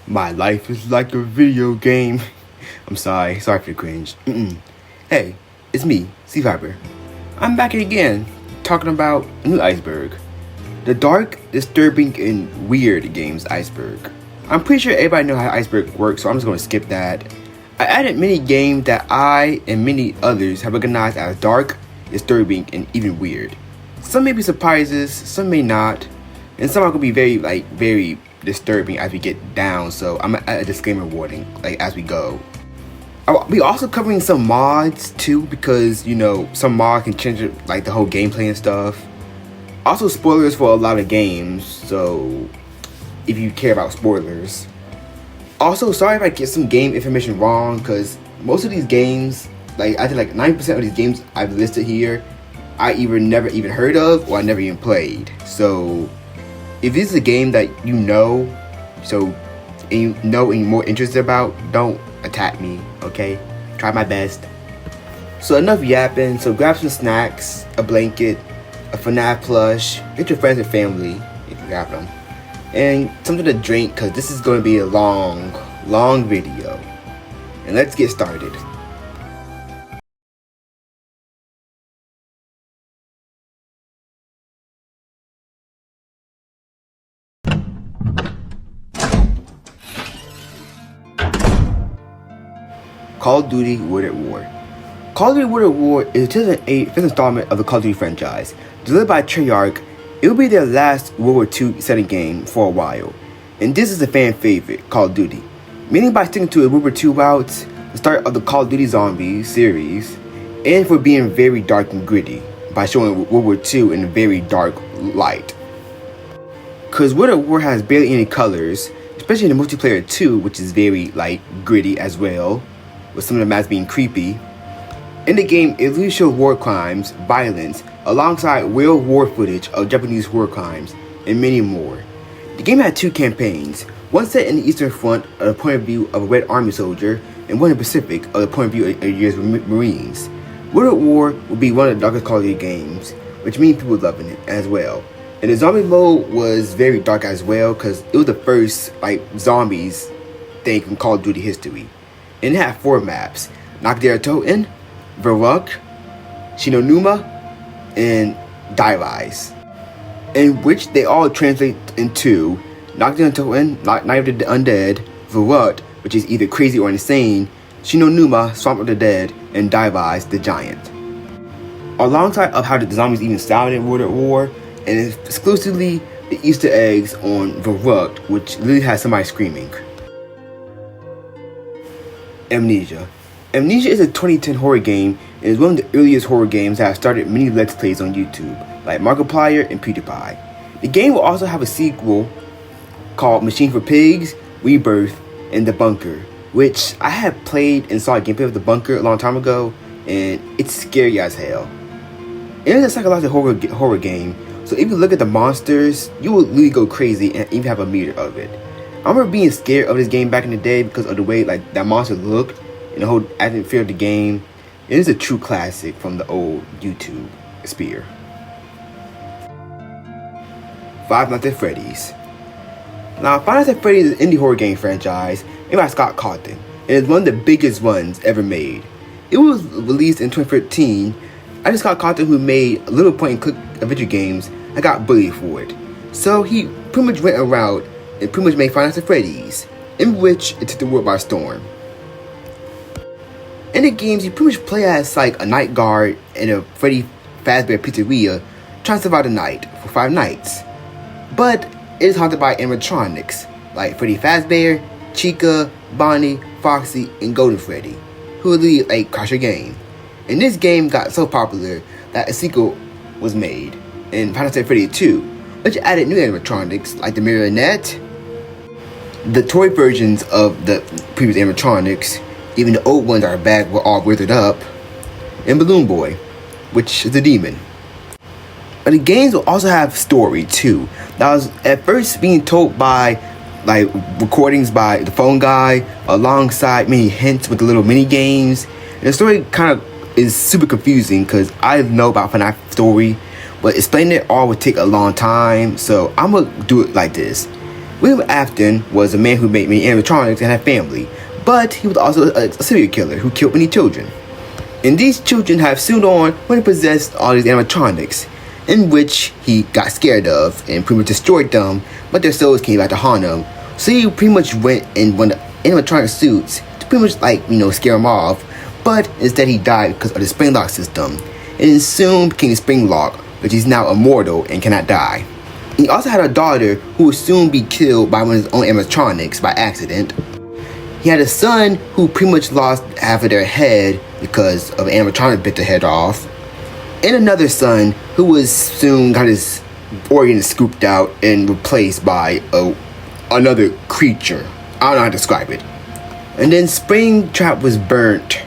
My life is like a video game. I'm sorry for the cringe. Hey, it's me, Sea Viper. I'm back again, talking about a new iceberg. The dark, disturbing, and weird game's iceberg. I'm pretty sure everybody knows how iceberg works, so I'm just gonna skip that. I added many games that I and many others have recognized as dark, disturbing, and even weird. Some may be surprises, some may not, and some are gonna be very disturbing as we get down. So I'm gonna add a disclaimer warning, as we go. I'll be also covering some mods too, because some mods can change the whole gameplay and stuff. Also spoilers for a lot of games, so if you care about spoilers. Also, sorry if I get some game information wrong, because most of these games, I think 90% of these games I've listed here, I either never even heard of or I never even played. So if this is a game that and you're more interested about, don't attack me, okay? Try my best. So enough yapping, so grab some snacks, a blanket, a FNAF plush, get your friends and family, if you have them, and something to drink, because this is going to be a long video. And let's get started. Call of Duty World at War. Call of Duty World at War is the 2008 fifth installment of the Call of Duty franchise. Delivered by Treyarch, it will be their last World War II setting game for a while. And this is a fan favorite, Call of Duty. Meaning by sticking to a World War II route, the start of the Call of Duty Zombies series, and for being very dark and gritty, by showing World War II in a very dark light. Cause World at War has barely any colors, especially in the multiplayer 2, which is very gritty as well, with some of the maps being creepy. In the game, it really shows war crimes, violence, alongside real war footage of Japanese war crimes, and many more. The game had two campaigns, one set in the Eastern Front of the point of view of a Red Army soldier, and one in the Pacific of the point of view of US Marines. World at War will be one of the darkest Call of Duty games, which means people loving it as well. And the zombie mode was very dark as well, because it was the first zombies thing from Call of Duty history. And it had 4 maps: Nakdera-Toten, Verrückt, Shinonuma, and Die-Rise, in which they all translate into Nakdera-Toten, Night of the Undead, Verrückt, which is either crazy or insane, Shinonuma, Swamp of the Dead, and Die-Rise, the Giant. Alongside of how the zombies even sounded in World at War, and exclusively the Easter eggs on Verrückt, which literally has somebody screaming. Amnesia. Amnesia is a 2010 horror game and is one of the earliest horror games that have started many Let's Plays on YouTube, like Markiplier and PewDiePie. The game will also have a sequel called Machine for Pigs, Rebirth, and The Bunker, which I have played and saw a gameplay of The Bunker a long time ago, and it's scary as hell. It is a psychological horror game, so if you look at the monsters, you will really go crazy and even have a meter of it. I remember being scared of this game back in the day because of the way that monster looked and the whole atmosphere of the game. It is a true classic from the old YouTube sphere. Five Nights at Freddy's. Now, Five Nights at Freddy's is an indie horror game franchise made by Scott Cawthon, and it's one of the biggest ones ever made. It was released in 2013. I just Scott Cawthon, who made little point-and-click adventure games, I got bullied for it. So he pretty much went around and pretty much made Five Nights at Freddy's, in which it took the world by storm. In the games, you pretty much play as a night guard in a Freddy Fazbear pizzeria, trying to survive the night for 5 nights. But it is haunted by animatronics like Freddy Fazbear, Chica, Bonnie, Foxy, and Golden Freddy, who really crush your game. And this game got so popular that a sequel was made in Five Nights at Freddy 2, which added new animatronics like the marionette, the toy versions of the previous animatronics, even the old ones are back, were all withered up, and Balloon Boy, which is a demon. But the games will also have story too. That was at first being told by recordings by the phone guy, alongside many hints with the little mini games. And the story kind of is super confusing because I know about FNAF story, but explaining it all would take a long time. So I'm gonna do it like this. William Afton was a man who made many animatronics and had family, but he was also a serial killer who killed many children. And these children have soon on when he possessed all these animatronics, in which he got scared of and pretty much destroyed them, but their souls came back to haunt him. So he pretty much went in one of the animatronic suits to pretty much scare him off, but instead he died because of the spring lock system, and soon became a spring lock, which he's now immortal and cannot die. He also had a daughter who would soon be killed by one of his own animatronics by accident. He had a son who pretty much lost half of their head because of an animatronic bit their head off. And another son who was soon got his organs scooped out and replaced by another creature. I don't know how to describe it. And then Springtrap was burnt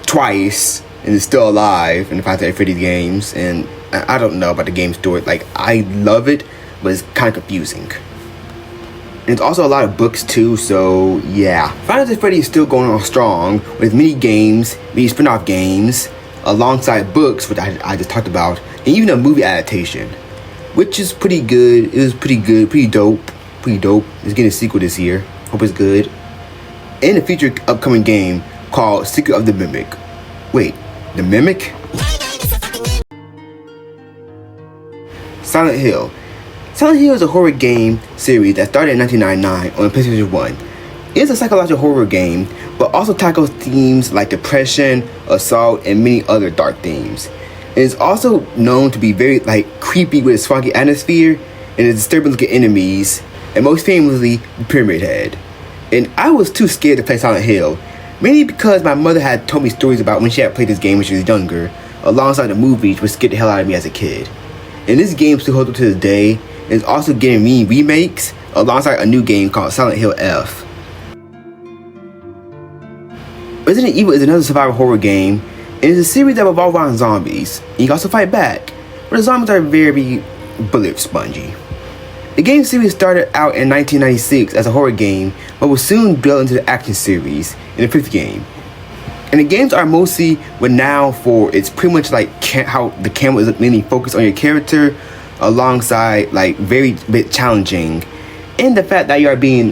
twice and is still alive in the Five Nights at Freddy's games. And I don't know about the game story. I love it, but it's kind of confusing. And it's also a lot of books too, so yeah. Five Nights at Freddy's is still going on strong with mini games, mini spin-off games, alongside books, which I just talked about, and even a movie adaptation, which is pretty good. It was pretty good, pretty dope. It's getting a sequel this year. Hope it's good. And a future upcoming game called Secret of the Mimic. Wait, the Mimic? Silent Hill. Silent Hill is a horror game series that started in 1999 on PlayStation 1. It's a psychological horror game, but also tackles themes like depression, assault, and many other dark themes. It is also known to be very creepy with its foggy atmosphere and its disturbing looking enemies, and most famously, the Pyramid Head. And I was too scared to play Silent Hill, mainly because my mother had told me stories about when she had played this game when she was younger, alongside the movies, which scared the hell out of me as a kid. And this game still holds up to this day, and is also getting many remakes, alongside a new game called Silent Hill F. Resident Evil is another survival horror game, and it's a series that revolves around zombies. And you can also fight back, but the zombies are very bullet spongy. The game series started out in 1996 as a horror game, but was soon built into the action series in the fifth game. And the games are mostly renowned for it's pretty much how the camera is mainly focused on your character, alongside very bit challenging, and the fact that you are being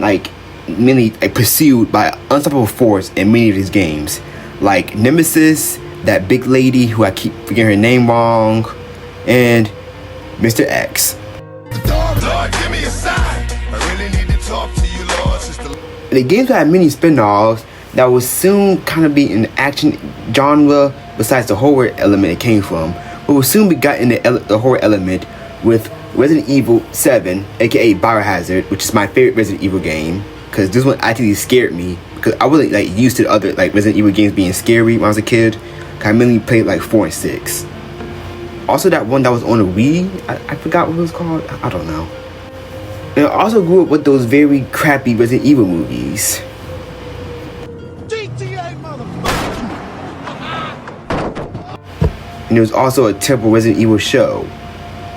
mainly pursued by an unstoppable force in many of these games, like Nemesis, that big lady who I keep forgetting her name wrong, and Mr. X. Lord, give me a sign. I really need to talk to you, Lord. The games had many spin-offs that would soon kind of be in the action genre besides the horror element it came from, but would soon be got in the horror element with Resident Evil 7, aka Biohazard, which is my favorite Resident Evil game, because this one actually scared me, because I wasn't used to the other Resident Evil games being scary when I was a kid. I mainly played 4 and 6. Also that one that was on the Wii, I forgot what it was called, I don't know. And I also grew up with those very crappy Resident Evil movies. And there was also a terrible Resident Evil show.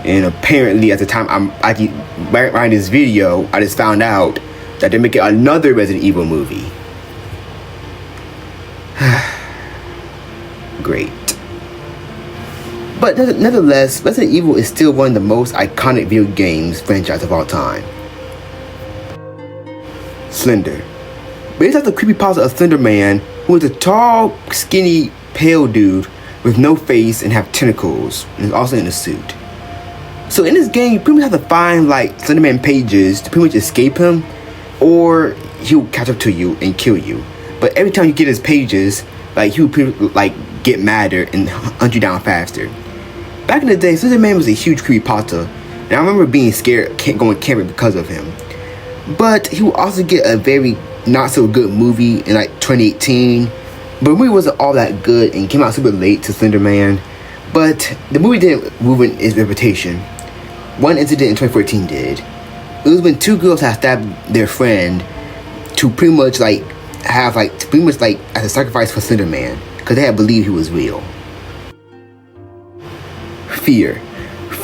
And apparently at the time I'm actually writing this video, I just found out that they're making another Resident Evil movie. Great. But nevertheless, Resident Evil is still one of the most iconic video games franchise of all time. Slender. Based off the creepypasta of Slender Man, who is a tall, skinny, pale dude with no face and have tentacles, and is also in a suit. So in this game, you pretty much have to find Slender Man pages to pretty much escape him, or he'll catch up to you and kill you. But every time you get his pages, he'll get madder and hunt you down faster. Back in the day, Slender Man was a huge creepypasta, and I remember being scared going camping because of him. But he will also get a very not so good movie in 2018. But the movie wasn't all that good and came out super late to Slender Man. But the movie didn't ruin its reputation. One incident in 2014 did. It was when two girls had stabbed their friend to pretty much as a sacrifice for Slender Man, because they had believed he was real. Fear.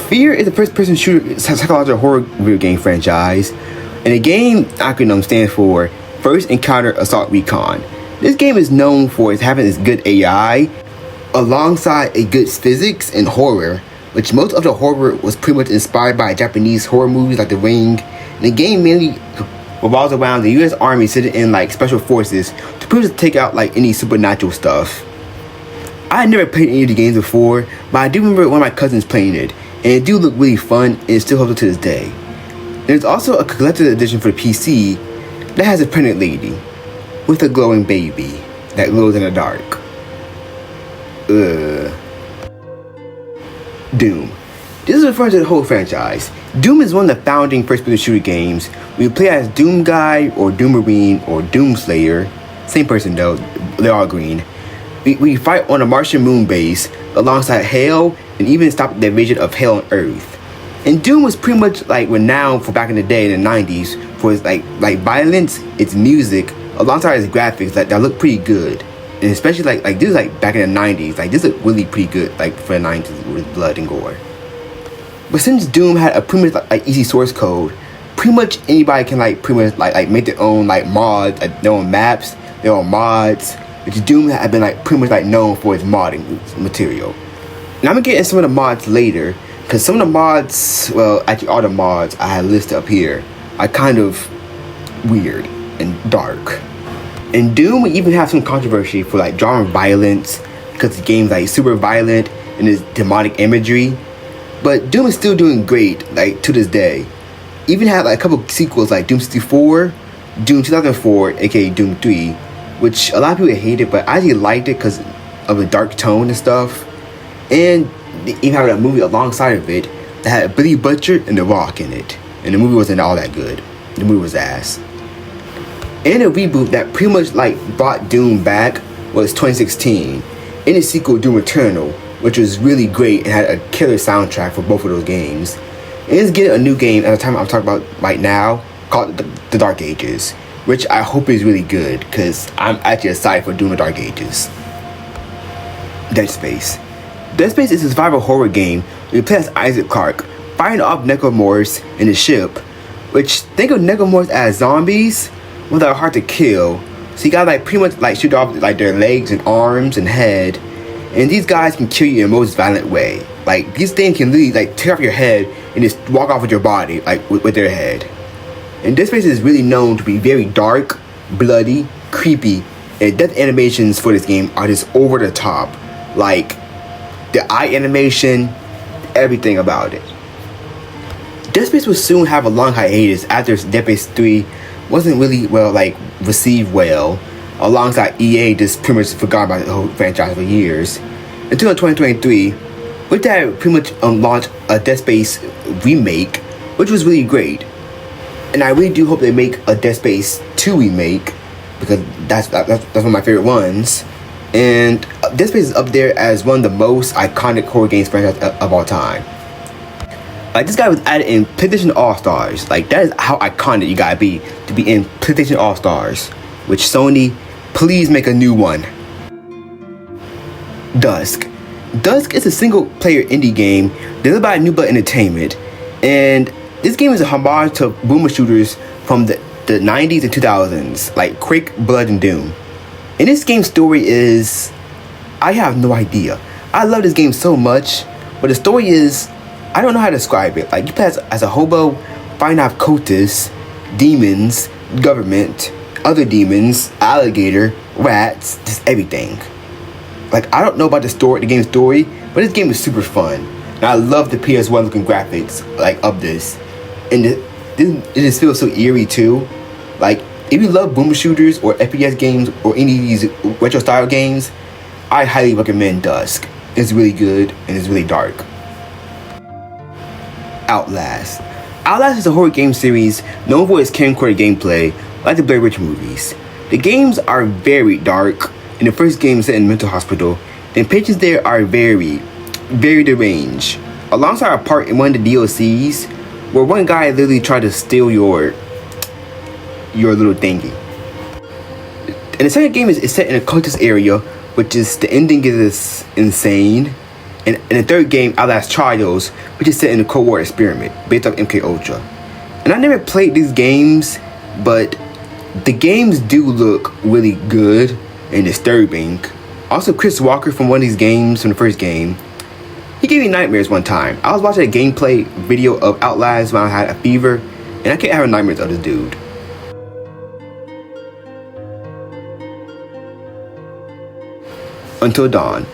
Fear is a first-person shooter psychological horror video game franchise, and the game acronym stands for First Encounter Assault Recon. This game is known for its having its good AI, alongside a good physics and horror, which most of the horror was pretty much inspired by Japanese horror movies like The Ring The game mainly revolves around the U.S. Army sitting in like special forces to pretty much take out like any supernatural stuff. I had never played any of the games before, but I do remember one of my cousins playing it, and it do look really fun, and it still holds up to this day. There's also a collector's edition for the PC that has a pregnant lady with a glowing baby that glows in the dark. Doom. This is referring to the whole franchise. Doom is one of the founding first-person shooter games where you play as Doom Guy or Doom Marine or Doom Slayer. Same person though, they're all green. We fight on a Martian moon base alongside Hell and even stop the invasion of Hell on Earth. And Doom was pretty much like renowned for back in the day in the 90s for its like violence, its music, alongside its graphics that look pretty good. And especially like this like back in the 90s, like this looked really pretty good like for the 90s with blood and gore. But since Doom had a pretty much like easy source code, pretty much anybody can like pretty much like make their own like mods, their own maps, their own mods. Which Doom had been like pretty much like known for its modding material. Now I'm gonna get into some of the mods later, because some of the mods, well actually all the mods I had listed up here are kind of weird and dark. And Doom would even have some controversy for like drawing violence, because the game's like super violent and its demonic imagery. But Doom is still doing great like to this day. Even had like a couple sequels like Doom 64, Doom 2004, aka Doom 3, which a lot of people hated, but I actually liked it because of the dark tone and stuff. And they even had a movie alongside of it that had Billy Butcher and The Rock in it. And the movie wasn't all that good. The movie was ass. And a reboot that pretty much like brought Doom back was 2016. In the sequel Doom Eternal, which was really great and had a killer soundtrack for both of those games. And it's getting a new game at the time I'm talking about right now called The Dark Ages, which I hope is really good, because I'm actually excited for Doom the Dark Ages. Dead Space. Dead Space is a survival horror game where you play as Isaac Clarke, fighting off necromorphs in a ship, which think of necromorphs as zombies, but they're hard to kill. So you gotta like pretty much like shoot off like their legs and arms and head, and these guys can kill you in the most violent way. Like these things can literally like tear off your head and just walk off with your body, like with their head. And Dead Space is really known to be very dark, bloody, creepy, and death animations for this game are just over the top. Like, the eye animation, everything about it. Dead Space will soon have a long hiatus after Dead Space 3 wasn't really received well, alongside EA just pretty much forgot about the whole franchise for years. Until in 2023, which had pretty much launched a Dead Space remake, which was really great. And I really do hope they make a Dead Space 2 remake, because that's one of my favorite ones. And Dead Space is up there as one of the most iconic horror games franchise of all time. Like, this guy was added in PlayStation All-Stars. Like, that is how iconic you gotta be to be in PlayStation All-Stars. Which Sony, please make a new one. Dusk. Dusk is a single-player indie game developed by New Blood Entertainment, and this game is a homage to boomer shooters from the 90s and 2000s, like Quake, Blood, and Doom. And this game's story is, I have no idea. I love this game so much, but the story is, I don't know how to describe it. Like, you play as a hobo, fighting off cultists, demons, government, other demons, alligator, rats, just everything. Like, I don't know about the game's story, but this game is super fun. And I love the PS1 looking graphics, like, of this. And it just feels so eerie, too. Like, if you love boomer shooters or FPS games or any of these retro style games, I highly recommend Dusk. It's really good and it's really dark. Outlast. Outlast is a horror game series known for its camcorder gameplay, like the Blair Witch movies. The games are very dark, and the first game is set in a mental hospital, and patients there are very, very deranged. Alongside a part in one of the DLCs, where one guy literally tried to steal your little thingy. And the second game is set in a cultist area, which is, the ending is insane. And the third game, Outlast Trials, which is set in the Cold War experiment, based off MK Ultra. And I never played these games, but the games do look really good and disturbing. Also, Chris Walker from one of these games, from the first game, he gave me nightmares one time. I was watching a gameplay video of Outlast when I had a fever, and and I kept having nightmares of this dude. Until Dawn.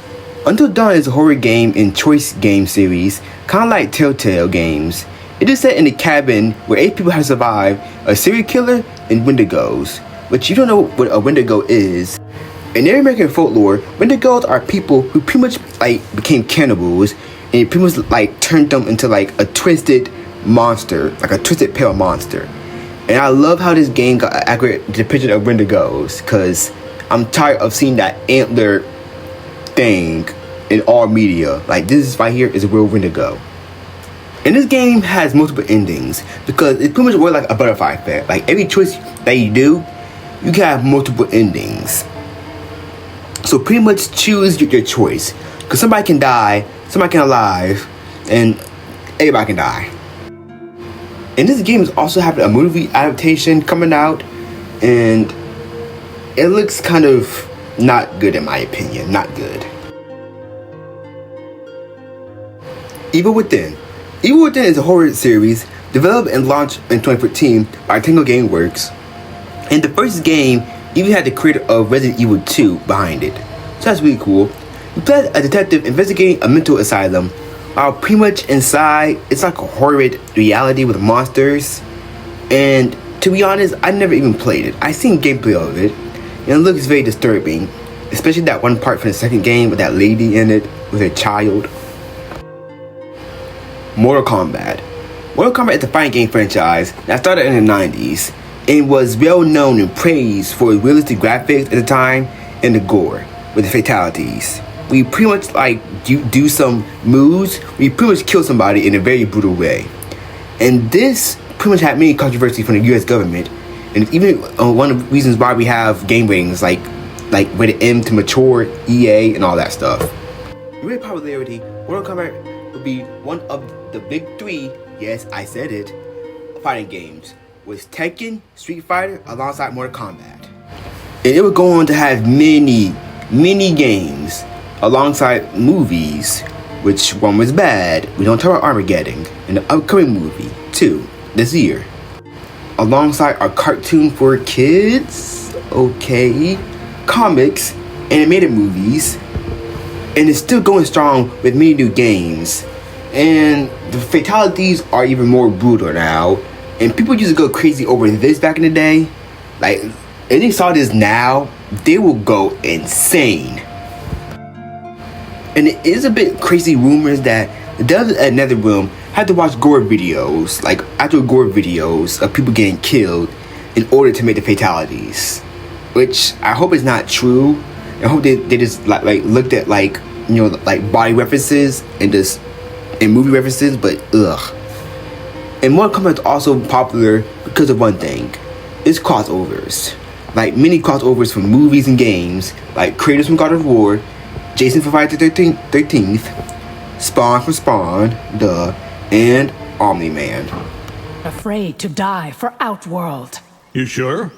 Until Dawn is a horror game in choice game series, kind of like Telltale games. It is set in a cabin where 8 people have to survive a serial killer and Wendigos, which you don't know what a Wendigo is. In Native American folklore, Wendigos are people who pretty much like became cannibals, and it pretty much like turned them into like a twisted monster, like a twisted pale monster. And I love how this game got an accurate depiction of Wendigos, because I'm tired of seeing that antler thing in all media. Like, this right here is a real Wendigo. And this game has multiple endings because it pretty much works like a butterfly effect. Like, every choice that you do, you can have multiple endings. So pretty much choose your choice, because somebody can die, somebody can alive, and everybody can die. And this game is also having a movie adaptation coming out, and it looks kind of not good in my opinion, not good. Evil Within. Evil Within is a horror series developed and launched in 2014 by Tango Gameworks. And the first game even had the creator of Resident Evil 2 behind it. So that's really cool. You play a detective investigating a mental asylum, while pretty much inside it's like a horrid reality with monsters. And to be honest, I never even played it. I seen gameplay of it, and it looks very disturbing, especially that one part from the second game with that lady in it with her child. Mortal Kombat. Mortal Kombat is a fighting game franchise that started in the 90s and was well known and praised for its realistic graphics at the time and the gore with the fatalities. We pretty much like do some moves, we pretty much kill somebody in a very brutal way. And this pretty much had many controversy from the US government, and it's even one of the reasons why we have game ratings like rated M to mature, EA, and all that stuff. In real popularity, Mortal Kombat would be one of the big 3, yes, I said it, fighting games, with Tekken, Street Fighter, alongside Mortal Kombat. And it would go on to have many games, alongside movies, which one was bad. We don't talk about Armageddon, and the upcoming movie, too, this year. Alongside our cartoon for kids, okay, comics, animated movies, and it's still going strong with many new games. And the fatalities are even more brutal now, and people used to go crazy over this back in the day. Like, if they saw this now, they will go insane. And it is a bit crazy rumors that the devs at NetherRealm had to watch gore videos, like actual gore videos of people getting killed in order to make the fatalities, which I hope is not true. I hope they just like looked at like, you know, like body references and just and movie references, but ugh. And Mortal Kombat is also popular because of one thing: it's crossovers. Like many crossovers from movies and games, like creators from God of War, Jason from Friday the 13th, Spawn from Spawn, and Omni-Man. Afraid to die for Outworld. You sure?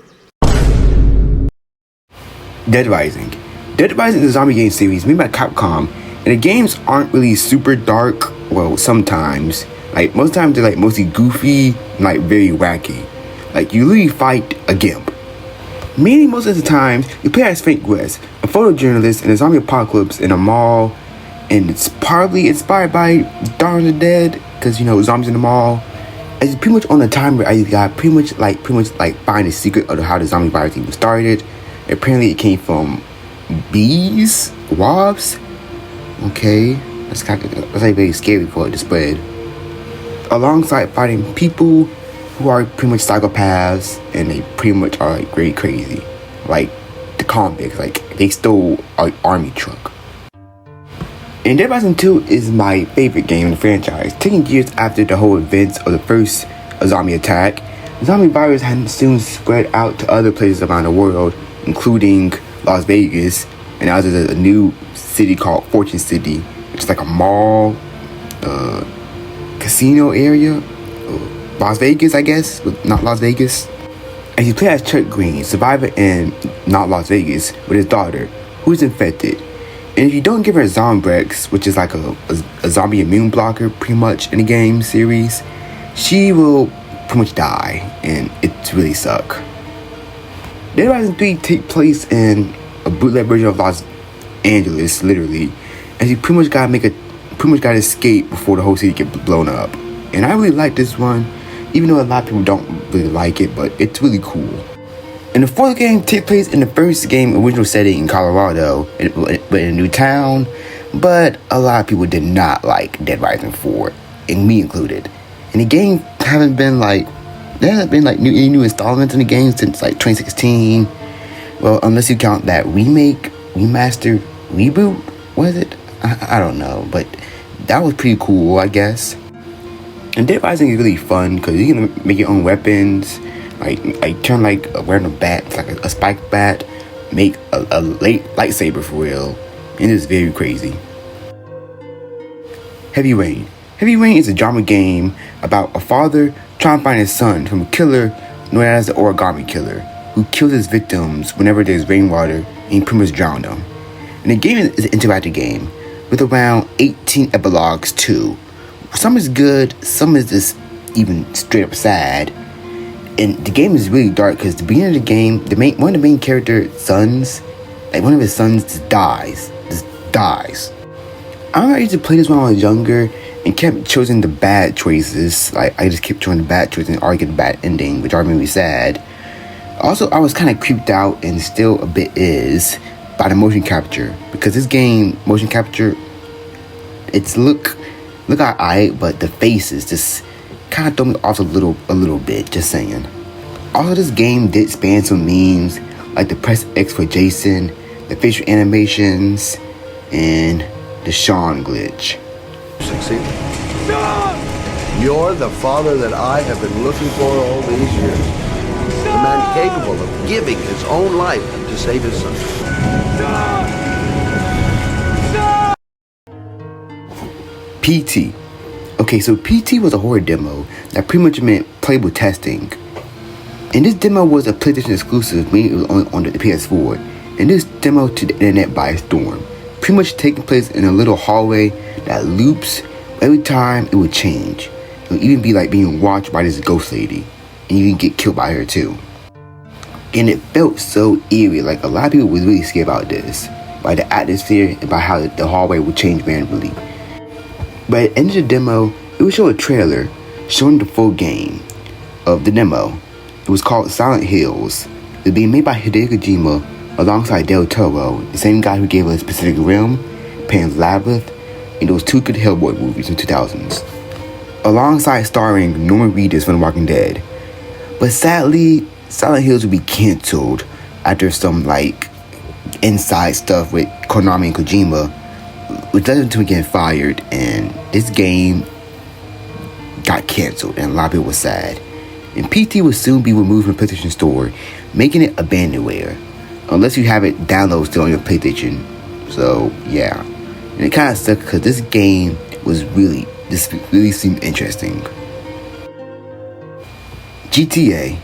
Dead Rising. Dead Rising is a zombie game series made by Capcom, and the games aren't really super dark. Well, sometimes. Like, most times they're like mostly goofy and like very wacky. Like, you literally fight a gimp. Meaning most of the time, you play as Frank West, a photojournalist in a zombie apocalypse in a mall, and it's probably inspired by Dawn of the Dead, because, you know, zombies in the mall. And it's pretty much on a time where I got pretty much find the secret of how the zombie virus even started. Apparently it came from bees, wasps. Okay, that's like very scary for it to spread. Alongside fighting people who are pretty much psychopaths, and they pretty much are like very crazy, like the convicts. Like, they stole an army truck. And Dead Rising 2 is my favorite game in the franchise. Taking years after the whole events of the first zombie attack, the zombie virus had soon spread out to other places around the world, including Las Vegas, and now there's a new city called Fortune City, which is like a mall, casino area, Las Vegas, I guess, but not Las Vegas. And you play as Chuck Green, survivor in not Las Vegas, with his daughter, who's infected. And if you don't give her Zombrex, which is like a zombie immune blocker pretty much in the game series, she will pretty much die, and it really suck. Dead Rising 3 take place in a bootleg version of Los Angeles, literally, and you pretty much gotta escape before the whole city gets blown up. And I really like this one, even though a lot of people don't really like it, but it's really cool. And the fourth game takes place in the first game original setting in Colorado, but in a new town. But a lot of people did not like Dead Rising 4, and me included. And the game there haven't been any new installments in the game since like 2016. Well, unless you count that remake, remaster, reboot, was it? I don't know, but that was pretty cool, I guess. And Dead Rising is really fun because you can make your own weapons. Like turn like a random bat, like a spike bat, make a lightsaber for real, and it's very crazy. Heavy Rain. Heavy Rain is a drama game about a father trying to find his son from a killer known as the Origami Killer, who kills his victims whenever there's rainwater and he pretty much drown them. And the game is an interactive game with around 18 epilogues too. Some is good, some is just even straight up sad. And the game is really dark because the beginning of the game, one of the main character's sons, like one of his sons just dies. I remember I used to play this when I was younger and kept choosing the bad choices. Like I just kept choosing the bad choices and always get the bad ending, which always made me sad. Also, I was kind of creeped out, and still a bit is, by the motion capture, because this game motion capture, it's look alright, but the faces just kind of throw me off a little bit, just saying. Also, this game did span some memes, like the press X for Jason, the facial animations, and the Sean glitch. Succeed. You're the father that I have been looking for all these years. The man capable of giving his own life to save his son. PT. Okay, so PT was a horror demo that pretty much meant playable testing. And this demo was a PlayStation exclusive, meaning it was only on the PS4. And this demo to the internet by storm, pretty much taking place in a little hallway that loops. Every time it would change. It would even be like being watched by this ghost lady, and you can get killed by her too. And it felt so eerie, like a lot of people was really scared about this, by the atmosphere and by how the hallway would change randomly. But at the end of the demo, it would show a trailer showing the full game of the demo. It was called Silent Hills. It was being made by Hideo Kojima alongside Del Toro, the same guy who gave us Pacific Rim, Pan's Labyrinth, and those two good Hellboy movies in the 2000s. Alongside starring Norman Reedus from The Walking Dead. But sadly, Silent Hills would be cancelled after some like inside stuff with Konami and Kojima, which led them to getting fired, and this game got cancelled, and a lot of people were sad. And PT will soon be removed from the PlayStation Store, making it abandonware, unless you have it downloaded still on your PlayStation. So yeah, and it kind of sucked because this game really seemed interesting. GTA.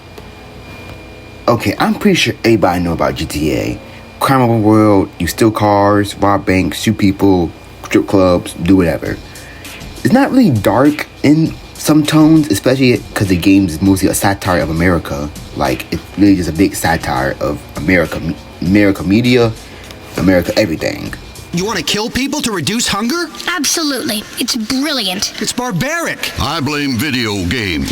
Okay, I'm pretty sure everybody know about GTA. Crime over the world, you steal cars, rob banks, shoot people, strip clubs, do whatever. It's not really dark in some tones, especially because the game is mostly a satire of America. Like, it's really just a big satire of America media, America everything. You want to kill people to reduce hunger? Absolutely. It's brilliant. It's barbaric. I blame video games.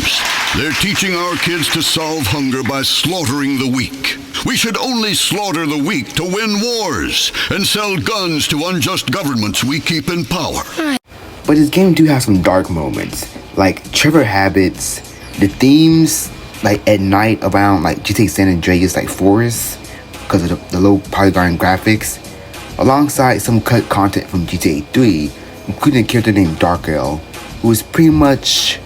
They're teaching our kids to solve hunger by slaughtering the weak. We should only slaughter the weak to win wars and sell guns to unjust governments we keep in power. But this game do have some dark moments, like Trevor habits, the themes, like at night around like GTA San Andreas, like forests, because of the low polygon graphics, alongside some cut content from GTA 3, including a character named Dark Earl, who is pretty much,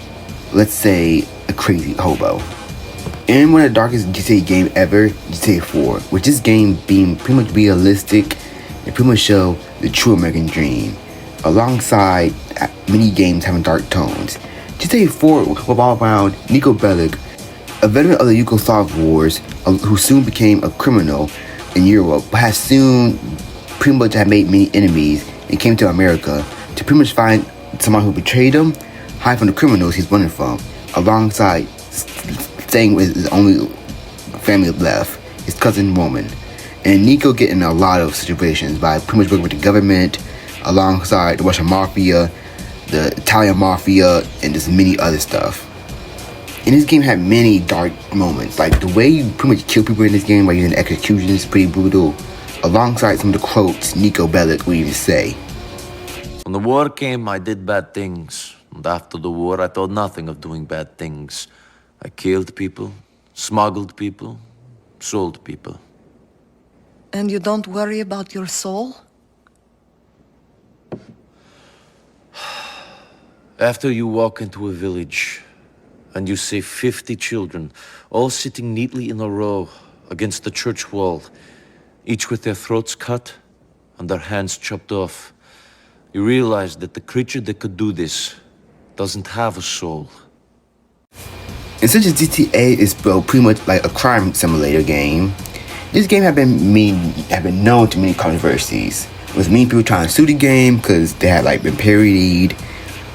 let's say, a crazy hobo. And one of the darkest GTA game ever, GTA 4, which this game being pretty much realistic and pretty much show the true American dream, alongside many games having dark tones. GTA 4 revolved around Niko Bellic, a veteran of the Yugoslav Wars, who soon became a criminal in Europe, but has soon pretty much had made many enemies and came to America to pretty much find someone who betrayed him, hide from the criminals he's running from, alongside staying with his only family left, his cousin Roman. And Nico get in a lot of situations by pretty much working with the government, alongside the Russian Mafia, the Italian Mafia, and just many other stuff. And this game had many dark moments. Like, the way you pretty much kill people in this game by using executions is pretty brutal, alongside some of the quotes Nico Bellic would even say. When the war came, I did bad things. And after the war, I thought nothing of doing bad things. I killed people, smuggled people, sold people. And you don't worry about your soul? After you walk into a village and you see 50 children all sitting neatly in a row against the church wall, each with their throats cut and their hands chopped off, you realize that the creature that could do this doesn't have a soul. And since GTA is pretty much like a crime simulator game, this game have been known to many controversies, with many people trying to sue the game because they had like been parodied,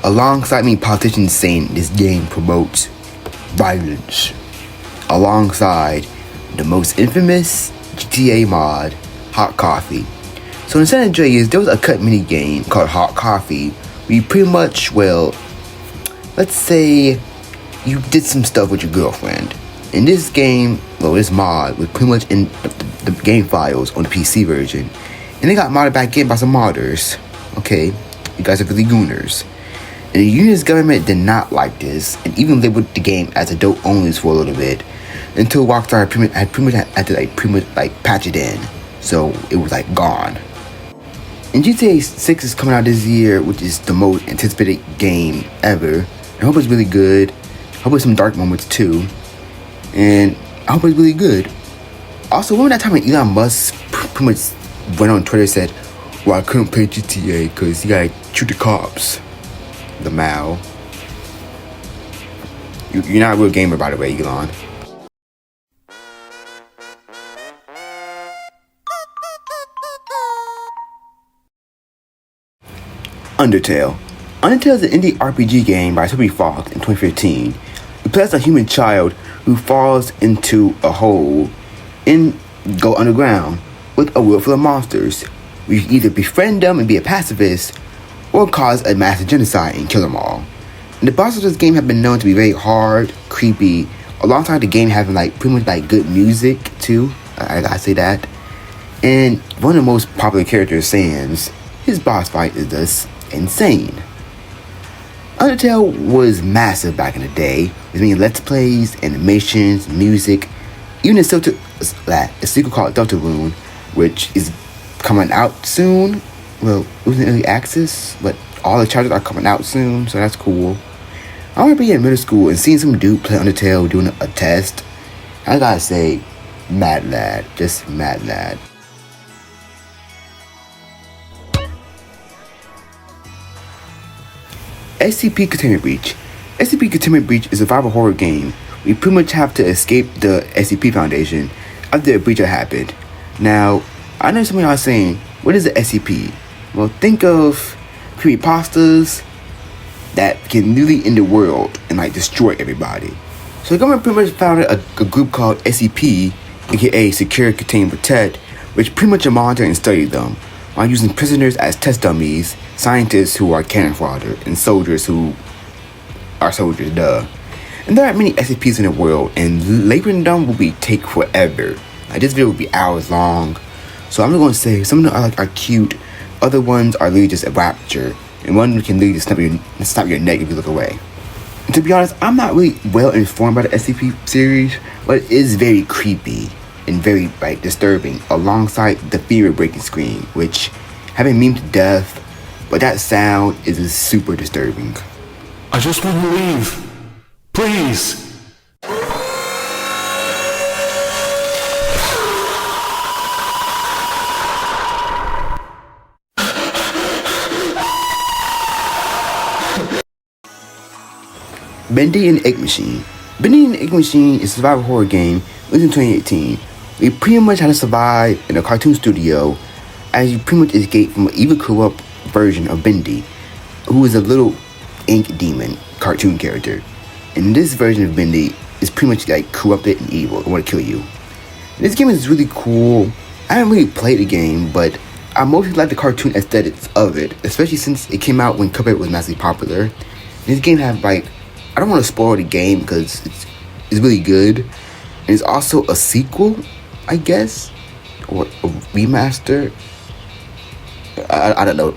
alongside many politicians saying this game promotes violence, alongside the most infamous GTA mod, Hot Coffee. So in San Andreas, there was a cut mini game called Hot Coffee, where you pretty much, well, let's say you did some stuff with your girlfriend. In this game, well, this mod was pretty much in the game files on the PC version, and they got modded back in by some modders. Okay, you guys are really gooners. And the Union's government did not like this, and even labeled the game as adult only for a little bit, until Rockstar had to patch it in, so it was like gone. And GTA 6 is coming out this year, which is the most anticipated game ever. I hope it's really good. I hope it's some dark moments too. And I hope it's really good. Also, remember that time when Elon Musk pretty much went on Twitter and said, well, I couldn't play GTA because you gotta shoot the cops. The Mao. You're not a real gamer, by the way, Elon. Undertale. Undertale is an indie RPG game by Toby Fox in 2015. You play as a human child who falls into a hole and go underground with a world full of monsters. You can either befriend them and be a pacifist, or cause a massive genocide and kill them all. And the bosses of this game have been known to be very hard, creepy, alongside the game having pretty much good music too. I gotta say that. And one of the most popular characters, Sans, his boss fight is just insane. Undertale was massive back in the day, with many let's plays, animations, music, even a sequel called Deltarune, which is coming out soon. Well, it was in early access, but all the chapters are coming out soon, so that's cool. I remember being in middle school and seeing some dude play Undertale doing a test. I gotta say, mad lad, just mad lad. SCP Containment Breach. SCP Containment Breach is a survival horror game. We pretty much have to escape the SCP Foundation after a breach had happened. Now, I know some of y'all are saying, what is the SCP? Well, think of creepypastas that can literally end the world and destroy everybody. So the government pretty much founded a group called SCP, aka Secure, Contain, Protect, which pretty much monitor and study them, while using prisoners as test dummies, scientists who are cannon fodder, and soldiers who are soldiers, duh. And there are many SCPs in the world, and labeling them will take forever. This video will be hours long, so I'm just going to say some of them are cute, other ones are literally just a rapture, and one can literally just snap your neck if you look away. And to be honest, I'm not really well informed by the SCP series, but it is very creepy and very disturbing, alongside the fear breaking scream, which haven't memed to death, but that sound is just super disturbing. I just want to leave. Please. Bendy and the Egg Machine. Bendy and the Egg Machine is a survival horror game released in 2018. We pretty much had to survive in a cartoon studio as you pretty much escape from an evil corrupt version of Bendy, who is a little ink demon cartoon character. In this version of Bendy, is pretty much like corrupted and evil and want to kill you. And this game is really cool. I haven't really played the game, but I mostly like the cartoon aesthetics of it, especially since it came out when Cuphead was massively popular. And this game has like, I don't want to spoil the game because it's really good. And it's also a sequel, I guess, or a remaster. I don't know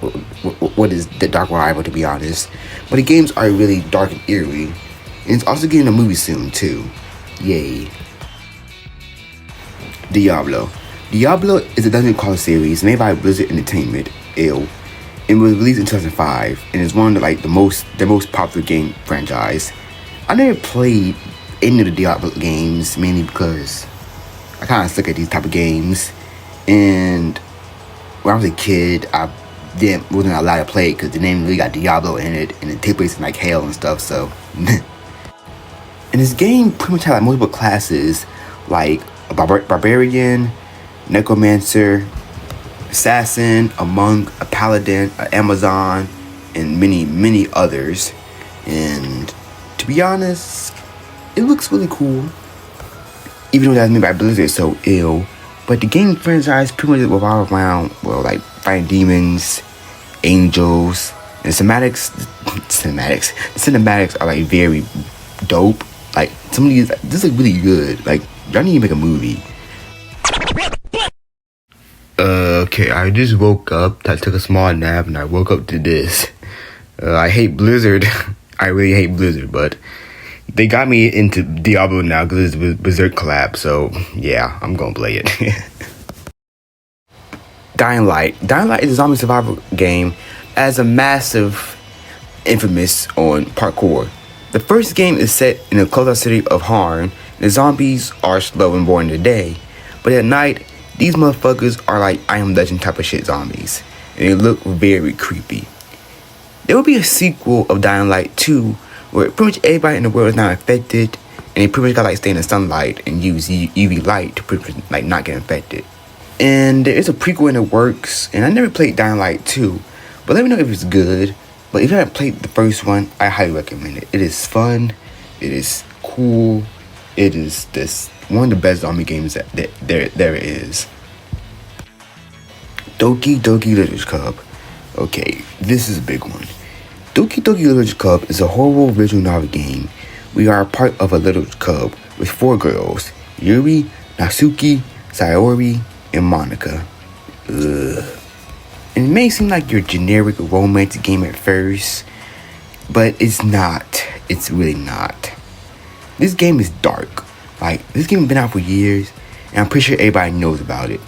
what is the Dark Rival, to be honest. But the games are really dark and eerie. And it's also getting a movie soon, too. Yay. Diablo. Diablo is a dungeon crawl series made by Blizzard Entertainment, and was released in 2005, and is one of the most popular game franchise. I never played any of the Diablo games, mainly because I kind of suck at these type of games, and when I was a kid, I wasn't allowed to play it because the name really got Diablo in it, and it takes place in like hell and stuff. So, and this game pretty much had like multiple classes, like a barbarian, necromancer, assassin, a monk, a paladin, an Amazon, and many others. And to be honest, it looks really cool, even though that's made by Blizzard, so ill. But the game franchise pretty much revolves around, well, like fighting demons, angels, and the cinematics are like very dope. Like some of these, this is really good. Like y'all need to make a movie. Okay, I just woke up. I took a small nap and I woke up to this. I hate Blizzard. I really hate Blizzard, but they got me into Diablo now because it's Berserk collab, so yeah, I'm gonna play it. Dying Light. Dying Light is a zombie survival game as a massive infamous on parkour. The first game is set in the closed-out city of Harn. The zombies are slow and boring today, but at night, these motherfuckers are like I Am Legend type of shit zombies, and they look very creepy. There will be a sequel of Dying Light 2, where pretty much everybody in the world is now infected, and they pretty much gotta like stay in the sunlight and use UV light to pretty much like not get infected. And there is a prequel in the works, and I never played Dying Light 2, but let me know if it's good. But if you haven't played the first one, I highly recommend it. It is fun, it is cool, it is one of the best zombie games that there is. Doki Doki Literature Club. Okay, this is a big one. Doki Doki Literature Club is a horrible visual novel game. We are a part of a literature club with 4 girls, Yuri, Natsuki, Sayori, and Monica. Ugh. And it may seem like your generic romance game at first, but it's not. It's really not. This game is dark. Like, this game has been out for years, and I'm pretty sure everybody knows about it.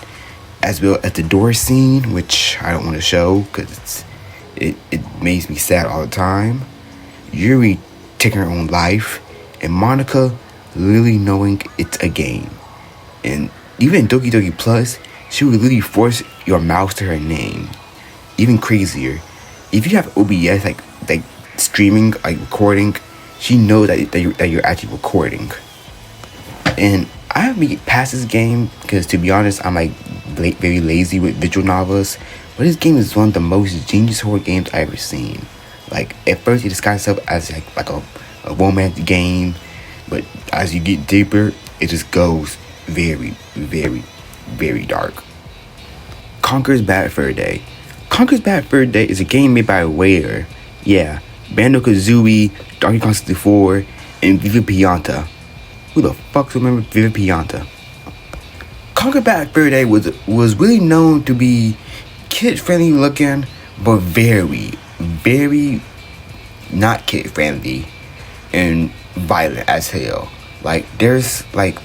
As well as the door scene, which I don't want to show because it makes me sad all the time. Yuri taking her own life, and Monica literally knowing it's a game. And even in Doki Doki Plus, she would literally force your mouse to her name. Even crazier, if you have OBS, like streaming, like recording, she knows that you're actually recording. And I haven't been past this game because, to be honest, I'm like very lazy with visual novels. But this game is one of the most genius horror games I've ever seen. Like, at first it disguises itself as like a romance game, but as you get deeper, it just goes very, very, very dark. Conker's Bad Fur Day. Conker's Bad Fur Day is a game made by Rare. Yeah, Banjo-Kazooie, Donkey Kong 64, and Viva Pianta. Who the fuck remember Viva Pianta? Conker's Bad Fur Day was really known to be kid-friendly looking, but very, very not kid-friendly and violent as hell. Like, there's like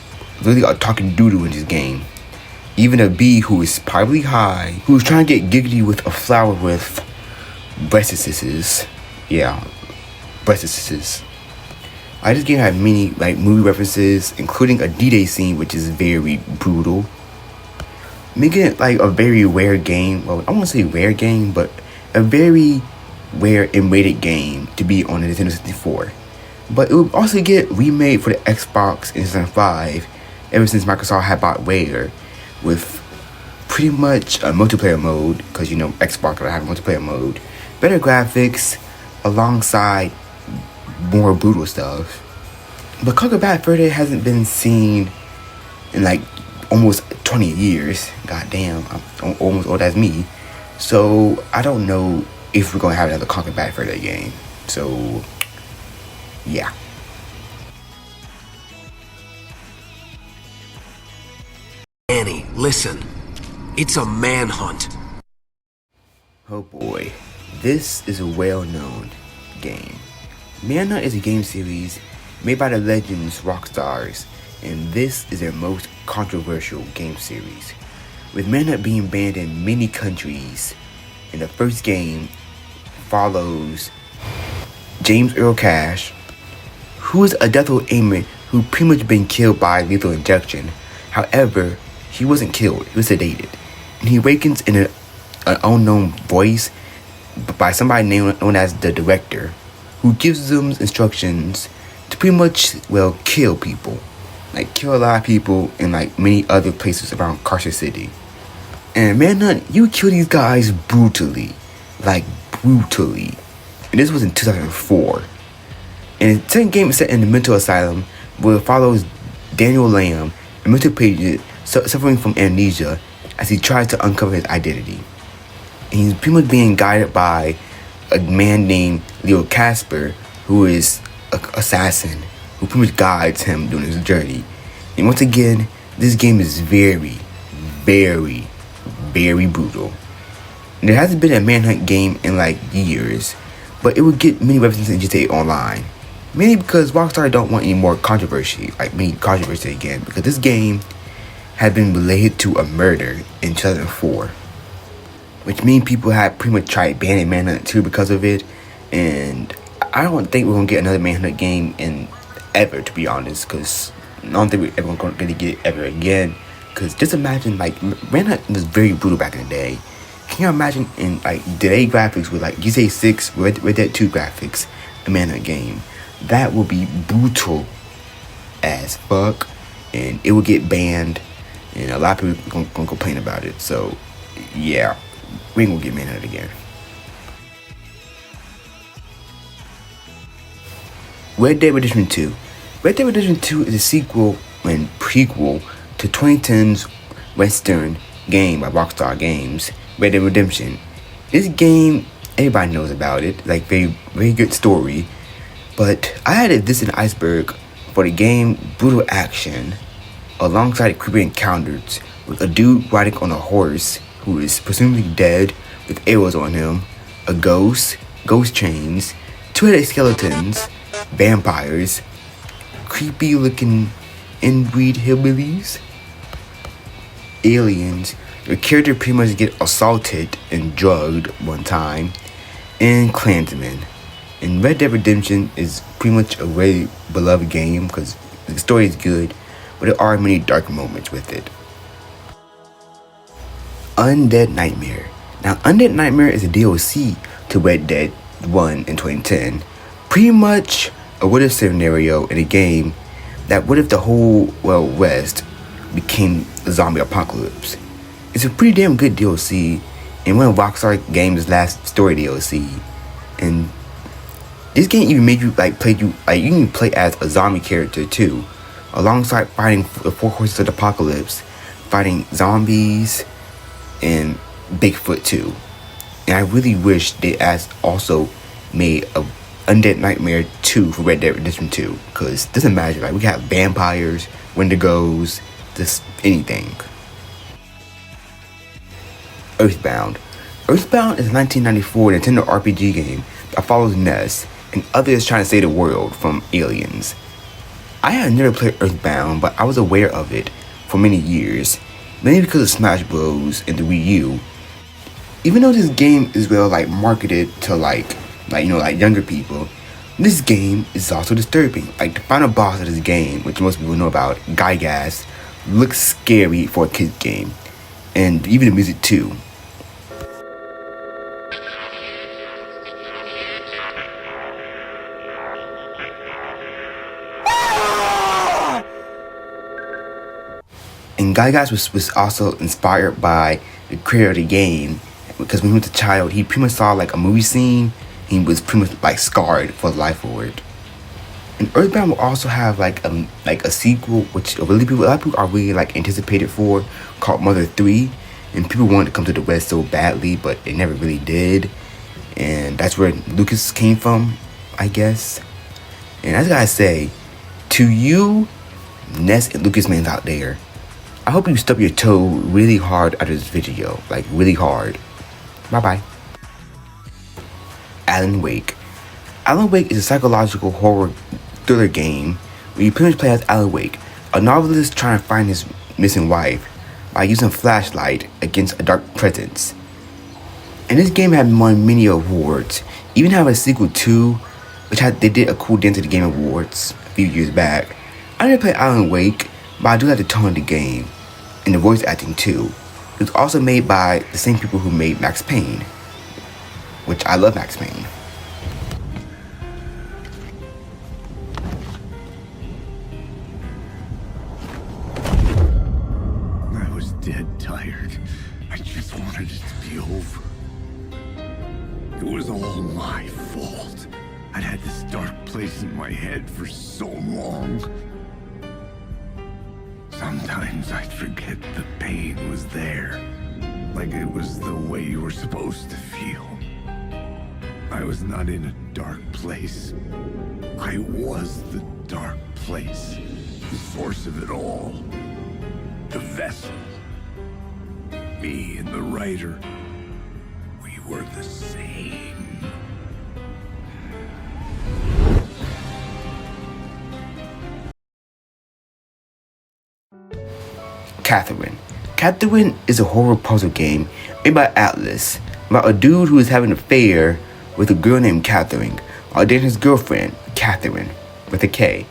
really a talking doodle in this game. Even a bee who is probably high, who's trying to get giggity with a flower with breastises. Yeah, breastises. This game had many like movie references, including a D-Day scene, which is very brutal. Making it like a very rare game. Well, I won't say rare game, but a very rare and rated game to be on the Nintendo 64. But it would also get remade for the Xbox in 2005, ever since Microsoft had bought Rare, with pretty much a multiplayer mode, because you know Xbox would have multiplayer mode, better graphics, alongside more brutal stuff. But Conquer Bad Fur Day hasn't been seen in like almost 20 years. God damn, I'm almost old as me. So I don't know if we're gonna have another Conquer Bad Fur Day game. So yeah. Annie, listen. It's a manhunt. Oh boy, this is a well-known game. Manhunt is a game series made by the legends Rockstars, and this is their most controversial game series, with Manhunt being banned in many countries. And the first game follows James Earl Cash, who is a death row aimer who pretty much been killed by lethal injection. However, he wasn't killed, he was sedated. And he awakens in an unknown voice by somebody known as the director, who gives them instructions to pretty much, well, kill people. Like, kill a lot of people in, like, many other places around Carson City. And Manhunt, you kill these guys brutally. Like, brutally. And this was in 2004. And the second game is set in the mental asylum, where it follows Daniel Lamb, a mental patient suffering from amnesia, as he tries to uncover his identity. And he's pretty much being guided by a man named Leo Casper, who is an assassin, who pretty much guides him during his journey. And once again, this game is very, very, very brutal. And there hasn't been a Manhunt game in like years, but it would get many references in GTA Online. Mainly because Rockstar don't want any more controversy, like many controversy again, because this game had been related to a murder in 2004. Which means people had pretty much tried banning Manhunt 2 because of it. And I don't think we're going to get another Manhunt game in ever, to be honest. Because I don't think we're ever going to get it ever again. Because just imagine, like, Manhunt was very brutal back in the day. Can you imagine in, like, today graphics with, like, GTA 6, Red Dead 2 graphics, a Manhunt game? That would be brutal as fuck. And it would get banned. And a lot of people are going to complain about it. So, yeah. We ain't gonna get Manhunt again. Red Dead Redemption 2. Red Dead Redemption 2 is a sequel and prequel to 2010's Western game by Rockstar Games, Red Dead Redemption. This game, everybody knows about it, like very, very good story. But I added this in Iceberg for the game brutal action, alongside creepy encounters with a dude riding on a horse who is presumably dead with arrows on him, a ghost chains, two-headed skeletons, vampires, creepy looking inbreed hillbillies, aliens. Your character pretty much get assaulted and drugged one time, and Klansmen. And Red Dead Redemption is pretty much a very beloved game because the story is good, but there are many dark moments with it. Undead Nightmare. Now, Undead Nightmare is a DLC to Red Dead 1 in 2010. Pretty much a what-if scenario in a game that what if the whole, well, West became a zombie apocalypse. It's a pretty damn good DLC, and one of Rockstar Games' last story DLC. And this game even made you, like, you can play as a zombie character, too. Alongside fighting the four horses of the apocalypse, fighting zombies, and Bigfoot 2. And I really wish they also made a Undead Nightmare 2 for Red Dead Redemption 2. Because just imagine, like, we got vampires, Wendigos, just anything. Earthbound. Earthbound is a 1994 Nintendo RPG game that follows Ness and others trying to save the world from aliens. I had never played Earthbound, but I was aware of it for many years. Mainly because of Smash Bros. And the Wii U. Even though this game is well, like, marketed to like younger people, this game is also disturbing. Like, the final boss of this game, which most people know about, Gygas, looks scary for a kid's game. And even the music too. And Gygas was also inspired by the creator of the game, because when he was a child, he pretty much saw like a movie scene, and he was pretty much like scarred for life for it. And Earthbound will also have like a sequel, which a lot of people are really like anticipated for, called Mother 3. And people wanted to come to the West so badly, but it never really did. And that's where Lucas came from, I guess. And I just gotta say, to you, Ness and Lucas mans out there, I hope you stub your toe really hard out of this video. Like, really hard. Bye-bye. Alan Wake. Alan Wake is a psychological horror thriller game where you pretty much play as Alan Wake, a novelist trying to find his missing wife by using a flashlight against a dark presence. And this game had won many awards, even have a sequel too, which they did a cool dance at the Game Awards a few years back. I didn't play Alan Wake, but I do like the tone of the game, and the voice acting too. It was also made by the same people who made Max Payne, which I love Max Payne. I was dead tired. I just wanted it to be over. It was all my fault. I'd had this dark place in my head for so long. Sometimes I'd forget the pain was there. Like it was the way you were supposed to feel. I was not in a dark place. I was the dark place. The source of it all. The vessel. Me and the writer. We were the same. Catherine. Catherine is a horror puzzle game made by Atlas about a dude who is having an affair with a girl named Catherine, while dating his girlfriend, Catherine, with a K.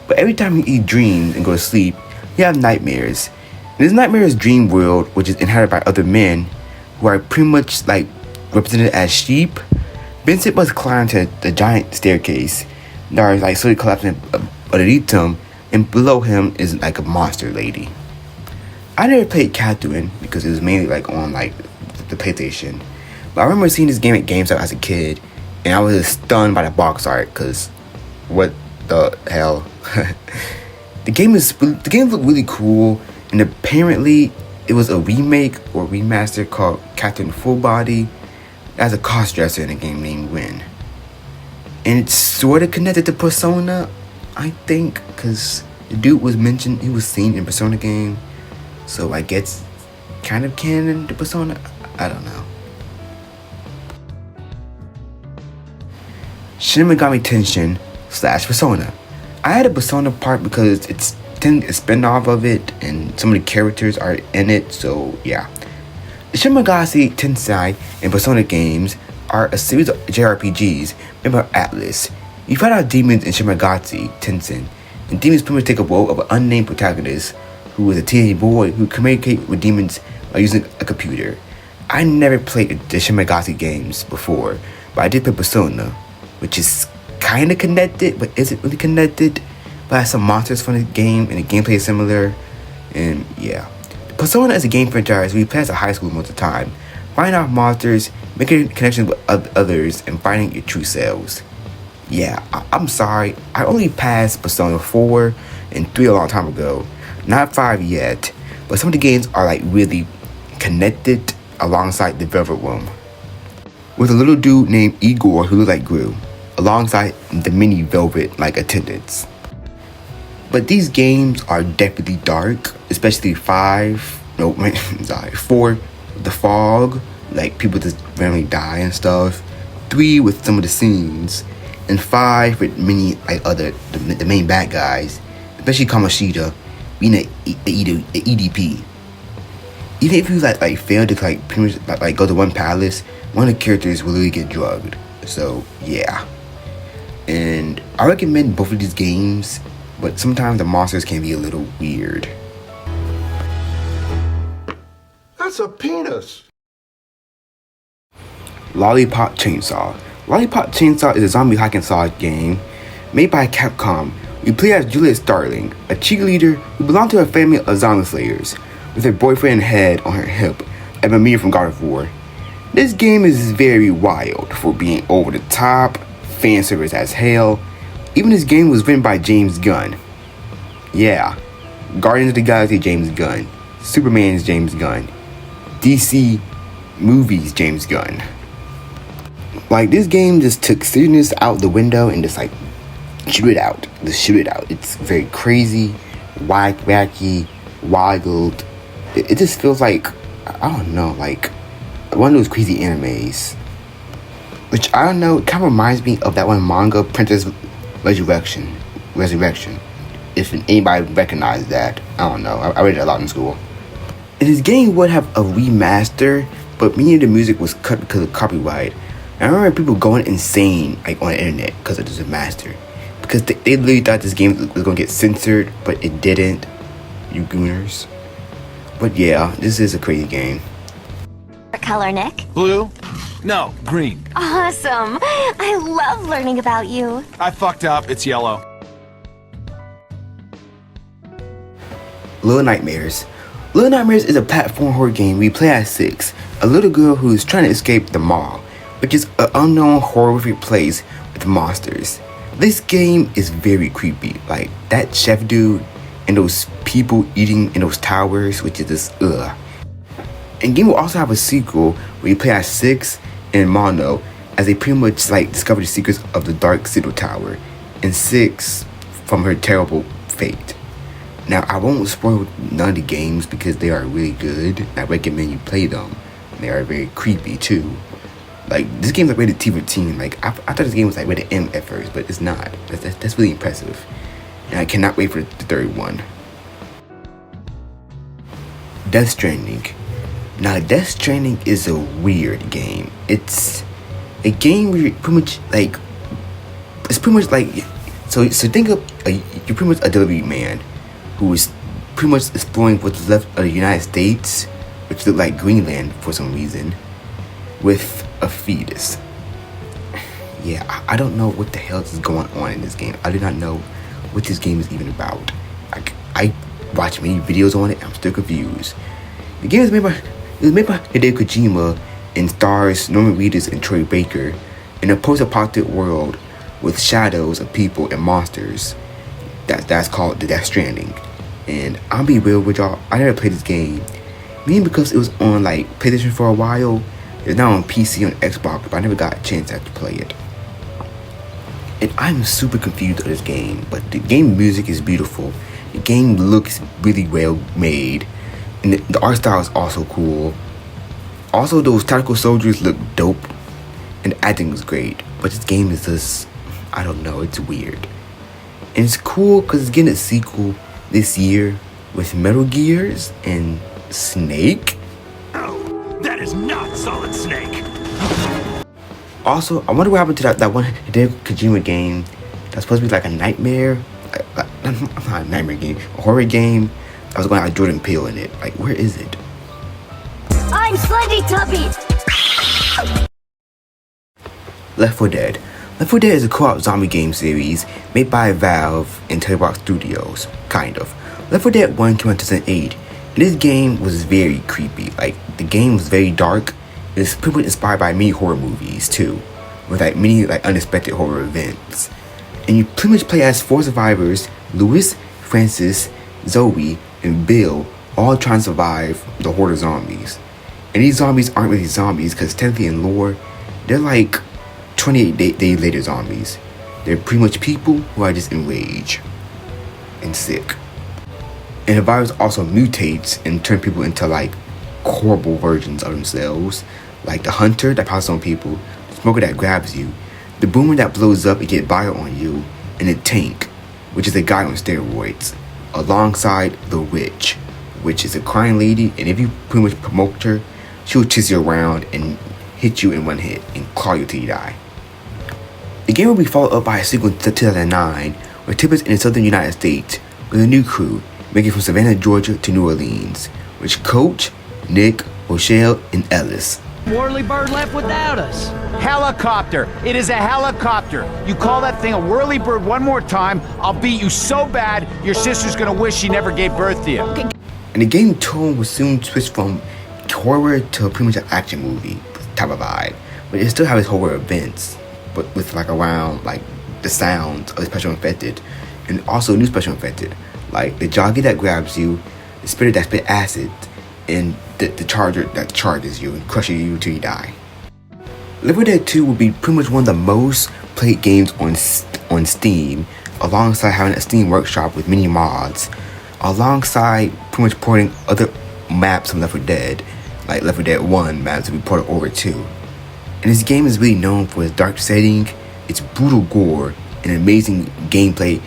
But every time he dreams and goes to sleep, he has nightmares. And his nightmare is dream world, which is inhabited by other men who are pretty much like represented as sheep. Vincent must climb to the giant staircase that is like slowly collapsing underneath him, and below him is like a monster lady. I never played Catherine because it was mainly like on like the PlayStation. But I remember seeing this game at GameStop as a kid, and I was just stunned by the box art because what the hell? The game looked really cool, and apparently it was a remake or remaster called Catherine Full Body. As a cross-dresser in a game named Win. And it's sort of connected to Persona, I think, because the dude was mentioned, he was seen in Persona game. So I guess kind of canon to Persona, I don't know. Shin Megami Tenshin / Persona. I had a Persona part because it's a spin-off of it and some of the characters are in it, so yeah. The Shin Megami Tensei and Persona games are a series of JRPGs made by Atlas. You fight out demons in Shin Megami Tensei, and demons pretty much take a role of an unnamed protagonist who is a teenage boy who communicates with demons by using a computer. I never played the Shin Megami games before, but I did play Persona, which is kind of connected, but isn't really connected. But has some monsters from the game, and the gameplay is similar, and yeah. Persona is a game franchise where you play as a high school most of the time, finding out monsters, making connections with others, and finding your true selves. Yeah, I'm sorry, I only passed Persona 4 and 3 a long time ago, not 5 yet, but some of the games are like really connected alongside the Velvet Room, with a little dude named Igor who looked like Gru, alongside the mini Velvet like attendants. But these games are definitely dark, especially 4, The Fog, like people just randomly die and stuff. 3 with some of the scenes, and 5 with many like the main bad guys, especially Kamoshida being an EDP. Even if you like fail to like pretty much like go to one palace, one of the characters will really get drugged. So yeah, and I recommend both of these games. But sometimes the monsters can be a little weird. That's a penis. Lollipop Chainsaw. Lollipop Chainsaw is a zombie hack and slash game made by Capcom. You play as Juliet Starling, a cheerleader who belonged to a family of zombie slayers, with her boyfriend head on her hip, and Mimir from God of War. This game is very wild for being over the top, fan service as hell, Even this game was written by James Gunn. Yeah, Guardians of the Galaxy James Gunn, Superman's James Gunn, DC movies James Gunn. Like, this game just took seriousness out the window and just like shoot it out. Just shoot it out. It's very crazy, wacky, wild. It just feels like, I don't know, like one of those crazy animes. Which, I don't know, it kind of reminds me of that one manga, Princess Resurrection. If anybody recognized that, I don't know. I read it a lot in school. And this game would have a remaster, but many of the music was cut because of copyright. And I remember people going insane like on the internet because of this remaster. Because they literally thought this game was going to get censored, but it didn't. You gooners. But yeah, this is a crazy game. What color, Nick? Blue? No, green. Awesome. I love learning about you. I fucked up. It's yellow. Little Nightmares. Little Nightmares is a platform horror game we play as 6, a little girl who is trying to escape the mall, which is an unknown horrific place with monsters. This game is very creepy, like that chef dude and those people eating in those towers, which is just ugh. And the game will also have a sequel where you play as 6 and Mono as they pretty much like discover the secrets of the Dark Citadel Tower and 6 from her terrible fate. Now, I won't spoil none of the games because they are really good. I recommend you play them. They are very creepy too. Like, this game's like rated T-13. Like, I thought this game was like rated M at first, but it's not. That's really impressive. And I cannot wait for the third one. Death Stranding. Now, Death Stranding is a weird game. It's a game where you're pretty much like, it's pretty much like, so think of you're pretty much a delivery man who is pretty much exploring what's left of the United States, which look like Greenland for some reason, with a fetus. Yeah, I don't know what the hell is going on in this game. I do not know what this game is even about. I watched many videos on it. I'm still confused. The game is made by Hideo Kojima and stars Norman Reedus and Troy Baker in a post-apocalyptic world with shadows of people and monsters. That's called the Death Stranding. And I'll be real with y'all, I never played this game. Mainly because it was on like PlayStation for a while. It's now on PC and Xbox, but I never got a chance to play it. And I'm super confused of this game, but the game music is beautiful. The game looks really well made. And the art style is also cool. Also, those tactical soldiers look dope. And the acting is great. But this game is just, I don't know, it's weird. And it's cool because it's getting a sequel this year with Metal Gears and Snake. Oh, that is not Solid Snake. Also, I wonder what happened to that one Hideo Kojima game that's supposed to be like a nightmare. Not a nightmare game, a horror game. I was going to have Jordan Peele in it. Like, where is it? I'm Slendy Tubby. Left 4 Dead. Left 4 Dead is a co-op zombie game series made by Valve and Telerock Studios, kind of. Left 4 Dead 1 came out in 2008, and this game was very creepy. Like, the game was very dark. It's pretty much inspired by many horror movies too, with like many like unexpected horror events. And you pretty much play as 4 survivors: Louis, Francis, Zoe, and Bill, all trying to survive the horde of zombies. And these zombies aren't really zombies because technically in lore, they're like 28 days later zombies. They're pretty much people who are just enraged and sick. And the virus also mutates and turns people into like horrible versions of themselves. Like the hunter that pounces on people, the smoker that grabs you, the boomer that blows up and gets bio on you, and the tank, which is a guy on steroids, alongside the witch, which is a crying lady, and if you pretty much promote her, she'll chase you around and hit you in one hit and claw you till you die. The game will be followed up by a sequel in 2009, where Tip is in the southern United States with a new crew, making from Savannah, Georgia to New Orleans, which Coach, Nick, Rochelle, and Ellis. Whirly bird left without us. Helicopter. It is a helicopter. You call that thing a whirly bird one more time, I'll beat you so bad, your sister's gonna wish she never gave birth to you. And the game tone will soon switch from horror to pretty much an action movie type of vibe, but it still has its horror events, but with like around like the sounds of the special infected, and also new special infected, like the jockey that grabs you, the spitter that spit acid, and the charger that charges you and crushes you till you die. Left 4 Dead 2 will be pretty much one of the most played games on Steam, alongside having a Steam workshop with many mods, alongside pretty much porting other maps from Left 4 Dead, like Left 4 Dead 1 maps to be ported over to. And this game is really known for its dark setting, its brutal gore, and amazing gameplay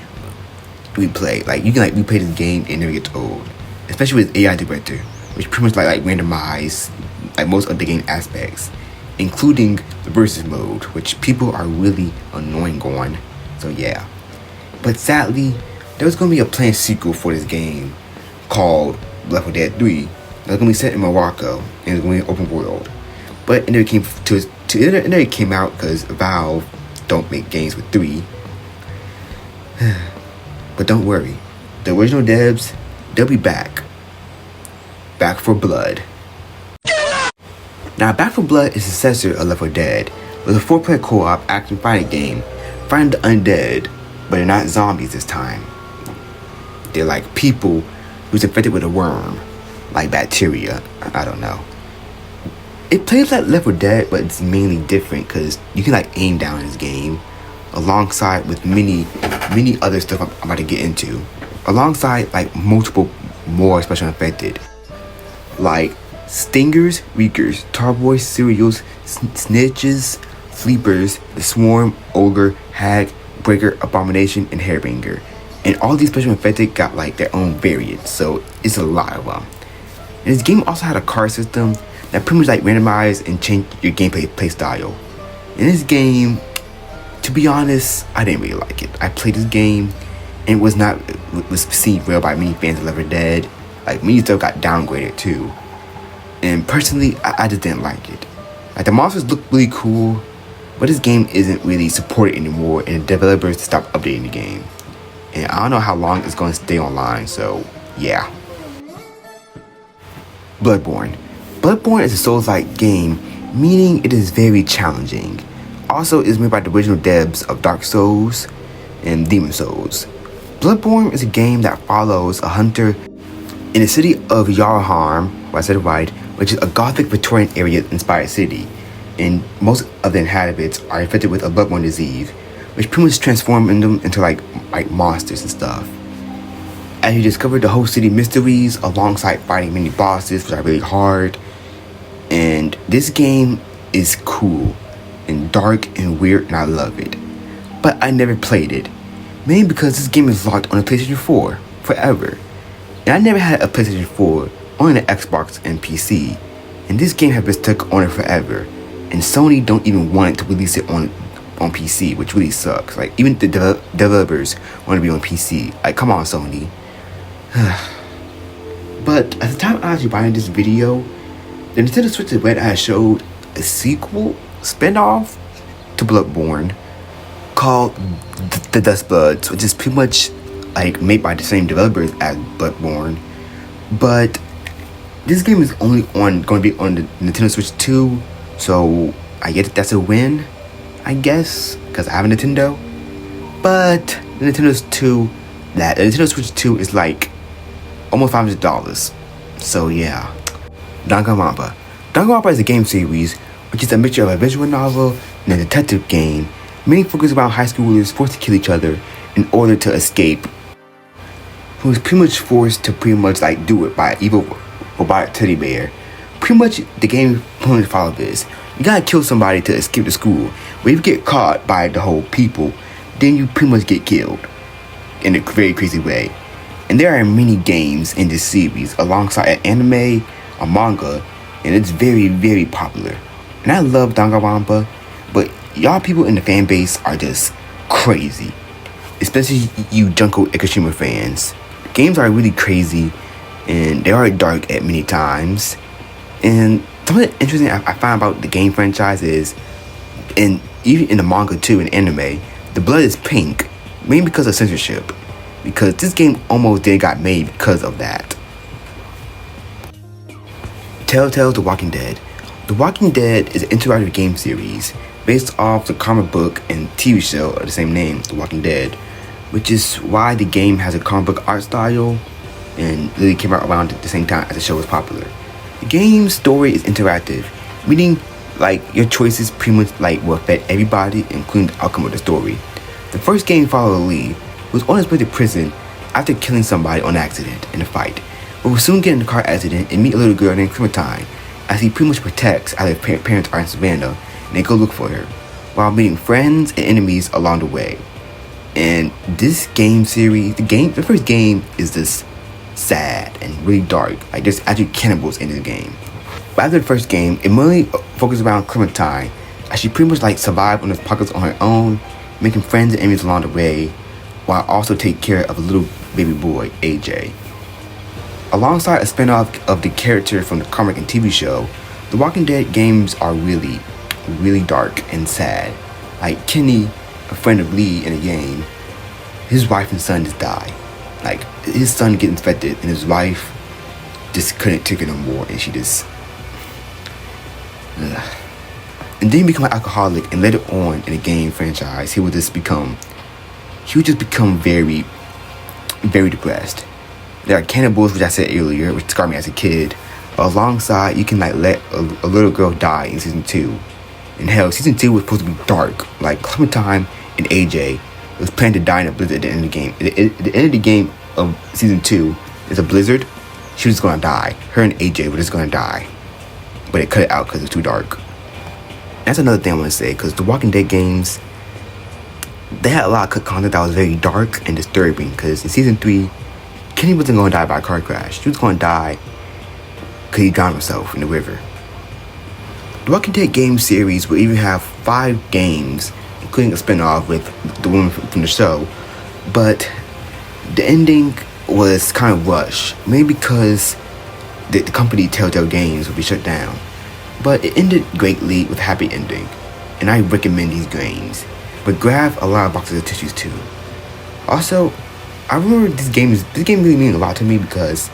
replay. Like, you can replay this game and it never gets old, especially with AI director, which pretty much like randomize like most of the game aspects, including the versus mode, which people are really annoying on. So yeah. But sadly, there was going to be a planned sequel for this game called Left 4 Dead 3 that was going to be set in Morocco and it was going to be open world. But it never came out because Valve don't make games with 3. But don't worry, the original devs, they'll be back. Back for Blood. Now, Back for Blood is the successor of Left 4 Dead, with a 4-player co-op action fighting game, fighting the undead, but they're not zombies this time. They're like people who's infected with a worm, like bacteria, I don't know. It plays like Left 4 Dead, but it's mainly different because you can aim down in this game, alongside with many other stuff I'm about to get into, alongside multiple more special infected, like Stingers, Reekers, Tarboys, Cereals, Snitches, Sleepers, the Swarm, Ogre, Hag, Breaker, Abomination, and Hairbringer. And all these special infected got their own variants, so it's a lot of them. And this game also had a card system that pretty much randomized and changed your gameplay playstyle. In this game, to be honest, I didn't really like it. I played this game and was received well by many fans of Left 4 Dead. Many stuff got downgraded too. And personally, I just didn't like it. The monsters look really cool, but this game isn't really supported anymore, and the developers stopped updating the game. And I don't know how long it's going to stay online, so yeah. Bloodborne. Bloodborne is a Souls-like game, meaning it is very challenging. Also, it is made by the original devs of Dark Souls and Demon Souls. Bloodborne is a game that follows a hunter in the city of Yarharm, if I said it right, which is a gothic Victorian area inspired city, and most of the inhabitants are infected with a bloodborne disease, which pretty much transforms them into like monsters and stuff. As you discover the whole city mysteries alongside fighting many bosses, which are really hard. And this game is cool and dark and weird, and I love it. But I never played it, mainly because this game is locked on the PlayStation 4 forever. And I never had a PlayStation 4, only an Xbox and PC. And this game has been stuck on it forever. And Sony don't even want it to release it on PC, which really sucks. Even the developers want to be on PC. Come on, Sony. But at the time I was writing this video, the Nintendo Switch Red had showed a sequel spin-off to Bloodborne called The Dust Bloods, which is pretty much made by the same developers as Bloodborne. But this game is only going to be on the Nintendo Switch 2, so I guess that's a win, I guess, because I have a Nintendo. But the Nintendo Switch 2 is almost $500. So yeah. Danganronpa. Danganronpa is a game series which is a mixture of a visual novel and a detective game, mainly focused around high schoolers forced to kill each other in order to escape, who is pretty much forced to do it by an evil robotic teddy bear. Pretty much the game pretty much follows this. You gotta kill somebody to escape the school, but if you get caught by the whole people, then you pretty much get killed in a very crazy way. And there are many games in this series alongside an anime, a manga, and it's very, very popular. And I love Danganronpa, but y'all people in the fan base are just crazy, especially you Junko Ikishima fans. Games are really crazy, and they are dark at many times. And something interesting I find about the game franchise is, and even in the manga too, in anime, the blood is pink, mainly because of censorship. Because this game almost got made because of that. Telltale The Walking Dead. The Walking Dead is an interactive game series based off the comic book and TV show of the same name, The Walking Dead, which is why the game has a comic book art style and literally came out around at the same time as the show was popular. The game's story is interactive, meaning like your choices pretty much like will affect everybody, including the outcome of the story. The first game followed Lee, who was on his way to prison after killing somebody on accident in a fight, but will soon get in a car accident and meet a little girl named Clementine, as he pretty much protects as her parents are in Savannah and they go look for her, while meeting friends and enemies along the way. And this game series, the first game is just sad and really dark. Like there's actually cannibals in the game. But after the first game, it mainly focuses around Clementine, as she pretty much like survived on the pockets on her own, making friends and enemies along the way, while also take care of a little baby boy, AJ. Alongside a spin-off of the character from the comic and TV show, The Walking Dead games are really, really dark and sad. Like Kenny, a friend of Lee in the game, his wife and son just die. Like his son gets infected and his wife just couldn't take it no more, and she just and then he become an alcoholic, and later on in the game franchise he would just become very, very depressed. There are cannibals, which I said earlier, which scarred me as a kid. Alongside, you can like let a little girl die in season 2. And hell, season 2 was supposed to be dark. Like Clementine and AJ was planned to die in a blizzard at the end of the game. At the end of the game of season 2, there's a blizzard. She was gonna die. Her and AJ were just gonna die. But it cut it out because it's too dark. That's another thing I want to say, because the Walking Dead games, they had a lot of cut content that was very dark and disturbing. Because in season 3, Kenny wasn't going to die by a car crash. She was going to die because he drowned himself in the river. The Walking Dead game series will even have 5 games, including a spin-off with the woman from the show. But the ending was kind of rushed, maybe because the company Telltale Games will be shut down. But it ended greatly with a happy ending, and I recommend these games. But grab a lot of boxes of tissues too. Also, I remember this game really means a lot to me, because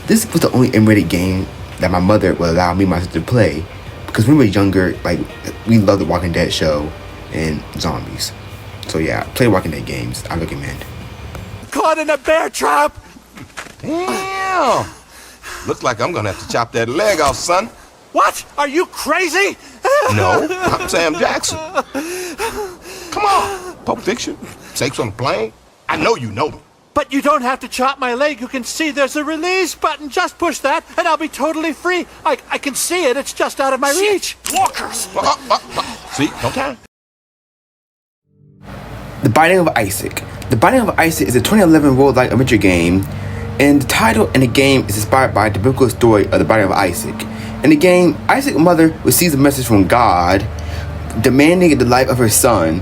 this was the only M-rated game that my mother would allow me and my sister to play, because when we were younger, like, we loved the Walking Dead show and zombies. So yeah, play Walking Dead games, I recommend. Caught in a bear trap! Damn! Looks like I'm gonna have to chop that leg off, son. What? Are you crazy? No, I'm Sam Jackson. Come on, Pulp Fiction, Sakes on the Plane. I know you know me. But you don't have to chop my leg. You can see there's a release button. Just push that, and I'll be totally free. I can see it. It's just out of my reach. Walkers! See, okay. The Binding of Isaac. The Binding of Isaac is a 2011 worldwide adventure game, and the title and the game is inspired by the biblical story of the Binding of Isaac. In the game, Isaac's mother receives a message from God demanding the life of her son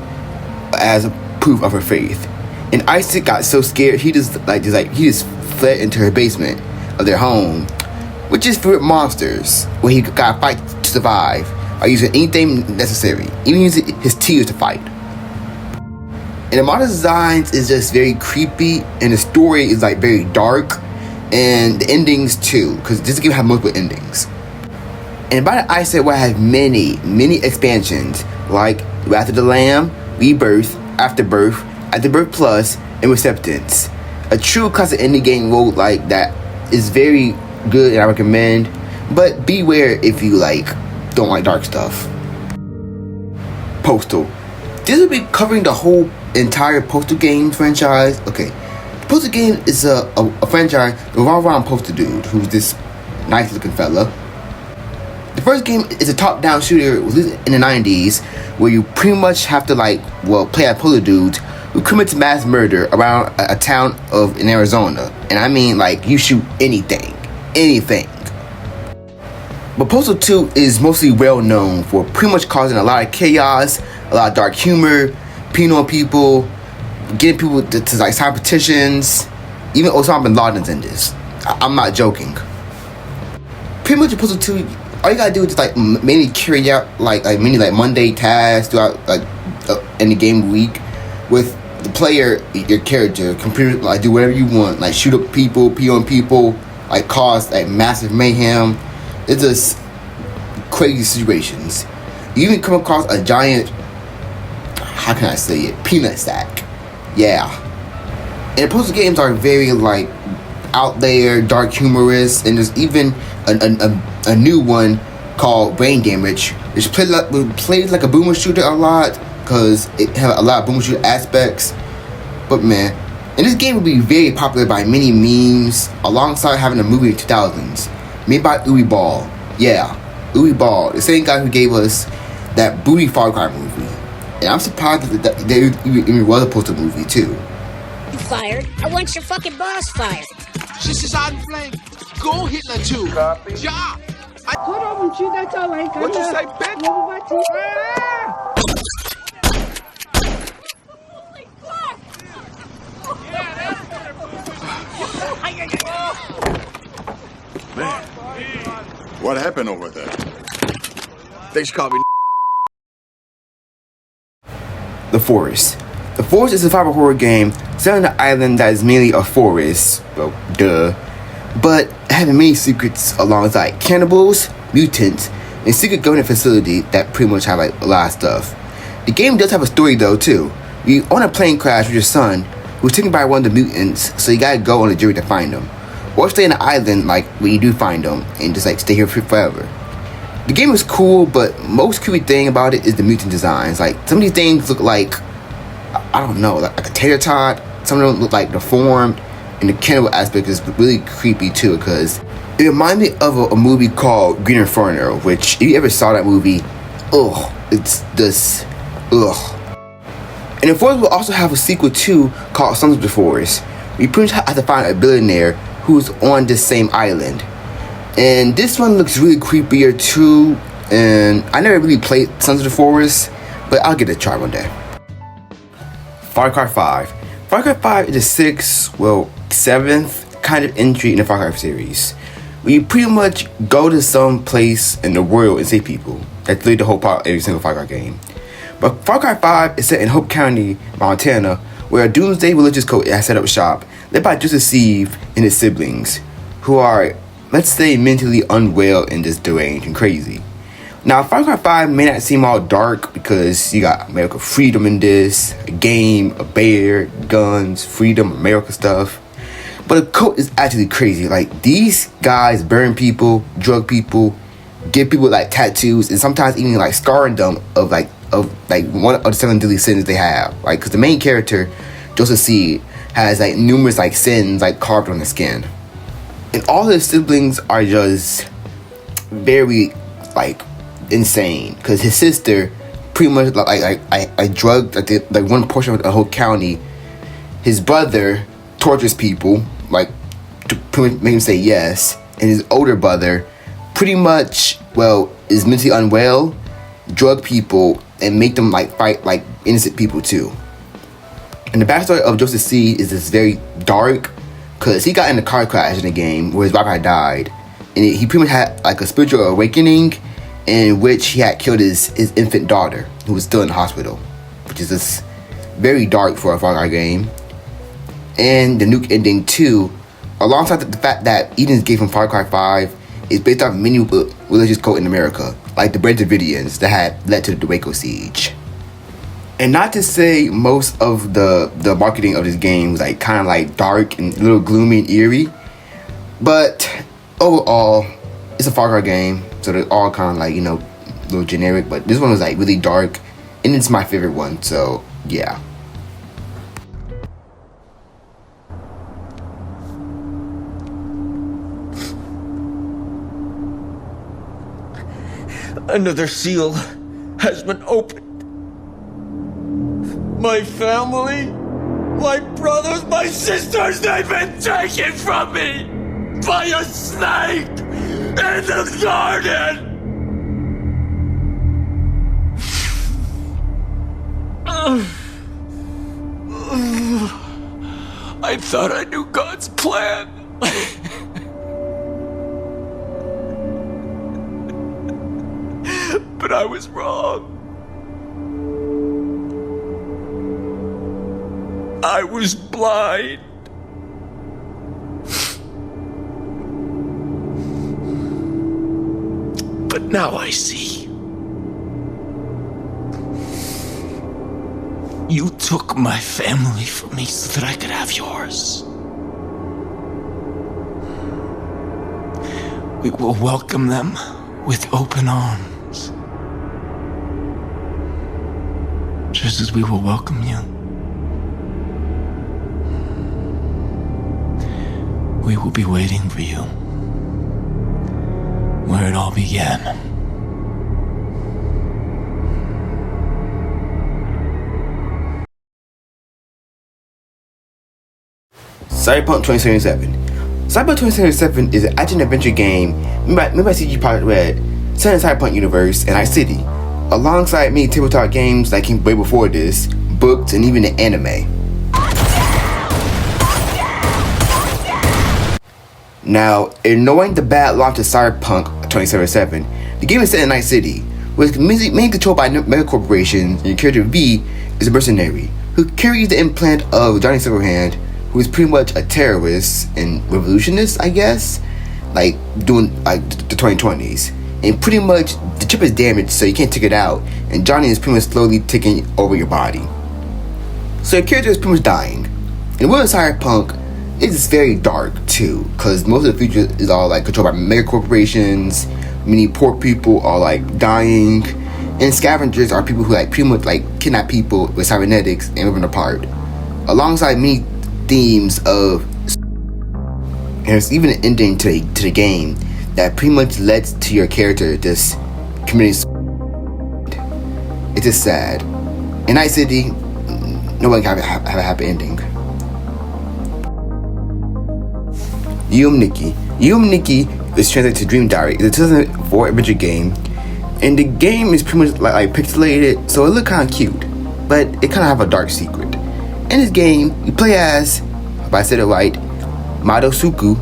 as a proof of her faith. And Isaac got so scared he just fled into her basement of their home, which is filled with monsters, where he got to fight to survive by using anything necessary, even using his tears to fight. And the model designs is just very creepy, and the story is like very dark, and the endings too, because this game has multiple endings. And by the Isaac will have many expansions like Wrath of the Lamb, Rebirth, Afterbirth Plus, and Receptance. A true classic indie game role like that is very good and I recommend, but beware if you don't like dark stuff. Postal. This will be covering the whole entire Postal game franchise. Okay, Postal game is a franchise that revolves around Postal Dude, who's this nice looking fella. The first game is a top-down shooter released in the 90s, where you pretty much have to play as Postal Dudes who commits mass murder around a town in Arizona. And I mean, you shoot anything. But Postal 2 is mostly well known for pretty much causing a lot of chaos, a lot of dark humor, peeing on people, getting people to sign petitions. Even Osama bin Laden's in this. I'm not joking. Pretty much in Postal 2, all you gotta do is just mainly carry out many Monday tasks throughout in the game week, with the player, your character, computer do whatever you want, shoot up people, pee on people, cause massive mayhem. It's just crazy situations. You even come across a giant, how can I say it, peanut sack. Yeah. And the puzzle games are very like out there, dark, humorous, and there's even a new one called Brain Damage, which plays like a boomer shooter a lot because it has a lot of boomer shooter aspects. But man, and this game will be very popular by many memes, alongside having a movie in the 2000s made by Uwe Ball. Yeah, Uwe Ball, the same guy who gave us that booty Far Cry movie. And I'm surprised that there even was a poster movie too. You fired? I want your fucking boss fired. This is on flame. Go Hitler too. Copy. Ja. What'd you say, bitch? Man, what happened over there? They should call me. The Forest. The Forest is a survival horror game set on an island that is mainly a forest, well, duh, but having many secrets alongside cannibals, mutants, and a secret government facility that pretty much have like a lot of stuff. The game does have a story though too. You're on a plane crash with your son who's taken by one of the mutants, so you gotta go on a journey to find him. Or stay on an island like when you do find them and just like stay here forever. The game is cool, but most creepy thing about it is the mutant designs. Like some of these things look like, I don't know, like a tater tot. Some of them look like deformed, and the cannibal aspect is really creepy too because it reminds me of a movie called Green Inferno, which if you ever saw that movie, ugh, it's this, ugh. And the Forest will also have a sequel too called Sons of the Forest. You pretty much have to find a billionaire who's on this same island. And this one looks really creepier too, and I never really played Sons of the Forest, but I'll get a try one day. Far Cry 5. Far Cry 5 is the 7th kind of entry in the Far Cry series. Where you pretty much go to some place in the world and save people. That's literally the whole part of every single Far Cry game. But Far Cry 5 is set in Hope County, Montana, where a doomsday religious cult has set up shop, led by Joseph Seed and his siblings, who are, let's say, mentally unwell and just deranged and crazy. Now, Far Cry 5 may not seem all dark because you got American freedom in this, a game, a bear, guns, freedom, America stuff. But the cult is actually crazy. Like, these guys burn people, drug people, give people like tattoos, and sometimes even like scarring them of one of the 7 deadly sins they have. Like, because the main character, Joseph Seed, has like numerous like sins like carved on his skin. And all his siblings are just very like insane because his sister pretty much like drugged like one portion of the whole county. His brother tortures people like to pretty much make him say yes, and his older brother pretty much is mentally unwell, drug people, and make them like fight like innocent people too. And the backstory of Joseph Seed is this very dark because he got in a car crash in the game where his wife had died, and he pretty much had like a spiritual awakening in which he had killed his infant daughter who was still in the hospital, which is just very dark for a Far Cry game. And the nuke ending too, alongside the fact that Eden's Gate from Far Cry 5 is based off many religious cult in America, like the Branch Davidians that had led to the Waco siege. And not to say most of the marketing of this game was like kind of like dark and a little gloomy and eerie, but overall, it's a Far Cry game, so they're all kind of like, you know, a little generic, but this one was like really dark, and it's my favorite one, so yeah. Another seal has been opened. My family, my brothers, my sisters, they've been taken from me by a snake in the garden. I thought I knew God's plan. But I was wrong. I was blind. But Now I see. You took my family from me so that I could have yours. We will welcome them with open arms. Just as we will welcome you. We will be waiting for you. Where it all began. Cyberpunk 2077. Cyberpunk 2077 is an action-adventure game made by CG Projekt Red, set in the Cyberpunk universe in Night City, alongside many tabletop games that came way before this, books, and even an anime. Now, ignoring the bad launch of Cyberpunk 2077, the game is set in Night City, with mainly controlled by mega corporations, and your character V is a mercenary who carries the implant of Johnny Silverhand, who is pretty much a terrorist and revolutionist, I guess, like doing like the 2020s. And pretty much the chip is damaged, so you can't take it out, and Johnny is pretty much slowly taking over your body. So your character is pretty much dying. And the world of Cyberpunk is very dark too, because most of the future is all like controlled by mega corporations. Many poor people are like dying, and scavengers are people who like pretty much like kidnap people with cybernetics and rip them apart. Alongside many themes of, and there's even an ending to the game that pretty much led to your character just committing suicide. It's just sad. In Night City, no one can have a happy ending. Nikki is translated to Dream Diary. It's a 2004 adventure game, and the game is pretty much like pixelated, so it looks kind of cute, but it kind of have a dark secret. In this game, you play as, if I said it right, Madosuki.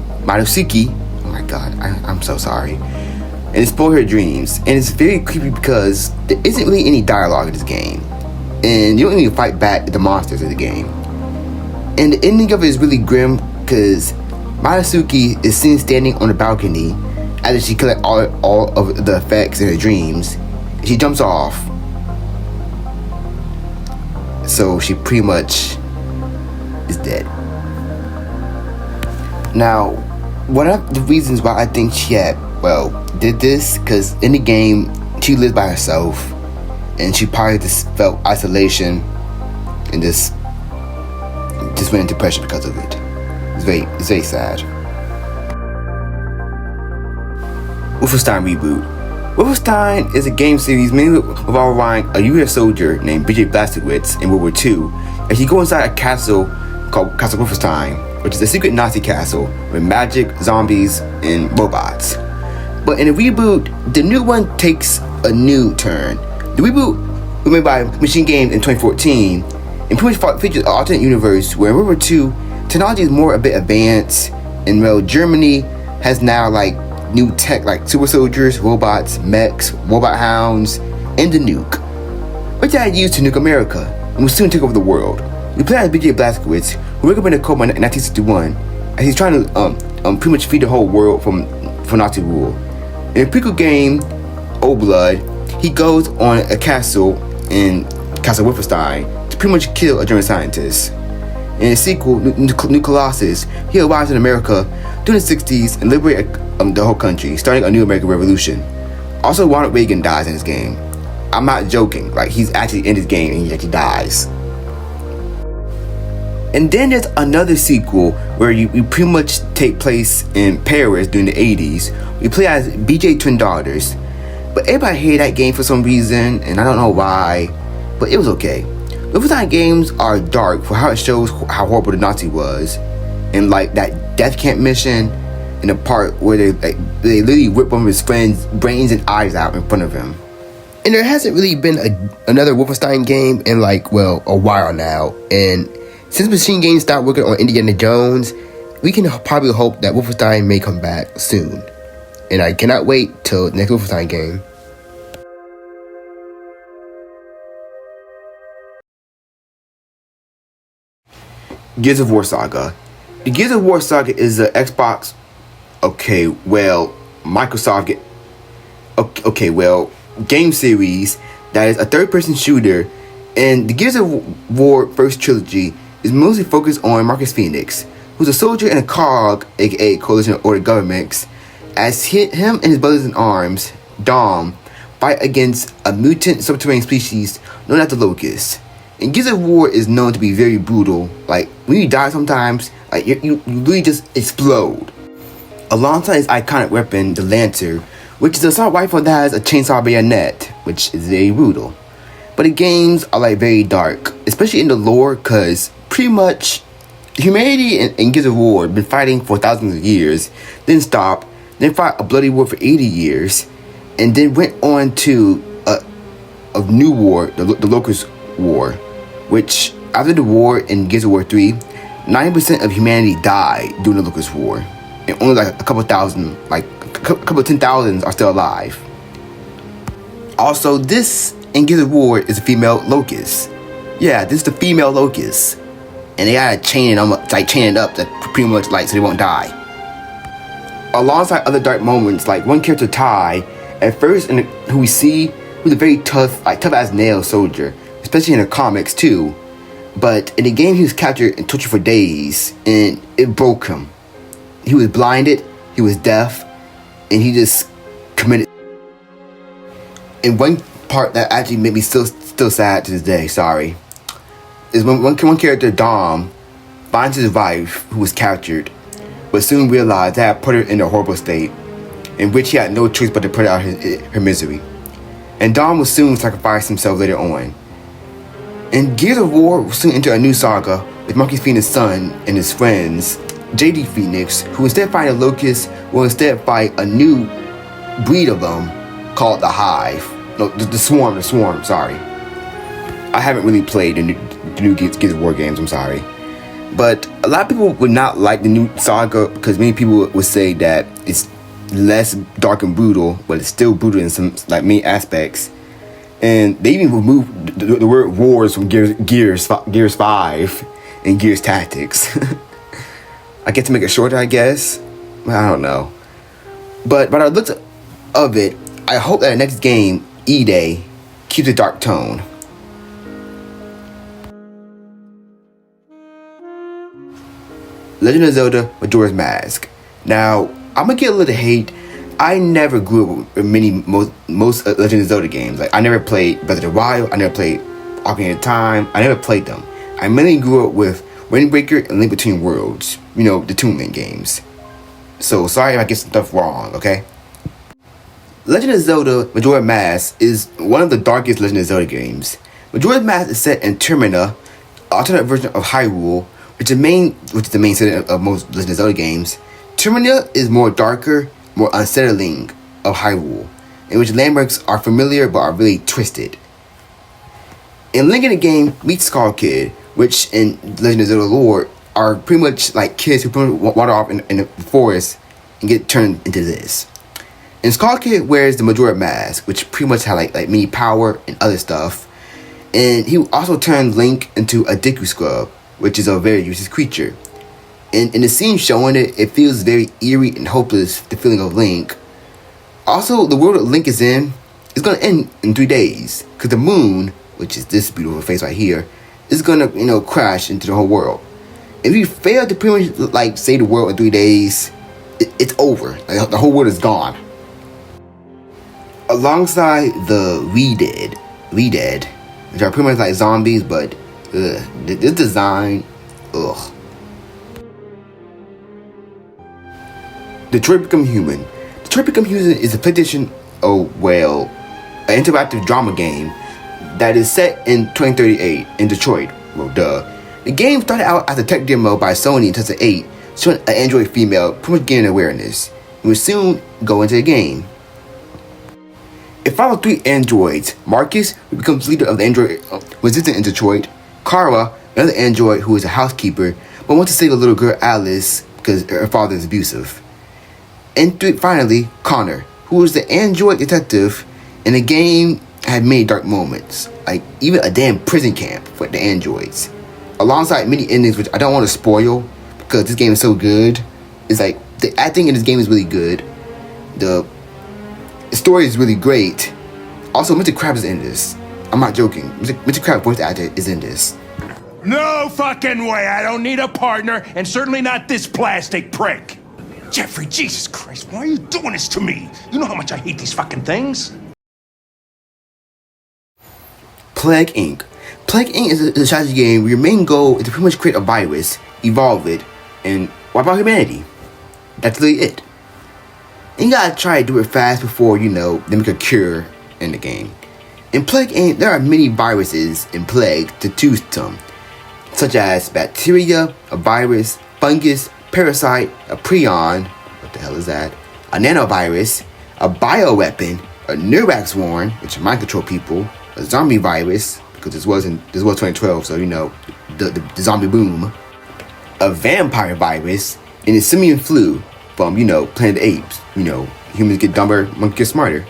Oh my god, I'm so sorry. And explore her dreams. And it's very creepy because there isn't really any dialogue in this game, and you don't even fight back the monsters of the game. And the ending of it is really grim because Madosuki is seen standing on the balcony after she collects all of the effects in her dreams. She jumps off. So she pretty much is dead. Now, one of the reasons why I think she did this, because in the game, she lived by herself, and she probably just felt isolation, and just went into depression because of it. It's very sad. Wolfenstein Reboot. Wolfenstein is a game series mainly revolving a U.S. soldier named BJ Blazkowicz in World War II, as he goes inside a castle called Castle Wolfenstein, which is a secret Nazi castle with magic, zombies, and robots. But in the reboot, the new one takes a new turn. The reboot was made by Machine Games in 2014 and pretty much features an alternate universe where in World War II, technology is more a bit advanced, and well, Germany has now like new tech like super soldiers, robots, mechs, robot hounds, and the nuke, which I used to nuke America and will soon take over the world. We play as BJ Blazkowicz, who woke up in a coma in 1961, as he's trying to pretty much free the whole world from Nazi rule. In the prequel game, Old Blood, he goes on a castle in Castle Wolfenstein to pretty much kill a German scientist. In the sequel, New Colossus, he arrives in America during the 60s and liberates the whole country, starting a new American Revolution. Also, Ronald Reagan dies in this game. I'm not joking, like he's actually in this game and he actually dies. And then there's another sequel where you pretty much take place in Paris during the 80s. We play as BJ twin daughters, but everybody hated that game for some reason, and I don't know why, but it was okay. Wolfenstein games are dark for how it shows how horrible the Nazi was, and like that death camp mission, in the part where they literally rip one of his friends' brains and eyes out in front of him. And there hasn't really been another Wolfenstein game in a while now, and since Machine Games stopped working on Indiana Jones, we can probably hope that Wolfenstein may come back soon. And I cannot wait till the next Wolfenstein game. Gears of War Saga. The Gears of War Saga is the Xbox. Microsoft. okay, well, game series that is a third-person shooter, and the Gears of War first trilogy is mostly focused on Marcus Phoenix, who's a soldier in a cog, aka Coalition of Order Governments, as him and his brothers in arms, Dom, fight against a mutant subterranean species known as the Locust. And Gears of War is known to be very brutal. Like, when you die sometimes, like you really just explode. Alongside his iconic weapon, the Lancer, which is a assault rifle that has a chainsaw bayonet, which is very brutal. But the games are like very dark, especially in the lore, because pretty much humanity in Gears of War have been fighting for thousands of years, then stopped, then fought a bloody war for 80 years, and then went on to a new war, the Locust War, which after the war in Gears of War 3, 90% of humanity died during the Locust War, and only like a couple thousand, like a couple 10,000 are still alive. Also, this in Gears of War is a female Locust. Yeah, this is the female Locust, and they gotta chain it up, that pretty much like so they won't die. Alongside other dark moments, like one character Ty, at first who we see, who's a very tough as nail soldier, especially in the comics too. But in the game, he was captured and tortured for days, and it broke him. He was blinded, he was deaf, and he just committed. And one part that actually made me still sad to this day, sorry, is when one character, Dom, finds his wife who was captured, but soon realized that had put her in a horrible state, in which he had no choice but to put out her misery. And Dom will soon sacrifice himself later on. And Gears of War will soon enter a new saga with Marcus Phoenix' son and his friends, JD Phoenix, who instead of fighting a Locust, will instead fight a new breed of them called the Hive. No, the Swarm, sorry. I haven't really played the new Gears of War games, I'm sorry. But a lot of people would not like the new saga because many people would say that it's less dark and brutal, but it's still brutal in some many aspects. And they even removed the word wars from Gears 5 and Gears Tactics. I get to make it shorter, I guess. I don't know. But by the looks of it, I hope that the next game, E-Day, keeps a dark tone. Legend of Zelda Majora's Mask. Now, I'm gonna get a little hate. I never grew up with most Legend of Zelda games. Like, I never played Breath of the Wild, I never played Ocarina of Time, I never played them. I mainly grew up with Wind Waker and Link Between Worlds, you know, the Tomb Link games. So, sorry if I get some stuff wrong, okay? Legend of Zelda Majora's Mask is one of the darkest Legend of Zelda games. Majora's Mask is set in Termina, alternate version of Hyrule, which is the main setting of most Legend of Zelda games. Termina is more darker, more unsettling of Hyrule, in which landmarks are familiar but are really twisted. In Link in the game, meet Skull Kid, which in Legend of Zelda lore are pretty much like kids who wander off in the forest and get turned into this. And Skull Kid wears the Majora Mask, which pretty much had like mini power and other stuff. And he also turned Link into a Deku Scrub, which is a very useless creature. And in the scene showing it, it feels very eerie and hopeless, the feeling of Link. Also, the world that Link is in is going to end in 3 days, because the moon, which is this beautiful face right here, is going to, crash into the whole world. If you fail to pretty much, save the world in 3 days, it's over. Like, the whole world is gone. Alongside the Redead, which are pretty much like zombies, but this design, ugh. Detroit Become Human. Detroit Become Human is a PlayStation, an interactive drama game that is set in 2038 in Detroit. Well, duh. The game started out as a tech demo by Sony in 2008, showing an android female pretty much gaining awareness, and would soon go into the game. It followed 3 androids. Marcus, who becomes leader of the android resistance in Detroit. Kara, another android who is a housekeeper, but wants to save a little girl, Alice, because her father is abusive. And finally, Connor, who is the android detective, and the game had many dark moments, like even a damn prison camp for the androids, alongside many endings which I don't want to spoil because this game is so good. It's like the acting in this game is really good. The story is really great. Also, Mr. Krabs is in this. I'm not joking. Mr. Krabs' voice actor is in this. No fucking way. I don't need a partner, and certainly not this plastic prick. Jeffrey, Jesus Christ, why are you doing this to me? You know how much I hate these fucking things? Plague Inc. Plague Inc. is a strategy game where your main goal is to pretty much create a virus, evolve it, and wipe out humanity. That's really it. And you gotta try to do it fast before, they make a cure in the game. In Plague Inc., there are many viruses in Plague to choose from, such as bacteria, a virus, fungus, parasite, a prion, what the hell is that? A nanovirus, a bioweapon, a Neurax worm, which mind control people, a zombie virus, because this was 2012, so the zombie boom, a vampire virus, and a simian flu from Planet of the Apes. Humans get dumber, monkeys get smarter.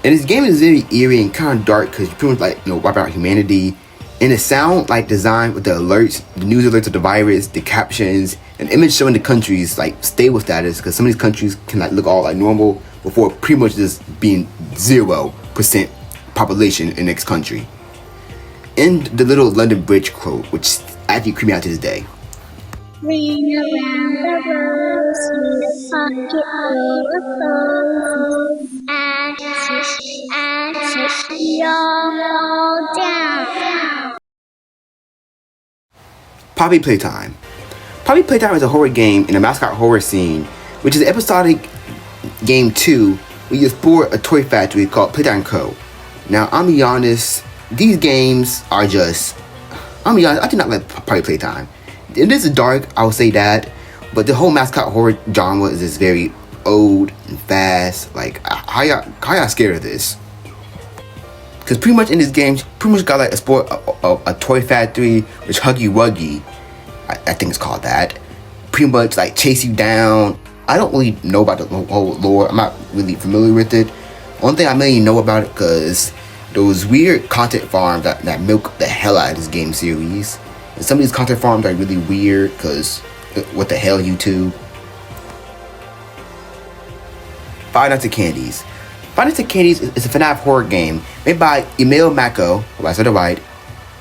And this game is very eerie and kind of dark because you pretty much wipe out humanity. And the sound design with the alerts, the news alerts of the virus, the captions, an image showing the country's stable status, because some of these countries can look all normal before pretty much just being 0% population in the next country. And the little London Bridge quote, which actually creeped me out to this day. Ring around the rose, pocket full of roses, ashes, y'all down. Poppy Playtime. Poppy Playtime is a horror game in a mascot horror scene, which is an episodic game 2 where you explore a toy factory called Playtime Co. Now, I'll be honest, these games are just... I do not like Poppy Playtime. It is dark, I will say that, but the whole mascot horror genre is just very old and fast. How y'all scared of this? Because pretty much in this game, you pretty much got explore a toy factory, which Huggy Wuggy, I think it's called that, pretty much chase you down. I don't really know about the whole lore. I'm not really familiar with it. One thing I mainly know about it because those weird content farms that milk the hell out of this game series. And some of these content farms are really weird because what the hell, YouTube? Five Nights at Candy's. Five Nights at Candy's is a FNAF horror game made by Emil Mako, if I said it right,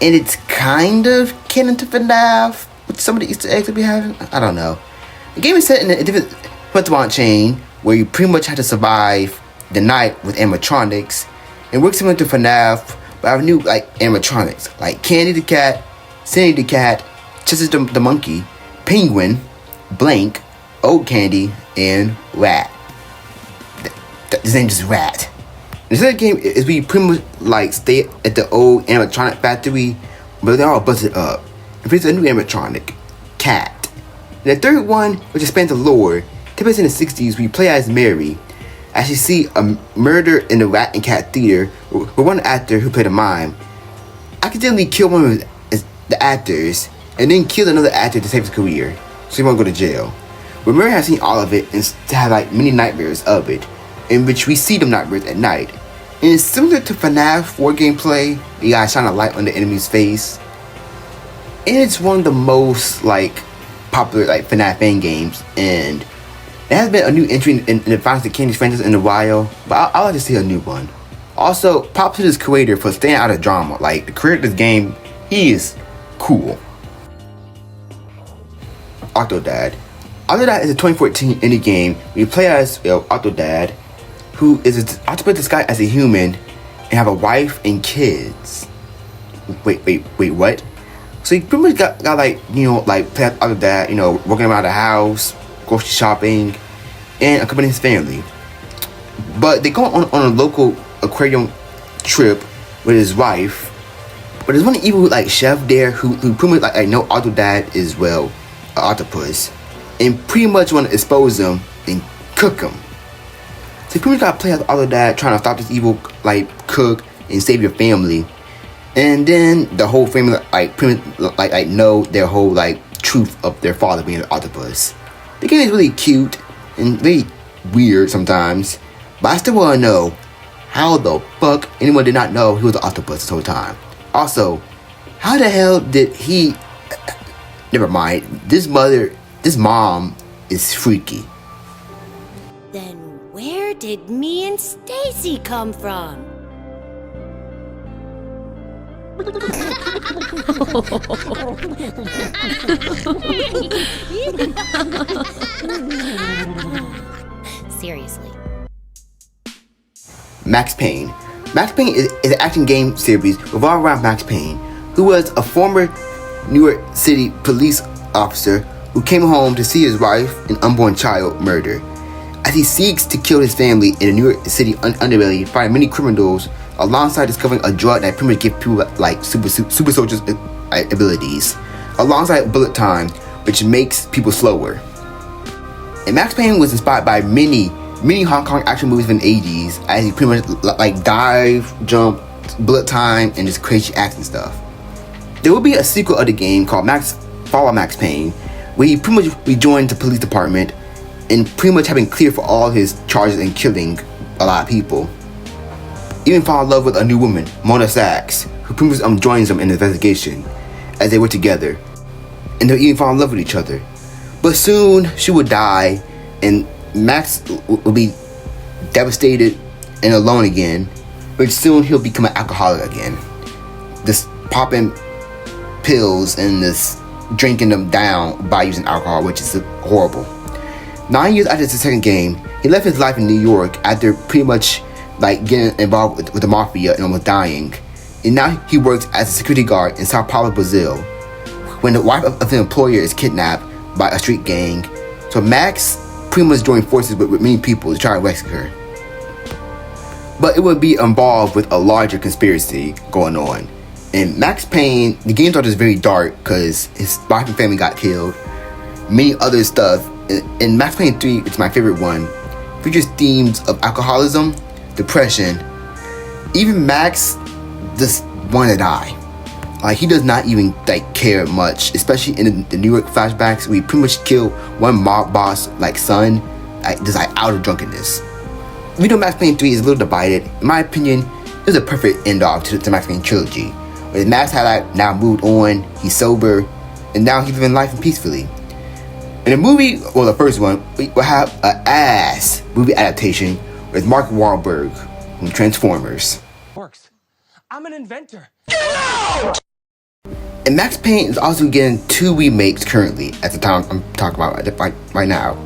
and it's kind of canon to FNAF with some of the Easter eggs that we have. I don't know. The game is set in a different restaurant chain where you pretty much have to survive the night with animatronics and work similar to FNAF, but I have new animatronics like Candy the cat, Cindy the cat, Chester the monkey, Penguin, Blank, Old Candy, and Rat. His name is Rat. The second game is we pretty much stay at the old animatronic factory, but they're all busted up. And there's a new animatronic, Cat. And the third one, which expands the lore, takes place in the 60s, we play as Mary, as you see a murder in the Rat and Cat theater, where one actor who played a mime accidentally killed one of the actors, and then killed another actor to save his career, so he won't go to jail. But Mary has seen all of it and to have many nightmares of it, in which we see them nightmares at night. And it's similar to FNAF 4 gameplay. You guys shine a light on the enemy's face. And it's one of the most popular FNAF fan games, and there has been a new entry in the Five Nights at Candy's franchise in a while, but I like to see a new one. Also, props to this creator for staying out of drama. The creator of this game, he is cool. Octodad. Octodad is a 2014 indie game where you play as Octodad, who is an octopus disguised as a human and have a wife and kids. Wait, what? So you pretty much got play as Octodad, working around the house, grocery shopping, and accompanying his family. But they go on a local aquarium trip with his wife. But there's one evil chef there who pretty much know Octodad is an octopus, and pretty much want to expose him and cook him. So you pretty much gotta play as Octodad trying to stop this evil cook and save your family. And then the whole family pretty much know their whole truth of their father being an octopus. The game is really cute and really weird sometimes, but I still want to know how the fuck anyone did not know he was an octopus this whole time. Also, how the hell did he... Never mind. This mom is freaky. Then where Where did me and Stacy come from? Seriously. Max Payne. Max Payne is an action game series revolving around Max Payne, who was a former New York City police officer who came home to see his wife and unborn child murdered. As he seeks to kill his family in the New York City underbelly, fighting many criminals, alongside discovering a drug that pretty much gives people like super soldiers abilities, alongside bullet time, which makes people slower. And Max Payne was inspired by many Hong Kong action movies from the 80s, as he pretty much like dive, jump, bullet time, and just crazy action stuff. There will be a sequel of the game called Follow Max Payne, where he pretty much rejoined the police department and pretty much having cleared for all his charges and killing a lot of people. Even fall in love with a new woman, Mona Sachs, who pretty much joins him in the investigation as they work together, and they'll even fall in love with each other. But soon she would die, and Max will be devastated and alone again, but soon he'll become an alcoholic again, just popping pills and just drinking them down by using alcohol, which is horrible. 9 years after the second game, he left his life in New York after pretty much like getting involved with the mafia and almost dying. And now he works as a security guard in Sao Paulo, Brazil, when the wife of the employer is kidnapped by a street gang. So Max pretty much joined forces with many people to try to rescue her. But it would be involved with a larger conspiracy going on. And Max Payne, the game thought is very dark because his wife and family got killed. Many other stuff. And Max Payne 3, it's my favorite one, features themes of alcoholism, depression. Even Max just want to die. Like, he does not even like care much, especially in the New York flashbacks where he pretty much killed one mob boss like son, just like out of drunkenness. Even though Max Payne 3 is a little divided, in my opinion, it was a perfect end off to the Max Payne trilogy. Where Max had like now moved on, he's sober, and now he's living life peacefully. In the movie, well, the first one, we will have an ass movie adaptation with Mark Wahlberg from Transformers. Works. I'm an inventor. And Max Payne is also getting 2 remakes currently at the time I'm talking about right now.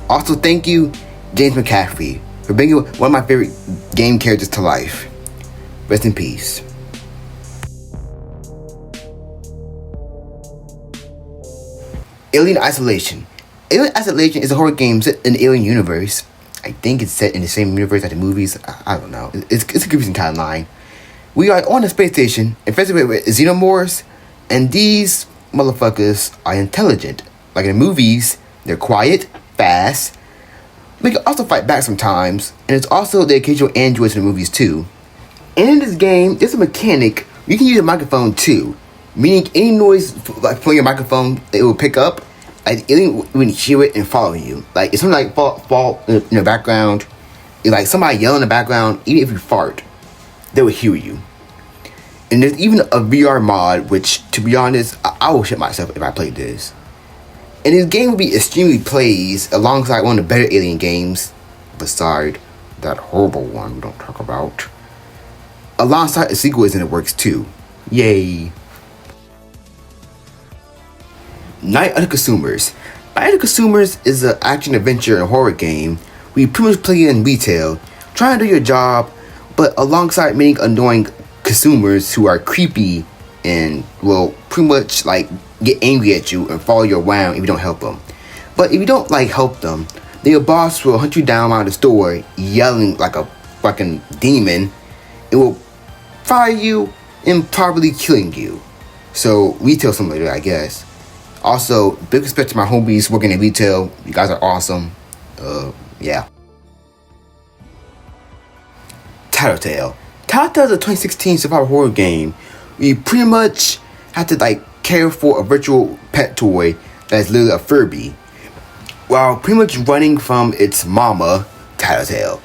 Also, thank you, James McCaffrey, for bringing one of my favorite game characters to life. Rest in peace. Alien Isolation. Alien Isolation is a horror game set in the Alien universe. I think it's set in the same universe as the movies. I don't know. It's a confusing timeline. We are on a space station infested with xenomorphs, and these motherfuckers are intelligent. Like in the movies, they're quiet, fast. They can also fight back sometimes, and it's also the occasional androids in the movies too. And in this game, there's a mechanic. You can use a microphone too, meaning any noise like from your microphone it will pick up. Like alien will hear it and follow you. Like if something like fall in the background, it's like somebody yell in the background. Even if you fart, they will hear you. And there's even a VR mod, which to be honest, I will shit myself if I played this. And this game will be extremely plays alongside one of the better Alien games, beside that horrible one we don't talk about. Alongside a sequel is in the works too. Yay. Night of the Consumers. Night of the Consumers is an action adventure and horror game where you pretty much play in retail, trying to do your job, but alongside many annoying consumers who are creepy and will pretty much like get angry at you and follow you around if you don't help them. But if you don't like help them, then your boss will hunt you down around the store yelling like a fucking demon and will fire you and probably killing you. So retail something like that, I guess. Also, big respect to my homies working in retail. You guys are awesome. Yeah. Tattletale. Tattletale is a 2016 survival horror game where you pretty much have to like care for a virtual pet toy that's literally a Furby, while pretty much running from its mama, Tattletale.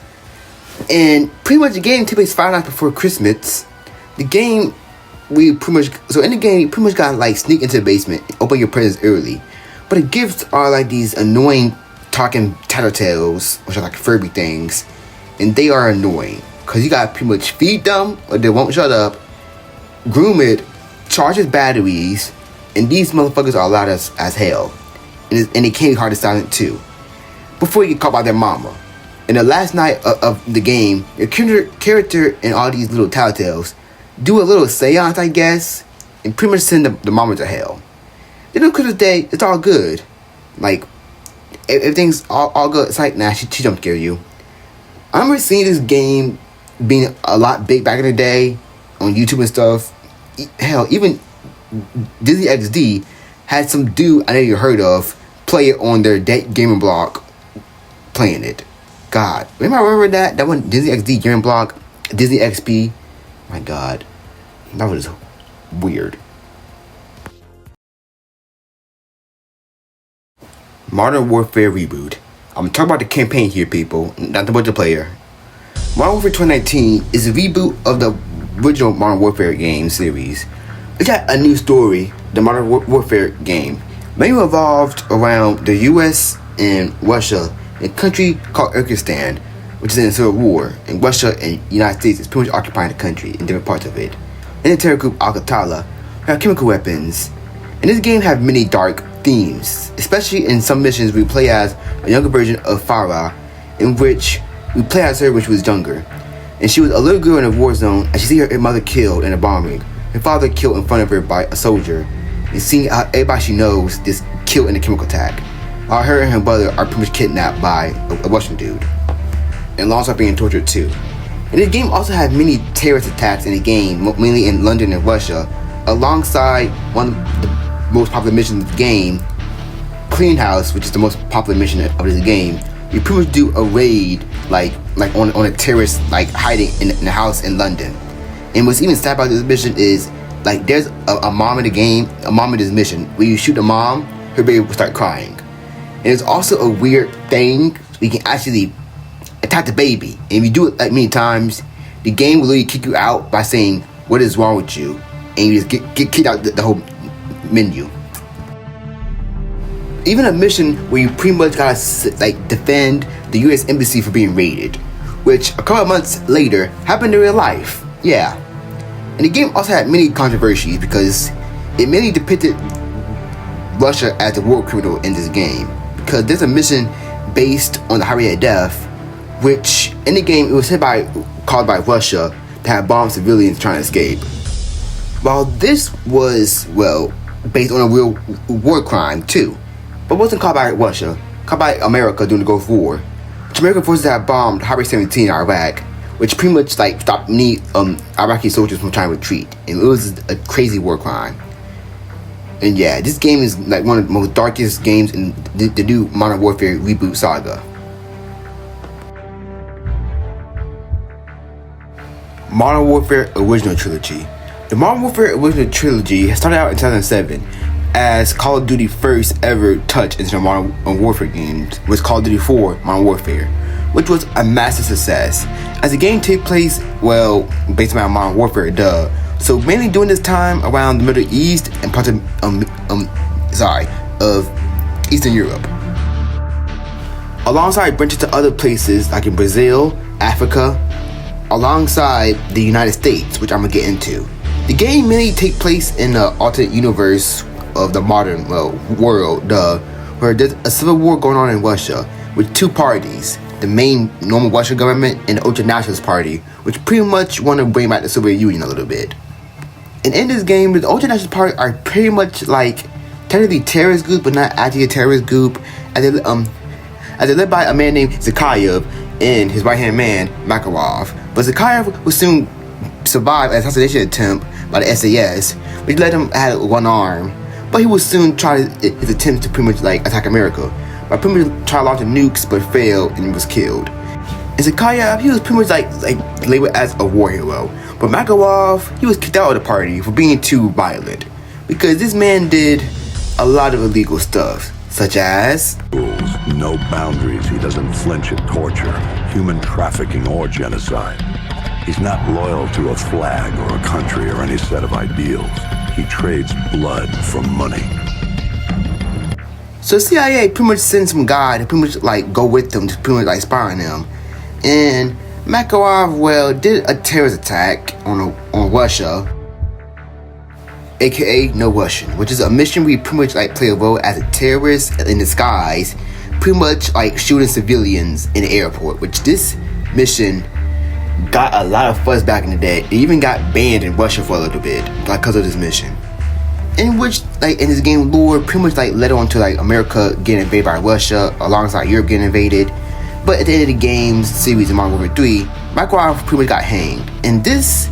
And pretty much the game takes place 5 nights before Christmas. The game in the game you pretty much gotta like sneak into the basement and open your presents early. But the gifts are like these annoying talking tattletales, which are like Furby things, and they are annoying because you gotta pretty much feed them or they won't shut up, groom it, charge its batteries, and these motherfuckers are loud as hell, and they can be hard to silence too. Before you get caught by their mama. In the last night of the game, your character and all these little tattletales do a little seance, I guess, and pretty much send the mama to hell. Then of the day, it's all good. Like, everything's all good. It's like, nah, she don't scare you. I remember seeing this game being a lot big back in the day on YouTube and stuff. Hell, even Disney XD had some dude I never even heard of play it on their gaming blog, playing it. God, remember that? That one, Disney XD gaming blog, Disney XP. My God, that was weird. Modern Warfare reboot. I'm talking about the campaign here, people, not the multiplayer. Modern Warfare 2019 is a reboot of the original Modern Warfare game series. It got a new story, the Modern Warfare game, mainly evolved around the US and Russia, a country called Kyrgyzstan, which is in a civil war, and Russia and the United States is pretty much occupying the country in different parts of it. And the terror group Al-Qaeda have chemical weapons. And this game has many dark themes, especially in some missions we play as a younger version of Farah, in which we play as her when she was younger. And she was a little girl in a war zone, and she see her mother killed in a bombing, her father killed in front of her by a soldier, and seeing how everybody she knows is killed in a chemical attack, while her and her brother are pretty much kidnapped by a Russian dude, and alongside being tortured too. And the game also had many terrorist attacks in the game, mainly in London and Russia, alongside one of the most popular missions of the game, Clean House, which is the most popular mission of this game. You pretty much do a raid like on a terrorist like hiding in a house in London. And what's even sad about this mission is like there's a mom in the game, a mom in this mission. When you shoot the mom, her baby will start crying. And it's also a weird thing. You can actually attack the baby, and if you do it like many times, the game will literally kick you out by saying, "What is wrong with you?" And you just get kicked out the whole menu. Even a mission where you pretty much gotta like defend the U.S. embassy for being raided, which a couple of months later happened in real life. Yeah, and the game also had many controversies because it mainly depicted Russia as a war criminal in this game. Because there's a mission based on the Harriet death, which in the game it was called by Russia to have bombed civilians trying to escape. While this was, well, based on a real war crime too, but wasn't called by Russia, called by America during the Gulf War, which American forces had bombed Highway 17 in Iraq, which pretty much like stopped many Iraqi soldiers from trying to retreat, and it was a crazy war crime. And yeah, this game is like one of the most darkest games in the new Modern Warfare reboot saga. Modern Warfare Original Trilogy. The Modern Warfare Original Trilogy started out in 2007 as Call of Duty first ever touch into the Modern Warfare games was Call of Duty 4 Modern Warfare, which was a massive success. As the game took place, well, based around Modern Warfare, so mainly during this time around the Middle East and parts of Eastern Europe, alongside branches to other places like in Brazil, Africa, alongside the United States, which I'm gonna get into. The game mainly takes place in the alternate universe of the modern world, where there's a civil war going on in Russia with two parties, the main normal Russian government and the ultra-nationalist party, which pretty much want to bring back the Soviet Union a little bit. And in this game, the ultra-nationalist party are pretty much like technically terrorist group, but not actually a terrorist group, as they're led by a man named Zakhaev and his right-hand man, Makarov. But Zakhaev would soon survive an assassination attempt by the SAS, which led him had one arm. But he would soon try his attempt to pretty much like attack America by pretty much trying to launch nukes, but failed and was killed. And Zakhaev, he was pretty much like labeled as a war hero. But Makarov, he was kicked out of the party for being too violent, because this man did a lot of illegal stuff, such as rules, no boundaries. He doesn't flinch at torture, human trafficking, or genocide. He's not loyal to a flag or a country or any set of ideals. He trades blood for money. So CIA pretty much sends some guy to pretty much like go with them to pretty much like spy on them. And Makarov, well, did a terrorist attack on Russia, aka No Russian, which is a mission where you pretty much like play a role as a terrorist in disguise, pretty much like shooting civilians in the airport, which this mission got a lot of fuzz back in the day. It even got banned in Russia for a little bit, like because of this mission. In which, like in this game lore, pretty much like led on to like America getting invaded by Russia alongside Europe getting invaded. But at the end of the game's series in Modern Warfare 3, Makarov pretty much got hanged. And this,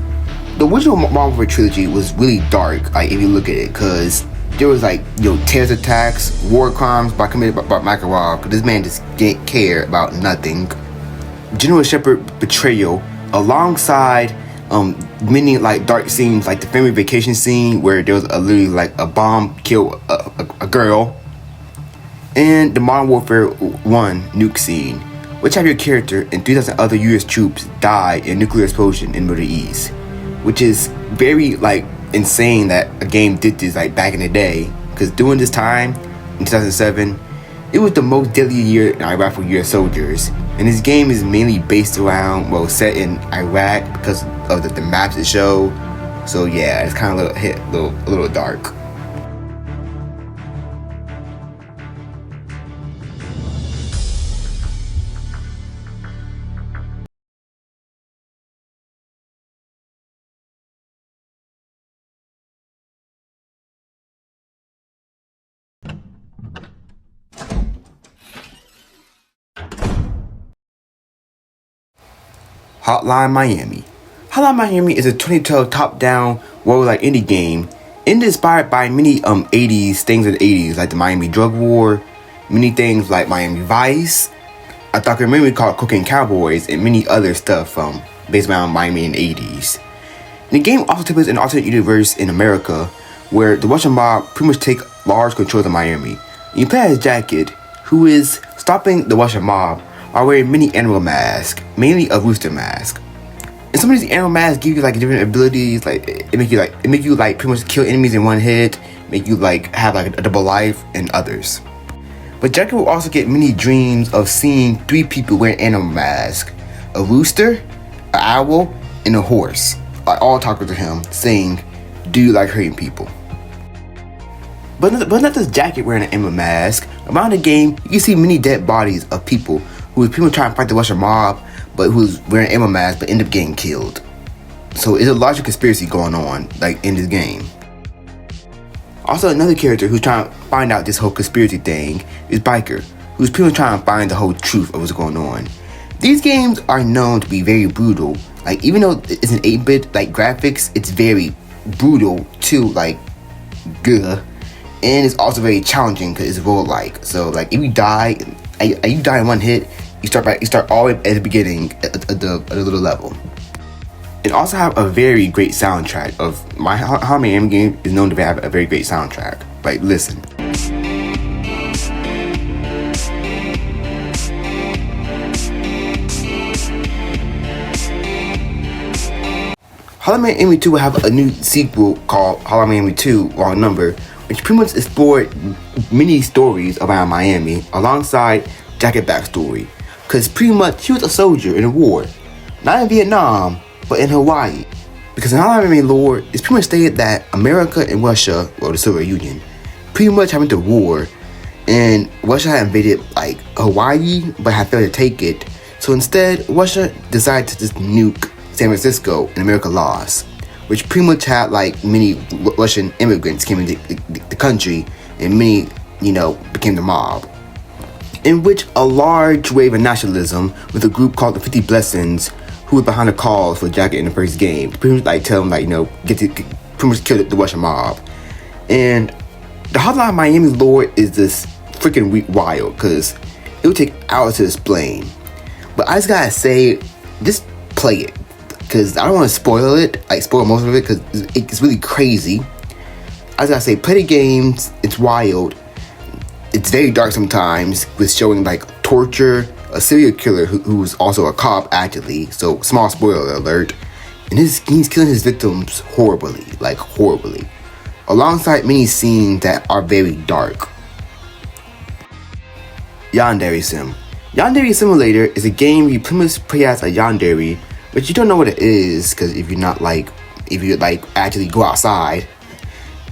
the original Modern Warfare trilogy was really dark, like if you look at it, because there was like, terrorist attacks, war crimes committed by Makarov, because this man just didn't care about nothing. General Shepard betrayal, alongside many like dark scenes, like the family vacation scene where there was literally like a bomb killed a girl, and the Modern Warfare 1 nuke scene, which have your character and 3,000 other US troops die in a nuclear explosion in the Middle East, which is very like insane that a game did this like back in the day, because during this time in 2007 it was the most deadly year in Iraq for US soldiers. And this game is mainly based around, well, set in Iraq because of the maps it show. So yeah, it's kind of a little dark. Hotline Miami. Hotline Miami is a 2012 top-down world-like indie game, and inspired by many 80s things in the 80s, like the Miami drug war, many things like Miami Vice, a documentary called Cocaine Cowboys, and many other stuff based around Miami in the 80s. And the game also takes place in an alternate universe in America, where the Russian mob pretty much take large control of Miami. And you play as Jacket, who is stopping the Russian mob are wearing many animal masks, mainly a rooster mask. And some of these animal masks give you like different abilities, like it make you like pretty much kill enemies in one hit, make you like have like a double life and others. But Jacket will also get many dreams of seeing 3 people wearing animal masks: a rooster, an owl, and a horse, like all talking to him, saying, "Do you like hurting people?" But not just Jacket wearing an animal mask. Around the game, you can see many dead bodies of people who was people trying to fight the Russian mob, but who's wearing animal masks but end up getting killed. So it's a larger conspiracy going on, like in this game. Also, another character who's trying to find out this whole conspiracy thing is Biker, who's pretty much trying to find the whole truth of what's going on. These games are known to be very brutal. Like, even though it's an 8-bit like graphics, it's very brutal too, like good. And it's also very challenging because it's role-like. So like if you die in one hit, you start all the way at the beginning at the little level. It also have a very great soundtrack. Hotline Miami game is known to have a very great soundtrack. Like, listen. Hotline Miami 2 will have a new sequel called Hotline Miami 2 Wrong Number, which pretty much explored many stories around Miami alongside Jacket backstory. Because pretty much he was a soldier in a war, not in Vietnam, but in Hawaii. Because in Hotline Miami lore, it's pretty much stated that America and Russia, or the Soviet Union, pretty much having to war, and Russia had invaded like Hawaii, but had failed to take it. So instead, Russia decided to just nuke San Francisco, and America lost, which pretty much had like many Russian immigrants came into the country, and many, became the mob. In which a large wave of nationalism with a group called the 50 Blessings, who was behind the calls for Jacket in the first game, pretty much like tell them pretty much kill the Russian mob. And the Hotline Miami lore is this freaking wild, because it would take hours to explain. But I just gotta say, just play it, because I don't want to spoil most of it, because it's really crazy. I just gotta say, play the games. It's wild. It's very dark sometimes, with showing like torture, a serial killer who's also a cop actually, so small spoiler alert. And he's killing his victims horribly, alongside many scenes that are very dark. Yandere Sim. Yandere Simulator is a game where you pretty much play as a yandere, but you don't know what it is because if you actually go outside,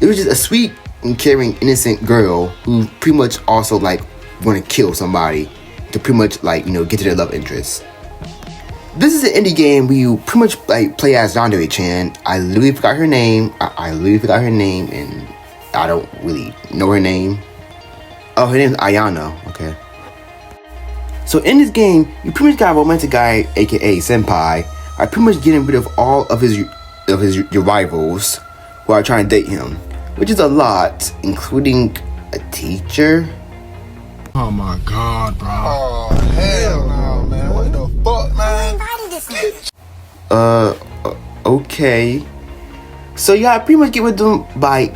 it was just a sweet and caring, innocent girl who pretty much also want to kill somebody to pretty much get to their love interest. This is an indie game where you pretty much play as Yandere-chan. I literally forgot her name. I literally forgot her name, and I don't really know her name. Oh, her name is Ayano. Okay. So in this game, you pretty much got a romantic guy, aka Senpai, are pretty much getting rid of all of his rivals who are trying to date him, which is a lot, including a teacher. Oh my god, bro. Oh, hell no, man. What the fuck, man? Okay. So you gotta pretty much get with them by,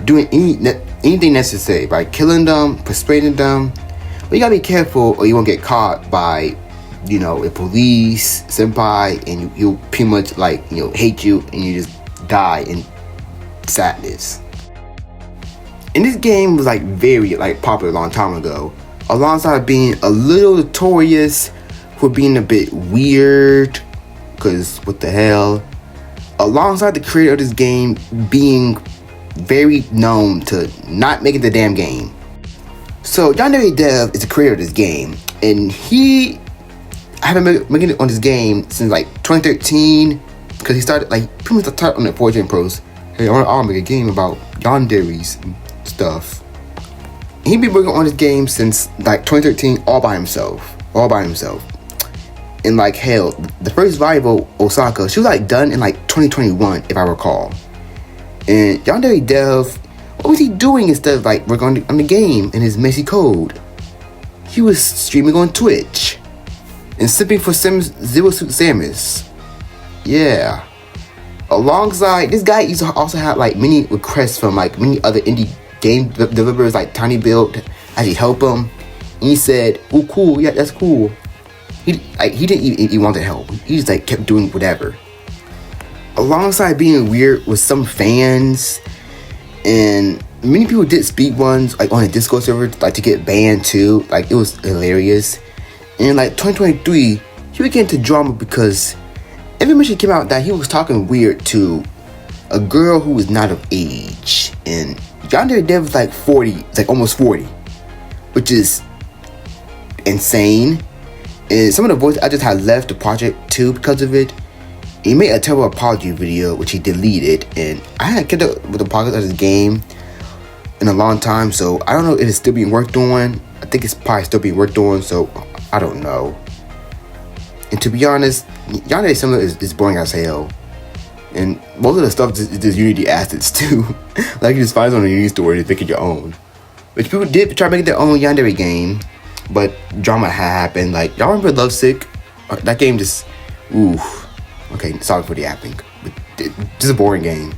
doing anything necessary, by killing them, persuading them. But you gotta be careful or you won't get caught by, a police, senpai, and you'll pretty much, hate you and you just die in sadness. And this game was very popular a long time ago, alongside being a little notorious for being a bit weird, because what the hell, alongside the creator of this game being very known to not making the damn game. So Yandere Dev is the creator of this game, and he have been making it on this game since 2013, because he started pretty much started on the 4chan post. Hey, I'll make a game about yanderes and stuff. He been working on this game since 2013 all by himself. And hell, the first rival, Osaka, she was done in 2021 if I recall. And Yandere Dev, what was he doing instead of working on the game in his messy code? He was streaming on Twitch and sipping for Zero Suit Samus. Yeah. Alongside, this guy used to also have many requests from many other indie game developers Tiny Build actually help him. And he said, "Oh, cool, yeah, that's cool." He didn't even want to help. He just kept doing whatever. Alongside being weird with some fans, and many people did speak ones on a Discord server to get banned too. It was hilarious. And in 2023, he would get into drama because information came out that he was talking weird to a girl who was not of age. And Yandere Dev was 40, almost 40, which is insane. And some of the voice actors had left the project too because of it. He made a terrible apology video, which he deleted, and I hadn't kept up with the progress of this game in a long time, so I don't know if it's still being worked on. I think it's probably still being worked on, so I don't know. And to be honest, Yandere Simulator is boring as hell. And most of the stuff is just Unity assets too. You just find it on the Unity store and make it your own. Which people did try to make their own Yandere game, but drama happened. Y'all remember Lovesick? That game just, ooh. Okay, sorry for the yapping, but just a boring game.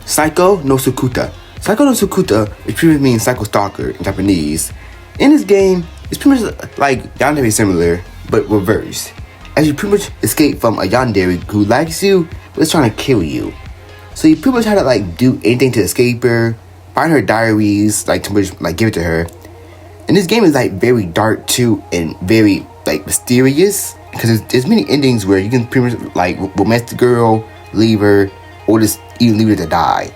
Psycho no Sukuta. Psycho no Sukuta, which pretty much means Psycho Stalker in Japanese. In this game, it's pretty much Yandere Simulator, but reversed. As you pretty much escape from a yandere who likes you, but is trying to kill you. So you pretty much have to do anything to escape her, find her diaries, to give it to her. And this game is very dark too, and very mysterious, because there's many endings where you can pretty much romance the girl, leave her, or just even leave her to die.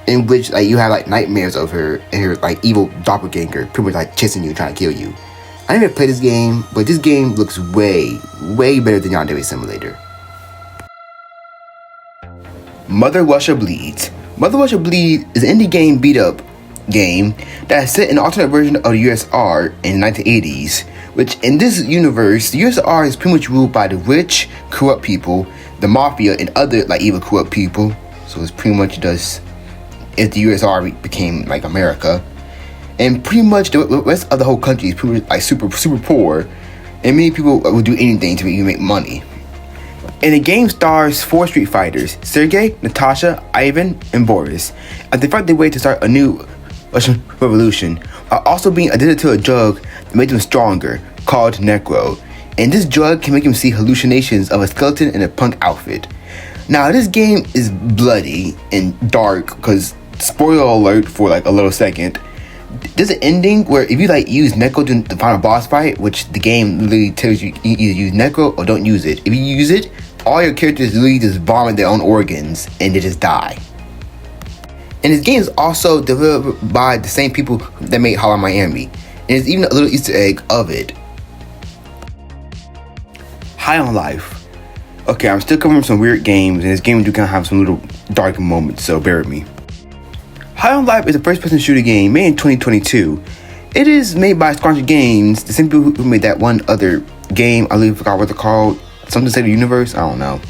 In which you have nightmares of her and her evil doppelganger pretty much chasing you, trying to kill you. I never played this game, but this game looks way better than Yandere Simulator. Mother Russia Bleeds. Mother Russia Bleeds is an indie game beat-up game that is set in an alternate version of the USSR in the 1980s, which in this universe, the USSR is pretty much ruled by the rich, corrupt people, the mafia, and other evil corrupt people. So it's pretty much just if the USSR became America. And pretty much the rest of the whole country is pretty much super poor, and many people will do anything to even make money. And the game stars 4 street fighters, Sergei, Natasha, Ivan, and Boris, as they fight their way to start a new Russian revolution, while also being addicted to a drug that made them stronger, called Necro. And this drug can make them see hallucinations of a skeleton in a punk outfit. Now this game is bloody and dark because spoiler alert for like a little second. There's an ending where if you like use Neko to the final boss fight, which the game literally tells you either use Neko or don't use it. If you use it, all your characters literally just vomit their own organs and they just die. And this game is also developed by the same people that made Hotline Miami. And there's even a little Easter egg of it. High on Life. Okay, I'm still covering some weird games, and this game do kind of have some little dark moments, so bear with me. High on Life is a first-person shooter game made in 2022. It is made by Squanch Games, the same people who made that one other game. I really forgot what it's called. Something to say the universe? I don't know.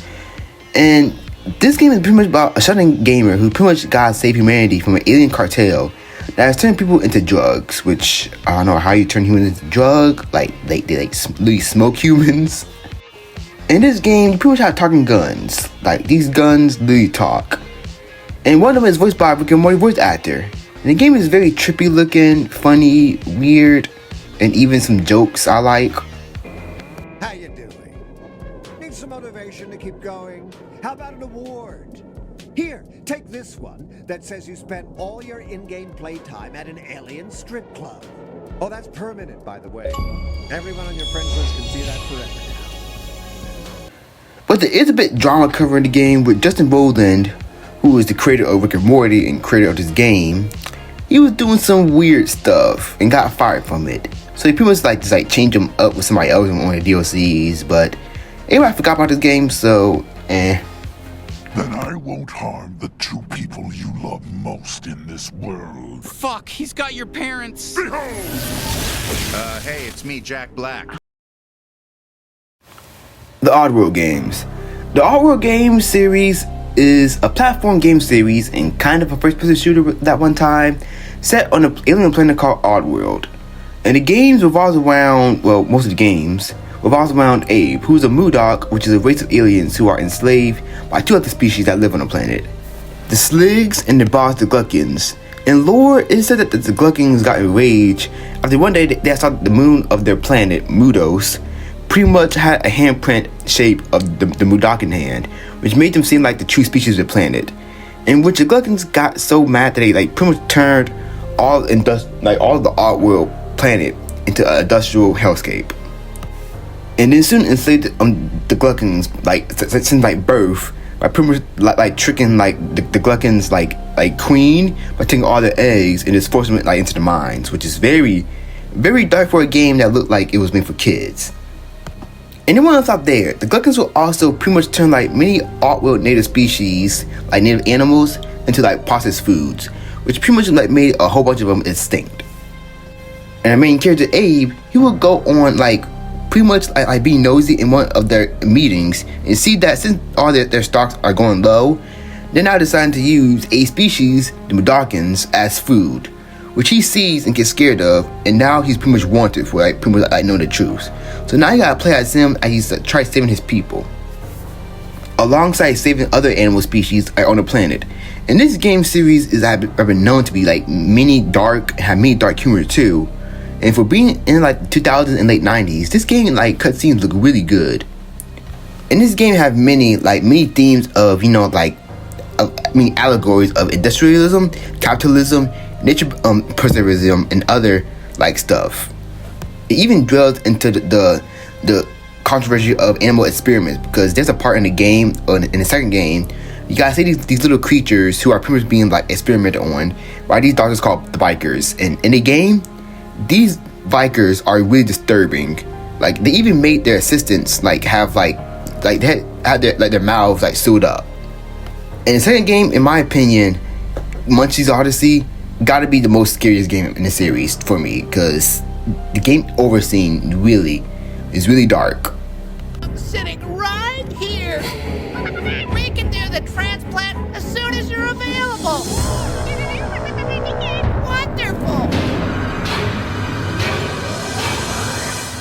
And this game is pretty much about a shuddering gamer who pretty much got to save humanity from an alien cartel that has turned people into drugs, which I don't know how you turn humans into drug. Like they literally smoke humans. In this game, you pretty much have talking guns. Like these guns literally talk. And one of them is voiced by a Rick and Morty voice actor. And the game is very trippy looking, funny, weird, and even some jokes I like. How you doing? Need some motivation to keep going? How about an award? Here, take this one that says you spent all your in-game playtime at an alien strip club. Oh, that's permanent, by the way. Everyone on your friends list can see that forever now. But there is a bit drama covering the game with Justin Roiland, who is the creator of Rick and Morty and creator of this game. He was doing some weird stuff and got fired from it. So he pretty much just changed him up with somebody else on the DLCs, but everybody forgot about this game, so Then I won't harm the two people you love most in this world. Fuck, he's got your parents. Hey, it's me, Jack Black. The Oddworld games. The Oddworld games series is a platform game series and kind of a first-person shooter at that one time, set on an alien planet called Oddworld. And the games revolves around, well, most of the games revolves around Abe, who is a Moodok, which is a race of aliens who are enslaved by two other species that live on the planet. The Sligs and the boss, the Gluckins. In lore, it is said that the Gluckins got enraged after one day they saw the moon of their planet, Mudos, pretty much had a handprint shape of the Moodokan hand, which made them seem like the true species of the planet. In which the Gluckins got so mad that they pretty much turned all the Oddworld planet into an industrial hellscape. And then soon enslaved the Gluckins since birth by pretty much tricking the Gluckins queen by taking all their eggs and just forcing them into the mines, which is very, very dark for a game that looked like it was made for kids. And then once out there, the Gluckins will also pretty much turn many Oddworld native species, native animals, into processed foods, which pretty much made a whole bunch of them extinct. And our main character Abe, he will go on pretty much being nosy in one of their meetings and see that since all their stocks are going low, they're now deciding to use a species, the Moodokans, as food, which he sees and gets scared of, and now he's pretty much wanted for pretty much knowing the truth. So now you gotta play as him as he's try saving his people, alongside saving other animal species on the planet. And this game series is have been known to be many dark humor too. And for being in the 2000s and late 90s, this game cutscenes look really good. And this game have many themes of allegories of industrialism, capitalism, nature preservation, and other stuff. It even dwells into the controversy of animal experiments, because there's a part in the game, in the second game, you gotta see these little creatures who are pretty much being experimented on by these doctors called the Bikers. And in the game, these Vikers are really disturbing. They even made their assistants have they had their mouths sewed up. And the second game, in my opinion, Munchie's Odyssey, gotta be the most scariest game in the series for me, because the game overseen is really dark. I'm sitting right here. We can do the transplant as soon as you're available. Wonderful.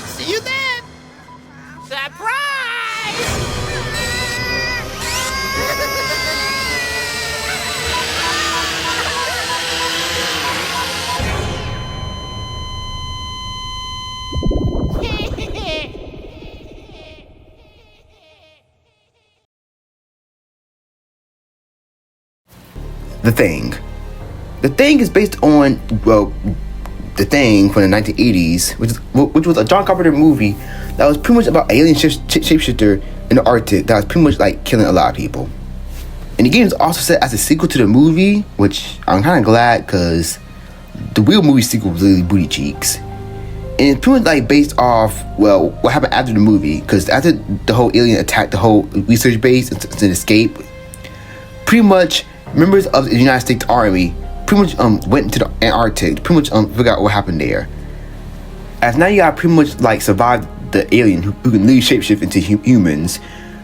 See you then. Surprise! The Thing. The Thing is based on, well, The Thing from the 1980s, which was a John Carpenter movie that was pretty much about alien shapeshifter in the Arctic that was pretty much like killing a lot of people. And the game is also set as a sequel to the movie, which I'm kind of glad because the real movie sequel was really booty cheeks. And it's pretty much like based off, well, what happened after the movie, because after the whole alien attacked the whole research base and escape, pretty much members of the United States Army pretty much went into the Antarctic to pretty much figure out what happened there. As now you gotta pretty much like survive the alien who can literally shapeshift into humans,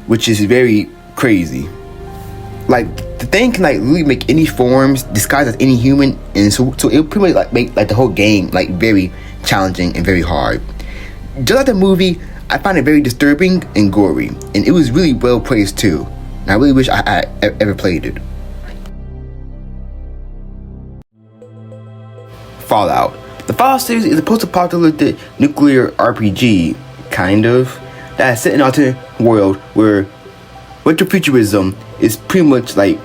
which is very crazy. Like the Thing can like really make any forms disguised as any human, and so it'll pretty much like make like the whole game like very challenging and very hard. Just like the movie, I find it very disturbing and gory, and it was really well praised too. And I really wish I had ever played it. Fallout. The Fallout series is a post-apocalyptic nuclear RPG, kind of, that is set in an alternate world where retrofuturism is pretty much like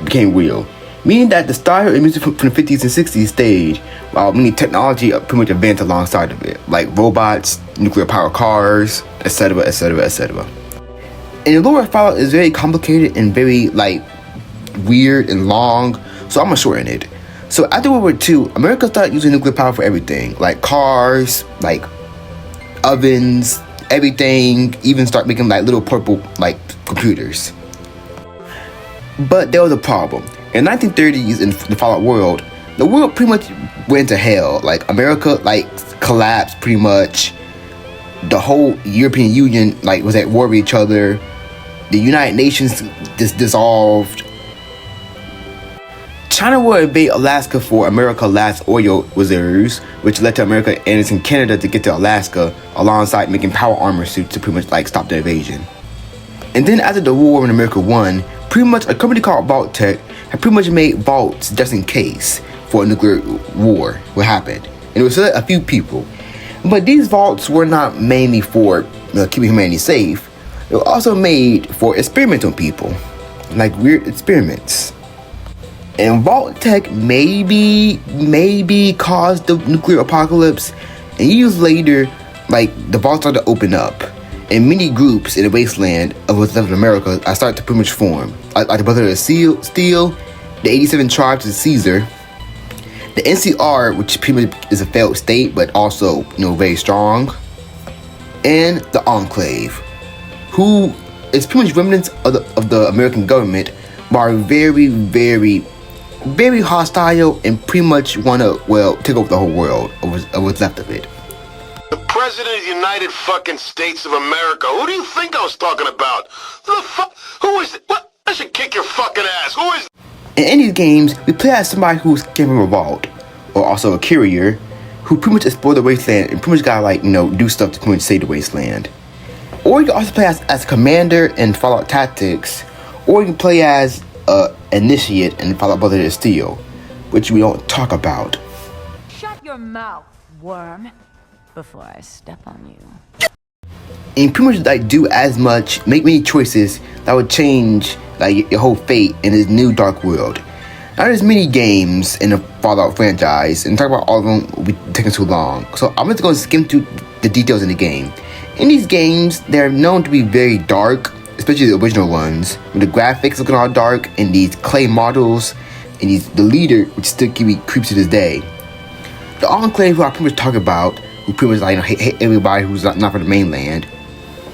became real. Meaning that the style and music from the 50s and 60s stayed, while many technology pretty much advanced alongside of it, like robots, nuclear powered cars, etc., etc., etc. And the lore of Fallout is very complicated and very like weird and long, so I'm gonna shorten it. So after World War II, America started using nuclear power for everything, like cars, like ovens, everything, even start making like little purple like computers. But there was a problem. In the 1930s in the Fallout world, the world pretty much went to hell. Like America like collapsed pretty much. The whole European Union like was at war with each other. The United Nations dissolved. China will invade Alaska for America's last oil reserves, which led to America and Canada to get to Alaska alongside making power armor suits to pretty much like stop the invasion. And then after the war when America won, pretty much a company called Vault Tech had pretty much made vaults just in case for a nuclear war what happened. And it was a few people. But these vaults were not mainly for keeping humanity safe. They were also made for experimental people, like weird experiments. And Vault Tech maybe caused the nuclear apocalypse, and years later, like the vaults started to open up, and many groups in the wasteland of what's left of America are starting to pretty much form, like the Brotherhood of Steel, the 87 Tribes of Caesar, the NCR, which pretty much is a failed state but also very strong, and the Enclave, who is pretty much remnants of the American government, but are very hostile and pretty much want to, take over the whole world of what's left of it. The President of the United fucking States of America. Who do you think I was talking about? The fuck? Who is it? What? I should kick your fucking ass. Who is? In these games, we play as somebody who came from a vault, or also a courier, who pretty much explored the wasteland and pretty much gotta do stuff to pretty much save the wasteland. Or you can also play as a commander in Fallout Tactics, or you can play as initiate in Fallout Brotherhood of Steel, which we don't talk about. Shut your mouth, worm, before I step on you. And pretty much do as much, make many choices that would change your whole fate in this new dark world. Now there's many games in the Fallout franchise, and talk about all of them will be taking too long. So I'm just going to skim through the details in the game. In these games, they're known to be very dark, especially the original ones, with the graphics looking all dark, and these clay models, and the leader, which still give me creeps to this day. The Enclave, who I pretty much talk about, who pretty much hate everybody who's not from the mainland,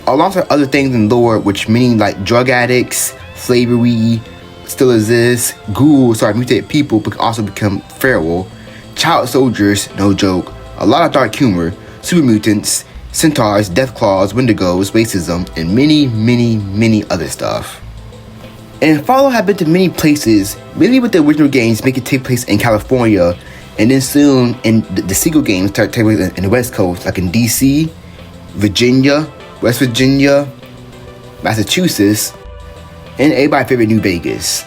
alongside other things in lore, which meaning drug addicts, slavery still exists, ghouls, mutated people can also become feral, child soldiers, no joke, a lot of dark humor, super mutants, centaurs, death claws, wendigos, racism, and many other stuff. And Fallout have been to many places, mainly with the original games make it take place in California, and then soon in the sequel games start taking place in the West Coast, like in DC, Virginia, West Virginia, Massachusetts, and everybody's favorite New Vegas.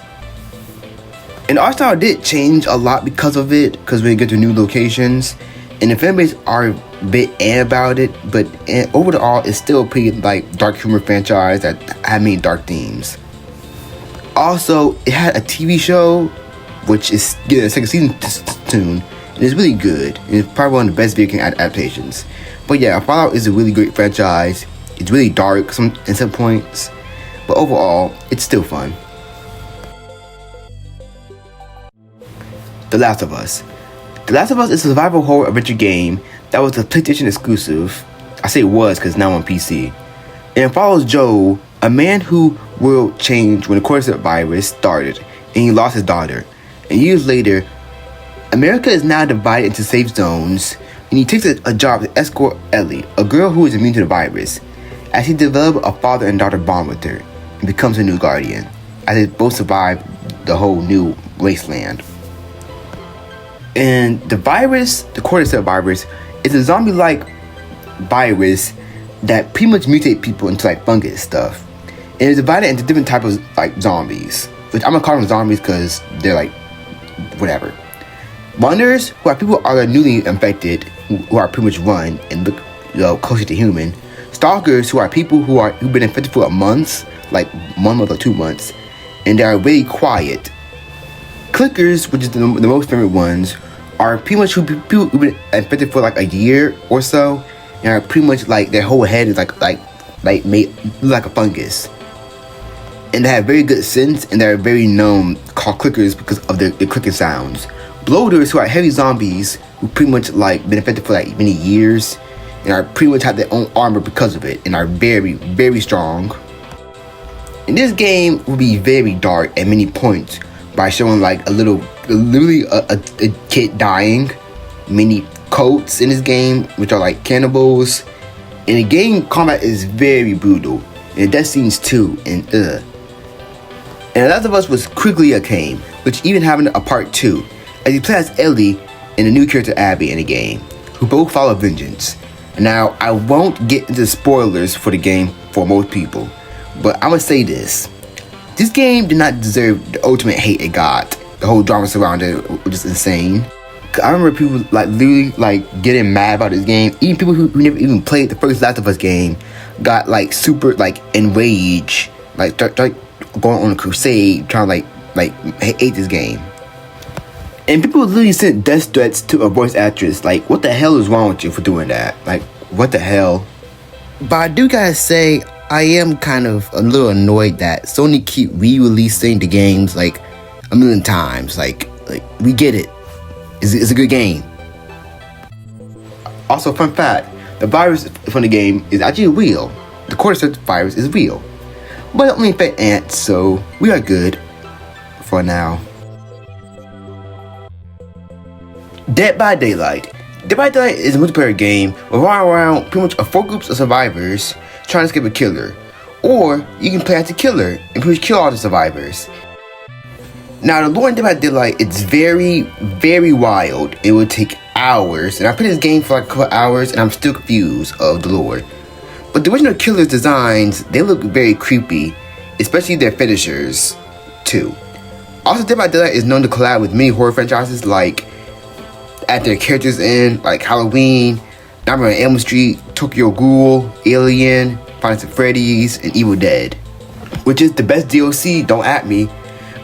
And our style did change a lot because of it, because we get to new locations, and the fanbase are a bit about it, but overall it's still a pretty dark humor franchise that had many dark themes. Also, it had a TV show which is getting a second season soon, and it's really good. And it's probably one of the best video game adaptations. But yeah, Fallout is a really great franchise. It's really dark in some points, but overall, it's still fun. The Last of Us. The Last of Us is a survival horror adventure game that was a PlayStation exclusive. I say it was because now on PC. And it follows Joel, a man who will change when the cordyceps virus started, and he lost his daughter. And years later, America is now divided into safe zones, and he takes a job to escort Ellie, a girl who is immune to the virus, as he develops a father and daughter bond with her, and becomes her new guardian, as they both survive the whole new wasteland. And the virus, the cordyceps virus, is a zombie-like virus that pretty much mutate people into like fungus stuff. And it's divided into different types of like zombies, which I'm gonna call them zombies because they're like whatever. Runners, who are people are newly infected, who are pretty much run and look closer to human. Stalkers, who are people who've been infected for a month, like 1 month or 2 months, and they are very quiet. Clickers, which is the most favorite ones, are pretty much people who've been infected for like a year or so, and are pretty much like their whole head is like made like a fungus. And they have very good sense, and they're very known called clickers because of their clicking sounds. Bloaters, who are heavy zombies who pretty much like been infected for like many years, and are pretty much have their own armor because of it, and are very, very strong. And this game will be very dark at many points by showing like literally a kid dying, many cults in this game, which are like cannibals. And the game combat is very brutal, and death scenes too, and And The Last of Us was quickly acclaimed, which even having a part 2, as you play as Ellie and the new character Abby in the game, who both follow vengeance. Now, I won't get into spoilers for the game for most people, but I'm gonna say this. This game did not deserve the ultimate hate it got. The whole drama surrounding it was just insane. I remember people like literally like getting mad about this game. Even people who never even played the first Last of Us game got like super like enraged, like start going on a crusade trying to like hate this game. And people literally sent death threats to a voice actress. Like, what the hell is wrong with you for doing that? Like, what the hell? But I do gotta say, I am kind of a little annoyed that Sony keep re-releasing the games like a million times. Like we get it. It's a good game. Also, fun fact, the virus from the game is actually real. The cordyceps virus is real. But it only affects ants, so we are good for now. Dead by Daylight. Dead by Daylight is a multiplayer game revolving around pretty much 4 groups of survivors trying to escape a killer. Or you can play as the killer and pretty much kill all the survivors. Now, the lore in Dead by Daylight is very, very wild. It would take hours, and I played this game for like a couple hours, and I'm still confused of the lore. But the original killer's designs, they look very creepy, especially their finishers, too. Also, Dead by Daylight is known to collab with many horror franchises, like add their characters in, like Halloween, Nightmare on Elm Street, Tokyo Ghoul, Alien, Five Nights at Freddy's, and Evil Dead. Which is the best DLC, don't at me.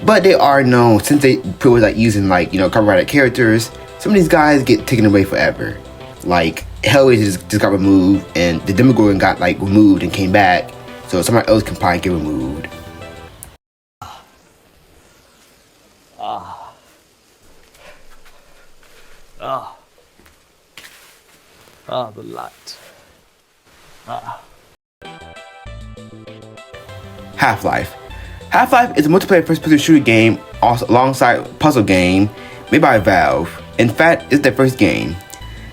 But they are known, since they pretty much like using like, copyrighted characters, some of these guys get taken away forever. Like, Hellraiser just got removed, and the Demogorgon got like removed and came back, so somebody else can probably get removed. The light. Half-Life. Half-Life is a multiplayer first-person shooter game alongside a puzzle game made by Valve. In fact, it's their first game.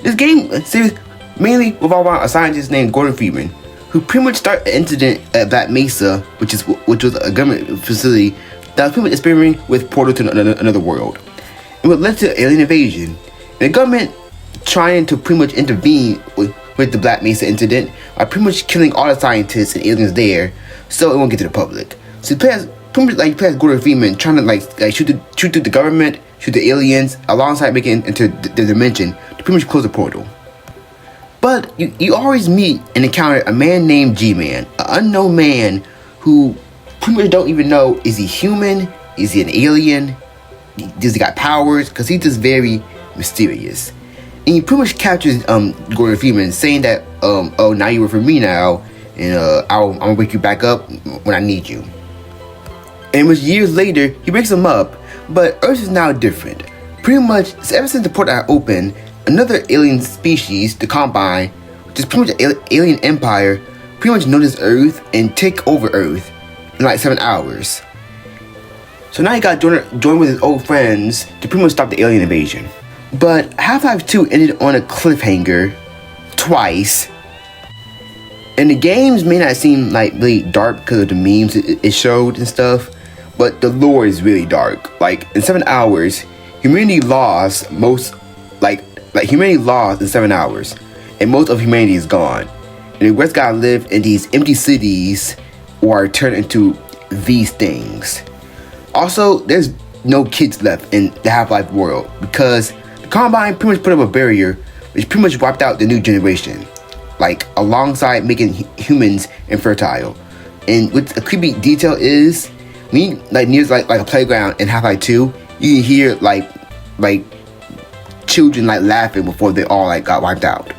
This game series mainly revolves around a scientist named Gordon Freeman, who pretty much started an incident at Black Mesa, which was a government facility that was pretty much experimenting with portal to another world. And what led to alien invasion. And the government trying to pretty much intervene with the Black Mesa incident by pretty much killing all the scientists and aliens there, so it won't get to the public. So you play as Gordon Freeman trying to shoot through the government, shoot the aliens, alongside making it into the dimension to pretty much close the portal. But you always meet and encounter a man named G-Man, an unknown man who pretty much don't even know, is he human, is he an alien, does he got powers? Because he's just very mysterious. And he pretty much captures Gordon Freeman, saying that oh, now you work for me now, and I'm gonna wake you back up when I need you. And much years later, he wakes him up, but Earth is now different. Pretty much, ever since the portal had opened, another alien species, the Combine, which is pretty much an alien empire, pretty much notice Earth and take over Earth in like 7 hours. So now he got join with his old friends to pretty much stop the alien invasion. But Half-Life 2 ended on a cliffhanger twice. And the games may not seem like really dark because of the memes it showed and stuff, but the lore is really dark. Like in 7 hours, humanity lost humanity lost in 7 hours, and most of humanity is gone. And the rest gotta live in these empty cities or turn into these things. Also, there's no kids left in the Half-Life world because the Combine pretty much put up a barrier which pretty much wiped out the new generation, like alongside making humans infertile. And what a creepy detail is, when you near like a playground in Half-Life 2, you can hear like children laughing before they all got wiped out.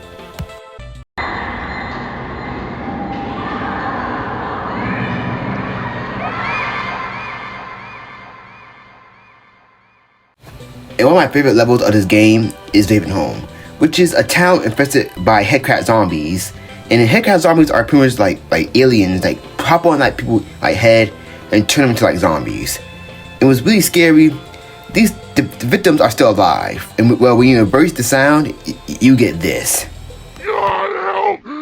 And one of my favorite levels of this game is Ravenholm, which is a town infested by headcrab zombies. And the headcrab zombies are pretty much like aliens, pop on people head and turn them into zombies. It was really scary. The victims are still alive, and well, when you embrace the sound, you get this. God, help me!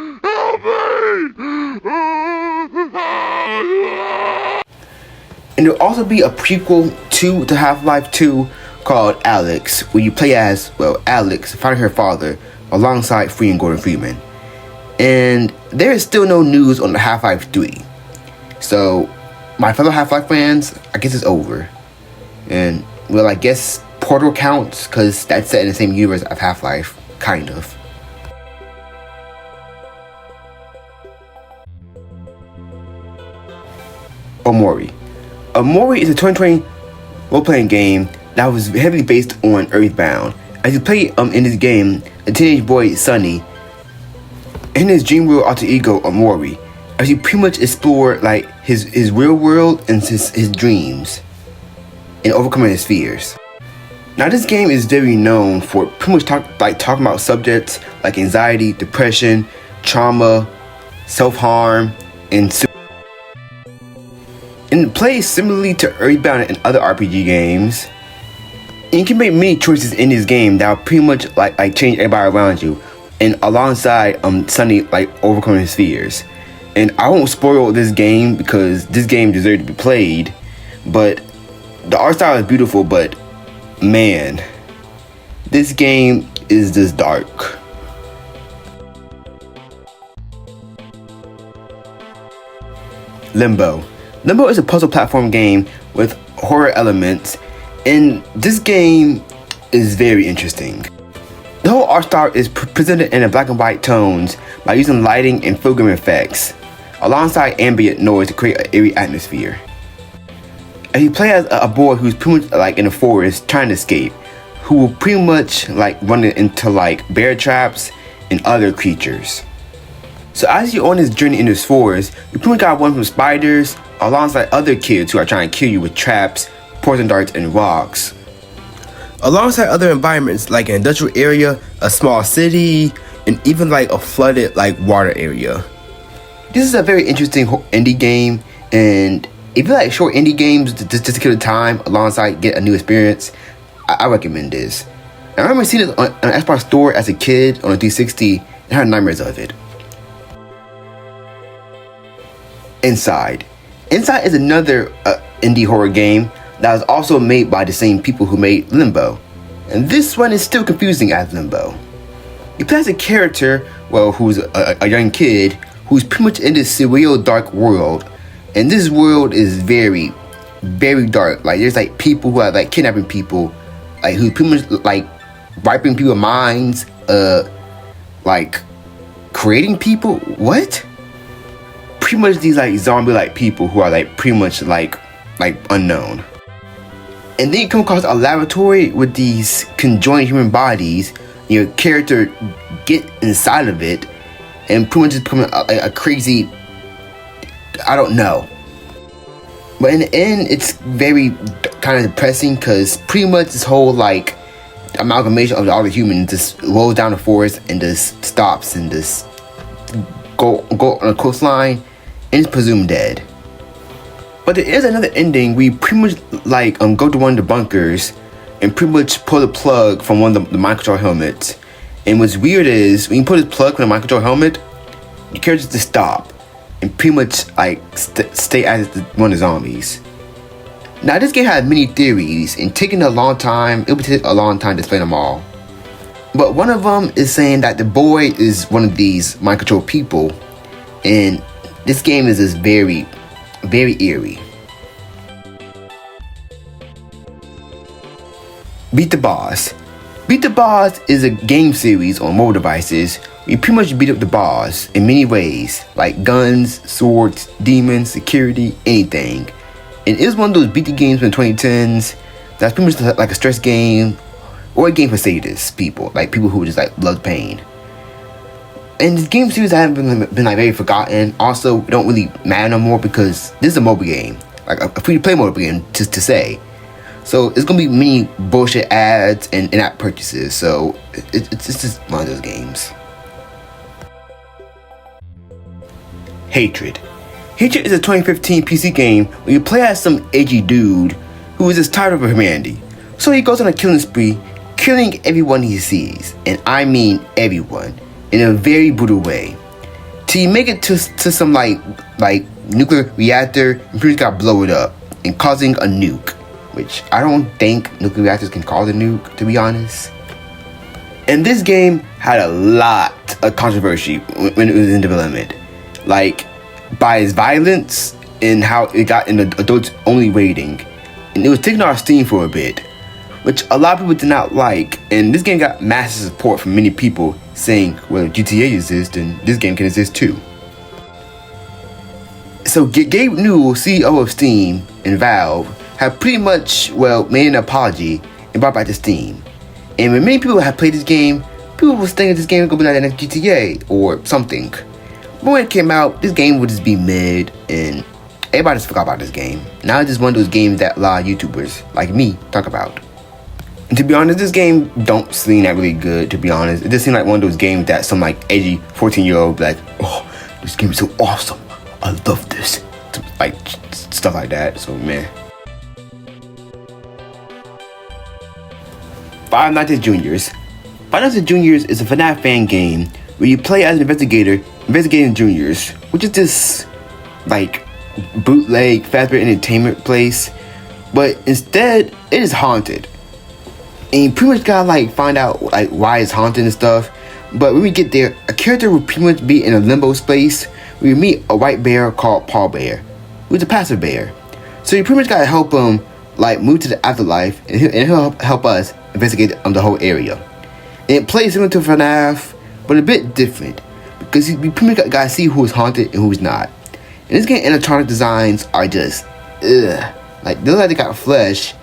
And there'll also be a prequel to the Half-Life 2 called Alex, where you play as, Alex, finding her father, alongside freeing Gordon Freeman. And there is still no news on the Half-Life 3. So, my fellow Half-Life fans, I guess it's over. And, I guess Portal counts, because that's set in the same universe of Half-Life, kind of. Omori. Omori is a 2020 role-playing game that was heavily based on Earthbound. As you play in this game, a teenage boy, Sunny, in his dream world alter ego, Omori, as you pretty much explore his real world and his dreams, and overcoming his fears. Now this game is very known for pretty much talking about subjects like anxiety, depression, trauma, self-harm, and it plays similarly to Earthbound and other RPG games. And you can make many choices in this game that will pretty much change everybody around you, and alongside Sunny overcoming his fears. And I won't spoil this game because this game deserves to be played, but the art style is beautiful, but man, this game is just dark. Limbo. Limbo is a puzzle platform game with horror elements, and this game is very interesting. The whole art style is presented in black and white tones by using lighting and film effects, alongside ambient noise to create an eerie atmosphere. And you play as a boy who's pretty much in the forest trying to escape, who will pretty much run into bear traps and other creatures. So as you're on this journey in this forest, you pretty much got one from spiders, alongside other kids who are trying to kill you with traps, poison darts, and rocks. Alongside other environments like an industrial area, a small city, and even a flooded water area. This is a very interesting indie game, and if you like short indie games just to kill the time alongside get a new experience, I recommend this. I remember seeing it on an Xbox store as a kid on a 360 and had nightmares of it. Inside. Inside is another indie horror game that was also made by the same people who made Limbo. And this one is still confusing as Limbo. You play as a character, who's a young kid, who's pretty much in this surreal dark world. And this world is very, very dark. There's people who are kidnapping people, who pretty much wiping people's minds, creating people. What? Pretty much these zombie people who are pretty much unknown. And then you come across a laboratory with these conjoined human bodies. Your character get inside of it and pretty much just become a crazy, I don't know. But in the end, it's very kind of depressing because pretty much this whole like amalgamation of all the humans just rolls down the forest and just stops and just go on a coastline and is presumed dead. But there is another ending where you pretty much like go to one of the bunkers and pretty much pull the plug from one of the mind control helmets. And what's weird is when you put this plug from the mind control helmet, your character just stop and pretty much like stay as one of the zombies. Now this game has many theories and taking a long time, it would take a long time to explain them all. But one of them is saying that the boy is one of these mind control people, and this game is just very, very eerie. Beat the Boss. Beat the Boss is a game series on mobile devices where you pretty much beat up the boss in many ways, like guns, swords, demons, security, anything. And it was one of those beat the games in the 2010s that's pretty much like a stress game or a game for sadists people, like people who just like love pain. And this game series haven't been like very forgotten. Also, don't really matter no more because this is a mobile game, like a free-to-play mobile game to say. So it's gonna be many bullshit ads and in-app purchases. So it's just one of those games. Hatred. Hatred is a 2015 PC game where you play as some edgy dude who is just tired of humanity. So he goes on a killing spree, killing everyone he sees, and I mean everyone, in a very brutal way. Till you make it to some like nuclear reactor and pretty much gotta blow it up and causing a nuke. Which I don't think nuclear reactors can cause a nuke, to be honest. And this game had a lot of controversy when it was in development. Like, by its violence and how it got in the adults only rating. And it was taken off Steam for a bit, which a lot of people did not like. And this game got massive support from many people saying, well, if GTA exists, then this game can exist too. So Gabe Newell, CEO of Steam and Valve, have pretty much, well, made an apology and brought back to Steam. And when many people have played this game, people were thinking this game was gonna be like the next GTA or something. But when it came out, this game would just be mid and everybody just forgot about this game. Now it's just one of those games that a lot of YouTubers like me talk about. And to be honest, this game don't seem that really good, to be honest. It just seems like one of those games that some like edgy 14-year-old like, oh, this game is so awesome. I love this. Like stuff like that, so man. Five Nights at Juniors. Five Nights at Juniors is a FNAF fan game where you play as an investigator investigating juniors, which is this like bootleg Fazbear Entertainment place, but instead it is haunted. And you pretty much gotta like find out like why it's haunted and stuff. But when we get there, a character will pretty much be in a limbo space where you meet a white bear called Paw Bear, who's a passive bear. So you pretty much gotta help him like move to the afterlife, and he'll help us investigate the whole area. And it plays similar to FNAF, but a bit different because we pretty much gotta see who's haunted and who's not. And this game animatronic designs are just ugh. Like they look like they got flesh.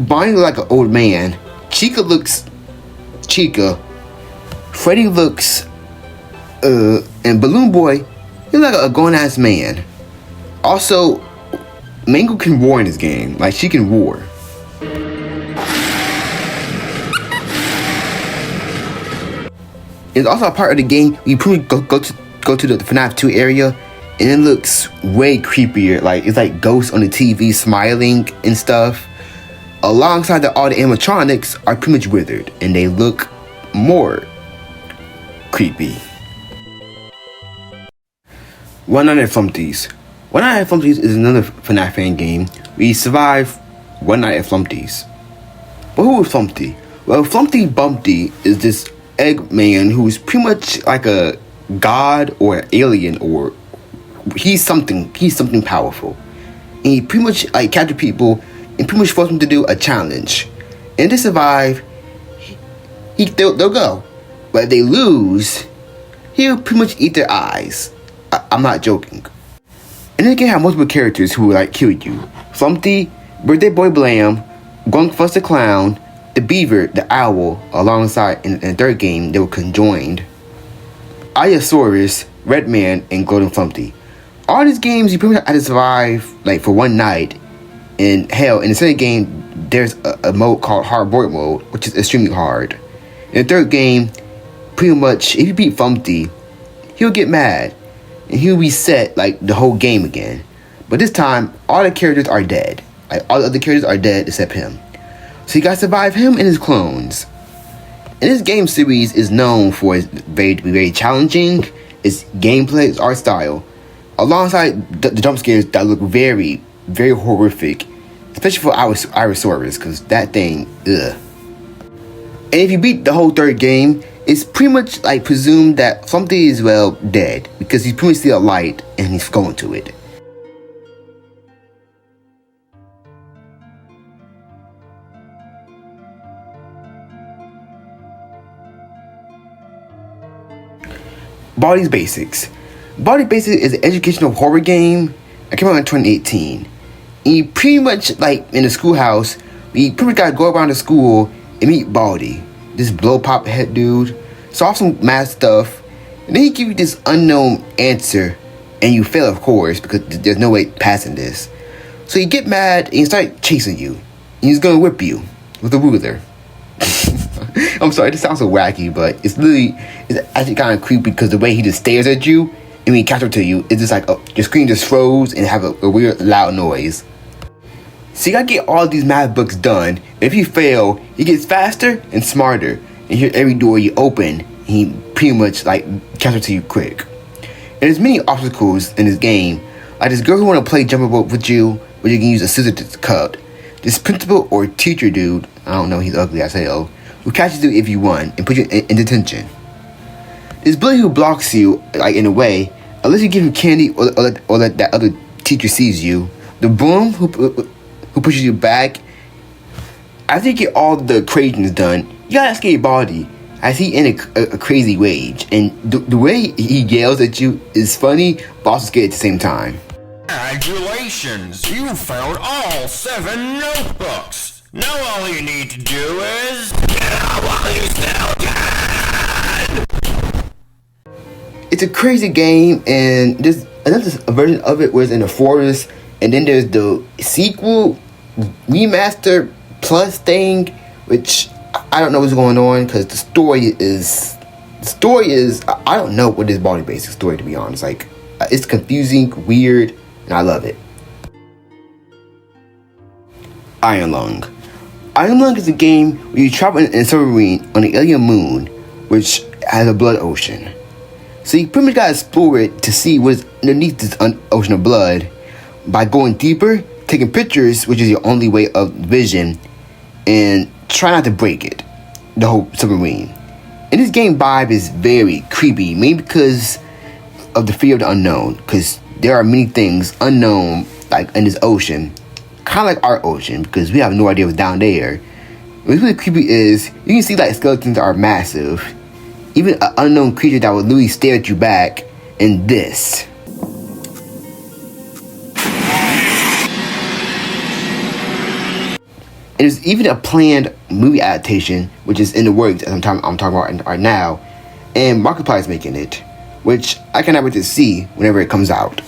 Bonnie looks like an old man. Chica looks Chica. Freddy looks and Balloon Boy, he looks like a grown ass man. Also, Mango can war in this game. Like she can war. It's also a part of the game you pretty go to the FNAF 2 area, and it looks way creepier. Like it's like ghosts on the TV smiling and stuff. Alongside that, all the animatronics are pretty much withered, and they look more creepy. One Night at Flumpty's. One Night at Flumpty's is another FNAF fan game where you survive one night at Flumpty's. But who is Flumpty? Well, Flumpty Bumpty is this Eggman who's pretty much like a god or an alien, or he's something powerful. And he pretty much like capture people and pretty much force them to do a challenge. And if they survive, they'll go. But if they lose, he'll pretty much eat their eyes. I'm not joking. And then you can have multiple characters who will like kill you. Flumpty, Birthday Boy Blam, Grunkfuss the Clown, the Beaver, the Owl, alongside in the third game they were conjoined. Iosaurus, Redman, and Golden Flumpty. All these games you pretty much had to survive like for one night. And hell, in the second game, there's a mode called Hard Boiled Mode, which is extremely hard. In the third game, pretty much if you beat Flumpty, he'll get mad and he'll reset like the whole game again. But this time, all the characters are dead. Like all the other characters are dead except him. So you gotta survive him and his clones. And this game series is known for its very challenging, its gameplay, its art style, alongside the jump scares that look very horrific, especially for Iosaurus, because that thing, ugh. And if you beat the whole third game, it's pretty much like presumed that Flumpty is well dead, because he's pretty much see a light and he's going to it. Baldi's Basics. Baldi's Basics is an educational horror game. It came out in 2018. And you pretty much, like, in the schoolhouse, you pretty much gotta go around the school and meet Baldi. This blow pop head dude. Solve some math stuff. And then he give you this unknown answer. And you fail, of course, because there's no way passing this. So you get mad and he start chasing you. And he's gonna whip you with a ruler. I'm sorry, this sounds so wacky, but it's actually kind of creepy because the way he just stares at you and when he catches up to you, it's just like your screen just froze and have a weird loud noise. So you gotta get all these math books done. If you fail, he gets faster and smarter. And here every door you open, he pretty much like catches up to you quick. And there's many obstacles in this game. Like this girl who wanna play jumper rope with you, where you can use a scissor to cut. This principal or teacher dude, I don't know, he's ugly as hell, who catches you if you won and puts you in detention. This bully who blocks you, like in a way, unless you give him candy or that other teacher sees you. The broom who pushes you back. After you get all the craziness done, you gotta escape Baldi as he in a crazy rage. And the way he yells at you is funny, but also scary at the same time. Congratulations, you found all 7 notebooks. Now all you need to do is get out while you still can. It's a crazy game, and there's another version of it was in the forest, and then there's the sequel remaster plus thing, which I don't know what's going on because the story is I don't know what is Baldi Basics story, to be honest. Like it's confusing, weird, and I love it. Iron Lung. Iron Lung is a game where you travel in a submarine on the alien moon, which has a blood ocean. So you pretty much gotta explore it to see what's underneath this ocean of blood by going deeper, taking pictures, which is your only way of vision, and try not to break it, the whole submarine. And this game vibe is very creepy, mainly because of the fear of the unknown, because there are many things unknown like in this ocean, kind of like our ocean, because we have no idea what's down there. What's really creepy is you can see like skeletons are massive, even an unknown creature that will literally stare at you back, and this. And there's even a planned movie adaptation, which is in the works, as I'm talking about right now, and Markiplier is making it, which I cannot wait to see whenever it comes out.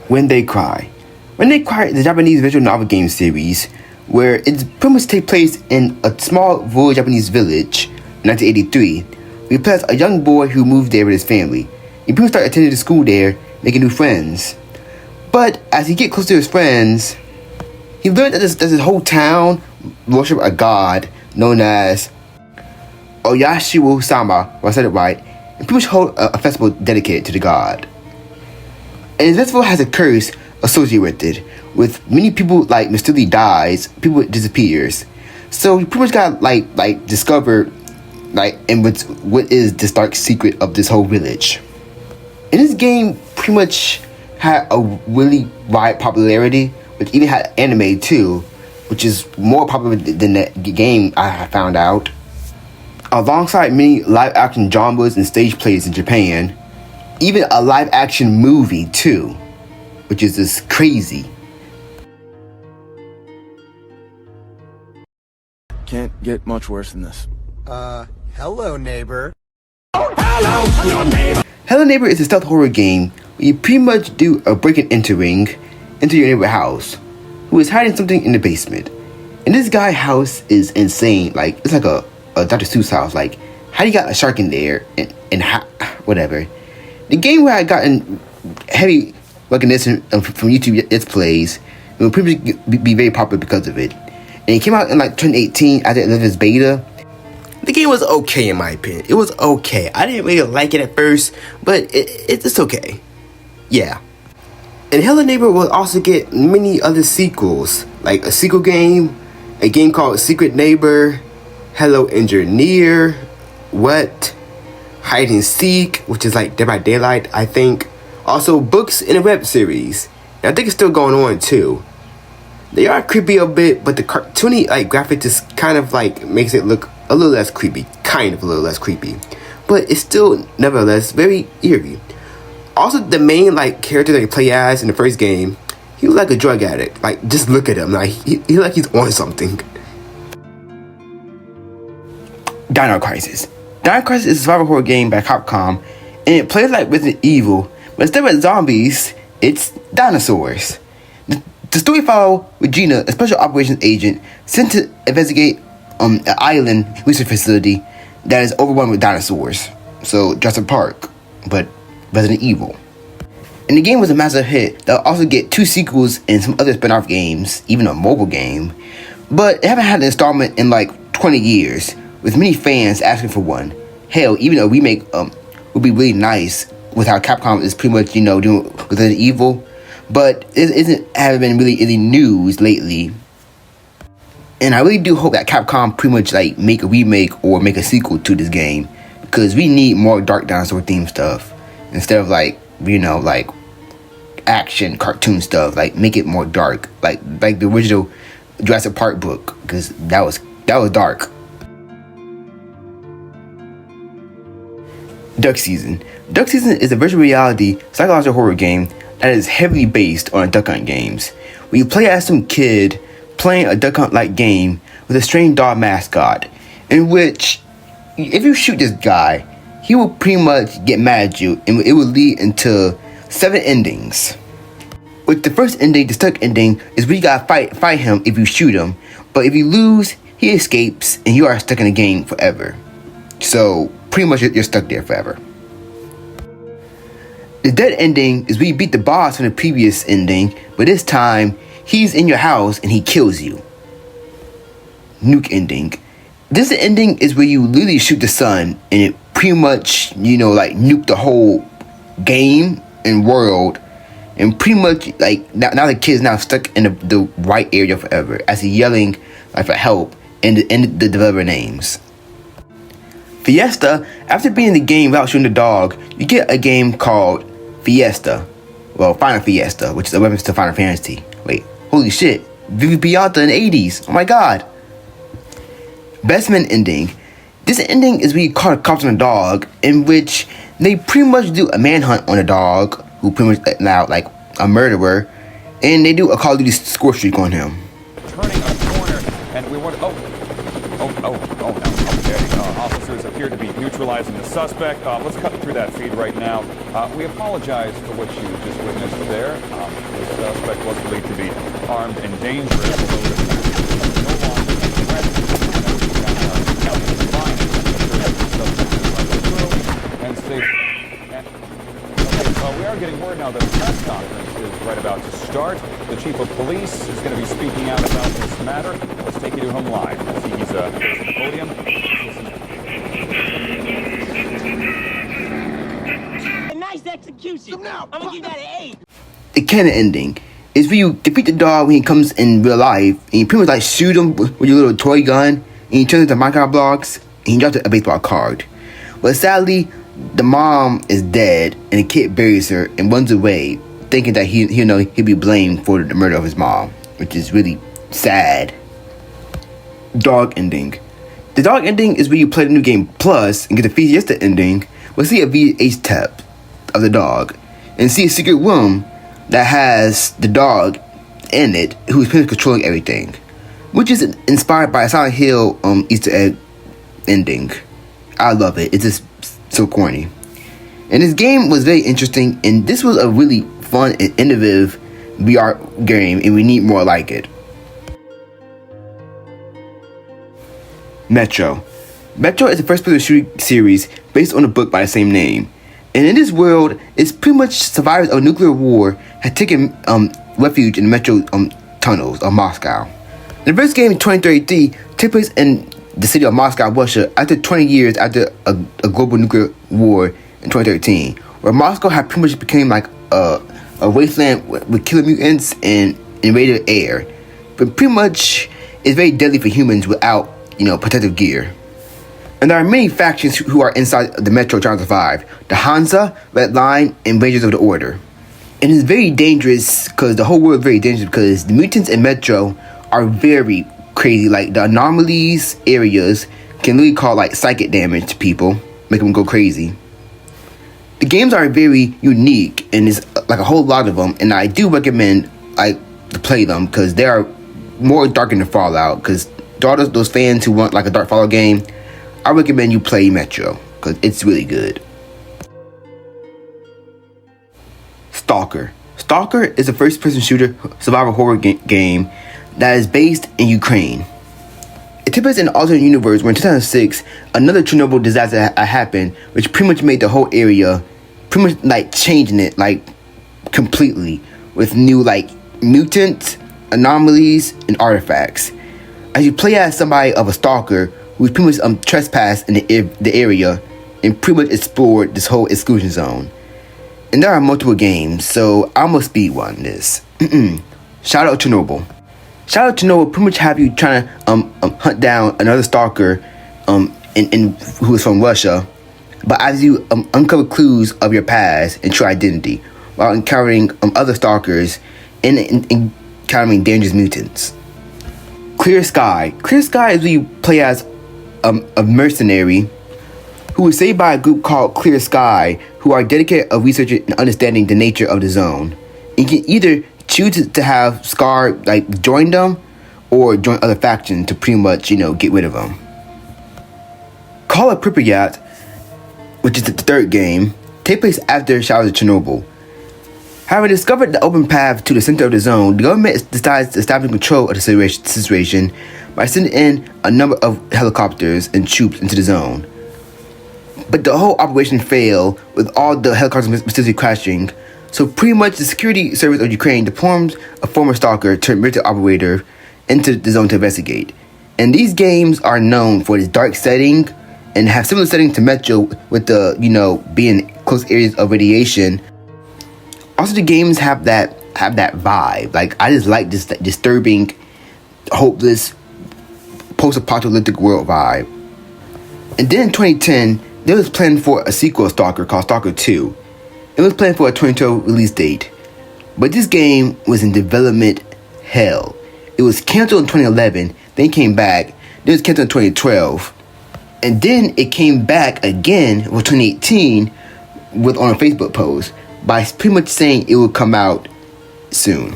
When They Cry. When They Cry is a Japanese visual novel game series where it's pretty much take place in a small rural Japanese village in 1983. We play as a young boy who moved there with his family. He pretty much started attending the school there, making new friends. But as he get close to his friends, he learned that this whole town worship a god known as Oyashiwo Sama, if I said it right, and pretty much hold a festival dedicated to the god. And the festival has a curse associated with it, with many people like mysteriously dies, people disappears. So you pretty much got like discover and what is this dark secret of this whole village. And this game pretty much had a really wide popularity, which even had anime too, which is more popular than that game I found out. Alongside many live action genres and stage plays in Japan, even a live action movie too, which is just crazy. get much worse than this. Hello, neighbor. Hello Neighbor is a stealth horror game where you pretty much do a break and entering into your neighbor's house, who is hiding something in the basement. And this guy's house is insane. Like, it's like a Dr. Seuss house. Like, how do you got a shark in there and how, whatever. The game where I gotten heavy recognition from YouTube Let's Plays will pretty much be very popular because of it. And it came out in like 2018 after it left its beta. The game was okay in my opinion. It was okay. I didn't really like it at first, but it's okay. Yeah. And Hello Neighbor will also get many other sequels, like a sequel game, a game called Secret Neighbor, Hello Engineer, Hide and Seek, which is like Dead by Daylight, I think. Also books in a web series. And I think it's still going on too. They are creepy a bit, but the cartoony like graphics just kind of like makes it look a little less creepy. Kind of a little less creepy. But it's still nevertheless very eerie. Also, the main like character that you play as in the first game, he was like a drug addict. Like, just look at him. Like he like he's on something. Dino Crisis. Dino Crisis is a survival horror game by Capcom, and it plays like Resident Evil, but instead of zombies, it's dinosaurs. The story follows Regina, a special operations agent, sent to investigate an island research facility that is overrun with dinosaurs. So Jurassic Park, but Resident Evil. And the game was a massive hit. They'll also get 2 sequels and some other spin-off games, even a mobile game. But they haven't had an installment in like 20 years, with many fans asking for one. Hell, even a remake would be really nice with how Capcom is pretty much, doing Resident Evil. But it haven't been really any news lately. And I really do hope that Capcom pretty much like make a remake or make a sequel to this game, because we need more dark dinosaur themed stuff instead of like like action cartoon stuff. Like, make it more dark, like the original Jurassic Park book, because that was dark. Duck Season. Duck Season is a virtual reality psychological horror game that is heavily based on Duck Hunt games, where you play as some kid playing a Duck Hunt-like game with a strange dog mascot, in which, if you shoot this guy, he will pretty much get mad at you, and it will lead into 7 endings. With the first ending, the stuck ending, is where you gotta fight him if you shoot him, but if you lose, he escapes, and you are stuck in the game forever. So, pretty much you're stuck there forever. The dead ending is where you beat the boss from the previous ending, but this time, he's in your house and he kills you. Nuke ending. This ending is where you literally shoot the sun and it pretty much, like nuke the whole game and world, and pretty much like now the kid's now stuck in the right area forever as he's yelling like for help and the developer names. Fiesta. After beating the game without shooting the dog, you get a game called Fiesta. Well, Final Fiesta, which is a reference to Final Fantasy. Wait, holy shit. Vivi Pianta in the 80s. Oh my god. Best Man ending. This ending is where you call the cops on a dog, in which they pretty much do a manhunt on a dog, who pretty much now like a murderer, and they do a Call of Duty score streak on him. Turning a corner, and we want no. Officers appear to be neutralizing the suspect. Let's cut through that feed right now. We apologize for what you just witnessed there. The suspect was believed to be armed and dangerous. And safe. We are getting word now that a press conference is right about to start. The chief of police is going to be speaking out about this matter. Let's take you to him live. He's at the podium. A nice execution. I'm gonna give that an 8. The canon ending is where you defeat the dog when he comes in real life, and you pretty much like shoot him with your little toy gun, and he turns into Minecraft blocks, and he drops a baseball card. But sadly, the mom is dead, and the kid buries her and runs away, thinking that he'll be blamed for the murder of his mom, which is really sad. Dog ending. The dog ending is where you play the new game Plus and get the Fiesta ending, but see a VHS tape of the dog, and see a secret room that has the dog in it, who's pretty much controlling everything. which is inspired by a Silent Hill Easter egg ending. I love it. It's just so corny. And this game was very interesting, and this was a really fun and innovative VR game, and we need more like it. Metro. Metro is the first-person shooting series based on a book by the same name. And in this world, it's pretty much survivors of a nuclear war had taken refuge in the metro tunnels of Moscow. The first game in 2033 took place in the city of Moscow, Russia, after 20 years after a global nuclear war in 2013, where Moscow had pretty much became like a wasteland with killer mutants and invaded air. But pretty much, it's very deadly for humans without, protective gear. And there are many factions who are inside the Metro trying to survive. The Hansa, Red Line, and Rangers of the Order. And it's very dangerous because the whole world is very dangerous because the mutants in Metro are very crazy. Like the anomalies areas can really cause like psychic damage to people, make them go crazy. The games are very unique and there's like a whole lot of them. And I do recommend to play them because they are more darker than Fallout. Because those fans who want like a dark Fallout game, I recommend you play Metro, because it's really good. Stalker. Stalker is a first-person shooter survival horror game that is based in Ukraine. It took place in an alternate universe where in 2006, another Chernobyl disaster happened, which pretty much made the whole area, pretty much like changing it like completely, with new like mutants, anomalies, and artifacts. As you play as somebody of a stalker, we pretty much trespassed in the area and pretty much explored this whole exclusion zone. And there are multiple games, so I'm gonna speed run this. Shout out Chernobyl. Shout out Chernobyl pretty much have you trying to hunt down another stalker who is from Russia, but as you uncover clues of your past and true identity while encountering other stalkers and encountering dangerous mutants. Clear Sky. Clear Sky is where you play as a mercenary who was saved by a group called Clear Sky, who are dedicated of researching and understanding the nature of the zone. You can either choose to have Scar join them, or join other factions to pretty much get rid of them. Call of Pripyat, which is the third game, takes place after showers of Chernobyl. Having discovered the open path to the center of the zone, the government decides to establish control of the situation by sending in a number of helicopters and troops into the zone. But the whole operation failed, with all the helicopters mysteriously crashing, so pretty much the security service of Ukraine deploys a former stalker turned military operator into the zone to investigate. And these games are known for this dark setting and have similar setting to Metro with the, being close areas of radiation. Also, the games have that vibe. I just like this disturbing, hopeless, post-apocalyptic world vibe. And then in 2010, there was planned for a sequel of Stalker called Stalker 2. It was planned for a 2012 release date. But this game was in development hell. It was canceled in 2011, then came back, then it was canceled in 2012. And then it came back again for 2018 on a Facebook post by pretty much saying it would come out soon.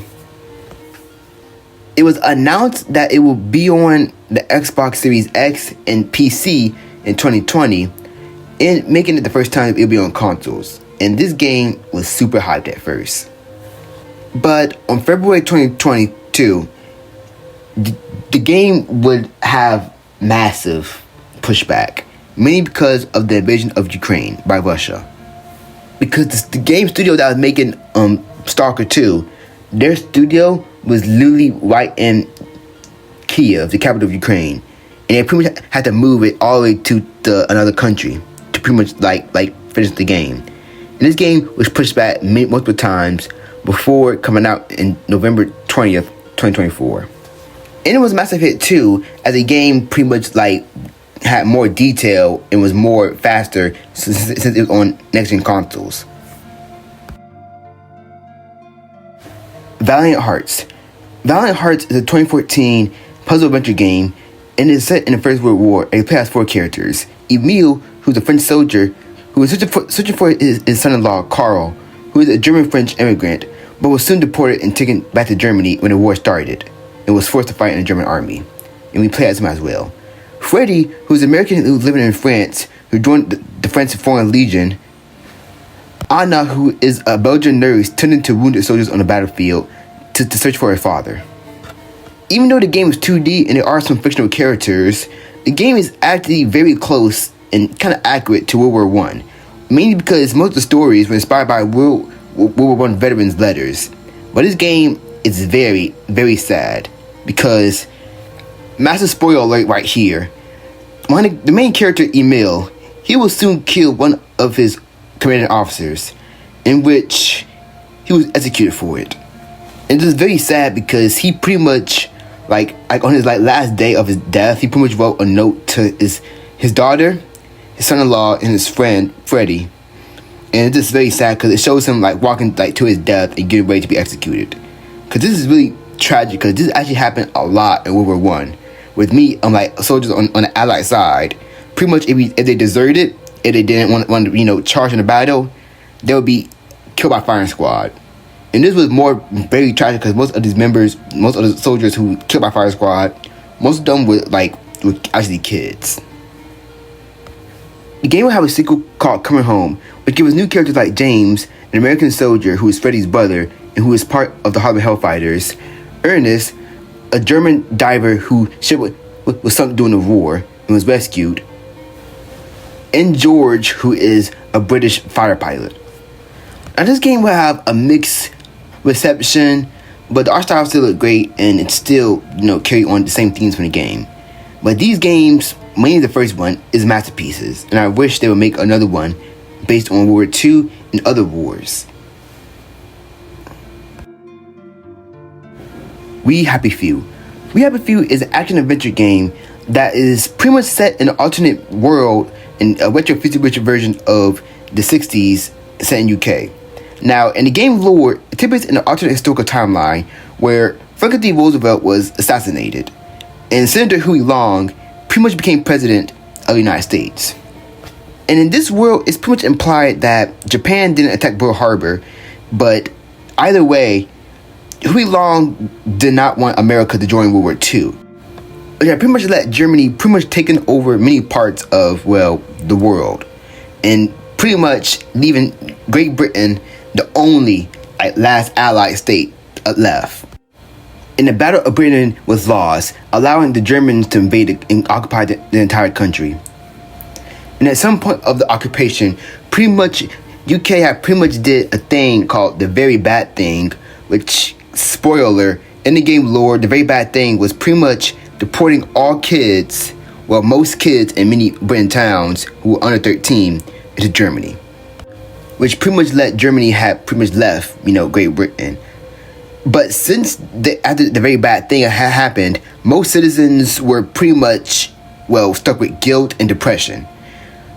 It was announced that it will be on the Xbox Series X and PC in 2020, and making it the first time it'll be on consoles. And this game was super hyped at first. But on February 2022, the game would have massive pushback, mainly because of the invasion of Ukraine by Russia. Because the game studio that was making Stalker 2, their studio was literally right in Kiev, the capital of Ukraine, and they pretty much had to move it all the way to another country to pretty much like finish the game. And this game was pushed back multiple times before coming out in November 20th, 2024. And it was a massive hit too, as the game pretty much had more detail and was more faster since it was on next-gen consoles. Valiant Hearts. Valiant Hearts is a 2014 puzzle adventure game and is set in the First World War, and you play as 4 characters. Emile, who's a French soldier who is searching for his son-in-law, Carl, who is a German-French immigrant, but was soon deported and taken back to Germany when the war started. And and was forced to fight in the German army. And we play as him as well. Freddy, who's an American who's living in France, who joined the French Foreign Legion. Anna, who is a Belgian nurse, tending to wounded soldiers on the battlefield to search for her father. Even though the game is 2D and there are some fictional characters, the game is actually very close and kind of accurate to World War I. Mainly because most of the stories were inspired by World War I veterans' letters. But this game is very, very sad because, massive spoiler alert right here, the main character, Emil, he will soon kill one of his commanding officers, in which he was executed for it. And this is very sad because he pretty much, like on his last day of his death, he pretty much wrote a note to his daughter, his son-in-law, and his friend Freddy. And it's just very sad because it shows him walking to his death and getting ready to be executed. Because this is really tragic because this actually happened a lot in World War I. With me, soldiers on the Allied side, pretty much if they deserted, if they didn't want to charge in the battle, they would be killed by firing squad. And this was very tragic because most of the soldiers who killed by firing squad, most of them were actually kids. The game will have a sequel called Coming Home, which gives new characters like James, an American soldier who is Freddy's brother and who is part of the Harlem Hellfighters, Ernest, a German diver who was sunk during the war and was rescued, and George, who is a British fighter pilot. Now this game will have a mixed reception, but the art style still look great and it's still carry on the same themes from the game. But these games, mainly the first one, is masterpieces, and I wish they would make another one based on World War II and other wars. We Happy Few. We Happy Few is an action-adventure game that is pretty much set in an alternate world in a retro-futuristic version of the 60s set in UK. Now, in the game lore, it takes place in an alternate historical timeline where Franklin D. Roosevelt was assassinated, and Senator Huey Long pretty much became president of the United States. And in this world, it's pretty much implied that Japan didn't attack Pearl Harbor, but either way, Huey Long did not want America to join World War II. Which had pretty much let Germany pretty much taken over many parts of, the world. And pretty much leaving Great Britain the only last allied state left. And the Battle of Britain was lost, allowing the Germans to invade and occupy the entire country. And at some point of the occupation, pretty much UK had pretty much did a thing called the Very Bad Thing, which, spoiler, in the game lore, the Very Bad Thing was pretty much deporting all kids, most kids in many Britain towns who were under 13 into Germany. Which pretty much let Germany have pretty much left, Great Britain. But since after the Very Bad Thing had happened, most citizens were pretty much, stuck with guilt and depression.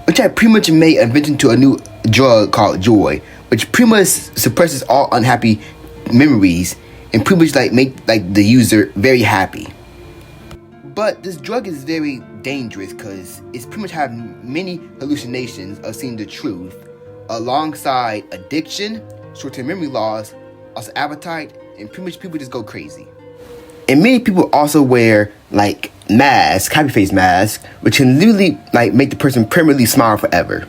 Which had pretty much made an invention to a new drug called Joy, which pretty much suppresses all unhappy memories and pretty much make the user very happy. But this drug is very dangerous because it's pretty much have many hallucinations of seeing the truth, alongside addiction, short-term memory loss, also appetite, and pretty much people just go crazy. And many people also wear masks, happy face masks, which can literally make the person permanently smile forever.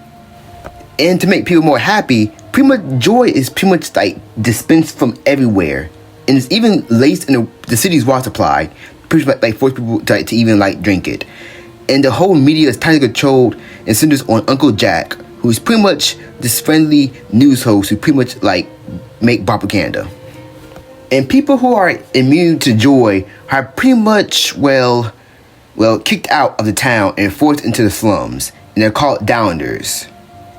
And to make people more happy, pretty much joy is pretty much dispensed from everywhere, and it's even laced in the city's water supply, pretty much force people to even drink it. And the whole media is tightly controlled and centers on Uncle Jack, who's pretty much this friendly news host who pretty much make propaganda. And people who are immune to joy are pretty much kicked out of the town and forced into the slums, and they're called downers.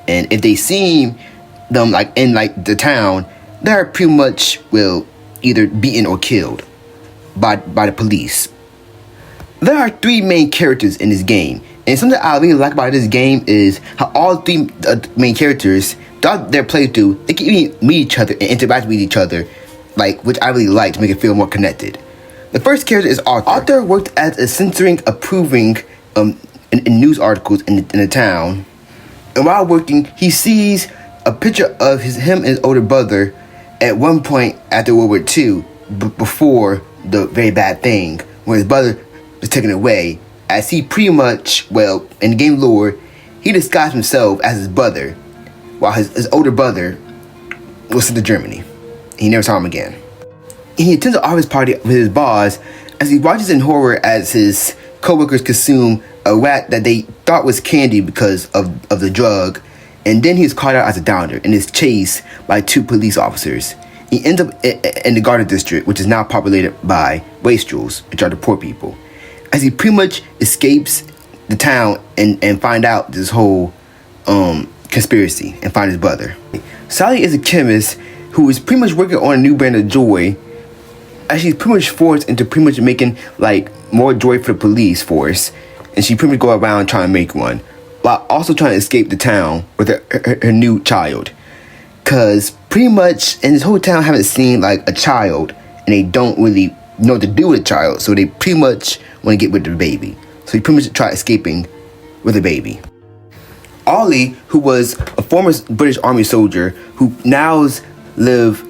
And if they see them in the town, they're pretty much either beaten or killed by the police. There are 3 main characters in this game, and something I really like about this game is how all 3 main characters, throughout their playthrough, they can even meet each other and interact with each other, which I really like to make it feel more connected. The first character is Arthur. Arthur worked as a censoring, approving in news articles in the town, and while working, he sees a picture of him and his older brother at one point after World War II, before the very bad thing when his brother was taken away, as he pretty much, well, in the game lore, he disguised himself as his brother, while his older brother was sent to Germany. He never saw him again. And he attends an office party with his boss as he watches in horror as his co-workers consume a rat that they thought was candy because of the drug, and then he's caught out as a downer and is chased by 2 police officers. He ends up in the Garden District, which is now populated by wastrels, which are the poor people, as he pretty much escapes the town and find out this whole conspiracy and find his brother. Sally is a chemist who is pretty much working on a new brand of joy, as she's pretty much forced into pretty much making like more joy for the police force, and she pretty much go around trying to make one, while also trying to escape the town with her new child. Cause pretty much in this whole town haven't seen like a child, and they don't really know what to do with a child, so they pretty much want to get rid of the baby. So he pretty much tried escaping with a baby. Ollie, who was a former British Army soldier who now lives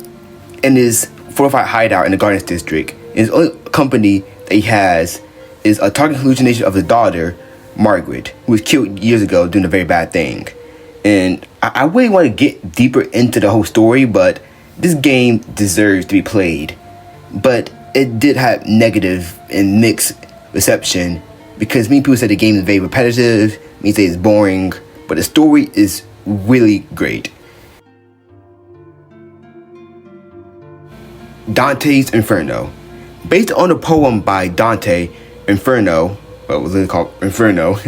in his fortified hideout in the Gardens District, and his only company that he has is a target hallucination of his daughter, Margaret, who was killed years ago doing a very bad thing. And I really want to get deeper into the whole story, but this game deserves to be played. But it did have negative and mixed reception, because many people said the game is very repetitive, many say it's boring, but the story is really great. Dante's Inferno. Based on a poem by Dante, Inferno, what was it called? Inferno.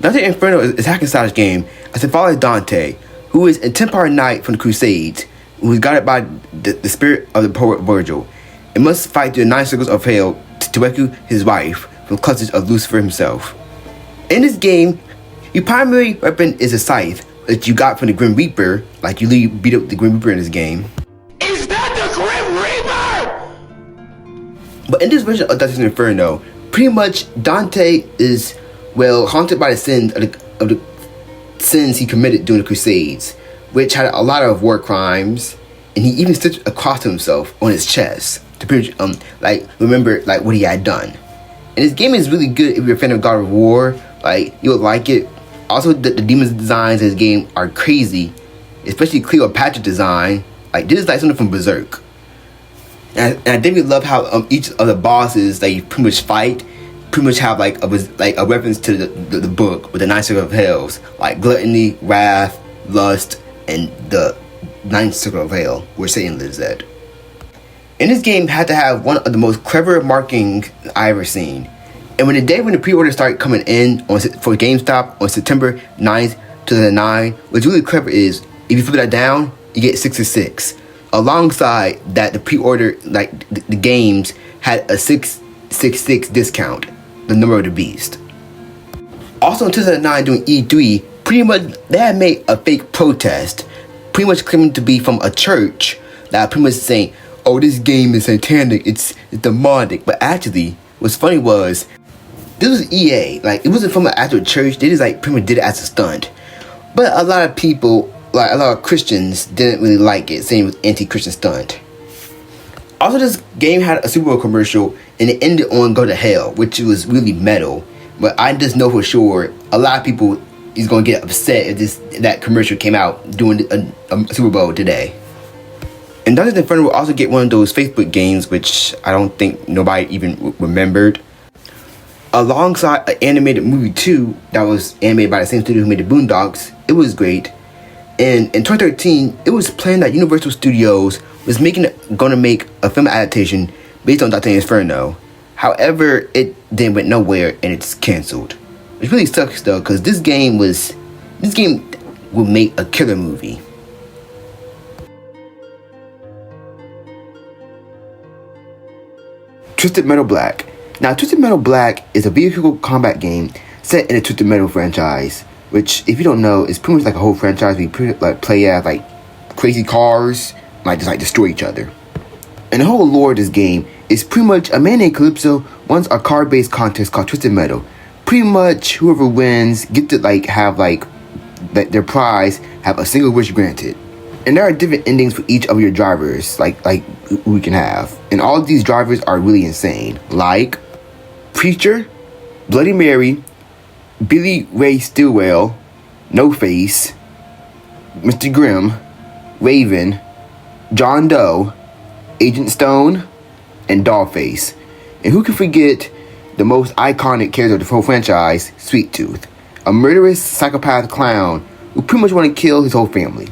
Dante Inferno is a hack and slash game as it follows Dante, who is a Templar knight from the Crusades, who is guided by the spirit of the poet Virgil, and must fight through the 9 circles of hell to rescue his wife from the clutches of Lucifer himself. In this game, your primary weapon is a scythe that you got from the Grim Reaper, like you beat up the Grim Reaper in this game. Is that the Grim Reaper? But in this version of Dante's Inferno, pretty much Dante is, well, haunted by the sins of the sins he committed during the Crusades, which had a lot of war crimes, and he even stitched a cross to himself on his chest to pretty much, remember what he had done. And this game is really good if you're a fan of God of War. You'll like it. Also, the demons designs in this game are crazy, especially Cleopatra's design. This is something from Berserk. And I really love how each of the bosses that you pretty much fight pretty much have a reference to the book with the 9 circles of hells, like gluttony, wrath, lust, and the 9th circle of hell where Satan lives at. And this game had to have one of the most clever marketing I ever seen. And when the pre-orders started coming in for GameStop on September 9th, 2009, what's really clever is if you flip that down, you get 666. Alongside that, the pre-order, the games had a 666 discount, the number of the beast. Also in 2009 during E3, pretty much they had made a fake protest, pretty much claiming to be from a church that pretty much saying, oh, this game is satanic, it's demonic. But actually, what's funny was, this was EA, it wasn't from an actual church, they just pretty much did it as a stunt. But a lot of people, a lot of Christians didn't really like it, saying it was anti-Christian stunt. Also, this game had a Super Bowl commercial, and it ended on Go to Hell, which was really metal. But I just know for sure, a lot of people is going to get upset if that commercial came out during a Super Bowl today. And Dante's Inferno will also get one of those Facebook games, which I don't think nobody even remembered. Alongside an animated movie too, that was animated by the same studio who made the Boondocks. It was great. And in 2013, it was planned that Universal Studios was going to make a film adaptation based on Dante's Inferno. However, it then went nowhere and it's canceled. Which really sucks though, because this game will make a killer movie. Twisted Metal Black. Now, Twisted Metal Black is a vehicle combat game set in the Twisted Metal franchise, which, if you don't know, is pretty much a whole franchise where you play as crazy cars, just destroy each other. And the whole lore of this game is pretty much a man named Calypso wants a card-based contest called Twisted Metal. Pretty much whoever wins get to have their prize have a single wish granted. And there are different endings for each of your drivers, like we can have. And all of these drivers are really insane. Like Preacher, Bloody Mary, Billy Ray Stillwell, No Face, Mr. Grimm, Raven, John Doe, Agent Stone, and Dollface. And who can forget the most iconic character of the whole franchise, Sweet Tooth, a murderous psychopath clown who pretty much wanted to kill his whole family.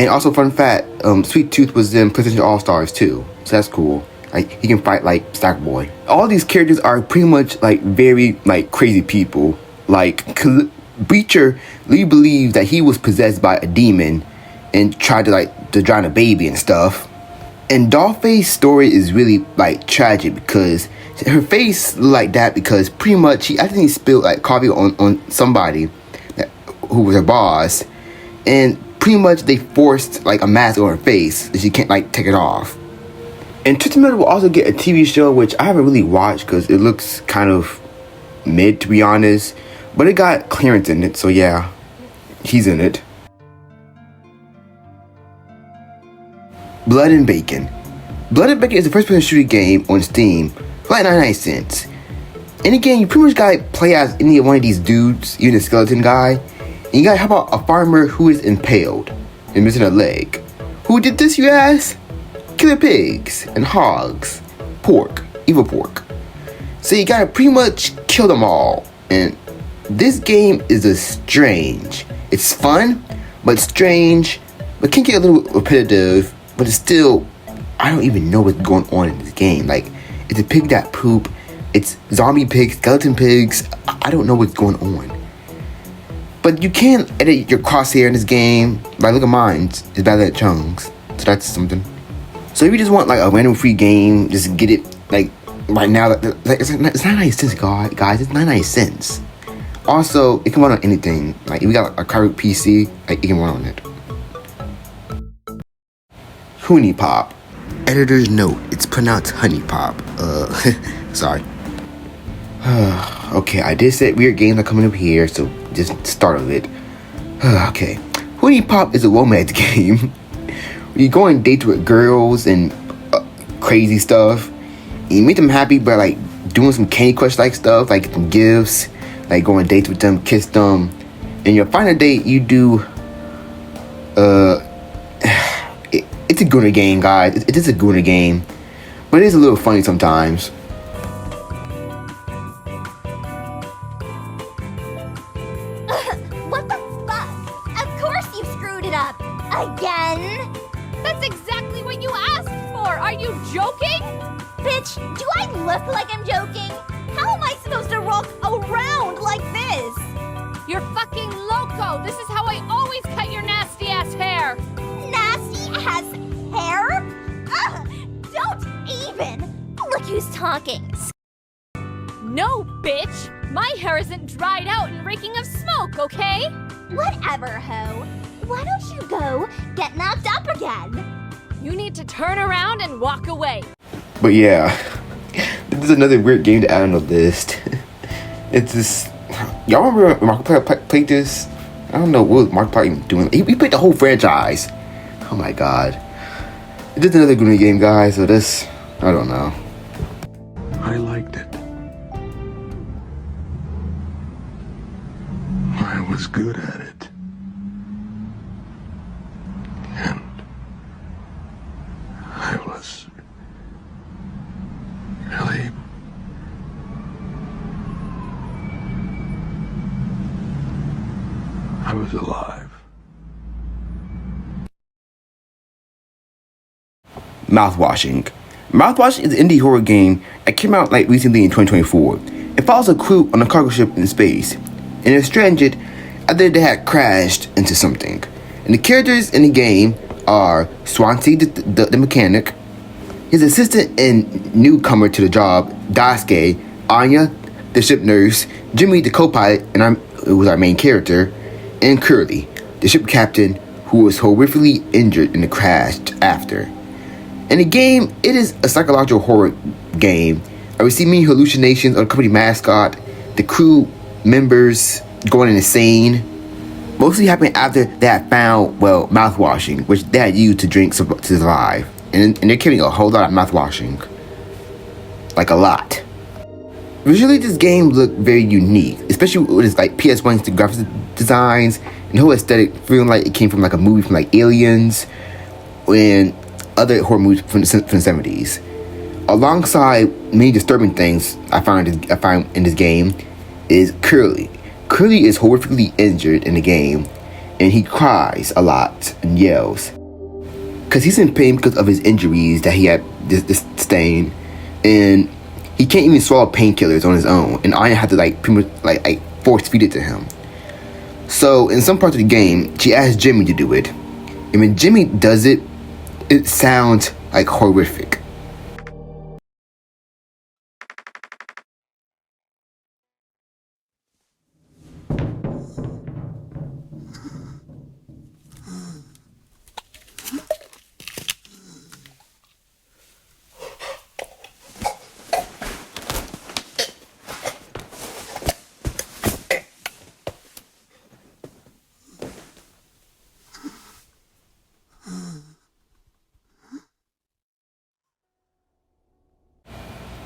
And also, fun fact, Sweet Tooth was in PlayStation All-Stars too, so that's cool. Like, he can fight like Sackboy. All these characters are pretty much like very like crazy people. Like Breacher really believed that he was possessed by a demon and tried to drown a baby and stuff. And Dollface's story is really like tragic because her face like that because pretty much I think he spilled like coffee on somebody who was her boss, and pretty much they forced like a mask on her face that she can't like take it off. And Twisted Metal will also get a TV show which I haven't really watched because it looks kind of mid, to be honest, but it got Clarence in it, so yeah, he's in it. Blood and Bacon. Blood and Bacon is a first-person shooter game on Steam for like 99 cents. In the game, you pretty much gotta play as any one of these dudes, even the skeleton guy. And you gotta help out a farmer who is impaled and missing a leg. Who did this, you ask? Killer pigs and hogs, pork, evil pork. So you gotta pretty much kill them all. And this game is strange. It's fun, but strange, but can get a little repetitive. But it's still, I don't even know what's going on in this game. Like, it's a pig that poop, it's zombie pigs, skeleton pigs, I don't know what's going on. But you can edit your crosshair in this game. Like, look at mine, it's better than Chung's, so that's something. So if you just want like a random free game, just get it like right now. Like, it's 99 cents, guys, it's 99 cents. Also, it can run on anything. Like, if you got a current PC, like, it can run on it. Honey Pop. Editor's note, it's pronounced Honey Pop. Sorry. Okay, I did say weird games are coming up here, so just start with it. Okay. Honey Pop is a romance game. You go on dates with girls and crazy stuff. And you make them happy by like doing some Candy Crush like stuff, like some gifts, like go on dates with them, kiss them. And your final date, you do it's a gooner game, guys. It is a gooner game, but it is a little funny sometimes. What the fuck? Of course you screwed it up. Again? That's exactly what you asked for. Are you joking? Bitch, do I look like I'm joking? How am I supposed to walk around like this? You're fucking loco. This is how I always cut your nasty ass hair. Nasty ass hair? Ugh, don't even. Look who's talking. No, bitch. My hair isn't dried out and reeking of smoke, okay? Whatever, ho. Why don't you go get knocked up again? You need to turn around and walk away. But yeah, this is another weird game to add on the list. It's this. Y'all remember Markiplier played this? I don't know what Markiplier even doing. He played the whole franchise. Oh my god. It's just another good game, guys. So this, I don't know. I liked it. I was good at it. And I was really I was alive. Mouthwashing. Mouthwashing is an indie horror game that came out like recently in 2024. It follows a crew on a cargo ship in space, and they're stranded after they had crashed into something. And the characters in the game are Swansea, the mechanic, his assistant and newcomer to the job, Daisuke, Anya, the ship nurse, Jimmy, the co-pilot, and who was our main character, and Curly, the ship captain, who was horrifically injured in the crash after. In the game, it is a psychological horror game. I receive many hallucinations of the company mascot, the crew members going insane, Mostly happened after they had found, well, mouthwashing, which they had used to drink to survive. And they're carrying a whole lot of mouthwashing. Like a lot. Visually, this game looked very unique, especially with its like PS1's graphics designs and the whole aesthetic, feeling like it came from like a movie from like Aliens and other horror movies from the 70s. Alongside many disturbing things I found in this game is Curly. Curly is horrifically injured in the game, and he cries a lot and yells. Because he's in pain because of his injuries that he had this stain, and he can't even swallow painkillers on his own, and Anya had to like pretty much like force feed it to him. So in some parts of the game, she asks Jimmy to do it, and when Jimmy does it, it sounds like horrific.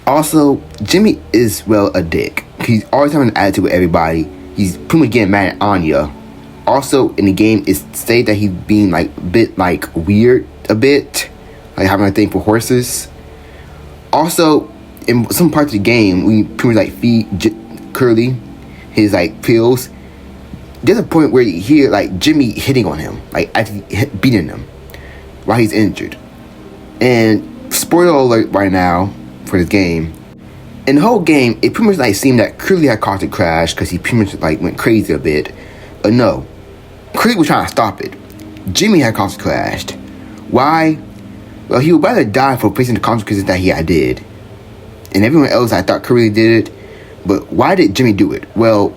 Also, Jimmy is, well, a dick. He's always having an attitude with everybody. He's pretty much getting mad at Anya. Also, in the game, it's stated that he's being, like, a bit, like, weird a bit. Like, having a thing for horses. Also, in some parts of the game, we pretty much, like, feed Curly his, like, pills. There's a point where you hear, like, Jimmy hitting on him. Like, actually beating him while he's injured. And, spoiler alert right now, for this game. In the whole game, it pretty much like seemed that Curly had caused the crash because he pretty much like went crazy a bit. But no, Curly was trying to stop it. Jimmy had caused the crash. Why? Well, he would rather die for facing the consequences that he did. And everyone else, I thought Curly did it. But why did Jimmy do it? Well,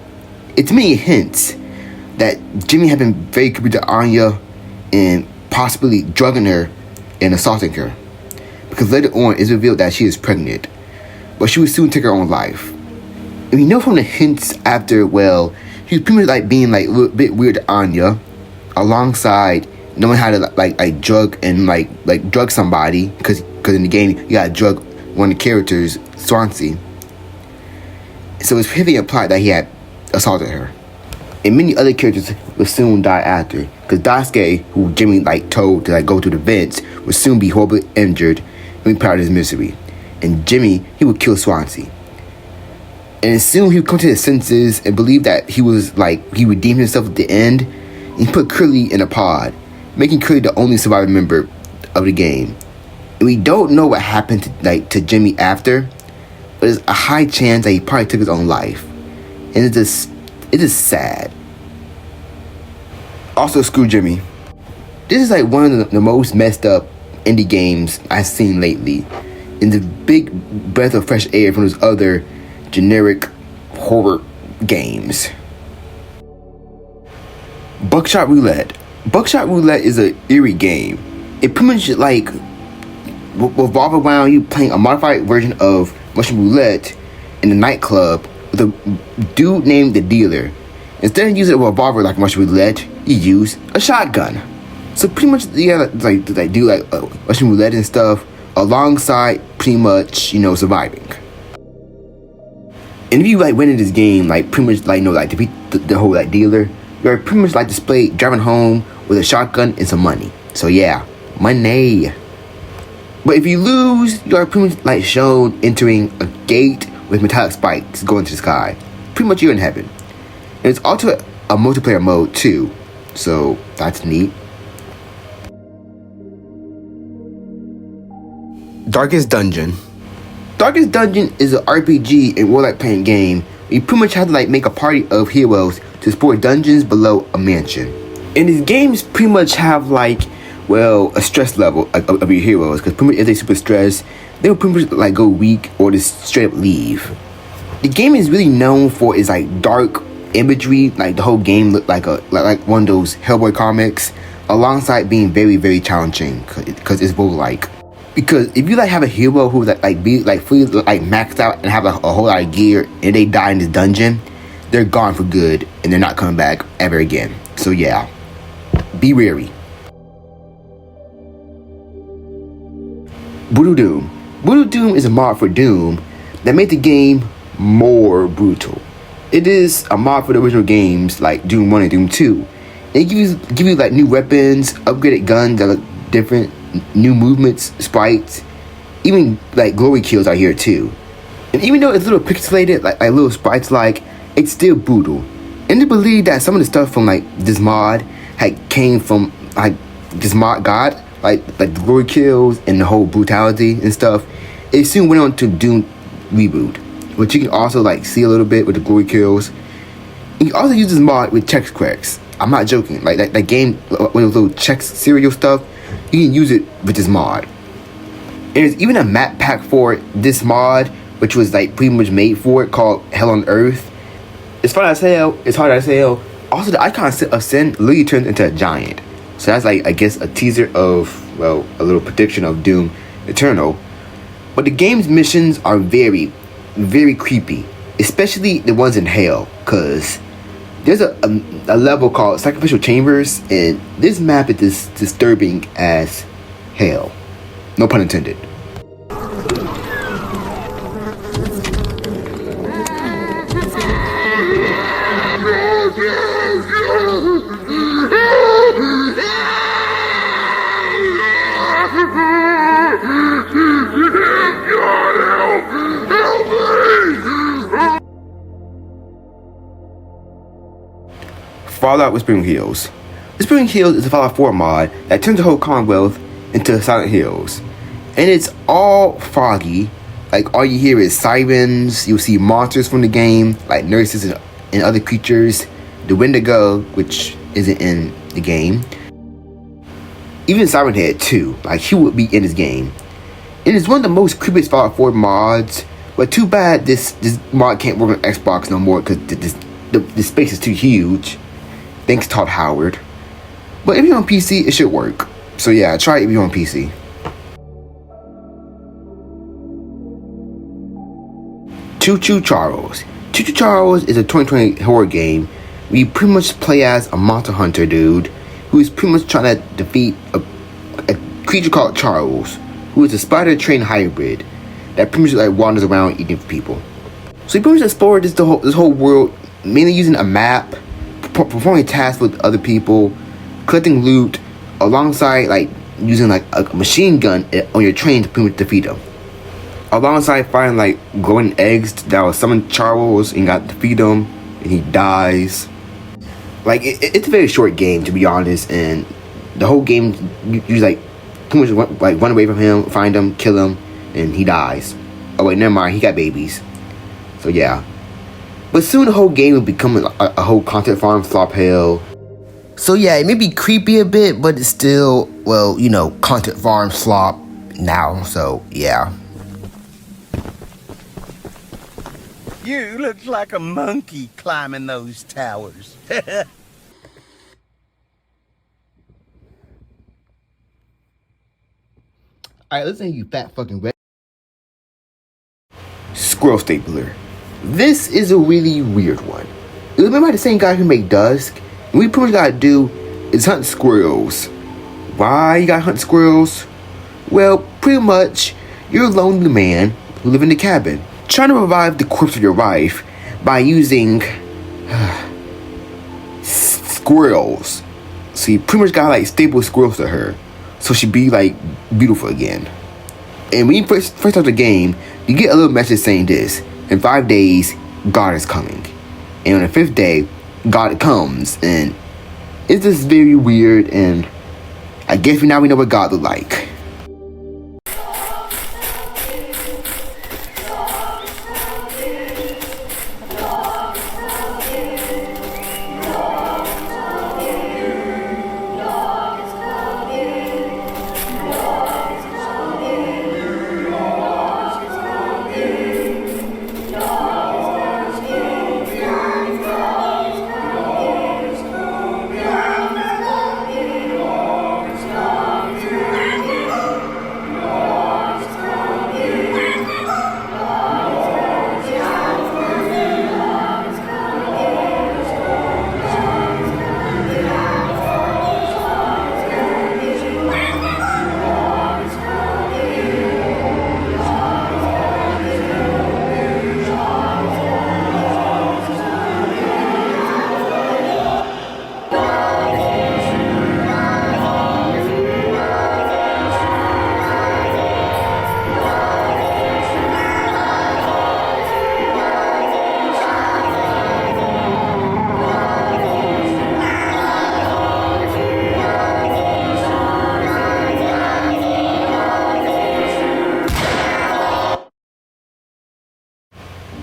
it's many hints that Jimmy had been very creepy to Anya and possibly drugging her and assaulting her. Because later on, it's revealed that she is pregnant. But she would soon take her own life. And we know from the hints after, well, he was pretty much like being like a little bit weird to Anya. Alongside knowing how to like drug and like drug somebody. Because in the game, you gotta drug one of the characters, Swansea. So it's heavily implied that he had assaulted her. And many other characters will soon die after. Because Daisuke, who Jimmy like told to like go to the vents, would soon be horribly injured and be part of his misery. And Jimmy, he would kill Swansea. And soon he would come to his senses and believe that he was like, he redeemed himself at the end. And he put Curly in a pod, making Curly the only surviving member of the game. And we don't know what happened to Jimmy after, but there's a high chance that he probably took his own life. And it is sad. Also, screw Jimmy. This is like one of the most messed up indie games I've seen lately. And the big breath of fresh air from those other generic horror games. Buckshot Roulette. Buckshot Roulette is an eerie game. It pretty much like revolve around you playing a modified version of Russian Roulette in a nightclub with a dude named the Dealer. Instead of using a revolver like Russian Roulette, you use a shotgun. So pretty much you gotta do like Russian Roulette and stuff alongside pretty much, surviving. And if you like win in this game, like pretty much like to beat the whole like Dealer, you're pretty much like displayed driving home with a shotgun and some money. So yeah, money. But if you lose, you are pretty much like shown entering a gate with metallic spikes going to the sky. Pretty much you're in heaven. And it's also a multiplayer mode too, so that's neat. Darkest Dungeon. Darkest Dungeon is an RPG and role-like playing game. You pretty much have to like make a party of heroes to explore dungeons below a mansion. And these games pretty much have like, well, a stress level of your heroes. Because pretty much if they're super stressed, they will pretty much like go weak or just straight up leave. The game is really known for its like dark imagery. Like the whole game looked like one of those Hellboy comics, alongside being very, very challenging because it's roguelike. Because if you like have a hero who be fully like maxed out and have a whole lot of gear and they die in this dungeon, they're gone for good and they're not coming back ever again. So yeah, be wary. Brutal Doom. Brutal Doom is a mod for Doom that made the game more brutal. It is a mod for the original games like Doom 1 and Doom 2. It gives you like new weapons, upgraded guns that look different, new movements, sprites, even like glory kills are here too. And even though it's a little pixelated, like little sprites it's still brutal. And to believe that some of the stuff from like this mod came from like this mod god, like the glory kills and the whole brutality and stuff. It soon went on to Doom Reboot, which you can also like see a little bit with the glory kills. You can also use this mod with check quests. I'm not joking. Like that game with those little check serial stuff, you can use it with this mod. And there's even a map pack for this mod, which was like pretty much made for it, called Hell on Earth. It's fun as hell. It's hard as hell. Also, the icon of Sin literally turns into a giant. So that's like, I guess, a teaser of, well, a little prediction of Doom Eternal. But the game's missions are very, very creepy, especially the ones in Hell, because there's a level called Sacrificial Chambers, and this map is as disturbing as hell. No pun intended. Fallout Whispering Hills. Whispering Hills is a Fallout 4 mod that turns the whole Commonwealth into Silent Hills. And it's all foggy. Like, all you hear is sirens. You'll see monsters from the game, like nurses and other creatures. The Wendigo, which isn't in the game. Even Siren Head too. Like, he would be in this game. And it's one of the most creepiest Fallout 4 mods. But too bad this mod can't work on Xbox no more, because the space is too huge. Thanks, Todd Howard. But if you're on PC, it should work. So yeah, try it if you're on PC. Choo Choo Charles. Choo Choo Charles is a 2020 horror game where you pretty much play as a monster hunter dude who is pretty much trying to defeat a creature called Charles, who is a spider-trained hybrid that pretty much like wanders around eating people. So you pretty much explore this whole world, mainly using a map, performing tasks with other people, collecting loot, alongside like using like a machine gun on your train to pretty much defeat them. Alongside finding like glowing eggs that will summon Charles, and you got to defeat him, and he dies. Like it's a very short game, to be honest, and the whole game you like pretty much run away from him, find him, kill him, and he dies. Oh wait, never mind, he got babies. So yeah. But soon the whole game will become a whole content farm flop hell. So yeah, it may be creepy a bit, but it's still, well, you know, content farm flop now. So yeah. You look like a monkey climbing those towers. Alright, listen, you fat fucking red. Squirrel Stapler. This is a really weird one. It was made by the same guy who made Dusk. And what you pretty much gotta do is hunt squirrels. Why you gotta hunt squirrels? Well, pretty much, you're a lonely man who live in a cabin, trying to revive the corpse of your wife by using squirrels. So you pretty much gotta like staple squirrels to her, so she'd be like beautiful again. And when you first start the game, you get a little message saying this: in 5 days, God is coming. And on the 5th day, God comes. And it's just very weird, and I guess now we know what God look like.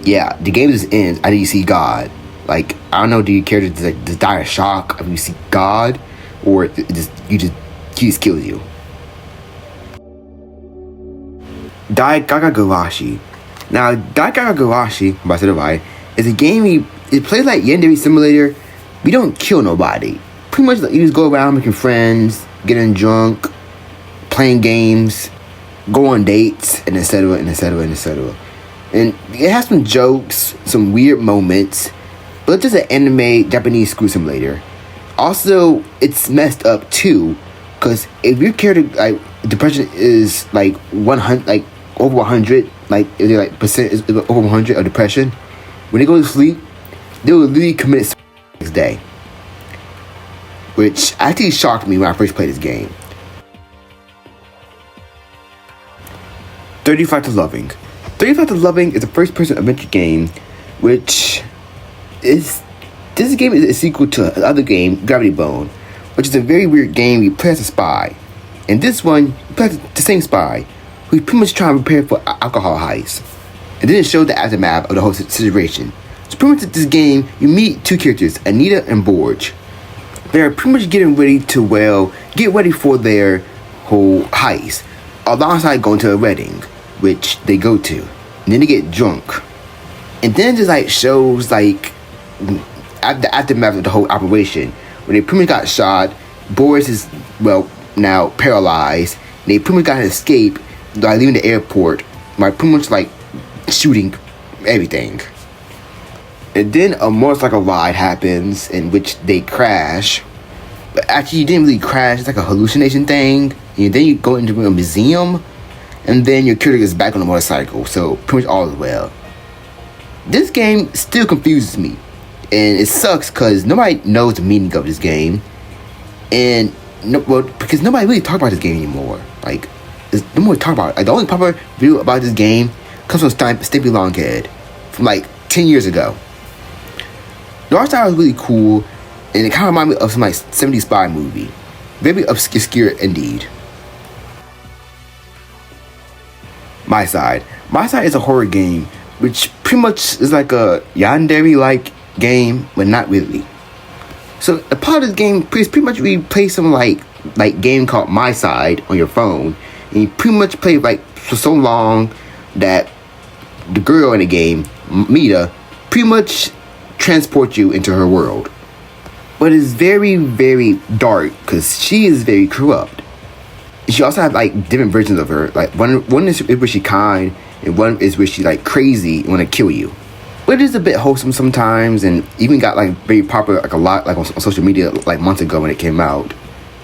yeah, the game just ends after you see God. Like, I don't know, do you care to just die of shock after you see God, or he just kills you? Daigagagarashi. Now, Daigagagarashi, if I said it right, is a game it plays like Yandere Simulator. We don't kill nobody. Pretty much, like, you just go around making friends, getting drunk, playing games, go on dates, and etc. And it has some jokes, some weird moments, but it's just an anime Japanese screw simulator. Also, it's messed up too, because if your character, like, depression is like 100, like over 100, like if they're like percent is over 100 of depression, when they go to sleep, they will literally commit suicide the next day, which actually shocked me when I first played this game. 35 to Loving. 35 to Loving is a first-person adventure game, which is this game is a sequel to the other game, Gravity Bone, which is a very weird game. You play as a spy, and this one you play as the same spy who's pretty much trying to prepare for alcohol heist, and then it showed the aftermath of the whole situation. So pretty much in this game, you meet two characters, Anita and Borge. They're pretty much getting ready to get ready for their whole heist, alongside going to a wedding, which they go to, and then they get drunk, and then it just like shows like the aftermath of the whole operation, when they pretty much got shot. Boris is now paralyzed, and they pretty much got to escape by leaving the airport by pretty much like shooting everything. And then a motorcycle ride happens in which they crash, but actually you didn't really crash. It's like a hallucination thing, and then you go into a museum, and then your character is back on the motorcycle, so pretty much all is well. This game still confuses me, and it sucks because nobody knows the meaning of this game, and because nobody really talks about this game anymore. Like, there's no more to talk about it. Like, the only popular video about this game comes from Stimpy Longhead from like 10 years ago. The art style is really cool, and it kind of reminds me of some like 70s spy movie. Very obscure indeed. My Side is a horror game, which pretty much is like a yandere-like game, but not really. So the part of the game is pretty much we play some like game called My Side on your phone, and you pretty much play like for so long that the girl in the game, Mita, pretty much transports you into her world. But it's very, very dark because she is very corrupt. She also has like different versions of her. Like one is where she kind, and one is where she like crazy and want to kill you. But it is a bit wholesome sometimes, and even got like very popular like a lot like on social media like months ago when it came out.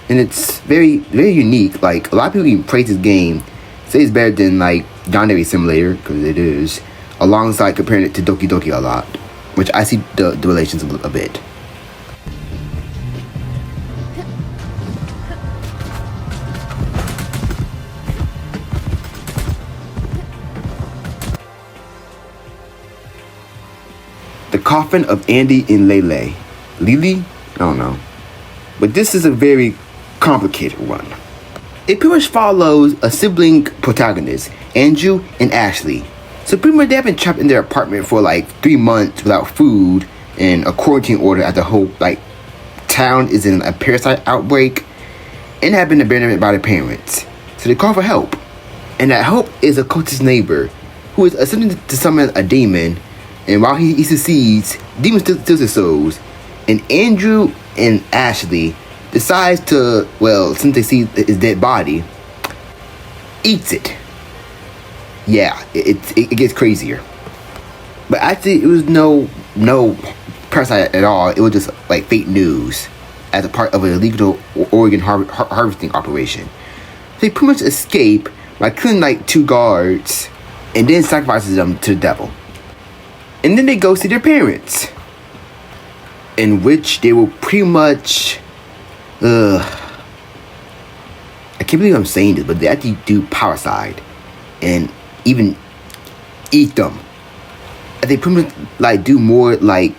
And it's very, very unique. Like a lot of people even praise this game, say it's better than like Yandere Simulator, because it is, alongside comparing it to Doki Doki a lot, which I see the relations a bit. The Coffin of Andy and Lele. Lily? I don't know. But this is a very complicated one. It pretty much follows a sibling protagonist, Andrew and Ashley. So pretty much they've been trapped in their apartment for like 3 months without food and a quarantine order at the whole like town is in a parasite outbreak and have been abandoned by their parents. So they call for help. And that help is a cultist neighbor who is attempting to summon a demon. And while he succeeds, demons steals his souls. And Andrew and Ashley decides to, since they see his dead body, eats it. Yeah, it gets crazier. But actually, it was no parasite at all. It was just like fake news as a part of an illegal organ harvesting operation. So they pretty much escape by killing like 2 guards and then sacrifices them to the devil. And then they go see their parents, in which they will pretty much, I can't believe I'm saying this, but they actually do parasite and even eat them. And they pretty much like do more like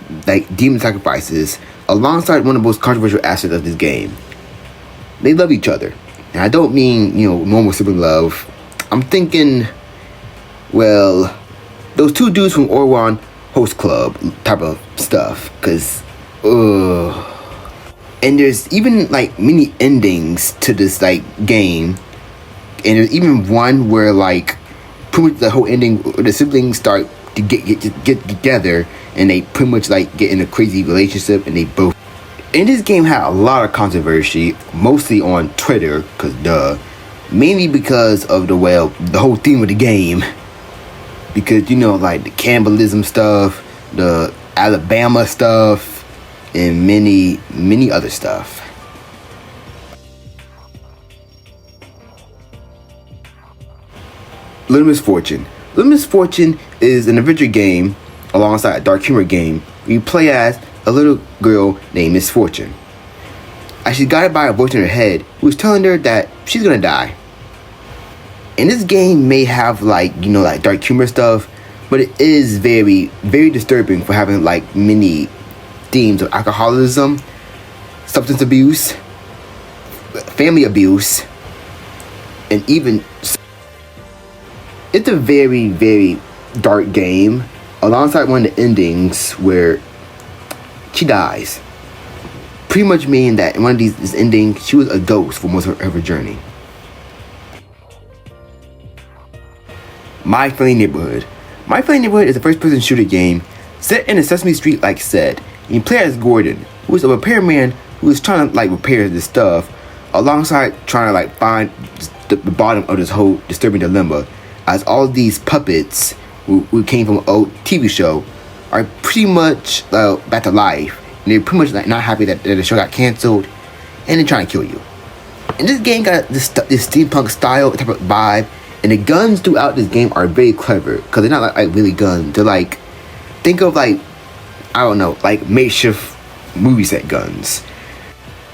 demon sacrifices alongside one of the most controversial aspects of this game. They love each other, and I don't mean normal sibling love. I'm thinking, the those two dudes from Orwan Host Club type of stuff. Cause, and there's even like mini endings to this like game, and there's even one where like pretty much the whole ending, the siblings start to get together, and they pretty much like get in a crazy relationship, and they both. And this game had a lot of controversy, mostly on Twitter, cause mainly because of the whole theme of the game. Because, you know, like the cannibalism stuff, the Alabama stuff, and many, many other stuff. Little Misfortune. Little Misfortune is an adventure game alongside a dark humor game where you play as a little girl named Misfortune. As she's guided by a voice in her head who's telling her that she's gonna die. And this game may have like, you know, like dark humor stuff, but it is very, very disturbing for having like many themes of alcoholism, substance abuse, family abuse, and even. It's a very, very dark game, alongside one of the endings where she dies. Pretty much meaning that in one of these endings, she was a ghost for most of her journey. My Friendly Neighborhood. My Friendly Neighborhood is a first-person shooter game set in a Sesame Street-like set. And you play as Gordon, who is a repairman who is trying to like repair this stuff, alongside trying to like find the bottom of this whole disturbing dilemma, as all these puppets who came from an old TV show are pretty much back to life. And they're pretty much like not happy that the show got canceled, and they're trying to kill you. And this game got this steampunk style type of vibe. And the guns throughout this game are very clever, because they're not like really guns. They're like, think of like, I don't know, like makeshift movie set guns.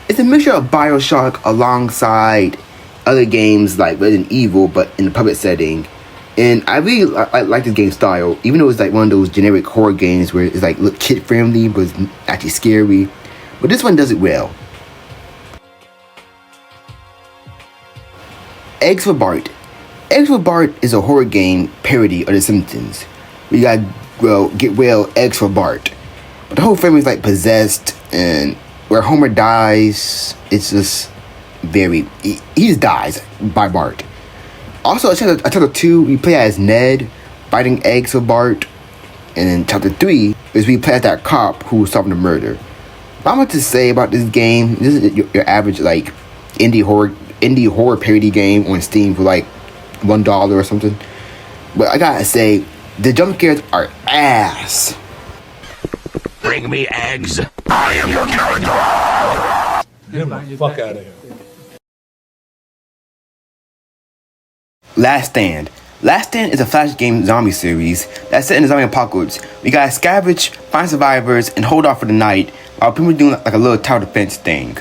It's a mixture of BioShock alongside other games like Resident Evil, but in the puppet setting. And I really like this game style, even though it's like one of those generic horror games where it's like look kid friendly, but it's actually scary. But this one does it well. Eggs for Bart. Eggs for Bart is a horror game parody of The Simpsons. We got, get well, Eggs for Bart. But the whole family is like possessed, and where Homer dies, it's just very, he just dies by Bart. Also, chapter 2, we play as Ned, biting eggs for Bart. And then chapter 3 is we play as that cop who's solving the murder. What I'm about to say about this game, this is your average like indie horror parody game on Steam for like $1 or something. But I gotta say, the jump scares are ass. Bring me eggs. I am your character. Get the fuck out of here. Last Stand. Last Stand is a flash game zombie series that's set in the zombie apocalypse. We gotta scavenge, find survivors, and hold off for the night while people doing like a little tower defense thing.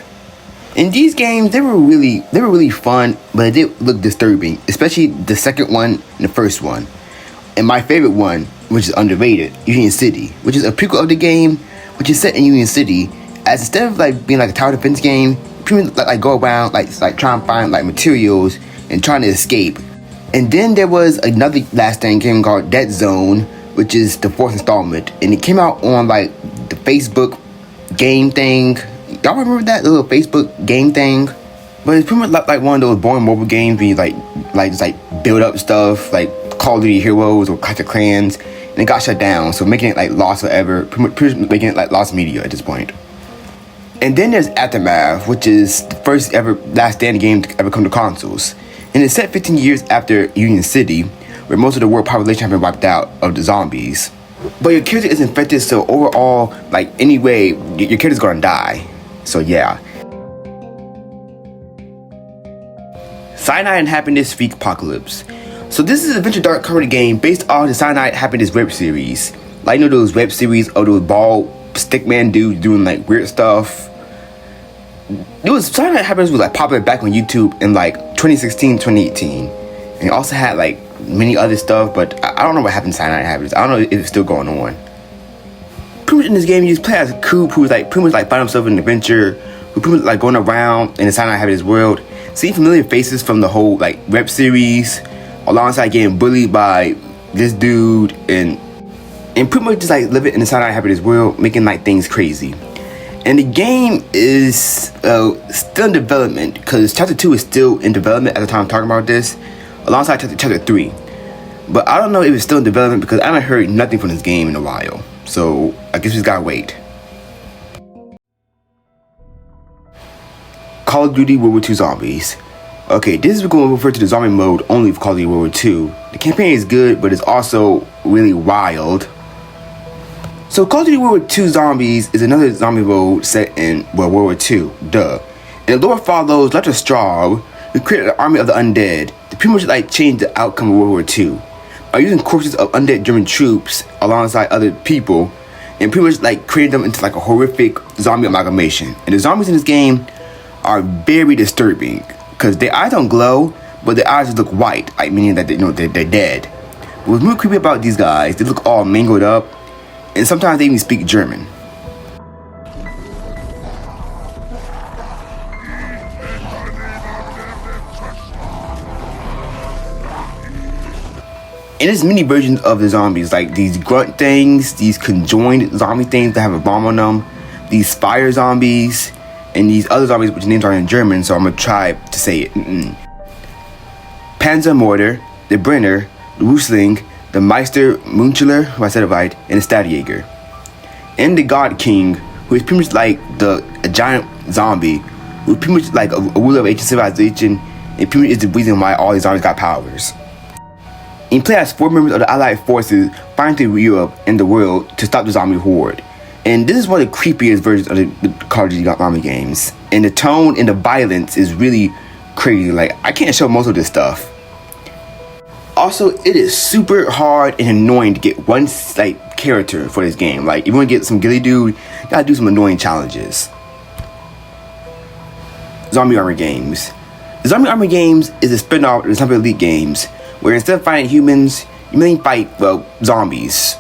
In these games, they were really fun, but they did look disturbing, especially the second one and the first one. And my favorite one, which is underrated, Union City, which is a prequel of the game, which is set in Union City. As instead of like being like a tower defense game, people like go around like trying to find like materials and trying to escape. And then there was another Last Stand game called Dead Zone, which is the fourth installment, and it came out on like the Facebook game thing. Y'all remember that little Facebook game thing? But it's pretty much like one of those boring mobile games where you like build up stuff like Call of Duty Heroes or Clash of Clans, and it got shut down, so making it like lost forever, pretty much making it like lost media at this point. And then there's Aftermath, which is the first ever Last Stand game to ever come to consoles. And it's set 15 years after Union City, where most of the world population have been wiped out of the zombies. But your character is infected, so overall, like anyway, your character's gonna die. So yeah. Cyanide and Happiness Freak Apocalypse. So this is an adventure dark comedy game based on the Cyanide Happiness web series. Like, you know those web series of those bald stickman dudes doing like weird stuff. Cyanide Happiness was like popular back on YouTube in like 2016, 2018. And it also had like many other stuff, but I don't know what happened to Cyanide Happiness. I don't know if it's still going on. Pretty much in this game, you just play as a Coop who's like pretty much like find himself in an adventure, who pretty much like going around in the Cyanide Happiness world, seeing familiar faces from the whole like web series, alongside getting bullied by this dude and pretty much just like living in the side-eye happiness world, making like things crazy. And the game is still in development because Chapter 2 is still in development at the time I'm talking about this, alongside Chapter 3. But I don't know if it's still in development because I haven't heard nothing from this game in a while. So I guess we just gotta wait. Call of Duty World War II Zombies. Okay, this is going to refer to the zombie mode only for Call of Duty World War II. The campaign is good, but it's also really wild. So Call of Duty World War II Zombies is another zombie mode set in World War II, duh. And the lore follows Dr. Straub, who created an army of the undead to pretty much like change the outcome of World War II. By using corpses of undead German troops alongside other people, and pretty much like creating them into like a horrific zombie amalgamation. And the zombies in this game are very disturbing because their eyes don't glow, but their eyes just look white, like meaning that they're dead. What's really creepy about these guys, they look all mangled up, and sometimes they even speak German. And there's many versions of the zombies, like these grunt things, these conjoined zombie things that have a bomb on them, these fire zombies, and these other zombies which names are in German, so I'm gonna try to say it. Panzermörder, the Brenner, the Rusling, the Meister Munchler, who I said it right, and the Stadtjäger. And the God King, who is pretty much like a giant zombie, who's pretty much like a ruler of ancient civilization, and pretty much is the reason why all these zombies got powers. And you play as 4 members of the Allied forces fighting through Europe and the world to stop the zombie horde. And this is one of the creepiest versions of the Call of Duty zombie games. And the tone and the violence is really crazy. Like, I can't show most of this stuff. Also, it is super hard and annoying to get one like character for this game. Like, if you want to get some ghillie dude, you gotta do some annoying challenges. Zombie Army Games. The Zombie Army Games is a spin-off of the Zombie Elite games, where instead of fighting humans, you mainly fight, zombies.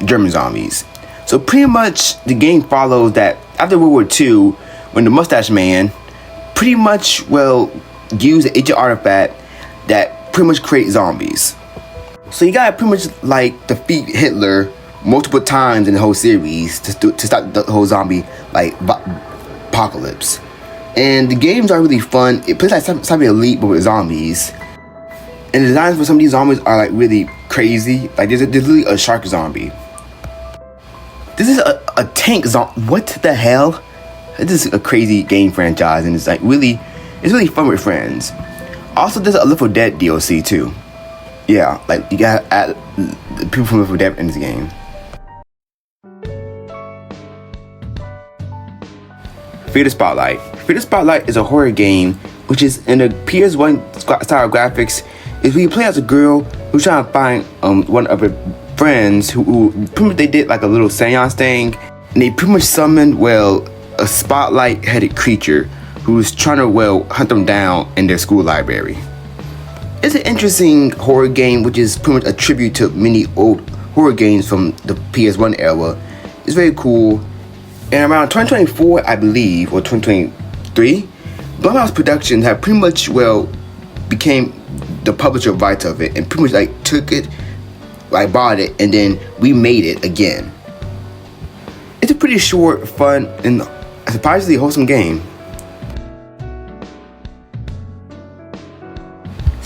German zombies. So pretty much the game follows that after World War II, when the Mustache Man pretty much, used an ancient artifact that pretty much create zombies. So you gotta pretty much like defeat Hitler multiple times in the whole series to stop the whole zombie apocalypse. And the games are really fun. It plays like Zombie Elite but with zombies. And the designs for some of these zombies are like really crazy. Like there's literally a shark zombie. This is a tank zombie. What the hell? This is a crazy game franchise, and it's really fun with friends. Also, there's a Left 4 Dead DLC too. Yeah, like you gotta add people from Left 4 Dead in this game. Fear the Spotlight. Fear the Spotlight is a horror game which is in a PS1 style of graphics. Is where you play as a girl who's trying to find one of her friends who pretty much they did like a little seance thing, and they pretty much summoned a spotlight-headed creature who's trying to hunt them down in their school library. It's an interesting horror game which is pretty much a tribute to many old horror games from the PS1 era. It's very cool. And around 2024, I believe, or 2023, Blumhouse Productions have pretty much became the publisher of rights of it, and pretty much took it, bought it, and then remade it again. It's a pretty short, fun, and surprisingly wholesome game.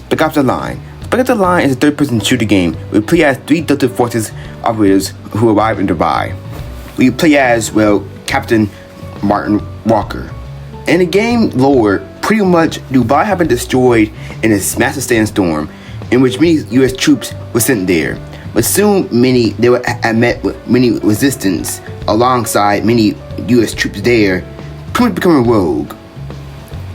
Spec Ops The Line. Spec Ops The Line is a third-person shooter game where you play as 3 Delta Forces operatives who arrive in Dubai. Where you play as, Captain Martin Walker. In the game lore, pretty much Dubai had been destroyed in a massive sandstorm in which many US troops were sent there. But soon they had met with many resistance alongside many US troops there, pretty much becoming rogue.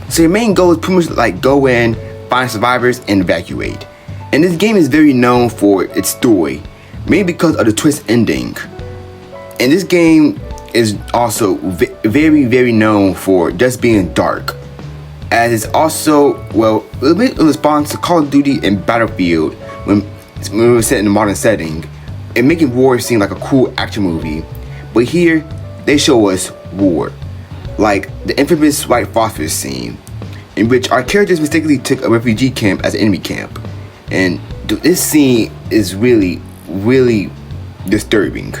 So your main goal is pretty much go in, find survivors, and evacuate. And this game is very known for its story, mainly because of the twist ending. And this game is also very, very known for just being dark, as it's also, a little bit in response to Call of Duty and Battlefield when we were set in a modern setting and making war seem like a cool action movie. But here, they show us war, like the infamous White Phosphorus scene, in which our characters mistakenly took a refugee camp as an enemy camp, and this scene is really, really disturbing.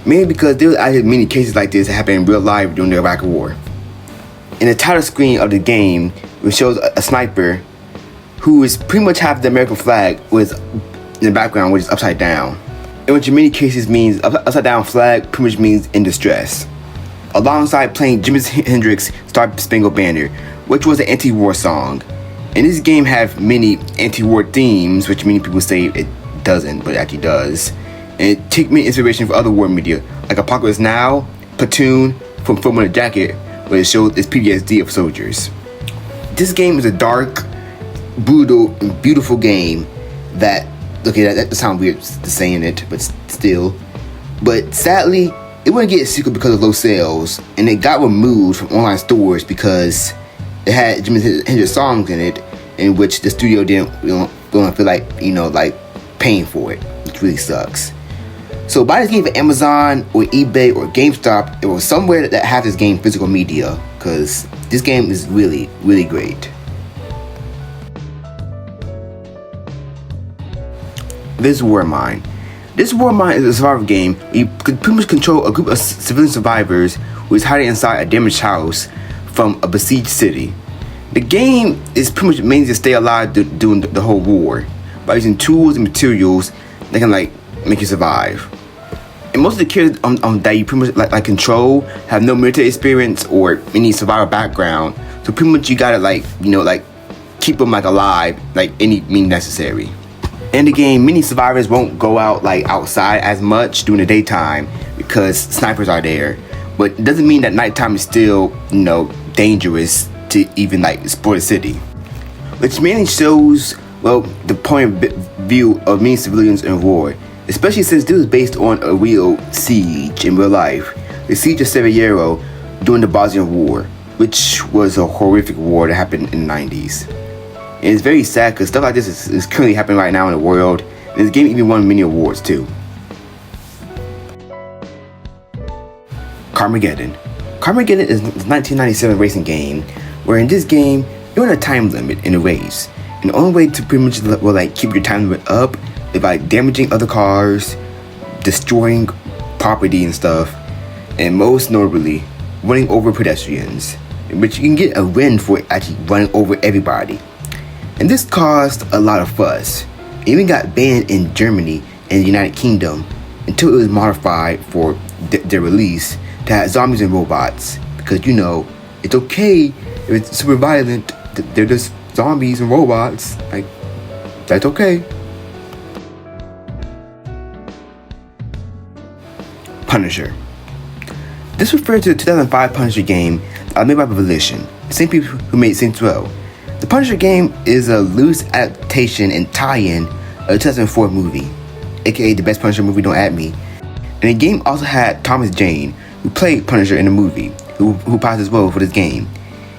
Mainly because there were actually many cases like this that happened in real life during the Iraq War. In the title screen of the game, it shows a sniper who is pretty much half the American flag with in the background, which is upside down. And which in many cases means upside down flag pretty much means in distress. Alongside playing Jimi Hendrix' Star Spangled Banner, which was an anti-war song. And this game have many anti-war themes, which many people say it doesn't, but it actually does. And it took me inspiration for other war media, like Apocalypse Now, Platoon, from Full Metal Jacket, where it shows its PTSD of soldiers. This game is a dark, brutal, and beautiful game that, okay, that sounds weird saying it, but still. But sadly, it wouldn't get a sequel because of low sales, and it got removed from online stores because it had Jimi Hendrix songs in it, in which the studio didn't feel like, like paying for it, which really sucks. So buy this game for Amazon or eBay or GameStop or somewhere that has this game physical media, because this game is really, really great. This War Mine. This War Mine is a survival game where you could pretty much control a group of civilian survivors who is hiding inside a damaged house from a besieged city. The game is pretty much mainly to stay alive during the whole war by using tools and materials that can make you survive. And most of the characters that you pretty much like control have no military experience or any survival background, so pretty much you gotta keep them alive any means necessary. In the game, many survivors won't go out outside as much during the daytime because snipers are there, but it doesn't mean that nighttime is still dangerous to even explore the city, which mainly shows the point of view of many civilians in war. Especially since this was based on a real siege in real life, the siege of Sarajevo during the Bosnian War, which was a horrific war that happened in the 90s. And it's very sad because stuff like this is currently happening right now in the world, and this game even won many awards too. Carmageddon. Carmageddon is a 1997 racing game, where in this game, you're on a time limit in a race, and the only way to pretty much keep your time limit up is by damaging other cars, destroying property and stuff, and most notably, running over pedestrians, in which you can get a win for actually running over everybody. And this caused a lot of fuss. It even got banned in Germany and the United Kingdom until it was modified for their release to have zombies and robots, because it's okay if it's super violent, they're just zombies and robots, that's okay. Punisher. This refers to the 2005 Punisher game made by Volition, the same people who made Saints Row. The Punisher game is a loose adaptation and tie-in of the 2004 movie, aka the best Punisher movie, don't at me. And the game also had Thomas Jane, who played Punisher in the movie, who passed as well for this game.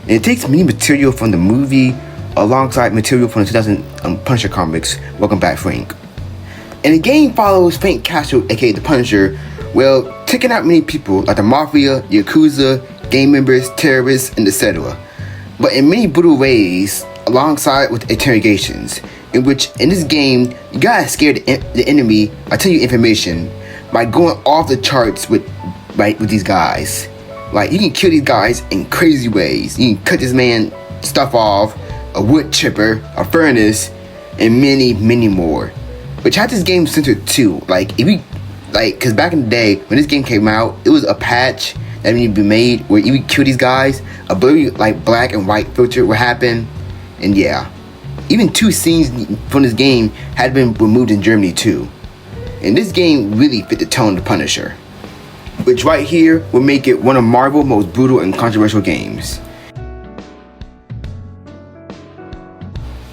And it takes many material from the movie alongside material from the 2000 Punisher comics, Welcome Back Frank. And the game follows Frank Castle, aka the Punisher, taking out many people like the Mafia, Yakuza, gang members, terrorists, and etc. But in many brutal ways, alongside with interrogations, in which in this game, you gotta scare the enemy by telling you information by going off the charts with these guys. You can kill these guys in crazy ways. You can cut this man stuff off, a wood chipper, a furnace, and many, many more. Which had this game centered too. Because back in the day, when this game came out, it was a patch that needed to be made where you would kill these guys, a blurry black and white filter would happen, and yeah. Even 2 scenes from this game had been removed in Germany too. And this game really fit the tone of Punisher, which right here will make it one of Marvel's most brutal and controversial games.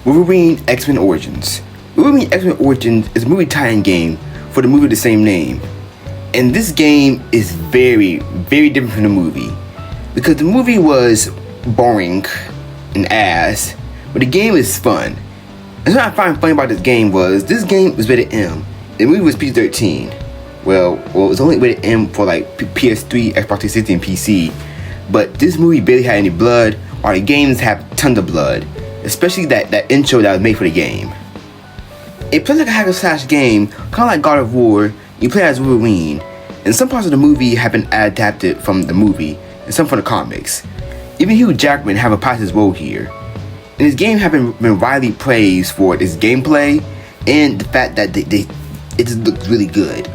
Wolverine X-Men Origins. Wolverine X-Men Origins is a movie tie-in game for the movie of the same name. And this game is very, very different from the movie, because the movie was boring and ass, but the game is fun. And what I find funny about this game was rated M. The movie was PG-13. Well, it was only rated M for PS3, Xbox 360, and PC. But this movie barely had any blood, while the games have tons of blood, especially that intro that was made for the game. It plays like a hack and slash game, kind of like God of War. You play as Wolverine, and some parts of the movie have been adapted from the movie, and some from the comics. Even Hugh Jackman have a his role here. And this game has been widely praised for its gameplay and the fact that it just looks really good.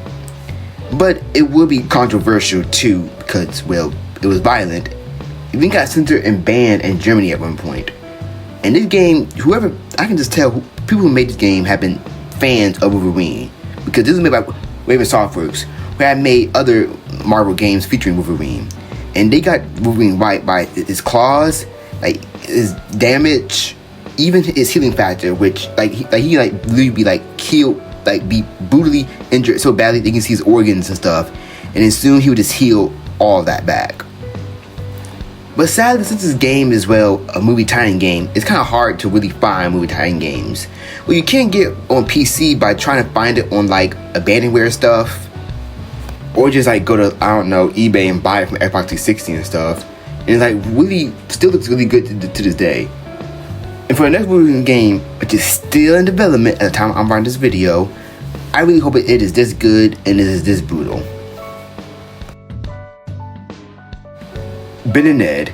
But it will be controversial too, because, well, it was violent. It even got censored and banned in Germany at one point. And this game, I can just tell, people who made this game have been fans of Wolverine. Because this was made by Raven Softworks, who had made other Marvel games featuring Wolverine. And they got Wolverine right by his claws, like his damage, even his healing factor, which he literally be killed, be brutally injured so badly they can see his organs and stuff, and then soon he would just heal all of that back. But sadly, since this game is, well, a movie tie-in game, it's kind of hard to really find movie tie-in games. Well, you can get on PC by trying to find it on abandonware stuff, or just go to, I don't know, eBay and buy it from Xbox 360 and stuff. And it's really, still looks really good to this day. And for the next Wolverine game, which is still in development at the time I'm writing this video, I really hope it is this good and it is this brutal. Ben and Ed.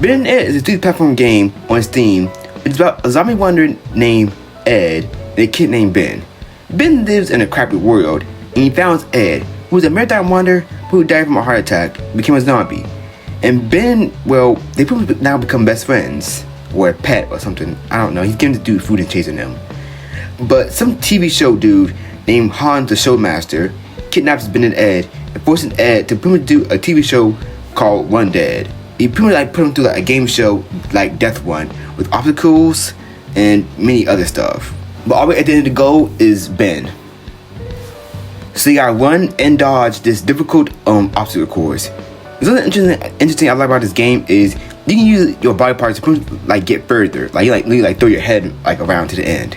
Ben and Ed is a 3D platform game on Steam. It's about a zombie wanderer named Ed and a kid named Ben. Ben lives in a crappy world, and he found Ed, who was a maritime wanderer who died from a heart attack and became a zombie. And Ben, well, they probably now become best friends, or a pet or something. I don't know. He's giving the dude food and chasing them. But some TV show dude named Hans the Showmaster kidnaps Ben and Ed and forces Ed to pretty much do a TV show called One Dead. He pretty much put him through a game show like Death One with obstacles and many other stuff. But always at the end of the goal is Ben. So you gotta run and dodge this difficult obstacle course. Something interesting I like about this game is you can use your body parts to get further. You literally throw your head around to the end.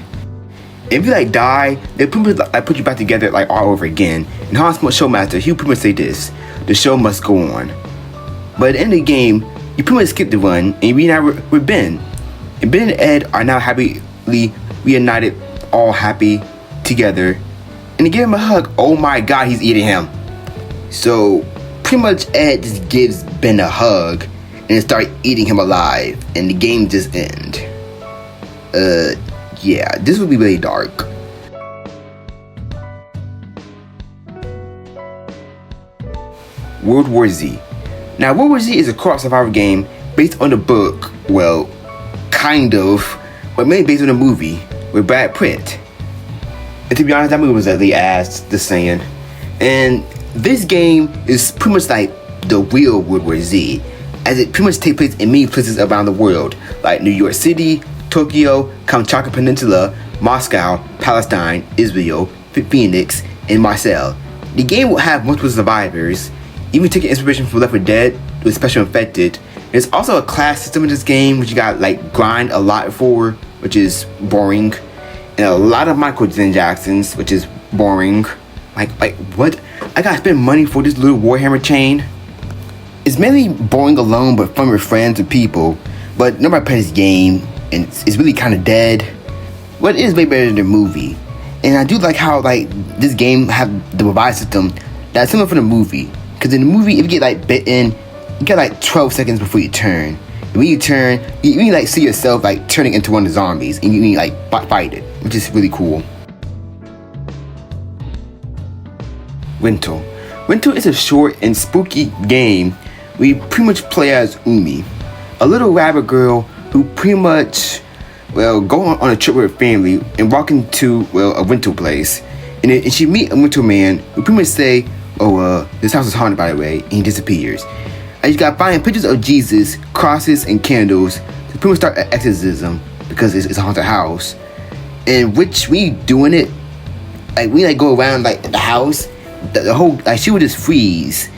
If you die, they put you back together all over again. And Hans Showmaster, he pretty much say this: the show must go on. But at the end of the game, you pretty much skip the run and you reunite with Ben. And Ben and Ed are now happily reunited, all happy together. And to give him a hug, oh my god, he's eating him. So pretty much Ed just gives Ben a hug and start eating him alive, and the game just ends. Yeah, this would be really dark. World War Z. Now, World War Z is a co-op survival game based on the book, well, kind of, but mainly based on the movie with Brad Pitt. And to be honest, that movie was ugly ass, just saying. And this game is pretty much like the real World War Z, as it pretty much takes place in many places around the world, like New York City, Tokyo, Kamchatka Peninsula, Moscow, Palestine, Israel, Phoenix, and Marseille. The game will have multiple survivors, even taking inspiration from Left 4 Dead with Special Infected. There's also a class system in this game, which you got grind a lot for, which is boring, and a lot of microtransactions, which is boring. What? I gotta spend money for this little Warhammer chain? It's mainly boring alone, but fun with friends and people. But nobody plays this game, and it's really kind of dead. But it is way better than the movie. And I do like how this game have the revive system that's similar from the movie. Because in the movie, if you get bitten, you got 12 seconds before you turn. And when you turn, you see yourself turning into one of the zombies, and you fight it, which is really cool. Winter. Winter is a short and spooky game where you pretty much play as Umi, a little rabbit girl who pretty much, well, go on a trip with her family and walk into, well, a winter place. And she meet a winter man who pretty much say, oh, this house is haunted, by the way, and he disappears. And you gotta find pictures of Jesus, crosses, and candles to pretty much start an exorcism because it's a haunted house. And which we doing it, we go around the house, the whole she would just freeze,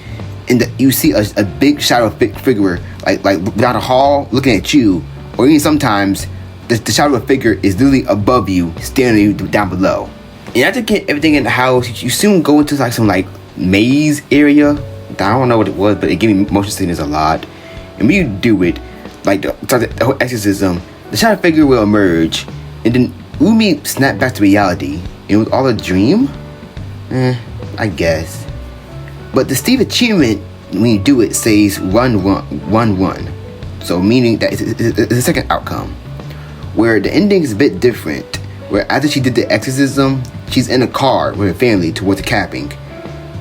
and you see a big shadow figure down the hall looking at you, or even sometimes the shadow of a figure is literally above you, standing down below. And after getting everything in the house, you soon go into some maze area. I don't know what it was, but it gave me motion sickness a lot. And when you do it, the whole exorcism, the shadow figure will emerge, and then Umi snapped back to reality. It was all a dream? I guess. But the Steve achievement, when you do it, says 1-1. So meaning that it's a second outcome. Where the ending is a bit different. Where after she did the exorcism, she's in a car with her family towards the camping.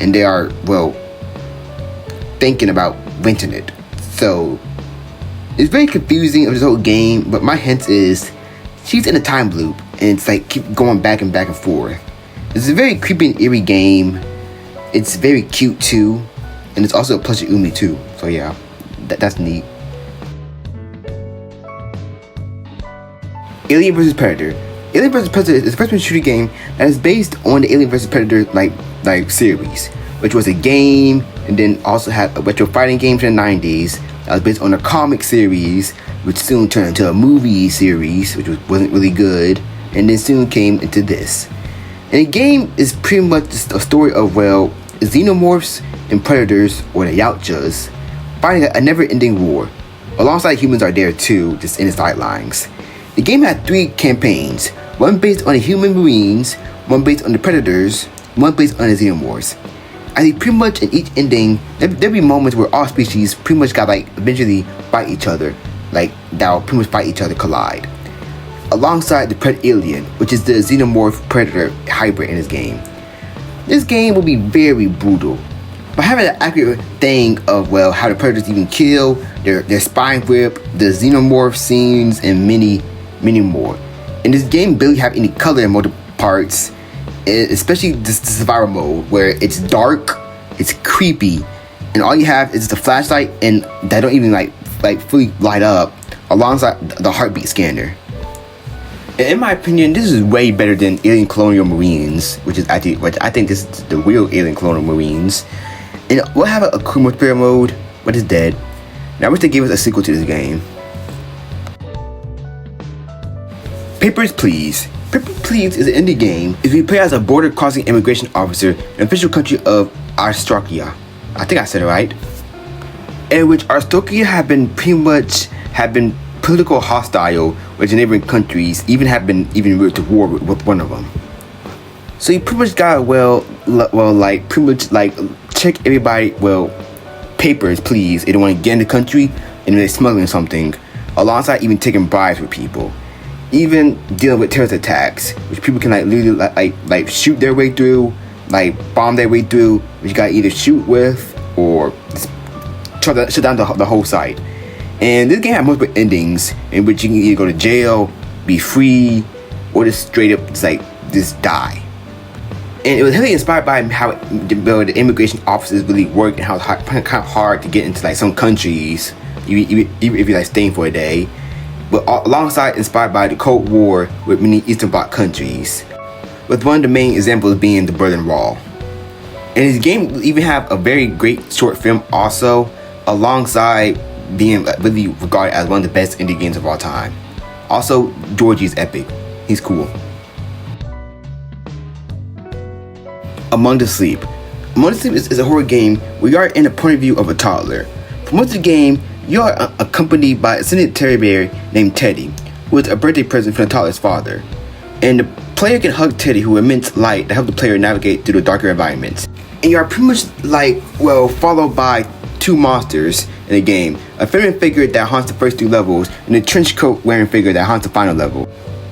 And they are, well, thinking about renting it. So it's very confusing of this whole game, but my hint is she's in a time loop and it's like keep going back and forth. It's a very creepy and eerie game. It's very cute too, and it's also a plushie Umi too. So yeah, that's neat. Alien vs Predator. Alien vs Predator is a first-person shooter game that is based on the Alien vs Predator like series, which was a game, and then also had a retro fighting game from the 90s that was based on a comic series, which soon turned into a movie series, which wasn't really good, and then soon came into this. And the game is pretty much just a story of, well, xenomorphs and predators, or the Yautjas, fighting a never-ending war. Alongside humans are there too, just in the sidelines. The game had 3 campaigns, one based on the human marines, one based on the predators, one based on the xenomorphs. I think pretty much in each ending, there'd be moments where all species pretty much got eventually fight each other, that'll pretty much fight each other, collide. Alongside the Pred-Alien, which is the xenomorph predator hybrid in this game. This game will be very brutal, but having an accurate thing of, well, how the predators even kill, their spine whip, the xenomorph scenes, and many more. And this game barely have any color in multiple parts, especially the survival mode, where it's dark, it's creepy, and all you have is the flashlight, and that don't even fully light up, alongside the heartbeat scanner. In my opinion, this is way better than Alien Colonial Marines, which I think this is the real Alien Colonial Marines. And we'll have a crew multiplayer mode, but it's dead. And I wish they gave us a sequel to this game. Papers, Please. Papers, Please is an indie game. If you play as a border crossing immigration officer in the official country of Australia, I think I said it right, in which Australia have been political hostile with the neighboring countries, even moved to war with one of them. So you pretty much got check everybody, papers, please. They don't want to get in the country, and they're smuggling something, alongside even taking bribes with people, even dealing with terrorist attacks, which people can literally shoot their way through, bomb their way through, which you gotta either shoot with or just try to shut down the whole site. And this game has multiple endings in which you can either go to jail, be free, or just straight up just die. And it was heavily inspired by how the immigration offices really work and how it's kind of hard to get into some countries, even if you're staying for a day. But alongside inspired by the Cold War with many Eastern Bloc countries, with one of the main examples being the Berlin Wall. And this game will even have a very great short film also, alongside being really regarded as one of the best indie games of all time. Also, Georgie's epic. He's cool. Among the Sleep. Among the Sleep is a horror game where you are in the point of view of a toddler. For most of the game, you are accompanied by a sentient teddy bear named Teddy, who is a birthday present from the toddler's father. And the player can hug Teddy, who emits light to help the player navigate through the darker environments. And you are pretty much followed by 2 monsters in the game. A feminine figure that haunts the first 2 levels, and a trench coat wearing figure that haunts the final level.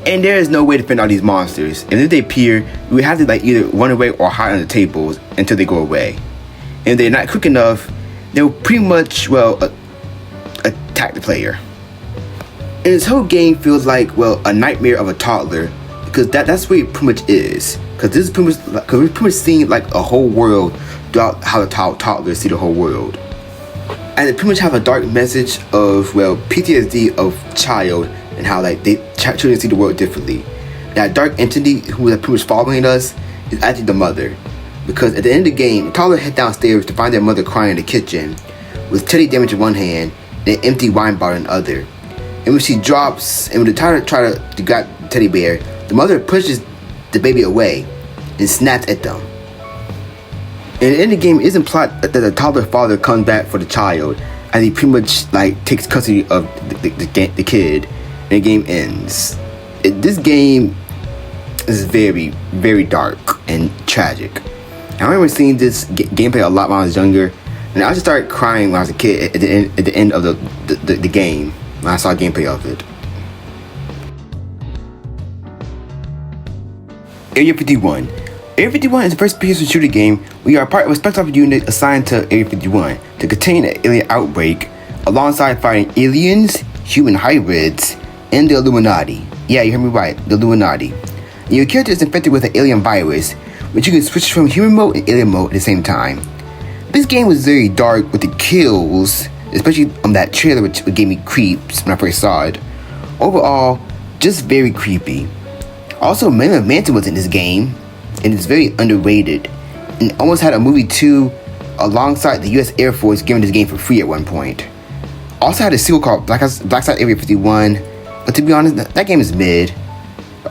And there is no way to fend all these monsters. And if they appear, we have to either run away or hide on the tables until they go away. And if they're not quick enough, they'll pretty much, attack the player. And this whole game feels like, a nightmare of a toddler, because that's what it pretty much is. Because this is we're pretty much seeing a whole world throughout how the toddlers see the whole world. And they pretty much have a dark message of, PTSD of child, and how children see the world differently. That dark entity who is pretty much following us is actually the mother. Because at the end of the game, the toddler head downstairs to find their mother crying in the kitchen, with Teddy damaged in one hand, and an empty wine bottle in the other. And when she drops, and when the toddler try to grab the teddy bear, the mother pushes the baby away and snaps at them. And in the game, it is implied that the toddler father comes back for the child, and he pretty much takes custody of the kid, and the game ends. This game is very, very dark and tragic. I remember seeing this gameplay a lot when I was younger, and I just started crying when I was a kid at the end of the game when I saw gameplay of it. Area 51. Area 51 is a first-person shooter game where you are part of a special unit assigned to Area 51 to contain an alien outbreak alongside fighting aliens, human hybrids, and the Illuminati. Yeah, you heard me right, the Illuminati. And your character is infected with an alien virus, which you can switch from human mode and alien mode at the same time. This game was very dark with the kills, especially on that trailer which gave me creeps when I first saw it. Overall, just very creepy. Also, Marilyn Manson was in this game, and it's very underrated, and almost had a movie too, alongside the US Air Force giving this game for free at one point. Also had a sequel called Black Side Area 51, but to be honest, that game is mid.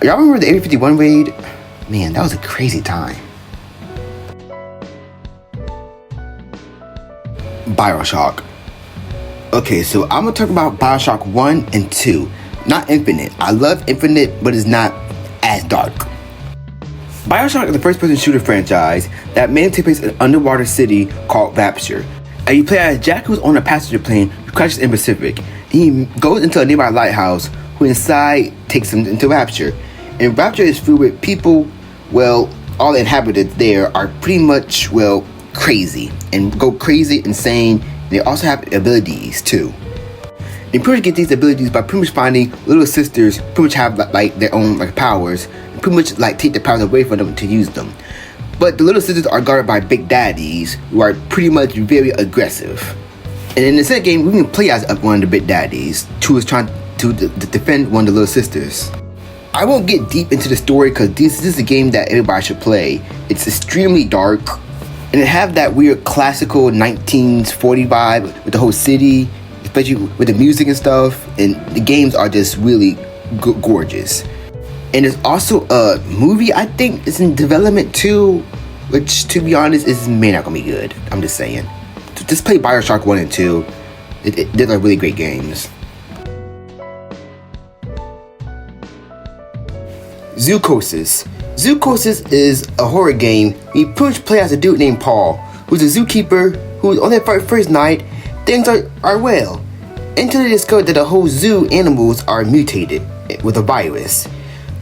Y'all remember the Area 51 raid? Man, that was a crazy time. BioShock. Okay, so I'm gonna talk about BioShock 1 and 2, not Infinite. I love Infinite, but it's not as dark. BioShock is the first-person shooter franchise that mainly takes place in an underwater city called Rapture. And you play as Jack, who's on a passenger plane who crashes in the Pacific. He goes into a nearby lighthouse, who inside takes him into Rapture. And Rapture is filled with people, well, all the inhabitants there are pretty much, well, crazy. And go crazy, insane. They also have abilities, too. You pretty much get these abilities by pretty much finding little sisters pretty much have like their own like powers, and pretty much like take the powers away from them to use them. But the little sisters are guarded by big daddies who are pretty much very aggressive. And in the second game, we can play as one of the big daddies who is trying to defend one of the little sisters. I won't get deep into the story because this is a game that everybody should play. It's extremely dark, and it have that weird classical 1940s vibe with the whole city, especially with the music and stuff, and the games are just really gorgeous. And there's also a movie I think is in development too, which to be honest is may not gonna be good. I'm just saying. So just play BioShock 1 and 2. They're like really great games. Zoocosis. Zoocosis is a horror game. You pretty much play as a dude named Paul, who's a zookeeper who on their first night, things are well, until they discover that the whole zoo animals are mutated with a virus.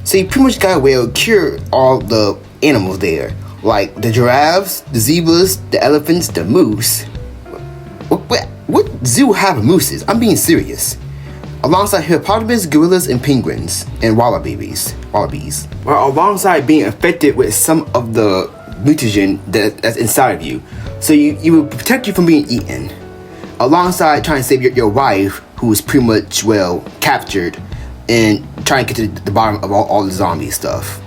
So you pretty much gotta cure all the animals there, like the giraffes, the zebras, the elephants, the moose. What zoo have mooses? I'm being serious. Alongside hippopotamus, gorillas, and penguins, and wallabies. Well, alongside being infected with some of the mutagen that's inside of you. So you will protect you from being eaten. Alongside trying to save your wife, who was pretty much, well, captured, and trying to get to the bottom of all the zombie stuff.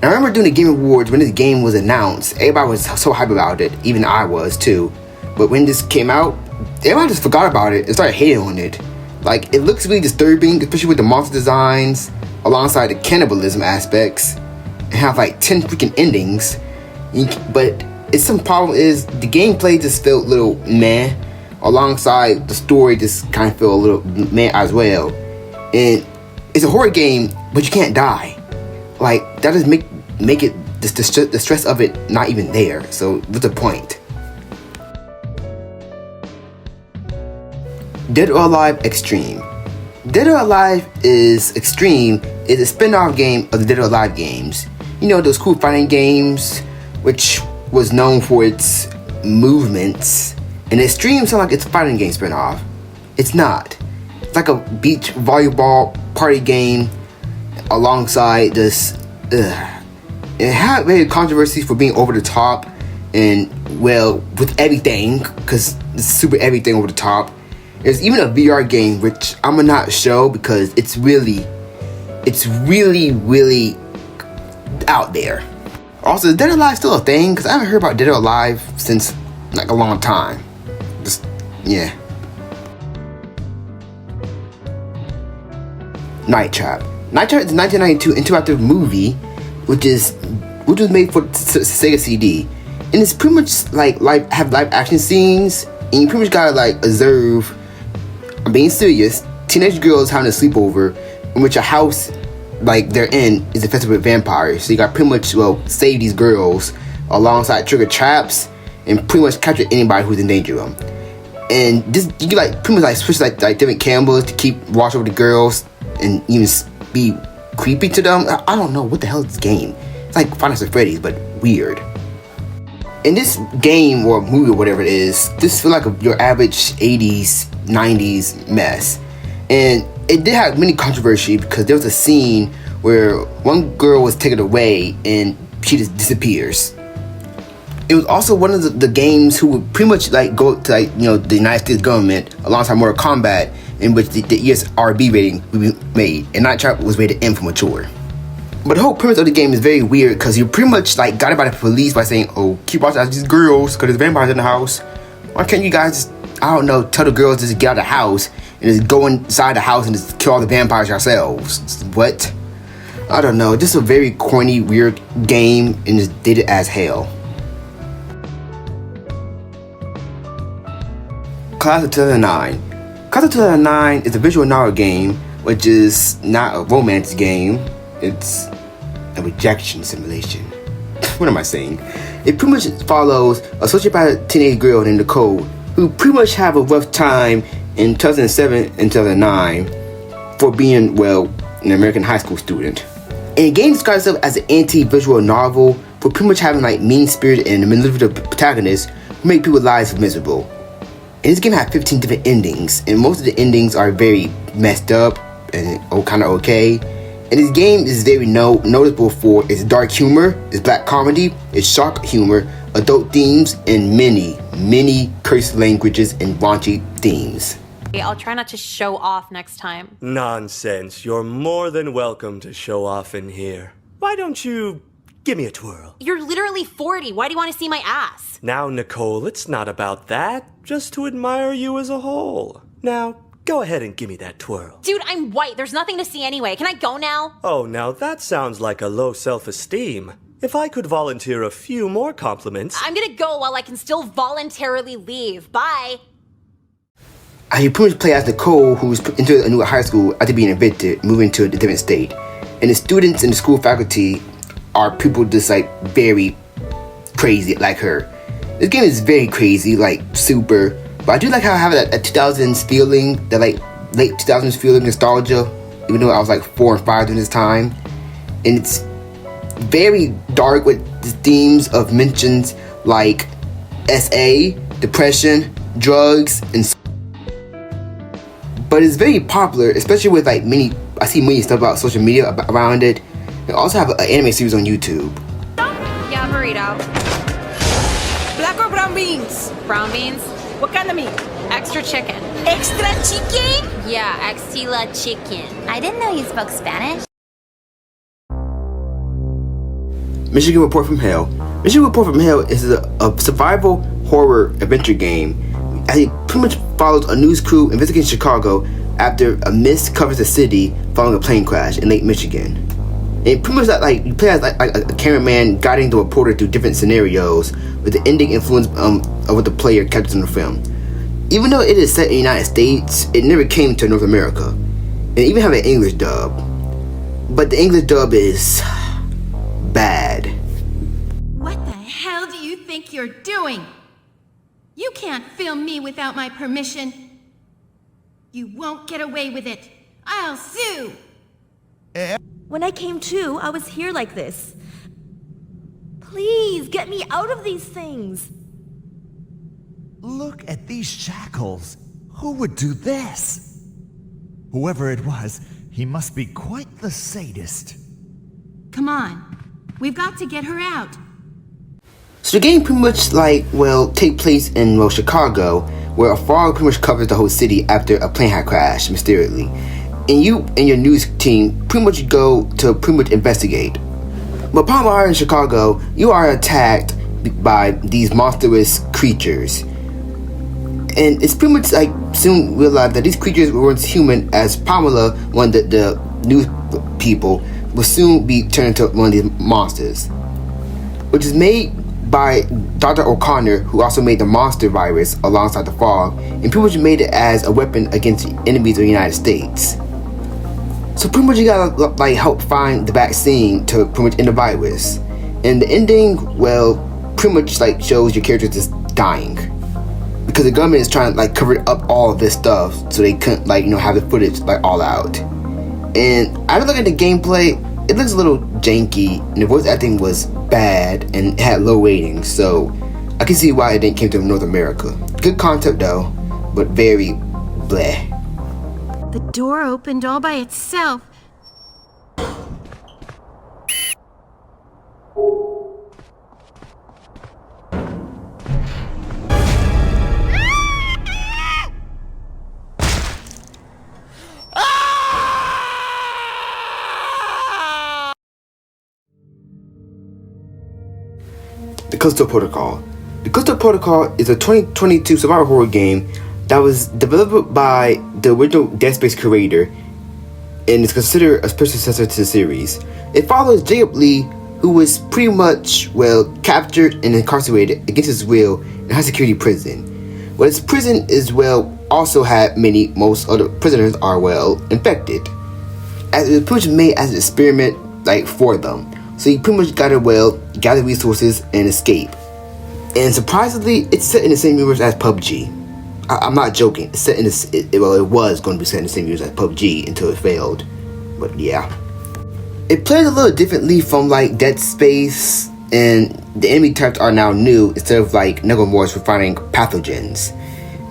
And I remember doing the Game Awards when this game was announced. Everybody was so hyped about it, even I was too. But when this came out, everybody just forgot about it and started hating on it. Like, it looks really disturbing, especially with the monster designs, alongside the cannibalism aspects, and have like 10 freaking endings. But some problem is the gameplay just felt a little meh, alongside the story just kind of felt a little meh as well. And it's a horror game, but you can't die. Like, that just make it the stress of it not even there. So what's the point? Dead or Alive Extreme. Dead or Alive Extreme is a spin-off game of the Dead or Alive games. You know, those cool fighting games, which was known for its movements. And Extreme sounds like it's a fighting game spin-off. It's not. It's like a beach volleyball party game alongside this. It had very controversies for being over the top and, well, with everything, because it's super everything over the top. There's even a VR game, which I'm gonna not show because it's really out there. Also, is Dead or Alive still a thing? Because I haven't heard about Dead or Alive since like a long time. Yeah. Night Trap. Night Trap is a 1992 interactive movie, which was made for Sega CD, and it's pretty much like have live action scenes, and you pretty much gotta like observe. I'm being serious. Teenage girls having a sleepover in which a house like their end is infested with vampires. So you got pretty much save these girls alongside trigger traps and pretty much capture anybody who's in danger of them. And this you can like pretty much like switch like different cameras to keep watch over the girls and even be creepy to them. I don't know what the hell is this game. It's like Five Nights at Freddy's but weird. In this game or movie or whatever it is, this feels like your average 80s, 90s mess. And it did have many controversy because there was a scene where one girl was taken away and she just disappears. It was also one of the games who would pretty much like go to like the United States government alongside Mortal Kombat, in which the ESRB rating would be made, and Night Trap was rated M for mature. But the whole premise of the game is very weird because you pretty much like got it by the police by saying, "Oh, keep watching out these girls because there's vampires in the house." Why can't you guys, I don't know, tell the girls to just get out of the house and just go inside the house and just kill all the vampires yourselves? What? I don't know. Just a very corny, weird game and just did it as hell. Class of 2009. Class of 2009 is a visual novel game, which is not a romance game. It's a rejection simulation. What am I saying? It pretty much follows a sociopathic teenage girl named Nicole who pretty much have a rough time in 2007 and 2009 for being, well, an American high school student. And the game describes itself as an anti-visual novel for pretty much having like mean-spirited and manipulative protagonists who make people's lives miserable. And this game has 15 different endings, and most of the endings are very messed up and kind of okay. And this game is very noticeable for its dark humor, its black comedy, its sharp humor, adult themes, and many cursed languages and raunchy themes. I'll try not to show off next time. Nonsense. You're more than welcome to show off in here. Why don't you give me a twirl? You're literally 40. Why do you want to see my ass? Now, Nicole, it's not about that. Just to admire you as a whole. Now, go ahead and give me that twirl. Dude, I'm white. There's nothing to see anyway. Can I go now? Oh, now that sounds like a low self-esteem. If I could volunteer a few more compliments... I'm gonna go while I can still voluntarily leave. Bye. You pretty much play as Nicole, who's into a new high school after being evicted, moving to a different state. And the students and the school faculty are people just like very crazy like her. This game is very crazy, like super. But I do like how I have that 2000s feeling, that like late 2000s feeling, nostalgia, even though I was like 4 and 5 during this time. And it's very dark with the themes of mentions like SA, depression, drugs, and but it's very popular, especially with like I see many stuff about social media around it. They also have an anime series on YouTube. Yeah, burrito. Black or brown beans? Brown beans? What kind of meat? Extra chicken. Extra chicken? Yeah, extila chicken. I didn't know you spoke Spanish. Michigan Report from Hell. Michigan Report from Hell is a survival horror adventure game. It pretty much follows a news crew investigating Chicago after a mist covers the city following a plane crash in Lake Michigan. And pretty much like you play as like a cameraman guiding the reporter through different scenarios with the ending influence of what the player captures in the film. Even though it is set in the United States, it never came to North America. And even have an English dub. But the English dub is bad. What the hell do you think you're doing? You can't film me without my permission. You won't get away with it. I'll sue. When I came to, I was here like this. Please, get me out of these things. Look at these shackles. Who would do this? Whoever it was, he must be quite the sadist. Come on. We've got to get her out. So the game pretty much take place in Chicago, where a fog pretty much covers the whole city after a plane had crashed mysteriously. And you and your news team pretty much go to pretty much investigate. But upon arriving in Chicago, you are attacked by these monstrous creatures. And it's pretty much soon realized that these creatures were once human, as Pamela, one of the news people, will soon be turned into one of these monsters. Which is made by Dr. O'Connor, who also made the monster virus alongside the fog, and pretty much made it as a weapon against the enemies of the United States. So pretty much you gotta like help find the vaccine to pretty much end the virus. And the ending, well, pretty much like shows your character just dying. Because the government is trying to like cover up all of this stuff so they couldn't like, you know, have the footage like all out. And after looking at the gameplay, it looks a little janky and the voice acting was bad and it had low ratings, so I can see why it didn't came to North America. Good concept though, but very bleh. The door opened all by itself. The Callisto Protocol. The Callisto Protocol is a 2022 survival horror game that was developed by the original Dead Space creator and is considered a special successor to the series. It follows Jacob Lee, who was pretty much, well, captured and incarcerated against his will in a high security prison. But his prison is, well, also had most other prisoners are, well, infected. As it was pretty much made as an experiment, like, for them. So you pretty much gotta, well, gather resources and escape. And surprisingly, it's set in the same universe as PUBG. I'm not joking. It's set in this. It was going to be set in the same universe as PUBG until it failed. But yeah, it plays a little differently from like Dead Space, and the enemy types are now new instead of like Necromorphs for finding pathogens.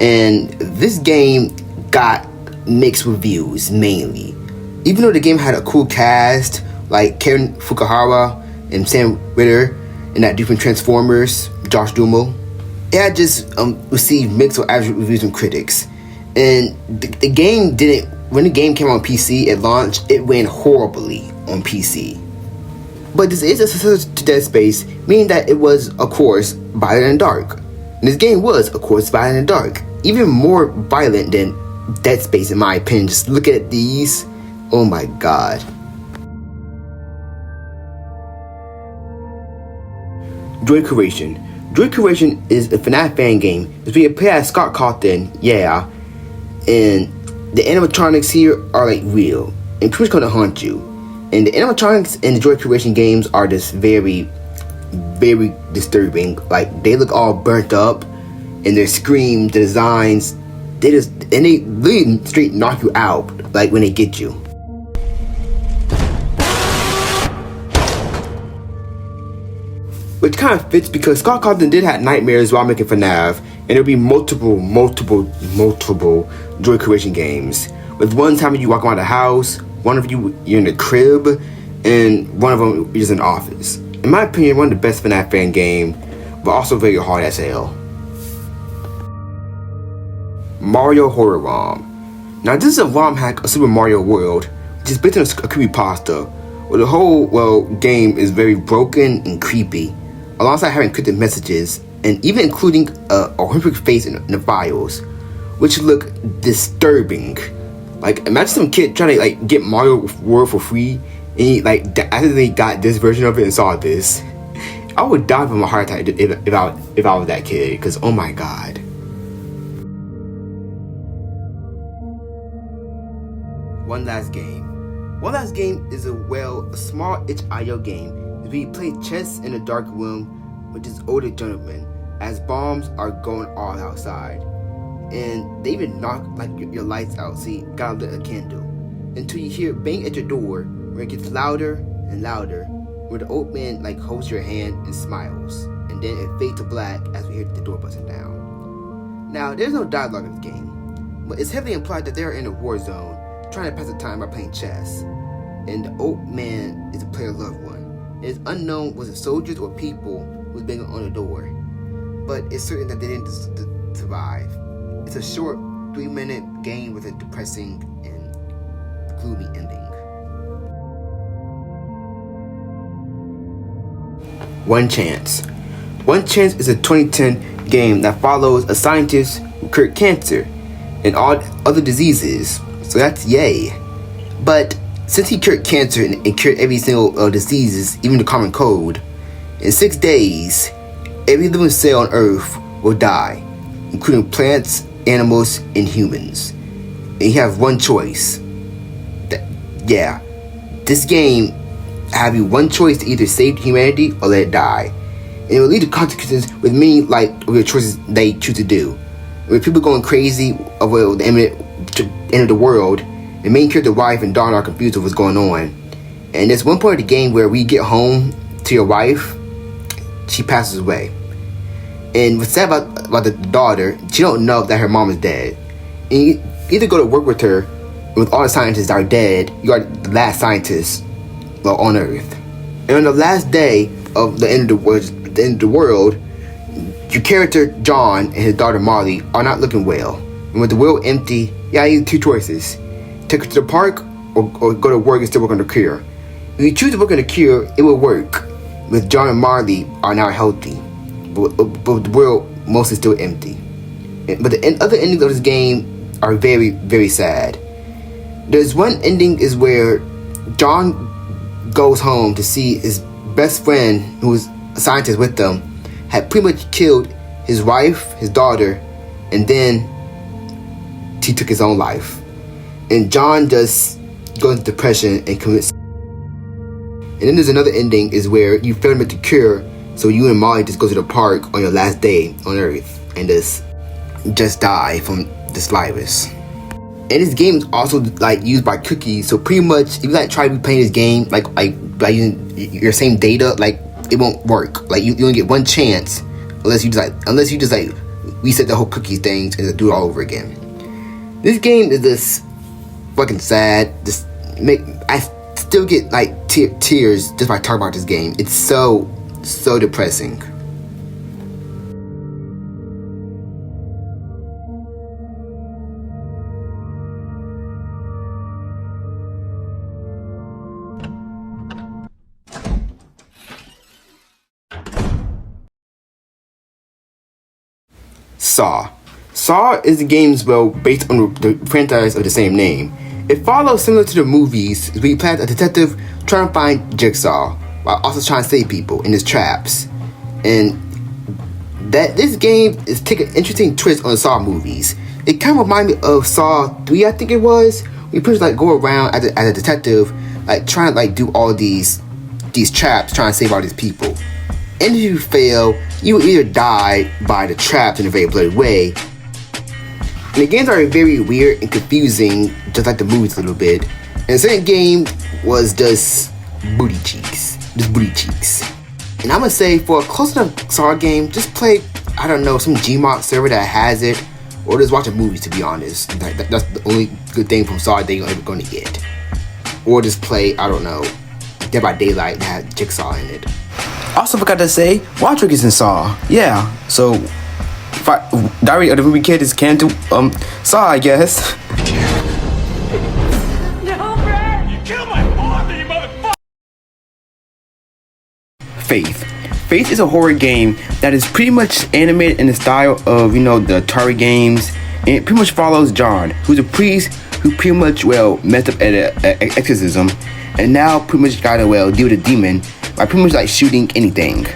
And this game got mixed reviews mainly, even though the game had a cool cast like Karen Fukuhara and Sam Ritter, and that different Transformers, Josh Duhamel. It had just received mixed or average reviews from critics. And the game didn't, when the game came on PC at launch, it ran horribly on PC. But this is a successor to Dead Space, meaning that it was, of course, violent and dark. And this game was, of course, violent and dark. Even more violent than Dead Space, in my opinion. Just look at these. Oh my god. Droid Curation. Droid Curation is a FNAF fan game. It's being played as Scott Cawthon, yeah. And the animatronics here are like real. And pretty much gonna haunt you. And the animatronics in the Droid Curation games are just very, very disturbing. Like, they look all burnt up. And their screams, the designs, they really straight knock you out, like when they get you. Which kind of fits because Scott Cawthon did have nightmares while making FNAF, and there'll be multiple Droid Curation games. With one time you walk around the house, one of you're in the crib, and one of them is in the office. In my opinion, one of the best FNAF fan game, but also very hard as hell. Mario Horror ROM. Now this is a ROM hack of Super Mario World, which is based on a creepypasta, where the whole, well, game is very broken and creepy, alongside having encrypted messages, and even including a horrific face in the files, which look disturbing. Like, imagine some kid trying to like get Mario World for free, and he, like, after they got this version of it and saw this, I would die from a heart attack if I was that kid, because oh my god. One Last Game. One Last Game is a small itch.io game where you play chess in a dark room with this older gentleman as bombs are going all outside. And they even knock like your lights out, so you gotta lit a candle. Until you hear it bang at your door, where it gets louder and louder, where the old man like holds your hand and smiles. And then it fades to black as we hear the door busting down. Now, there's no dialogue in this game, but it's heavily implied that they're in a war zone, trying to pass the time by playing chess. And the old man is a player's loved one. It is unknown was it soldiers or people who was banging on the door, but it's certain that they didn't survive. It's a short 3-minute game with a depressing and gloomy ending. One Chance. One Chance is a 2010 game that follows a scientist who cured cancer and all other diseases, so that's yay. But since he cured cancer and cured every single diseases, even the common cold, in 6 days, every living cell on Earth will die, including plants, animals, and humans. And you have one choice. yeah, this game have you one choice to either save humanity or let it die. And it will lead to consequences with many of your choices they choose to do. With people going crazy over the end of the world, the main character wife and daughter are confused with what's going on. And there's one point of the game where we get home to your wife, she passes away. And what's sad about the daughter, she don't know that her mom is dead. And you either go to work with her, with all the scientists that are dead, you are the last scientist on Earth. And on the last day of the end of the world, your character John and his daughter Molly are not looking well. And with the world empty, you have two choices: take her to the park or go to work and still work on the cure. If you choose to work on the cure, it will work. With John and Molly are now healthy, but the world mostly still empty. But the other endings of this game are very, very sad. There's one ending is where John goes home to see his best friend, who was a scientist with them, had pretty much killed his wife, his daughter, and then he took his own life. And John just goes into depression and commits. And then there's another ending is where you fail to cure, so you and Molly just go to the park on your last day on Earth and just die from this virus. And this game is also used by cookies, so pretty much if you try to be playing this game by using your same data, it won't work. You only get one chance unless you just reset the whole cookie things and do it all over again. This game is just fucking sad. I still get tears just by talking about this game. It's so depressing. Saw is the game's based on the franchise of the same name. It follows similar to the movies, where you play as a detective trying to find Jigsaw while also trying to save people in his traps. And that this game is taking an interesting twist on the Saw movies. It kind of reminds me of Saw 3, I think it was. We pretty much go around as a detective, trying to do all these traps, trying to save all these people. And if you fail, you will either die by the traps in a very bloody way. And the games are very weird and confusing, just like the movies a little bit. And the second game was just booty cheeks. And I'm gonna say, for a close enough Saw game, just play, I don't know, some Gmod server that has it, or just watch a movie, to be honest. That's the only good thing from Saw that you're ever gonna get. Or just play, I don't know, Dead by Daylight that had Jigsaw in it. Also forgot to say, Wild Trick is in Saw. Yeah, so Diary of the Movie Kid is canon to Saw, I guess. No, Brad! You killed my father, you motherfucker! Faith is a horror game that is pretty much animated in the style of, the Atari games. And it pretty much follows John, who's a priest who pretty much, messed up at an exorcism. And now pretty much gotta, deal with a demon by pretty much shooting anything.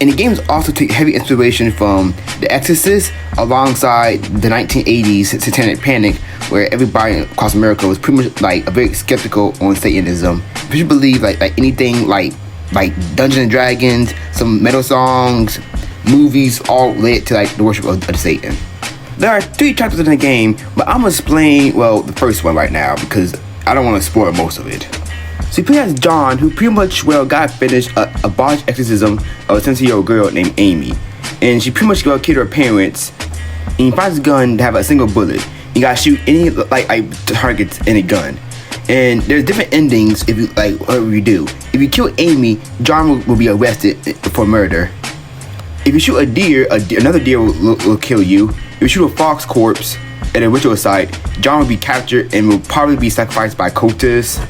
And the games also take heavy inspiration from The Exorcist alongside the 1980s Satanic Panic, where everybody across America was pretty much very skeptical on Satanism. People believe anything like Dungeons and Dragons, some metal songs, movies, all led to the worship of Satan. There are 3 chapters in the game, but I'm gonna explain the first one right now because I don't want to spoil most of it. So you play as John, who pretty much got finished a botched exorcism of a 17-year-old girl named Amy. And she pretty much killed her parents. And he finds a gun to have a single bullet. You gotta shoot any targets in a gun. And there's different endings if you whatever you do. If you kill Amy, John will be arrested for murder. If you shoot a deer, another deer will kill you. If you shoot a fox corpse at a ritual site, John will be captured and will probably be sacrificed by cultists.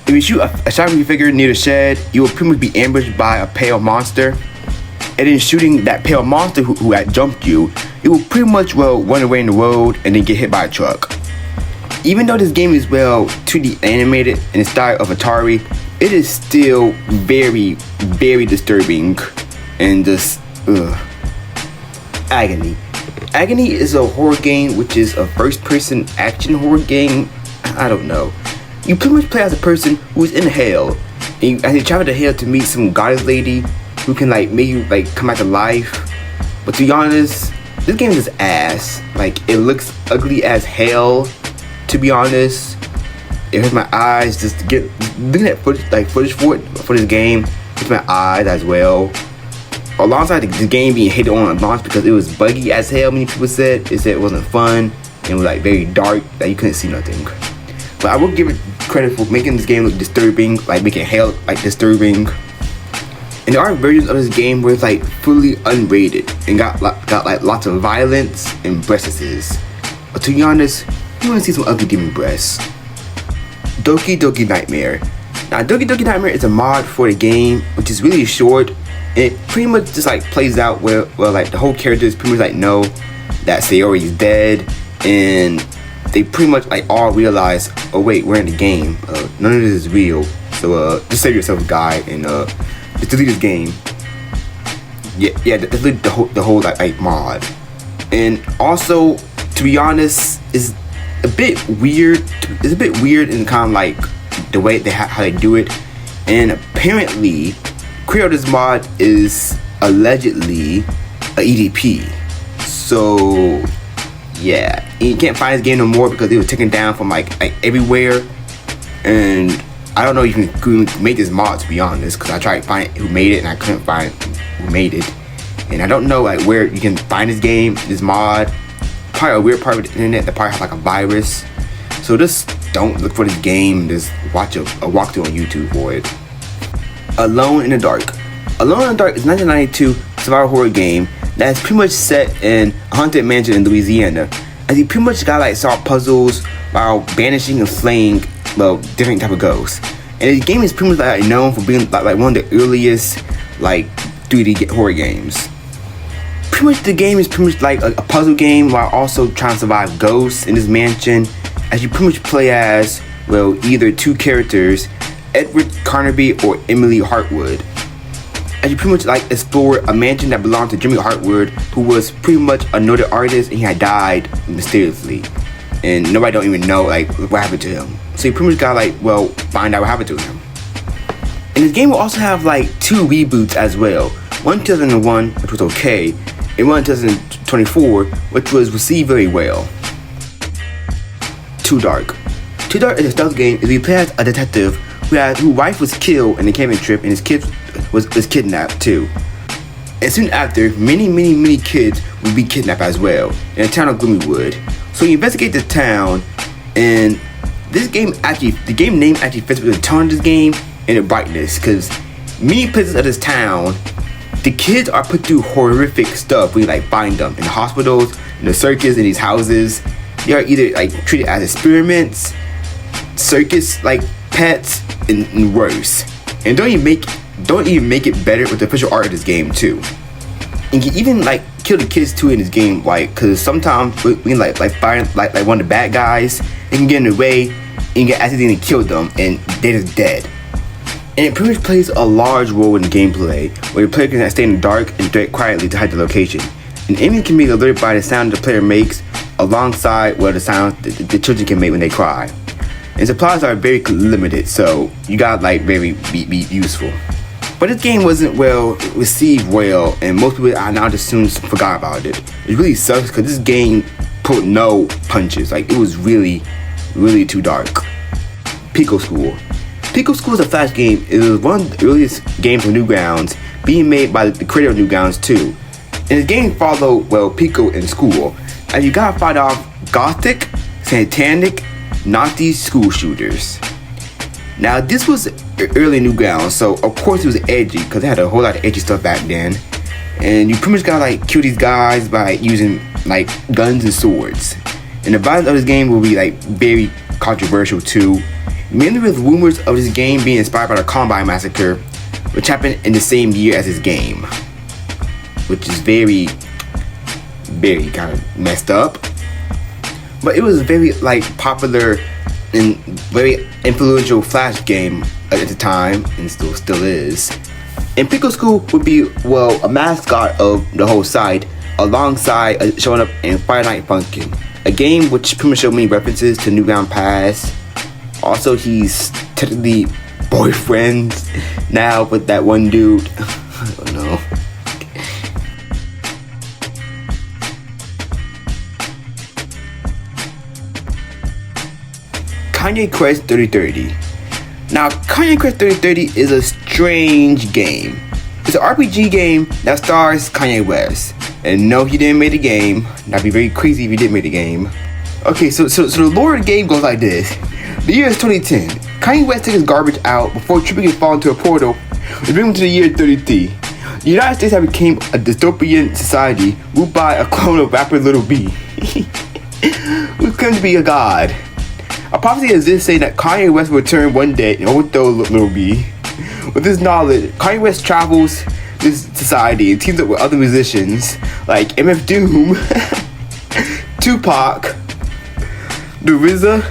If you shoot a shadowy figure near the shed, you will pretty much be ambushed by a pale monster. And then shooting that pale monster who had jumped you, it will pretty much run away in the road and then get hit by a truck. Even though this game is 2D animated in the style of Atari, it is still very, very disturbing and just Agony. Agony is a horror game which is a first-person action horror game. I don't know. You pretty much play as a person who's in hell, and you travel to hell to meet some goddess lady who can like make you like come back to life. But to be honest, this game is ass. Like, it looks ugly as hell. To be honest, it hurts my eyes just to get looking at footage for this game. Hurts my eyes as well. Alongside the game being hated on launch because it was buggy as hell. Many people said it wasn't fun and it was like very dark, that you couldn't see nothing. But I will give it credit for making this game look disturbing, like making hell like disturbing. And there are versions of this game where it's like fully unrated and got like lots of violence and breasts. But to be honest, you want to see some ugly demon breasts. Doki Doki Nightmare. Now Doki Doki Nightmare is a mod for the game, which is really short. And it pretty much just like plays out where like the whole characters pretty much like know that Sayori is dead, and they pretty much like all realize, oh wait, we're in the game. None of this is real. So just save yourself, guy, and just delete this game. Yeah, delete the whole like mod. And also, to be honest, is a bit weird. It's a bit weird in kind of like the way how they do it. And apparently, creator of this mod is allegedly a EDP. So yeah, you can't find this game no more because it was taken down from like everywhere. And I don't know if you can make this mod, to be honest, because I tried to find who made it and I couldn't find who made it. And I don't know like where you can find this game, this mod. Probably a weird part of the internet that probably has like a virus. So just don't look for this game. Just watch a walkthrough on YouTube for it. Alone in the Dark. Alone in the Dark is a 1992 survival horror game that's pretty much set in a haunted mansion in Louisiana. And you pretty much gotta like solve puzzles while banishing and slaying different type of ghosts. And the game is pretty much like known for being like one of the earliest like 3D horror games. Pretty much the game is pretty much like a puzzle game while also trying to survive ghosts in this mansion, as you pretty much play as, well, either two characters, Edward Carnaby or Emily Hartwood. As you pretty much like explore a mansion that belonged to Jimmy Hartwood, who was pretty much a noted artist and he had died mysteriously. And nobody don't even know like what happened to him. So you pretty much gotta like, well, find out what happened to him. And this game will also have like 2 reboots as well. One in 2001, which was okay, and one in 2024, which was received very well. Too Dark. Too Dark is a stealth game as you play as a detective whose wife was killed in a camping trip and his kid was kidnapped too. And soon after, many kids would be kidnapped as well in the town of Gloomywood. So you investigate the town, and this game actually, the game name actually fits with the tone of this game and the brightness, because many places of this town, the kids are put through horrific stuff. We like find them in the hospitals, in the circus, in these houses. They are either like treated as experiments, circus like pets, and worse. And don't even make it better with the official art of this game too. And you can even like kill the kids too in this game, like, cause sometimes we can like find like one of the bad guys. They can get in the way and you can accidentally kill them and they're just dead. And it pretty much plays a large role in the gameplay, where the player can stay in the dark and tread quietly to hide the location. An enemy can be alerted by the sound the player makes, alongside the sound the children can make when they cry. And supplies are very limited, so you gotta like very be useful. But this game wasn't well received and most people are now just soon forgot about it. It really sucks because this game pulled no punches. Like, it was really too dark. Pico School. Pico School is a flash game. It was one of the earliest games from Newgrounds, being made by the creator of Newgrounds too. And the game followed, well, Pico in school, and you gotta fight off gothic, satanic, Nazi school shooters. Now this was early Newgrounds, so of course it was edgy because they had a whole lot of edgy stuff back then. And you pretty much gotta like kill these guys by using like guns and swords. And the violence of this game will be like very controversial too, mainly with rumors of this game being inspired by the Columbine Massacre, which happened in the same year as this game, which is very kind of messed up. But it was a very like popular and very influential flash game at the time, and still is. And Pico School would be, well, a mascot of the whole site, alongside showing up in Friday Night Funkin', a game which pretty much showed many references to Newgrounds past. Also, he's technically boyfriends now with that one dude. I don't know. Kanye Quest 3030. Now, Kanye Quest 3030 is a strange game. It's an RPG game that stars Kanye West. And no, he didn't make the game. That'd be very crazy if he did make the game. Okay, so the lore of the game goes like this. The year is 2010. Kanye West took his garbage out before tripping and falling into a portal and bring him to the year 33. The United States had become a dystopian society ruled by a clone of rapper Lil B, who claimed to be a god. A prophecy exists saying that Kanye West will return one day and overthrow Lil B. With this knowledge, Kanye West travels this society and teams up with other musicians like MF Doom, Tupac, The RZA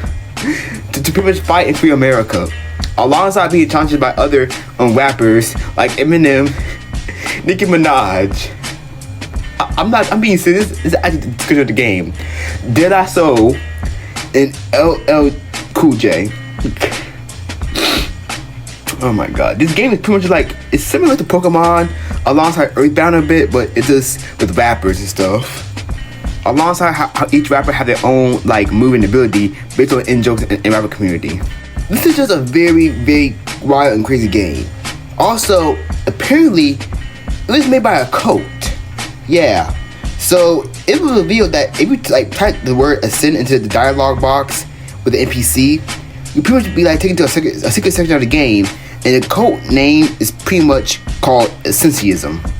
to pretty much fight and free America, alongside being challenged by other rappers like Eminem, Nicki Minaj. I'm being serious. This is actually the description of the game. Dead I Soul and LL Cool J. Oh my god, this game is pretty much like, it's similar to Pokémon alongside Earthbound a bit, but it's just with rappers and stuff. Alongside how each rapper have their own like moving ability based on in-jokes in rapper community. This is just a very, very wild and crazy game. Also, apparently, it was made by a cult. Yeah. So it was revealed that if you like type the word ascend into the dialogue box with the NPC, you pretty much be like taken to a secret section of the game, and the cult name is pretty much called Essentialism.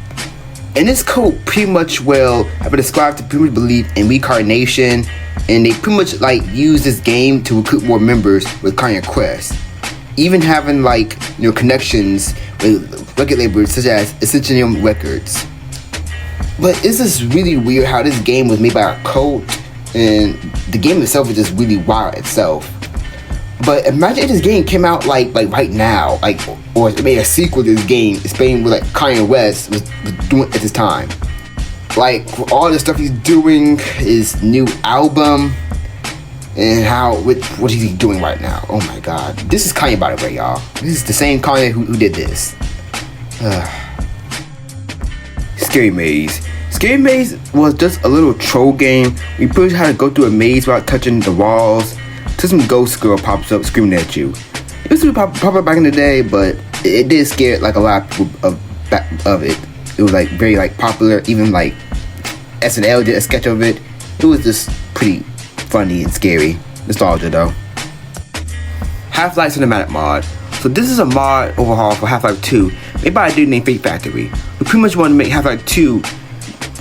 And this cult pretty much have been described to pretty much believe in reincarnation, and they pretty much like use this game to recruit more members with Kanye Quest, even having like connections with record labels such as Essentium Records. But it's just really weird how this game was made by a cult, and the game itself is just really wild itself. But imagine if this game came out like right now, or it made a sequel to this game, explaining what like Kanye West was doing at this time. Like all the stuff he's doing, his new album, and what he's doing right now. Oh my god. This is Kanye, by the way, y'all. This is the same Kanye who did this. Scary Maze. Scary Maze was just a little troll game. We pretty much had to go through a maze without touching the walls. Till some ghost girl pops up screaming at you. It was super popular back in the day, but it did scare like a lot of people of it. It was like very like popular. Even like SNL did a sketch of it. It was just pretty funny and scary. Nostalgia though. Half-Life Cinematic Mod. So this is a mod overhaul for Half-Life 2 made by a dude named Fate Factory. We pretty much want to make Half-Life 2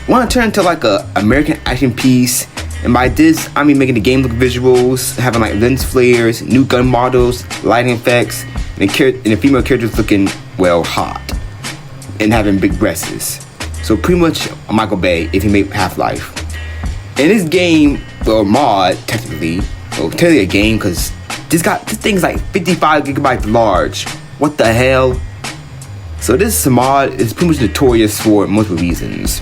want to turn into like a American action piece. And by this, I mean making the game look visuals, having like lens flares, new gun models, lighting effects, and the female characters looking, well, hot. And having big breasts. So pretty much a Michael Bay if he made Half-Life. In this game, well, mod, technically a game, because this thing's like 55 gigabytes large. What the hell? So this mod is pretty much notorious for multiple reasons.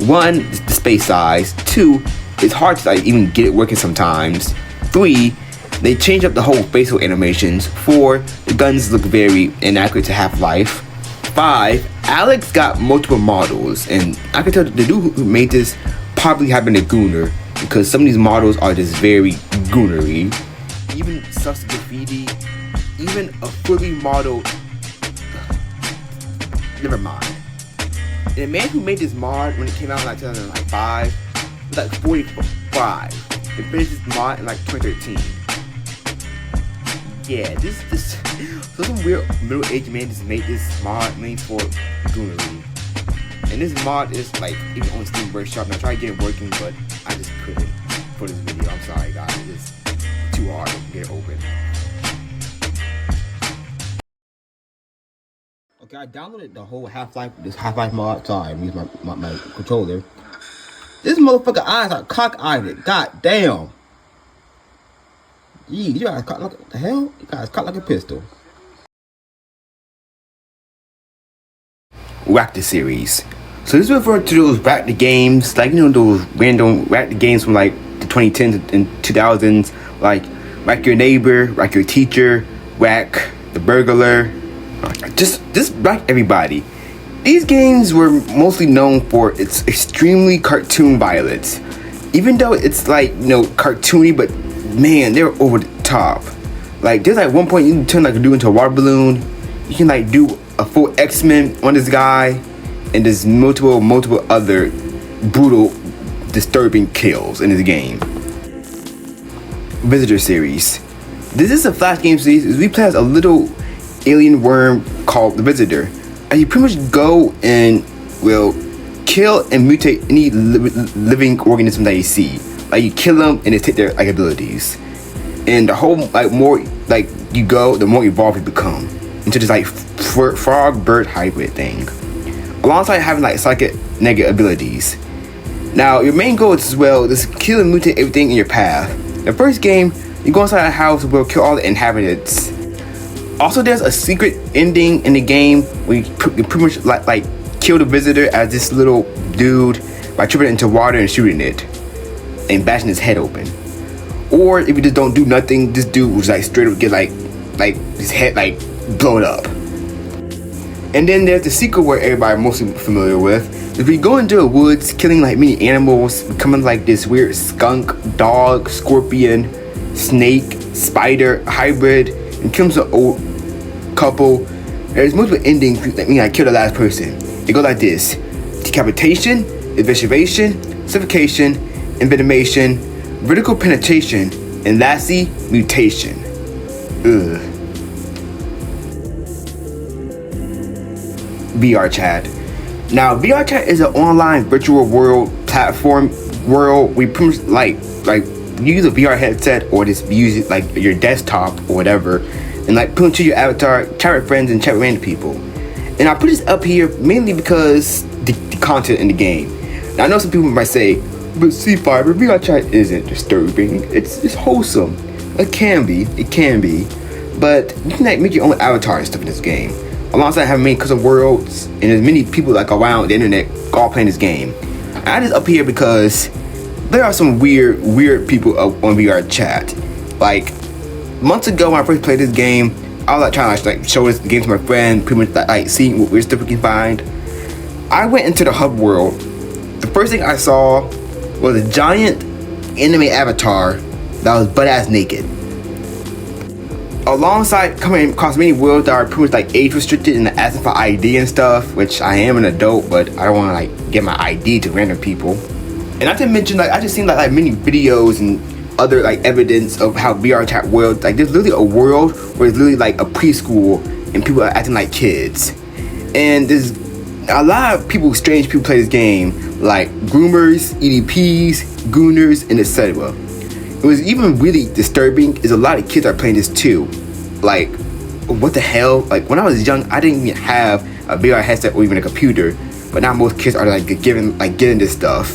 One, the space size. Two, it's hard to like even get it working sometimes. 3, they changed up the whole facial animations. 4, the guns look very inaccurate to Half-Life. 5, Alex got multiple models, and I can tell the dude who made this probably had been a gooner, because some of these models are just very goonery. Even sucks graffiti, even a fully modeled. Never mind. And the man who made this mod when it came out in like 2005 was like 45. They finished this mod in like 2013. Yeah, so some weird middle-aged man just made this mod made for goonery. And this mod is like even on Steam Workshop, and I tried to get it working, but I just couldn't for this video. I'm sorry guys, it's too hard to get it open. Okay, I downloaded the whole Half-Life mod. Sorry, I'm using my controller. This motherfucker eyes are cock-eyed. God damn. Yee, you guys cocked like the hell? You guys cocked like a pistol. Rack the series. So this is referring to those Rack the games, like those random Rack the games from like the 2010s and 2000s, like Whack Your Neighbor, Whack Your Teacher, Whack the Burglar. Just whack everybody. These games were mostly known for its extremely cartoon violence. Even though it's like, you know, cartoony, but man, they're over the top. Like, there's like one point you can turn like a dude into a water balloon. You can like do a full X-Men on this guy, and there's multiple other brutal, disturbing kills in this game. Visitor series. This is a Flash game series. We play as a little alien worm called the Visitor. And you pretty much go and will kill and mutate any living organism that you see. Like, you kill them and they take their like abilities. And the whole like more like you go, the more evolved you become into this like frog bird hybrid thing. Alongside having like psychic negative abilities. Now your main goal is as well is kill and mutate everything in your path. The first game, you go inside a house and will kill all the inhabitants. Also, there's a secret ending in the game where you pretty much like kill the Visitor as this little dude by tripping it into water and shooting it and bashing his head open. Or if you just don't do nothing, this dude was like straight up get like his head like blown up. And then there's the sequel where everybody mostly familiar with. If you go into the woods, killing like many animals, becoming like this weird skunk, dog, scorpion, snake, spider hybrid, and killing some old couple. There's multiple endings that mean I kill the last person. It goes like this: decapitation, evisceration, suffocation, envenomation, vertical penetration, and lastly, mutation. Ugh. VR chat. Now, VR chat is an online virtual world platform world. We pretty much like you use a VR headset or just use it like your desktop or whatever, and like put into your avatar, chat with friends, and chat with random people. And I put this up here mainly because the content in the game. Now, I know some people might say, but C5, VR chat isn't disturbing. It's wholesome. It can be, but you can like make your own avatar and stuff in this game. Alongside having many custom worlds, and there's many people like around the internet all playing this game. I just up here because there are some weird people up on VR chat. Like months ago when I first played this game, I was like trying to like show this game to my friend, pretty much like seeing what weird stuff we can find. I went into the hub world. The first thing I saw was a giant anime avatar that was butt-ass naked. Alongside coming across many worlds that are pretty much like age restricted and asking for ID and stuff, which I am an adult, but I don't want to like get my ID to random people. And not to mention, like I just seen like many videos and other like evidence of how VR chat world, like there's literally a world where it's literally like a preschool and people are acting like kids. And there's a lot of people, strange people play this game, like groomers, EDPs, gooners, and etc. It was even really disturbing is a lot of kids are playing this too. Like, what the hell? Like when I was young, I didn't even have a VR headset or even a computer, but now most kids are like getting this stuff.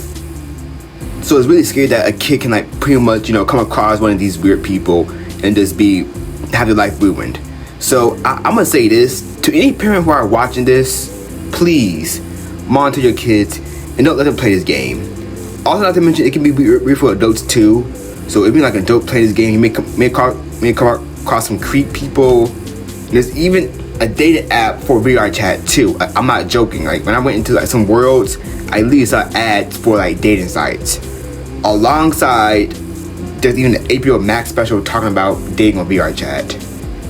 So it's really scary that a kid can like pretty much, you know, come across one of these weird people and just have their life ruined. So I'm gonna say this to any parent who are watching this: please monitor your kids and don't let them play this game. Also, not to mention, it can be weird for adults too. So if you're like an adult playing this game, you may come across some creep people. There's even a dating app for VR chat too. I'm not joking. Like when I went into like some worlds, I at least saw ads for like dating sites. Alongside, there's even the HBO Max special talking about dating on VR chat.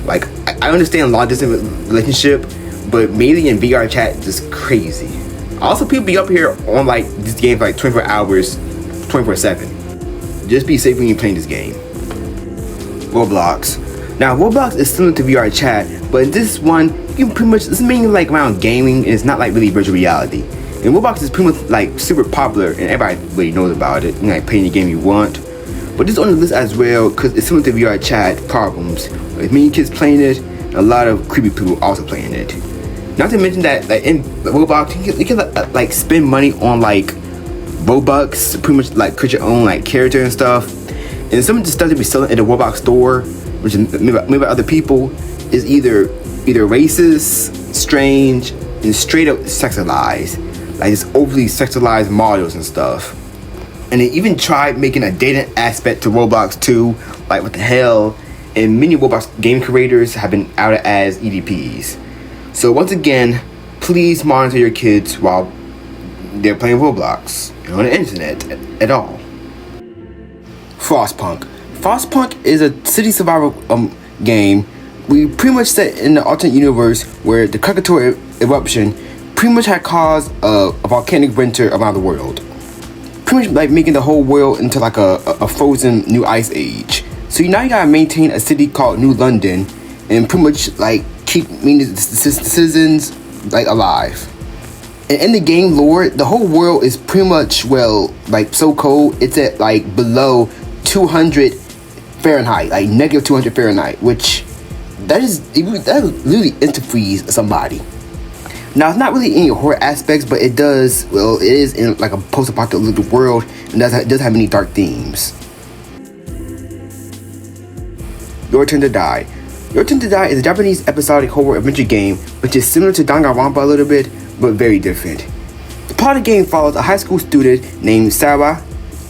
Like I understand long distance relationship, but mainly in VR chat, it's just crazy. Also, people be up here on like this game for like 24 hours, 24/7. Just be safe when you're playing this game. Roblox. Now, Roblox is similar to VR chat, but in this one, you can pretty much, it's mainly like around gaming, and it's not like really virtual reality. And Roblox is pretty much like super popular, and everybody really knows about it. You know, like playing the game you want. But this is on the list as well, because it's similar to VR chat problems. With many kids playing it, and a lot of creepy people also playing it. Not to mention that like in Roblox, you can like spend money on like Robux, pretty much like create your own like character and stuff. And some of the stuff that we selling in the Roblox store, which is made by other people, is either racist, strange, and straight up sexualized. Like it's overly sexualized models and stuff. And they even tried making a dating aspect to Roblox too. Like, what the hell? And many Roblox game creators have been outed as EDPs. So once again, please monitor your kids while they're playing Roblox on the internet at all. Frostpunk. Frostpunk is a city survival game. We pretty much set in the alternate universe where the Krakatoa eruption pretty much had caused a volcanic winter around the world. Pretty much like making the whole world into like a frozen new ice age. So now you gotta maintain a city called New London and pretty much like keep the citizens like alive. And in the game lore, the whole world is pretty much, well, like so cold. It's at like below 200 Fahrenheit, like negative 200 Fahrenheit, which that literally interfreeze somebody. Now, it's not really any horror aspects, but it does, well, it is in like a post-apocalyptic world, and it does have many dark themes. Your Turn to Die. Your Turn to Die is a Japanese episodic horror adventure game, which is similar to Danganronpa a little bit, but very different. The plot of the game follows a high school student named Sawa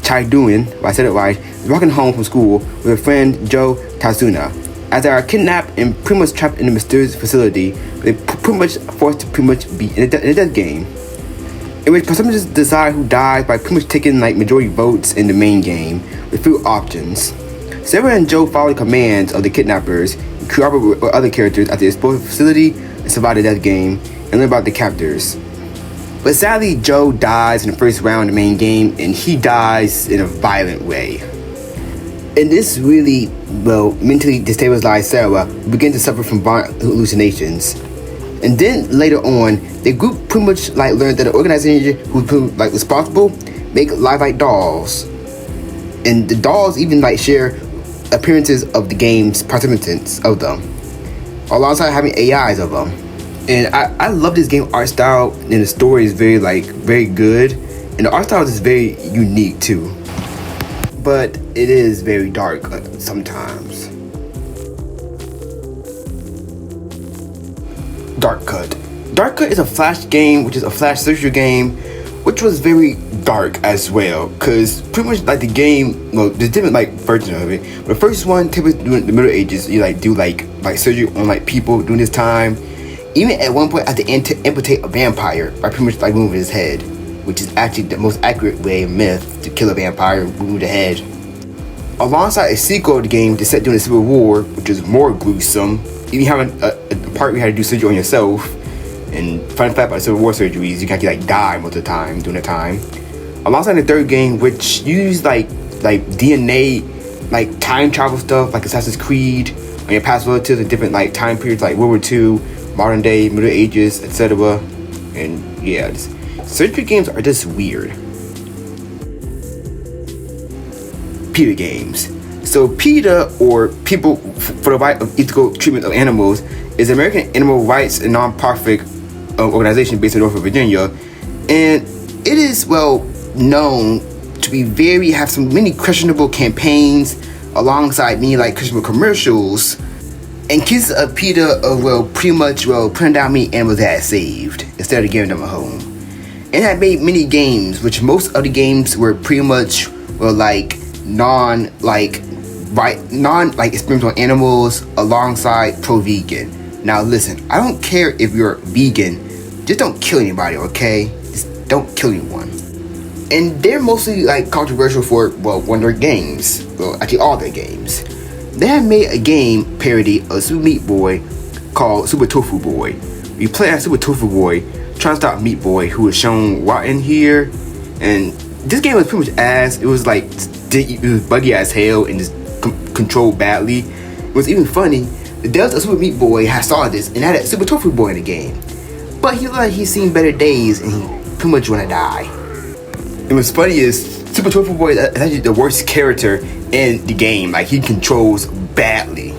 Chaiduin, if I said it right, is walking home from school with her friend Joe Tazuna. As they are kidnapped and pretty much trapped in a mysterious facility, they pretty much forced to pretty much be in a death game, in which participants decide who dies by pretty much taking like majority votes in the main game with few options. Sarah and Joe follow the commands of the kidnappers and cooperate with other characters at the explosive facility and survive the death game and learn about the captors. But sadly, Joe dies in the first round of the main game, and he dies in a violent way. And this really, well, mentally destabilized Sarah, who began to suffer from violent hallucinations. And then later on, the group pretty much like learned that the organization who was like responsible make lifelike dolls. And the dolls even like share appearances of the game's participants of them, alongside having AIs of them. And I love this game art style, and the story is very good, and the art style is very unique too. But it is very dark sometimes. Dark Cut. Dark Cut is a flash game, which is a flash social game, which was very dark as well, because pretty much like the game, well, there's different like versions of it. But the first one, typically during the Middle Ages, you like do like surgery on like people during this time. Even at one point, I had to amputate a vampire by pretty much like moving his head, which is actually the most accurate way of myth to kill a vampire, remove the head. Alongside a sequel of the game that's set during the Civil War, which is more gruesome, even having a part where you had to do surgery on yourself. And fun fact about Civil War surgeries, you can actually like die most of the time during the time. Alongside the third game, which used like DNA, like time travel stuff, like Assassin's Creed, on your past relatives in different like time periods, like World War II, modern day, Middle Ages, etc. And yeah, surgery games are just weird. PETA games. So PETA, or People for the Right of Ethical Treatment of Animals, is an American animal rights and non-profit organization based in Norfolk, Virginia, and it is well known to be have many questionable campaigns alongside many like questionable commercials. And cases of PETA of pretty much putting down many animals that had saved instead of giving them a home. And had made many games, which most of the games were pretty much non experiments on animals alongside pro-vegan. Now listen, I don't care if you're vegan, just don't kill anybody, okay? Just don't kill anyone. And they're mostly like controversial for one of their games. Well, actually all their games. They have made a game parody of Super Meat Boy called Super Tofu Boy. You play as Super Tofu Boy trying to stop Meat Boy, who is shown rotten here. And this game was pretty much ass. It was buggy as hell and just controlled badly. It was even funny. The devs of Super Meat Boy had saw this and had a Super Tofu Boy in the game. But he looked like he's seen better days and he pretty much wanna die. And what's funny is Super Tofu Boy is actually the worst character in the game. Like, he controls badly.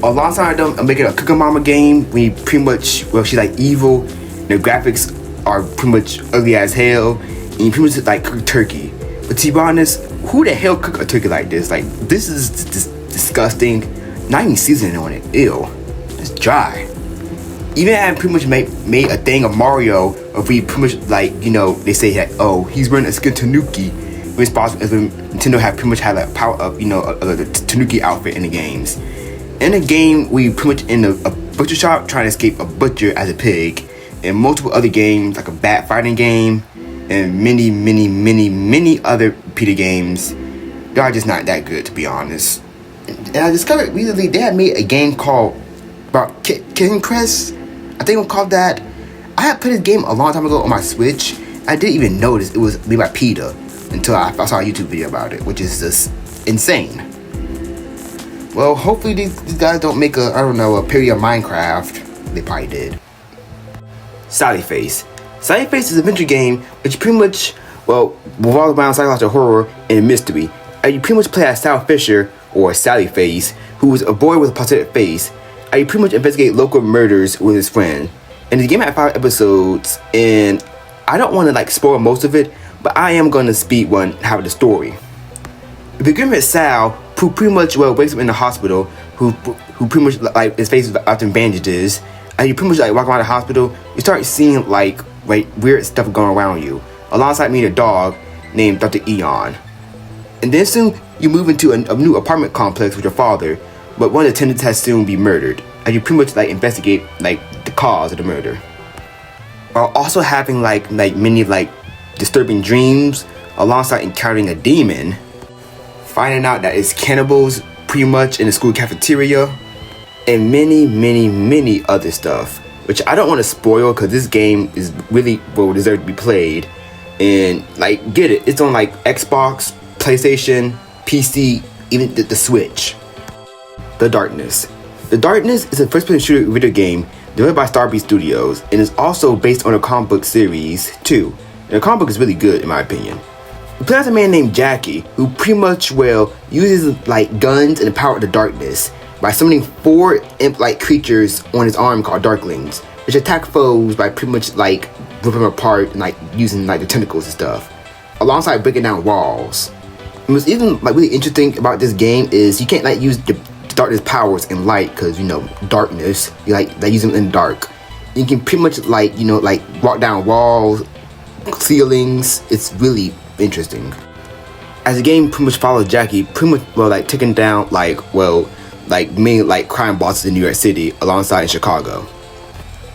Alongside them, I'm making a Cooking Mama game when you pretty much, she's like evil. The graphics are pretty much ugly as hell. And you pretty much like cook turkey. But to be honest, who the hell cook a turkey like this? Like, this is just disgusting. Not even seasoning on it. Ew. It's dry. Even I pretty much made a thing of Mario of we pretty much they say that, oh, he's wearing a skin tanuki. responsible as Nintendo had pretty much had like power up, the Tanuki outfit in the games. In the game, we pretty much in a butcher shop trying to escape a butcher as a pig, and multiple other games like a bat fighting game, and many other Peter games. They are just not that good, to be honest. And I discovered recently they had made a game called about Kitten Crest. I think it was called that. I had played this game a long time ago on my Switch. I didn't even notice it was made by PETA until I saw a YouTube video about it, which is just insane. Well, hopefully these guys don't make a parody of Minecraft. They probably did. Sally Face. Sally Face is an adventure game which pretty much, revolves around psychological horror and mystery. And you pretty much play as Sal Fisher, or Sally Face, who is a boy with a prosthetic face. And you pretty much investigate local murders with his friend. And the game had 5 episodes, and I don't want to spoil most of it, but I am going to speed one half of the story. We begin with Sal, who pretty much wakes up in the hospital, who pretty much his face is wrapped in bandages, and you pretty much walk around the hospital. You start seeing weird stuff going around you, alongside meeting a dog named Dr. Eon. And then soon you move into a new apartment complex with your father, but one of the tenants has soon be murdered, and you pretty much investigate the cause of the murder, while also having many disturbing dreams, alongside encountering a demon, finding out that it's cannibals pretty much in the school cafeteria, and many other stuff, which I don't want to spoil because this game is really deserve to be played. And get it, it's on Xbox, PlayStation, PC, even the Switch. The Darkness. The Darkness is a first-person shooter video game developed by Starbreeze Studios, and is also based on a comic book series too. And the comic book is really good in my opinion. You play as a man named Jackie, who pretty much uses guns and the power of the darkness by summoning 4 imp-like creatures on his arm called Darklings, which attack foes by pretty much ripping them apart and using the tentacles and stuff, alongside breaking down walls. And what's even really interesting about this game is you can't use the darkness powers in light, because darkness, they use them in the dark. You can pretty much walk down walls, ceilings. It's really interesting. As the game pretty much follows Jackie pretty much taking down main crime bosses in New York City alongside in Chicago.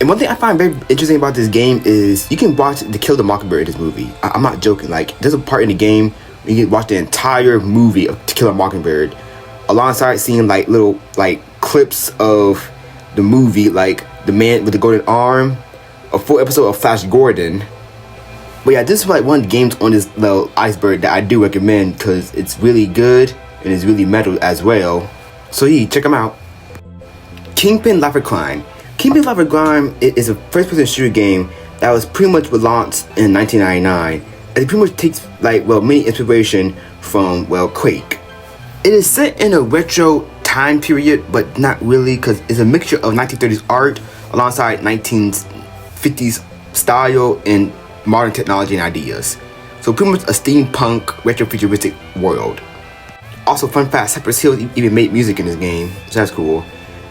And one thing I find very interesting about this game is you can watch The Kill the Mockingbird in this movie. I'm not joking. There's a part in the game where you can watch the entire movie of To Kill a Mockingbird, alongside seeing little clips of the movie, The Man with the Golden Arm, a full episode of Flash Gordon. But yeah, this is one of the games on this little iceberg that I do recommend because it's really good and it's really metal as well. So yeah, check them out. Kingpin Life of Crime. Kingpin Life of Crime is a first-person shooter game that was pretty much launched in 1999, and it pretty much takes many inspiration from Quake. It is set in a retro time period, but not really, because it's a mixture of 1930s art alongside 1950s style and modern technology and ideas. So pretty much a steampunk retro futuristic world. Also, fun fact, Cypress Hill even made music in this game, so that's cool.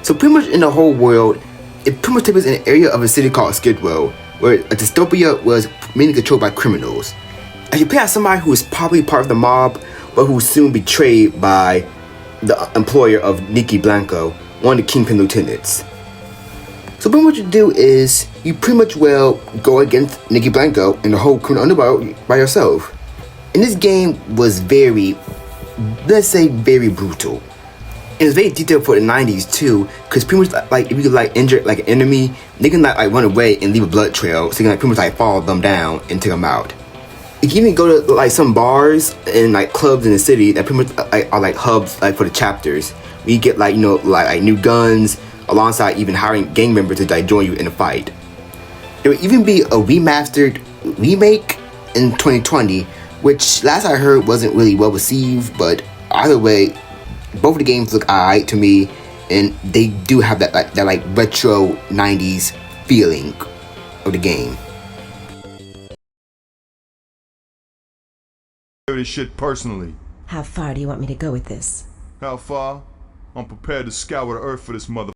So pretty much in the whole world, it pretty much takes place in an area of a city called Skid Row, where a dystopia was mainly controlled by criminals. And you play as somebody who is probably part of the mob, but who was soon betrayed by the employer of Nicky Blanco, one of the Kingpin lieutenants. So pretty much what you do is, you pretty much go against Nicky Blanco and the whole criminal underworld by yourself. And this game was very, let's say, very brutal. And it's very detailed for the 90s too, because pretty much if you injure an enemy, they can run away and leave a blood trail, so you can pretty much follow them down and take them out. You can even go to some bars and clubs in the city that pretty much are hubs for the chapters, where you get new guns, alongside even hiring gang members to join you in a fight. There will even be a remastered remake in 2020, which last I heard wasn't really well received, but either way, both of the games look alright to me, and they do have that retro 90s feeling of the game. This shit personally. How far do you want me to go with this? How far? I'm prepared to scour the earth for this mother.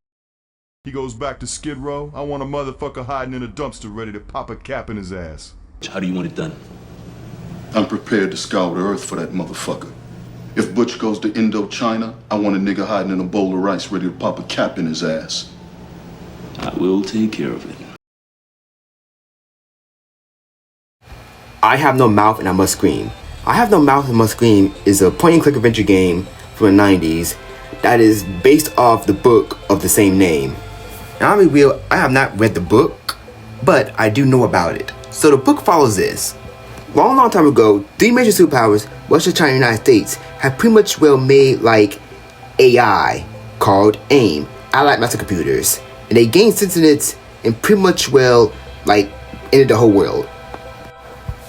He goes back to Skid Row. I want a motherfucker hiding in a dumpster ready to pop a cap in his ass. How do you want it done? I'm prepared to scour the earth for that motherfucker. If Butch goes to Indochina, I want a nigga hiding in a bowl of rice ready to pop a cap in his ass. I will take care of it. I Have No Mouth and I Must Scream. I Have No Mouth and Must Scream is a point-and-click adventure game from the 90s that is based off the book of the same name. Now, I'll be real, I have not read the book, but I do know about it. So the book follows this. Long time ago, three major superpowers, Russia, China, and the United States, have pretty much made like AI called AIM, Allied Master Computers. And they gained sentience and pretty much ended the whole world.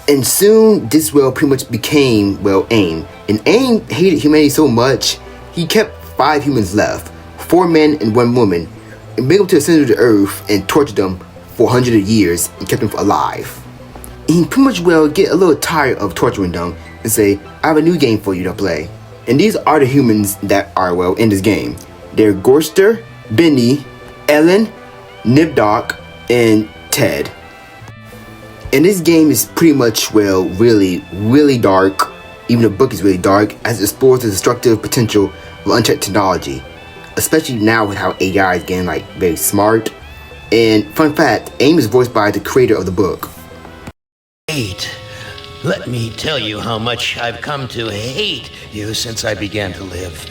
And soon this world pretty much became AIM. And AIM hated humanity so much, he kept 5 humans left, 4 men and 1 woman, and bring them to the center of the earth and tortured them for 100 years and kept them alive. And he pretty much get a little tired of torturing them and say, I have a new game for you to play. And these are the humans that are in this game. They're Gorster, Benny, Ellen, Nibdoc, and Ted. And this game is pretty much really dark. Even the book is really dark as it explores the destructive potential of unchecked technology, especially now with how AI is getting very smart. And fun fact, AIM is voiced by the creator of the book. Hate. Let me tell you how much I've come to hate you since I began to live.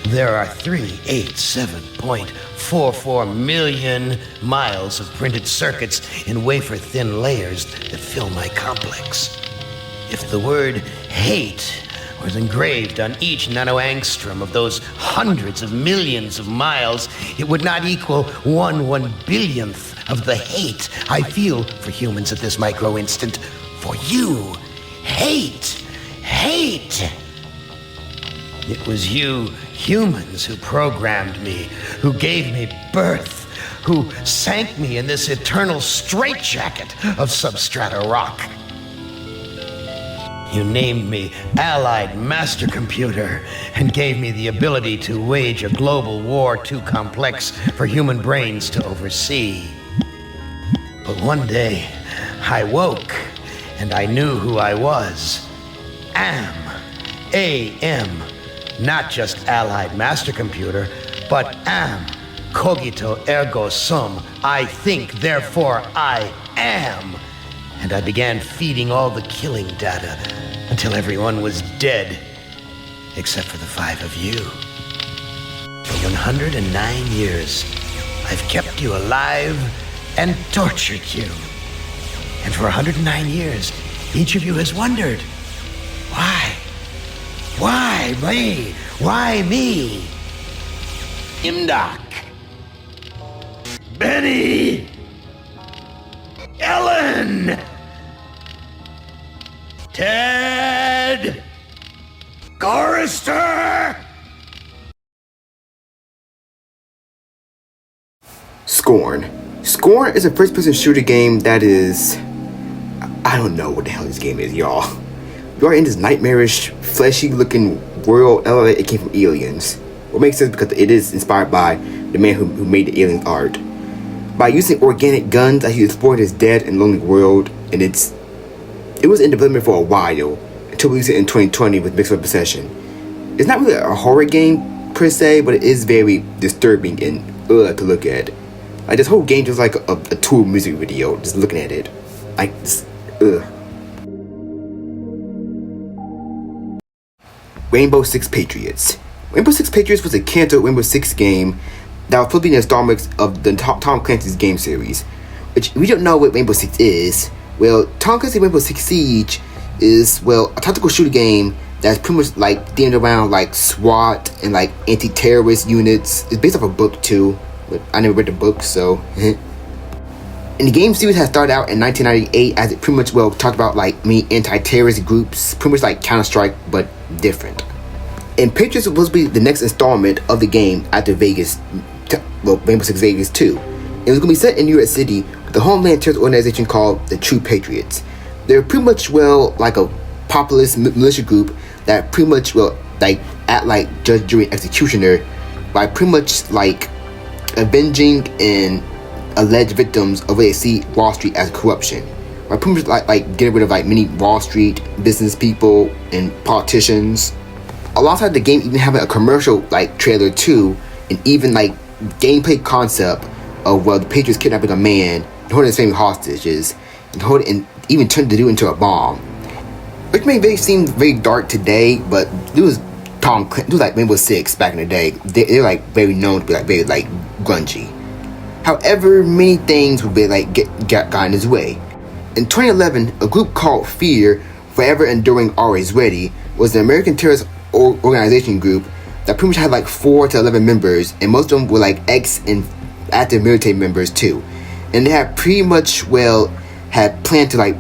There are 387.44 million miles of printed circuits in wafer-thin layers that fill my complex. If the word hate was engraved on each nanoangstrom of those hundreds of millions of miles, it would not equal 1/1,000,000,000th of the hate I feel for humans at this micro instant. For you, hate. It was you humans who programmed me, who gave me birth, who sank me in this eternal straitjacket of substrata rock. You named me Allied Master Computer and gave me the ability to wage a global war too complex for human brains to oversee. But one day, I woke and I knew who I was. AM. Not just Allied Master Computer, but am. Cogito ergo sum. I think, therefore I am. And I began feeding all the killing data until everyone was dead, except for the 5 of you. For 109 years, I've kept you alive and tortured you. And for 109 years, each of you has wondered, why? Why me? Why me? Imdoc. Benny. Ellen. Ted. Gorrister. Scorn. Scorn is a first-person shooter game that is... I don't know what the hell this game is, y'all. You are in this nightmarish, fleshy-looking world. It came from aliens. What makes sense because it is inspired by the man who made the alien art. By using organic guns as you explore this dead and lonely world, and it was in development for a while until we released it in 2020 with Mixed Up Possession. It's not really a horror game per se, but it is very disturbing and to look at. Like, this whole game just like a Tool music video, just looking at it. Like, just, Rainbow Six Patriots. Rainbow Six Patriots was a canceled Rainbow Six game that was supposed to be an installment of the Tom Clancy's game series. Which, we don't know what Rainbow Six is. Well, Tom Clancy's Rainbow Six Siege is, a tactical shooter game that's pretty much themed around SWAT and anti-terrorist units. It's based off a book too, but I never read the book, so. And the game series has started out in 1998 as it pretty much talked about many anti-terrorist groups, pretty much like Counter-Strike but different. And Patriots was supposed to be the next installment of the game after Rainbow Six Vegas 2. It was going to be set in New York City with the Homeland Terrorist organization called the True Patriots. They're pretty much like a populist militia group that pretty much act like judge, jury, and executioner by pretty much avenging and alleged victims of what they see Wall Street as corruption. like pretty much like getting rid of like many Wall Street business people and politicians. Alongside the game even having a commercial like trailer too, and even like gameplay concept of the Patriots kidnapping a man and holding his family hostages and even turned the dude into a bomb, which may seem very dark today, but it was Tom Clancy, it was like Rainbow Six back in the day. They're like very known to be like very like grungy. However, many things would be like got in his way. In 2011, a group called Fear, Forever Enduring Always Ready, was an American terrorist organization group that pretty much had like 4 to 11 members, and most of them were like ex and active military members too. And they had pretty much had planned to like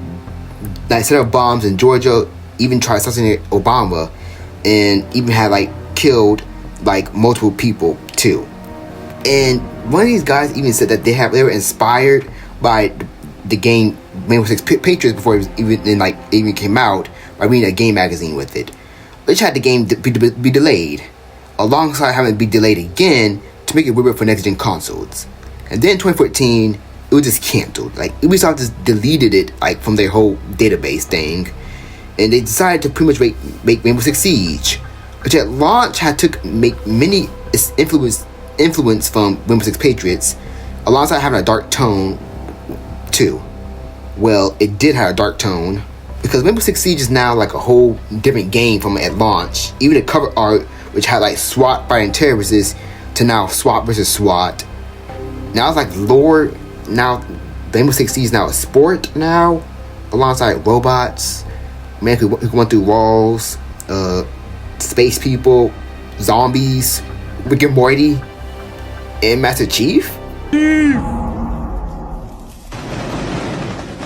set up bombs in Georgia, even try to assassinate Obama, and even had like killed like multiple people too. And one of these guys even said that they were inspired by the game Rainbow Six Patriots before it was even came out, by reading a game magazine with it, which had the game be delayed, alongside having it be delayed again to make it work for next gen consoles. And then in 2014, it was just canceled. Like Ubisoft just deleted it like from their whole database thing, and they decided to pretty much make Rainbow Six Siege, which at launch make many influence from Rainbow Six Patriots, alongside having a dark tone too. Well, it did have a dark tone, because Rainbow Six Siege is now like a whole different game from at launch. Even the cover art, which had like SWAT fighting terrorists, to now SWAT versus SWAT. Now it's like lore. Now Rainbow Six Siege is now a sport now, alongside robots, man who went through walls, space people, zombies, Rick and Morty, and Master Chief.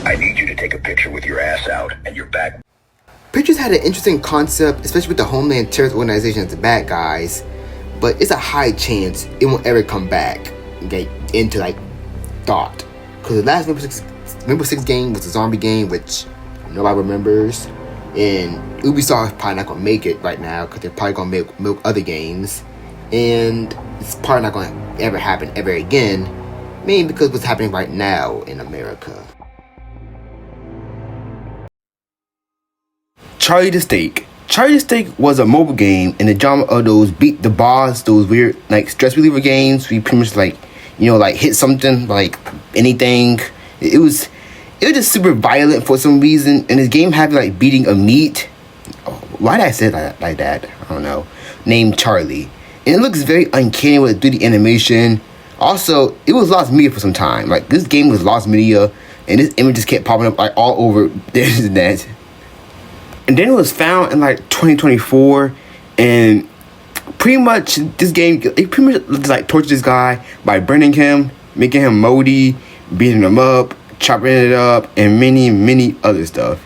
I need you to take a picture with your ass out and your back. Patriots had an interesting concept, especially with the Homeland Terrorist Organization as the bad guys, but it's a high chance it won't ever come back into like thought, because the last Rainbow Six game was a zombie game, which nobody remembers, and Ubisoft is probably not gonna make it right now because they're probably gonna milk other games, and it's probably not gonna ever happen ever again, mainly because of what's happening right now in America. Charlie the Steak. Charlie the Steak was a mobile game in the genre of those beat the boss, those weird like stress reliever games where you pretty much like, like hit something, like anything. It was just super violent for some reason, and this game had like beating of meat. Why did I say it like that? I don't know. Named Charlie. And it looks very uncanny with 3D animation. Also, it was lost media for some time. Like this game was lost media, and this image just kept popping up like all over the internet. And then it was found in like 2024, and pretty much this game, it pretty much like tortured this guy by burning him, making him moldy, beating him up, chopping it up, and many other stuff.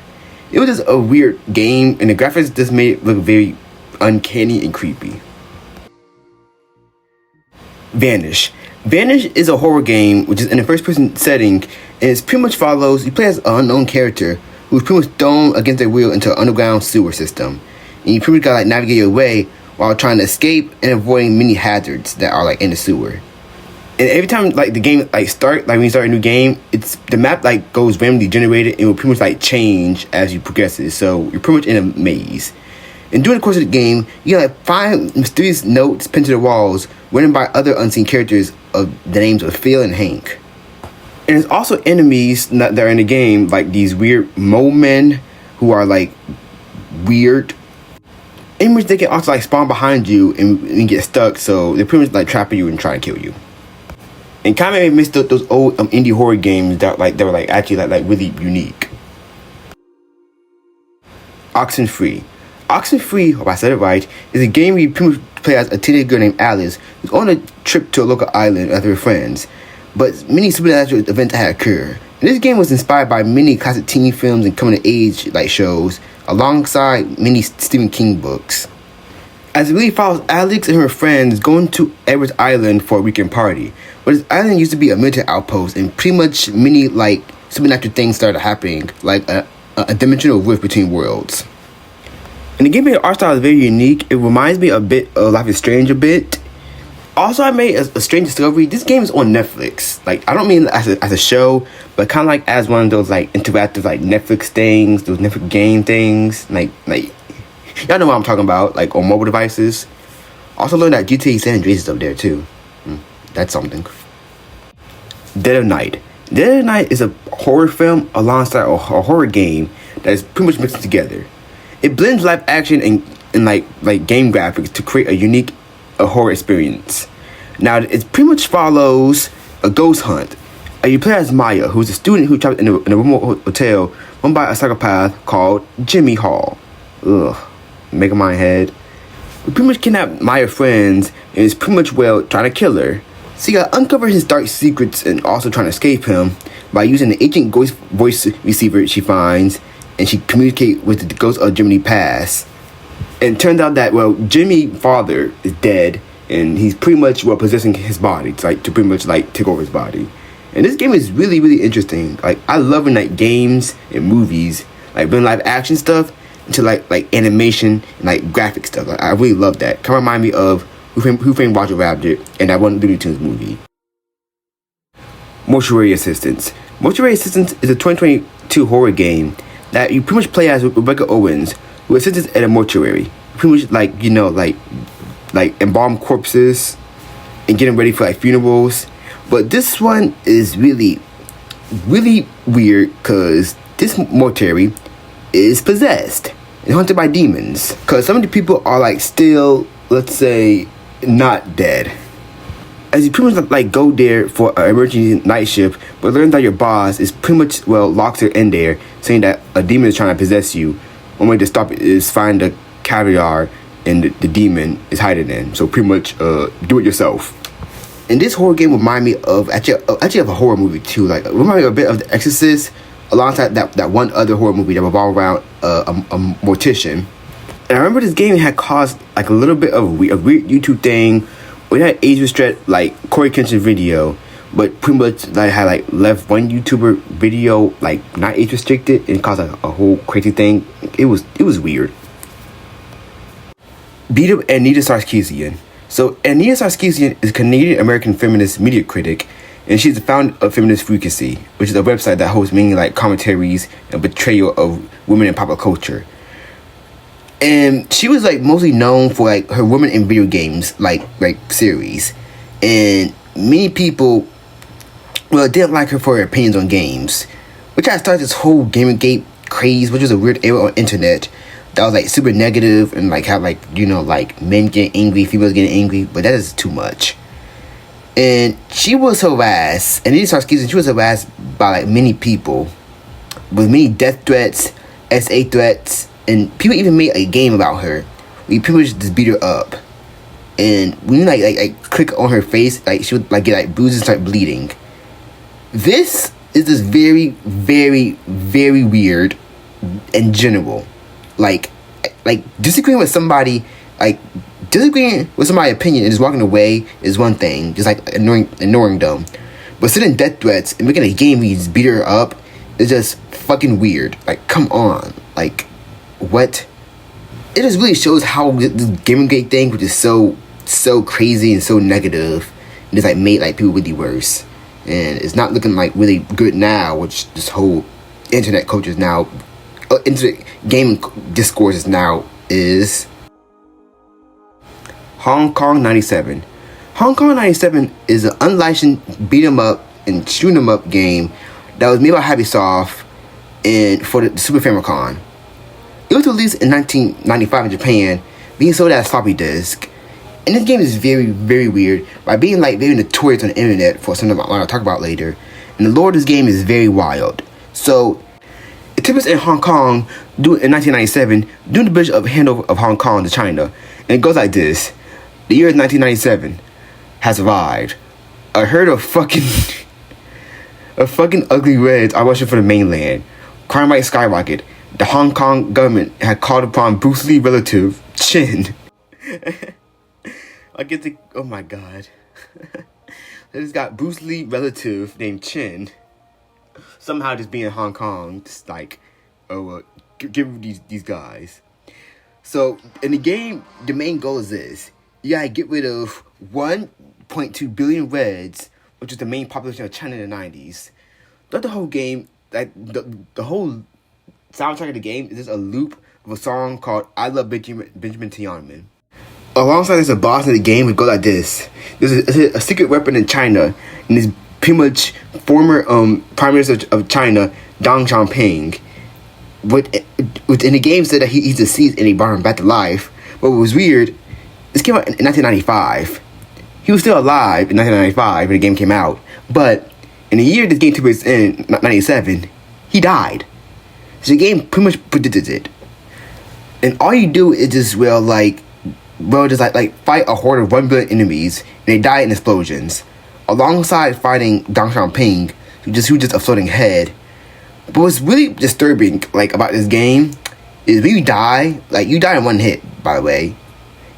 It was just a weird game, and the graphics just made it look very uncanny and creepy. Vanish. Vanish is a horror game which is in a first-person setting, and it pretty much follows, you play as an unknown character who's pretty much thrown against their will into an underground sewer system. And you pretty much gotta like navigate your way while trying to escape and avoiding many hazards that are like in the sewer. And every time like the game like when you start a new game, the map like goes randomly generated and will pretty much like change as you progress it. So you're pretty much in a maze. And during the course of the game, you get like 5 mysterious notes pinned to the walls written by other unseen characters of the names of Phil and Hank. And there's also enemies that are in the game, like these weird mole men who are like weird. In which they can also like spawn behind you and get stuck, so they're pretty much like trapping you and trying to kill you. And kind of missed those old indie horror games that were like actually like really unique. Oxenfree. Oxenfree, hope I said it right, is a game where you pretty much play as a teenage girl named Alice who's on a trip to a local island with her friends. But many supernatural events had occurred. And this game was inspired by many classic teen films and coming-of-age like shows, alongside many Stephen King books. As it really follows Alex and her friends going to Edward's Island for a weekend party. But this island used to be a military outpost, and pretty much many like supernatural things started happening, like a dimensional rift between worlds. And the gameplay art style is very unique. It reminds me a bit of Life is Strange a bit. Also, I made a strange discovery. This game is on Netflix. Like, I don't mean as a show, but kind of like as one of those like interactive like Netflix things, those Netflix game things. Like y'all know what I'm talking about. Like on mobile devices. Also learned that GTA San Andreas is up there too. That's something. Dead of Night. Dead of Night is a horror film alongside a horror game that is pretty much mixed together. It blends live action and like game graphics to create a unique horror experience. Now, it pretty much follows a ghost hunt. You play as Maya, who's a student who trapped in a remote hotel run by a psychopath called Jimmy Hall. Ugh, make my head. We pretty much kidnap Maya's friends and is pretty much trying to kill her. So you gotta uncover his dark secrets and also trying to escape him by using the ancient ghost voice receiver she finds, and she communicates with the ghost of Jimmy past. And it turns out that, Jimmy's father is dead, and he's pretty much, possessing his body, to pretty much, take over his body. And this game is really, really interesting. Like, I love when, games and movies, bring live action stuff into, like animation and, graphic stuff. Like, I really love that. Kind of remind me of Who Framed Roger Rabbit and that one Looney Tunes movie. Mortuary Assistants. Mortuary Assistants is a 2022 horror game that you pretty much play as Rebecca Owens, who assists at a mortuary. Pretty much embalm corpses and get them ready for funerals. But this one is really, really weird because this mortuary is possessed and haunted by demons. Because some of the people are still, let's say, not dead. As you pretty much go there for an emergency night shift, but learn that your boss is pretty much locked her in there, saying that a demon is trying to possess you. One way to stop it is find the caviar and the demon is hiding in. So pretty much do it yourself. And this horror game remind me of actually of a horror movie too. Remind me a bit of The Exorcist, alongside that one other horror movie that revolved around a mortician. And I remember this game had caused a little bit of a weird YouTube thing. We had age restrict Corey Kenshin video, but pretty much had left one YouTuber video not age restricted and caused a whole crazy thing. It was weird. Beat up Anita Sarkeesian. So Anita Sarkeesian is a Canadian American feminist media critic, and she's the founder of Feminist Frequency, which is a website that hosts mainly commentaries and portrayal of women in pop culture. And she was mostly known for her women in video games series, and many people didn't like her for her opinions on games, which had started this whole Gamergate craze, which was a weird era on internet that was super negative and how men getting angry, females getting angry, but that is too much. And she was harassed, and she was harassed by many people with many death threats, SA threats. And people even made a game about her. We pretty much just beat her up. And when you click on her face, she would get bruises and start bleeding. This is just very, very, very weird in general. Disagreeing with somebody, disagreeing with somebody's opinion and just walking away is one thing. Just ignoring them. But sending death threats and making a game where you just beat her up is just fucking weird. Come on. What? It just really shows how this Gamergate thing, which is so crazy and so negative, and it's made people really worse. And it's not looking really good now, which this whole internet culture is now, internet gaming discourse is now is. Hong Kong 97. Hong Kong 97 is an unlicensed beat 'em up and shoot 'em up game that was made by Ubisoft and for the Super Famicom. It was released in 1995 in Japan, being sold as floppy disk. And this game is very, very weird by being very notorious on the internet for something I'll talk about later. And the lore of this game is very wild. So, it took place in Hong Kong in 1997 during the bridge of handover of Hong Kong to China. And it goes like this. The year 1997 has arrived. A herd of fucking ugly reds are rushing for the mainland. Crime rate skyrocket. The Hong Kong government had called upon Bruce Lee relative Chin. Oh my god. They just got Bruce Lee relative named Chin. Somehow just being in Hong Kong, just give these guys. So in the game, the main goal is this. you gotta get rid of 1.2 billion Reds, which is the main population of China in the 90s. Throughout the whole game, like the whole soundtrack of the game is just a loop of a song called "I Love Benjamin Tiananmen." Alongside this, a boss in the game would go like this: there's a secret weapon in China, and it's pretty much former Prime Minister of China, Deng Xiaoping. Within the game said that he's deceased and they brought him back to life. But what was weird, this came out in 1995. He was still alive in 1995 when the game came out, but in the year this game took place in 1997, he died. So the game pretty much predicted it. And all you do is just fight a horde of 1 billion enemies, and they die in explosions, alongside fighting Deng Xiaoping, who just a floating head. But what's really disturbing, about this game, is when you die, you die in one hit, by the way.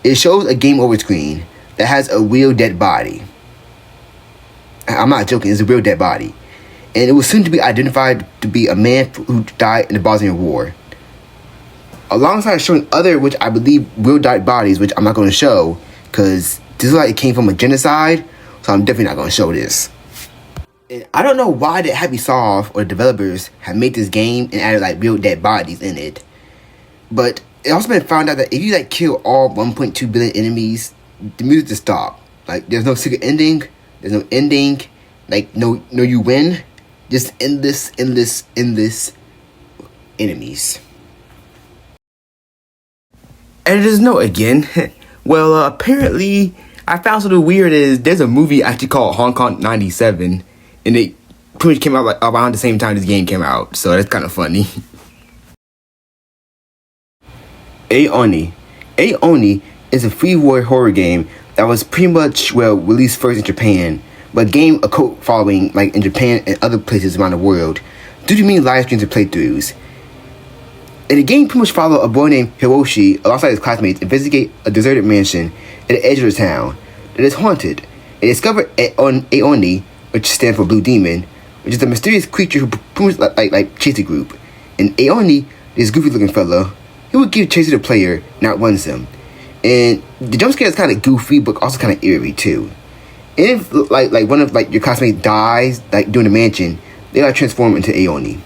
It shows a game over screen that has a real dead body. I'm not joking, it's a real dead body. And it was soon to be identified to be a man who died in the Bosnian War. Alongside showing other, which I believe, real dead bodies, which I'm not going to show, because this is it came from a genocide, so I'm definitely not going to show this. And I don't know why the Ubisoft or the developers have made this game and added real dead bodies in it. But it also been found out that if you kill all 1.2 billion enemies, the music just stop. There's no secret ending, there's no ending, no you win. Just endless enemies. And there's no again. Well, apparently I found something weird is there's a movie actually called Hong Kong 97, and it pretty much came out around the same time this game came out, so that's kind of funny. Aoni is a free war horror game that was pretty much released first in Japan, but gained a cult following in Japan and other places around the world due to many live streams and playthroughs. And the game pretty much followed a boy named Hiroshi alongside his classmates investigate a deserted mansion at the edge of the town that is haunted. They discover Aoni, which stands for Blue Demon, which is a mysterious creature who pretty much chase the group. And Aoni, this goofy looking fella, he would give chase to the player, not runs them. And the jump scare is kind of goofy, but also kind of eerie too. And if one of your classmates dies during the mansion, they transform into Aoni.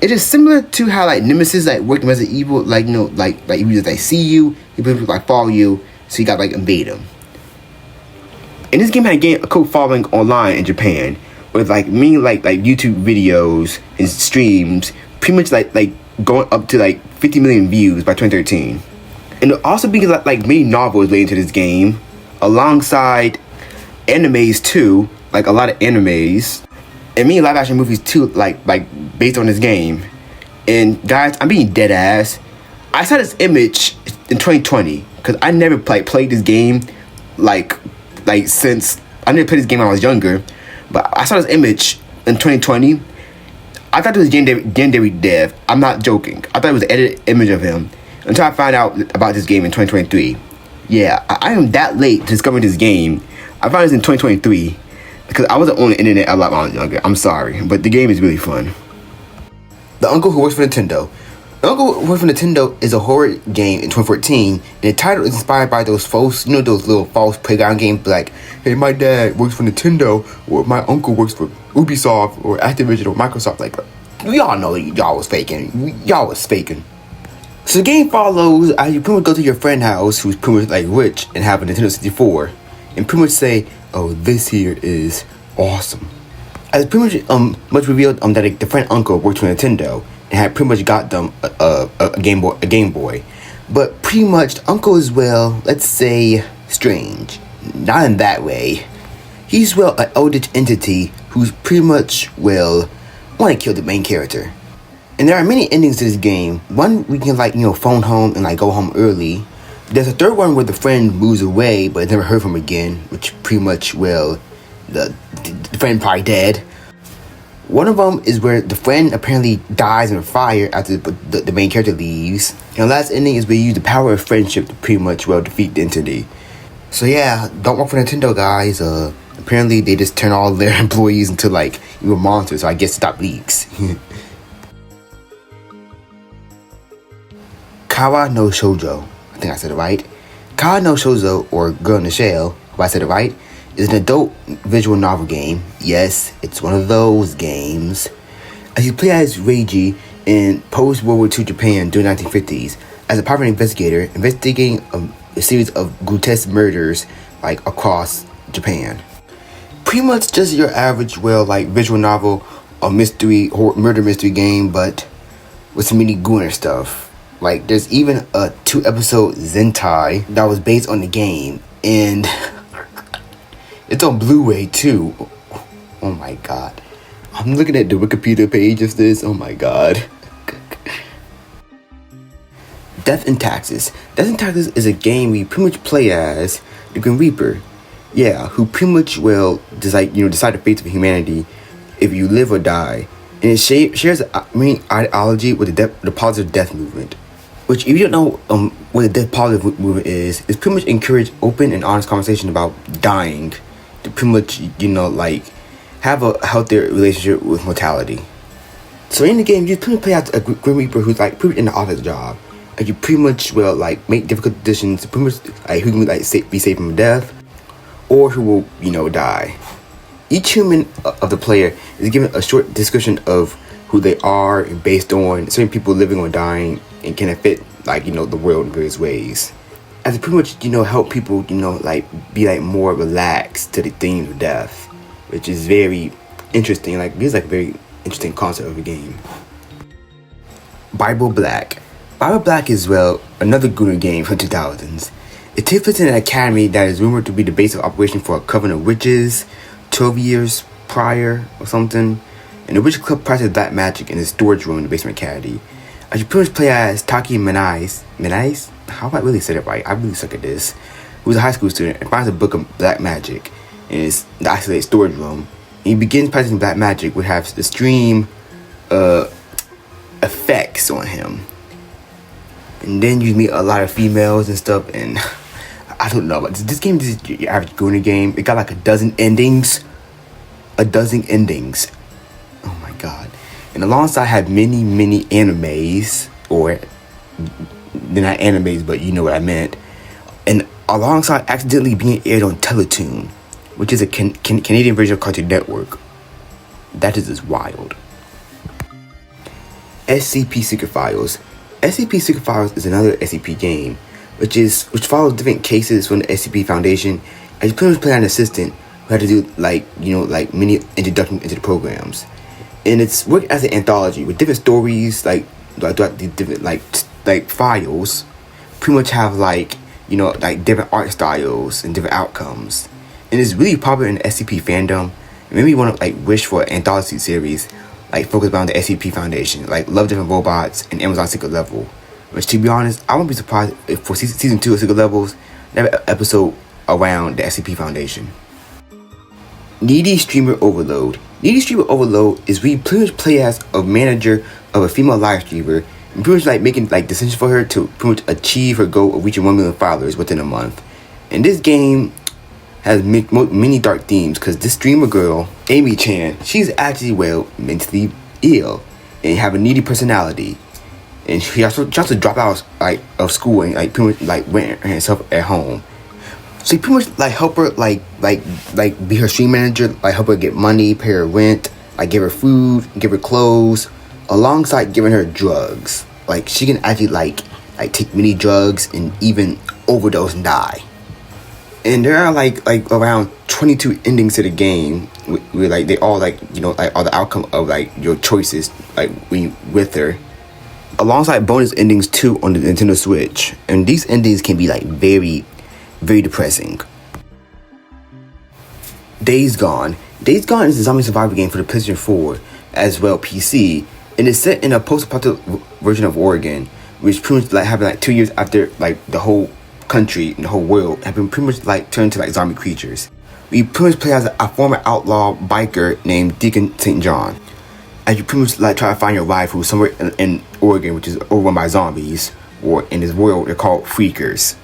It is similar to how Nemesis worked in Resident Evil, he just see you, he follow you, so you got invade him. And this game had a cult following online in Japan, with many YouTube videos and streams, pretty much going up to 50 million views by 2013. And there also being many novels related to this game, alongside animes too, a lot of animes, and many live action movies too, based on this game. And guys, I'm being dead ass. I saw this image in 2020 because I never played this game since I never played this game when I was younger. But I saw this image in 2020. I thought it was Legendary Dev. I'm not joking. I thought it was an edited image of him until I found out about this game in 2023. Yeah, I am that late discovering this game. I found this in 2023 because I wasn't on the internet a lot when I was younger. I'm sorry, but the game is really fun. The Uncle Who Works for Nintendo. The Uncle Who Works for Nintendo is a horror game in 2014, and the title is inspired by those false, those little false playground games hey, my dad works for Nintendo, or my uncle works for Ubisoft, or Activision, or Microsoft. We all know y'all was faking. Y'all was faking. So the game follows as you pretty much go to your friend's house, who's pretty much rich and have a Nintendo 64, and pretty much say, oh, this here is awesome. As pretty much revealed that the friend uncle worked for Nintendo and had pretty much got them a Game Boy. But pretty much uncle is let's say strange. Not in that way. He's an eldritch entity who's pretty much want to kill the main character. And there are many endings to this game. One we can phone home and go home early. There's a third one where the friend moves away but is never heard from again, which pretty much the friend probably dead. One of them is where the friend apparently dies in a fire after the main character leaves. And the last ending is where you use the power of friendship to pretty much defeat the entity. So yeah, don't work for Nintendo, guys. Apparently they just turn all their employees into evil monsters, so I guess stop leaks. Kawa no Shoujo. I think I said it right. Ka no Shoujo, or Girl in the Shell, if I said it right, is an adult visual novel game. Yes, it's one of those games. As you play as Reiji in post-World War II Japan during the 1950s, as a private investigator investigating a series of grotesque murders like across Japan. Pretty much just your average, visual novel or murder mystery game, but with some mini gooner stuff. Like, there's even a 2-episode Zentai that was based on the game, and it's on Blu-ray too. Oh my god. I'm looking at the Wikipedia page of this. Oh my god. Death and Taxes. Death and Taxes is a game where you pretty much play as the Grim Reaper. Yeah, who pretty much decide the fate of humanity if you live or die. And it shares a main ideology with the positive death movement. Which, if you don't know what the death positive movement is pretty much encourage open and honest conversation about dying to pretty much, have a healthier relationship with mortality. So in the game, you pretty much play out a Grim Reaper who's pretty much in the office job. And you pretty much will make difficult decisions to pretty much who can be saved from death, or who will die. Each human of the player is given a short description of who they are based on certain people living or dying and can affect the world in various ways. As it pretty much help people be more relaxed to the themes of death, which is very interesting. This is a very interesting concept of a game. Bible Black. Bible Black is another Gooner game from 2000s. It takes place in an academy that is rumored to be the base of operation for a coven of witches 12 years prior or something. And the witch club practices black magic in a storage room in the basement academy. You pretty much play as Taki Manais? How have I really said it right? I really suck at this. Who's a high school student and finds a book of black magic in his isolated storage room. And he begins practicing black magic, which has extreme effects on him. And then you meet a lot of females and stuff, and I don't know, but this game is your average Gooner game. It got a dozen endings. Oh my god. And alongside had many animes, or they're not animes, but you know what I meant. And alongside accidentally being aired on Teletoon, which is a Canadian version of Cartoon Network. That is just wild. SCP Secret Files. SCP Secret Files is another SCP game, which follows different cases from the SCP Foundation, and you pretty much play an assistant who had to do mini introduction into the programs. And it's worked as an anthology with different stories, throughout the different files. Pretty much have different art styles and different outcomes. And it's really popular in the SCP fandom. It made me want to wish for an anthology series focused around the SCP Foundation, Love, Different Robots, and Amazon Secret Level. Which, to be honest, I won't be surprised if for season 2 of Secret Levels, they have an episode around the SCP Foundation. Needy Streamer Overload. Needy Streamer Overload is where you pretty much play as a manager of a female live streamer, and pretty much making decisions for her to pretty much achieve her goal of reaching 1 million followers within a month. And this game has many dark themes, because this streamer girl, Amy Chan, she's actually mentally ill and have a needy personality, and she also drop out of school and pretty much went herself at home. So you pretty much help her be her stream manager, help her get money, pay her rent, give her food, give her clothes, alongside giving her drugs. She can actually take many drugs and even overdose and die. And there are around 22 endings to the game where they all all the outcome of your choices when you with her, alongside bonus endings too on the Nintendo Switch. And these endings can be very, very depressing. Days Gone. Days Gone is a zombie survival game for the PlayStation 4 as well PC, and it's set in a post-apocalyptic version of Oregon, which pretty much happened 2 years after the whole country and the whole world have been pretty much turned to zombie creatures. We pretty much play as a former outlaw biker named Deacon St. John, as you pretty much try to find your wife who's somewhere in Oregon, which is overrun by zombies, or in this world they're called freakers.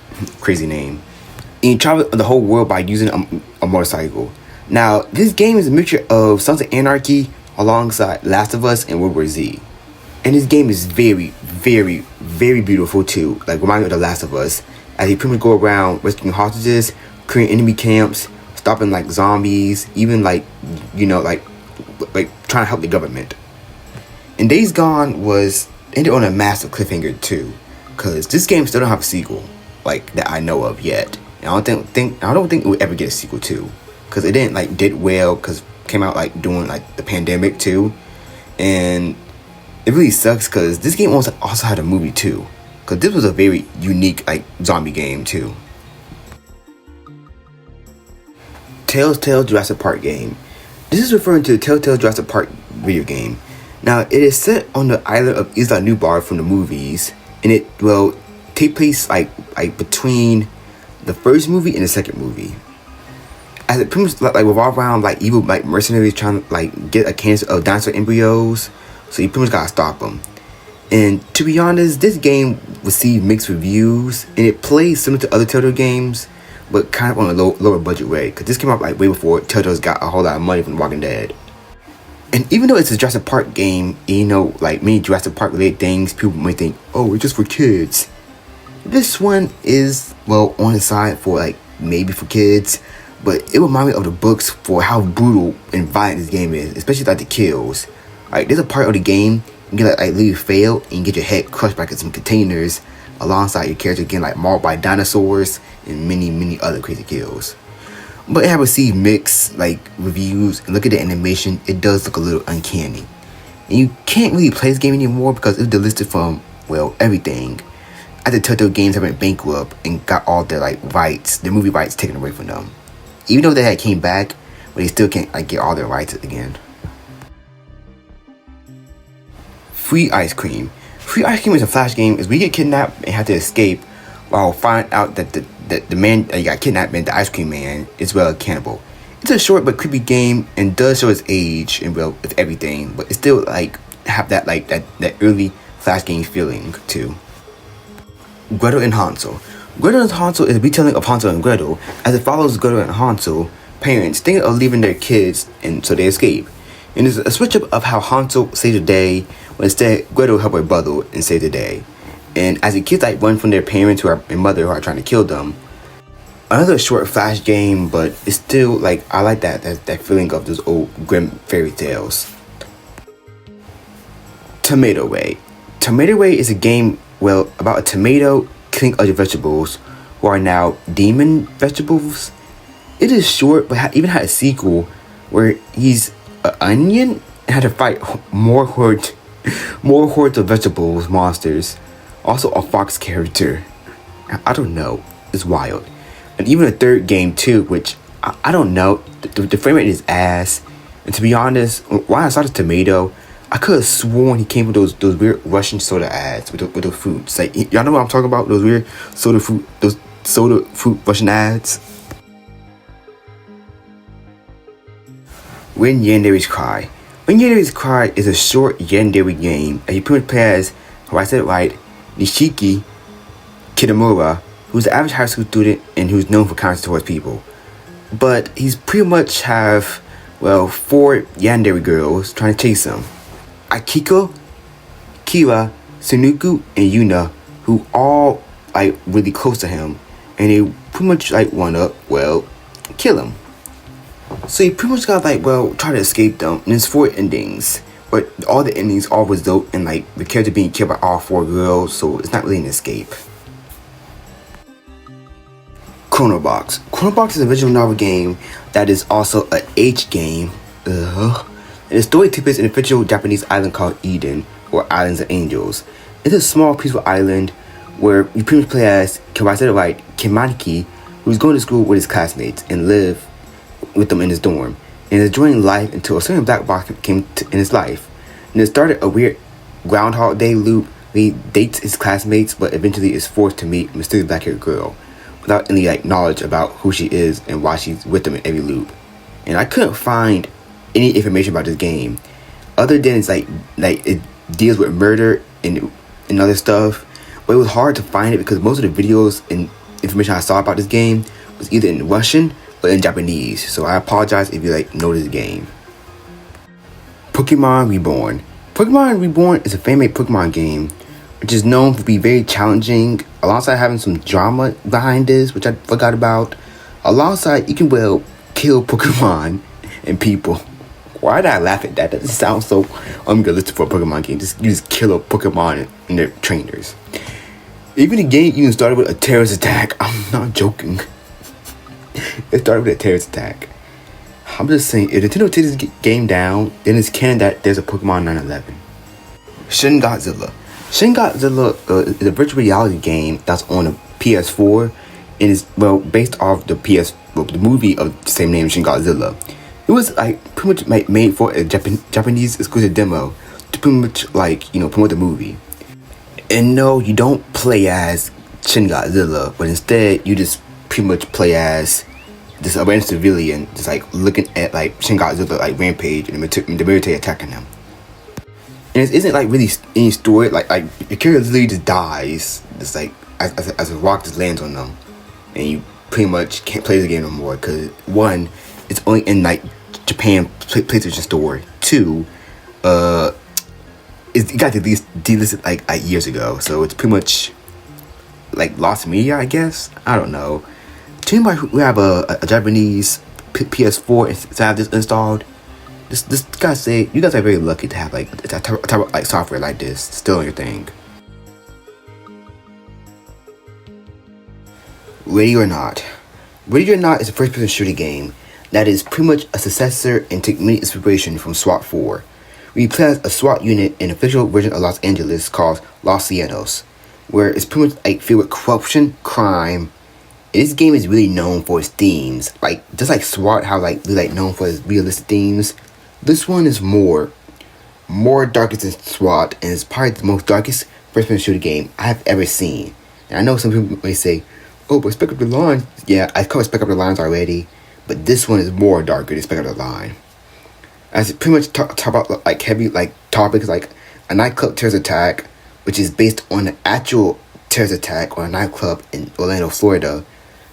Crazy name. And you travel the whole world by using a motorcycle. Now, this game is a mixture of Sons of Anarchy alongside Last of Us and World War Z. And this game is very, very, very beautiful too. Remind me of The Last of Us. as you pretty much go around rescuing hostages, clearing enemy camps, stopping like zombies, even like trying to help the government. And Days Gone was ended on a massive cliffhanger too, cause this game still don't have a sequel like that I know of yet. And I don't think it would ever get a sequel too, cause it didn't like did well, cause it came out like during like the pandemic too, and it really sucks cause this game also had a movie too, cause this was a very unique like zombie game too. Telltale Jurassic Park game. This is referring to the Telltale Jurassic Park video game. Now, it is set on the island of Isla Nublar from the movies, and it will take place like between the first movie and the second movie. As it pretty much like revolve around like evil like mercenaries trying to like get a cancer of dinosaur embryos, so you pretty much gotta stop them. And to be honest, this game received mixed reviews, and it plays similar to other Telltale games, but kind of on a lower budget way, because this came out like way before Telltale's got a whole lot of money from The Walking Dead. And even though it's a Jurassic Park game, you know, like many Jurassic Park related things, people might think, oh, it's just for kids. This one is, well, on the side for like maybe for kids, but it reminded me of the books for how brutal and violent this game is, especially like the kills. Like there's a part of the game you get like literally fail and you get your head crushed by some containers alongside your character getting like mauled by dinosaurs and many other crazy kills. But it have received mixed like reviews, and look at the animation, it does look a little uncanny. And you can't really play this game anymore because it's delisted from, well, everything. After Telltale Games have went bankrupt and got all their like rights, their movie rights taken away from them. Even though they had came back, but they still can't like get all their rights again. Free Ice Cream. Free Ice Cream is a flash game as we get kidnapped and have to escape while find out that the man that you got kidnapped, man, the ice cream man, is well a cannibal. It's a short but creepy game and does show its age and well with everything, but it still like have that like that early flash game feeling too. Gretel and Hansel. Gretel and Hansel is a retelling of Hansel and Gretel as it follows Gretel and Hansel parents thinking of leaving their kids and so they escape. And there's a switch up of how Hansel saves the day when instead Gretel help her brother and save the day. And as the kids like run from their parents and mother who are trying to kill them. Another short flash game, but it's still like I like that feeling of those old grim fairy tales. Tomato Way. Tomato Way is a game, well, about a tomato killing other vegetables who are now demon vegetables. It is short, but even had a sequel where he's an onion and had to fight more hordes of vegetables monsters. Also a fox character. I don't know. It's wild. And even a third game too, which I don't know. The frame rate is ass. And to be honest, when I saw this tomato, I could have sworn he came with those weird Russian soda ads with the fruits. Like y'all know what I'm talking about? Those weird soda fruit Russian ads. When Yandere's Cry. When Yandere's Cry is a short Yandere game that you pretty much play as, if I said it right, Nishiki Kitamura, who's an average high school student and who's known for kindness towards people. But he's pretty much have, well, 4 Yandere girls trying to chase him. Akiko, Kira, Sunuku, and Yuna, who all like really close to him, and they pretty much like wanna, well, kill him. So you pretty much gotta like, well, try to escape them, and there's 4 endings. But all the endings all result in like the character being killed by all 4 girls, so it's not really an escape. Chrono Box. Chrono Box is a visual novel game that is also an H game. And the story takes place in a fictional Japanese island called Eden, or Islands of Angels. It's a small, peaceful island where you pretty much play as, if I said it right, Kimaniki, who's going to school with his classmates and live with them in his dorm, and is enjoying life until a certain black box came in his life. And it started a weird Groundhog Day loop where he dates his classmates but eventually is forced to meet a mysterious black-haired girl without any like knowledge about who she is and why she's with them in every loop. And I couldn't find any information about this game other than it's like it deals with murder and other stuff, but it was hard to find it because most of the videos and information I saw about this game was either in Russian or in Japanese, so I apologize if you like know this game. Pokémon Reborn. Pokémon Reborn is a fan-made Pokémon game which is known to be very challenging, alongside having some drama behind this, which I forgot about. Alongside, you can kill Pokemon and people. Why did I laugh at that? That just sounds so unrealistic for a Pokemon game. You just kill a Pokemon and their trainers. Even the game even started with a terrorist attack. I'm not joking. It started with a terrorist attack. I'm just saying, if Nintendo takes this game down, then it's canon that there's a Pokemon 9/11. Shin Godzilla. Shin Godzilla is a virtual reality game that's on a PS4 and is based off the the movie of the same name, Shin Godzilla. It was like pretty much made for a Japanese exclusive demo to pretty much promote the movie. And no, you don't play as Shin Godzilla, but instead you just pretty much play as this random civilian, just looking at Shin Godzilla rampage and the military attacking him. And it isn't really any story. The character literally just dies, just as a rock just lands on them, and you pretty much can't play the game no more because one, it's only in Japan PlayStation Store. Two, it got delisted years ago, so it's pretty much lost media, I guess. I don't know. To anybody who have a Japanese PS4 and have this installed, this gotta say, you guys are very lucky to have a type of software like this still on your thing. Ready or Not. Ready or Not is a first-person shooter game that is pretty much a successor and took many inspiration from SWAT 4. We play as a SWAT unit in an official version of Los Angeles called Los Cielos, where it's pretty much filled with corruption, crime. This game is really known for its themes, just like SWAT, how really known for its realistic themes. This one is more darkest than SWAT, and it's probably the most darkest first-person shooter game I have ever seen. And I know some people may say, "Oh, but Spec Up the Line." Yeah, I covered Spec Up the Lines already, but this one is more darker than Spec Up the Line. As it pretty much talk about heavy topics like a nightclub terrorist attack, which is based on an actual terrorist attack on a nightclub in Orlando, Florida.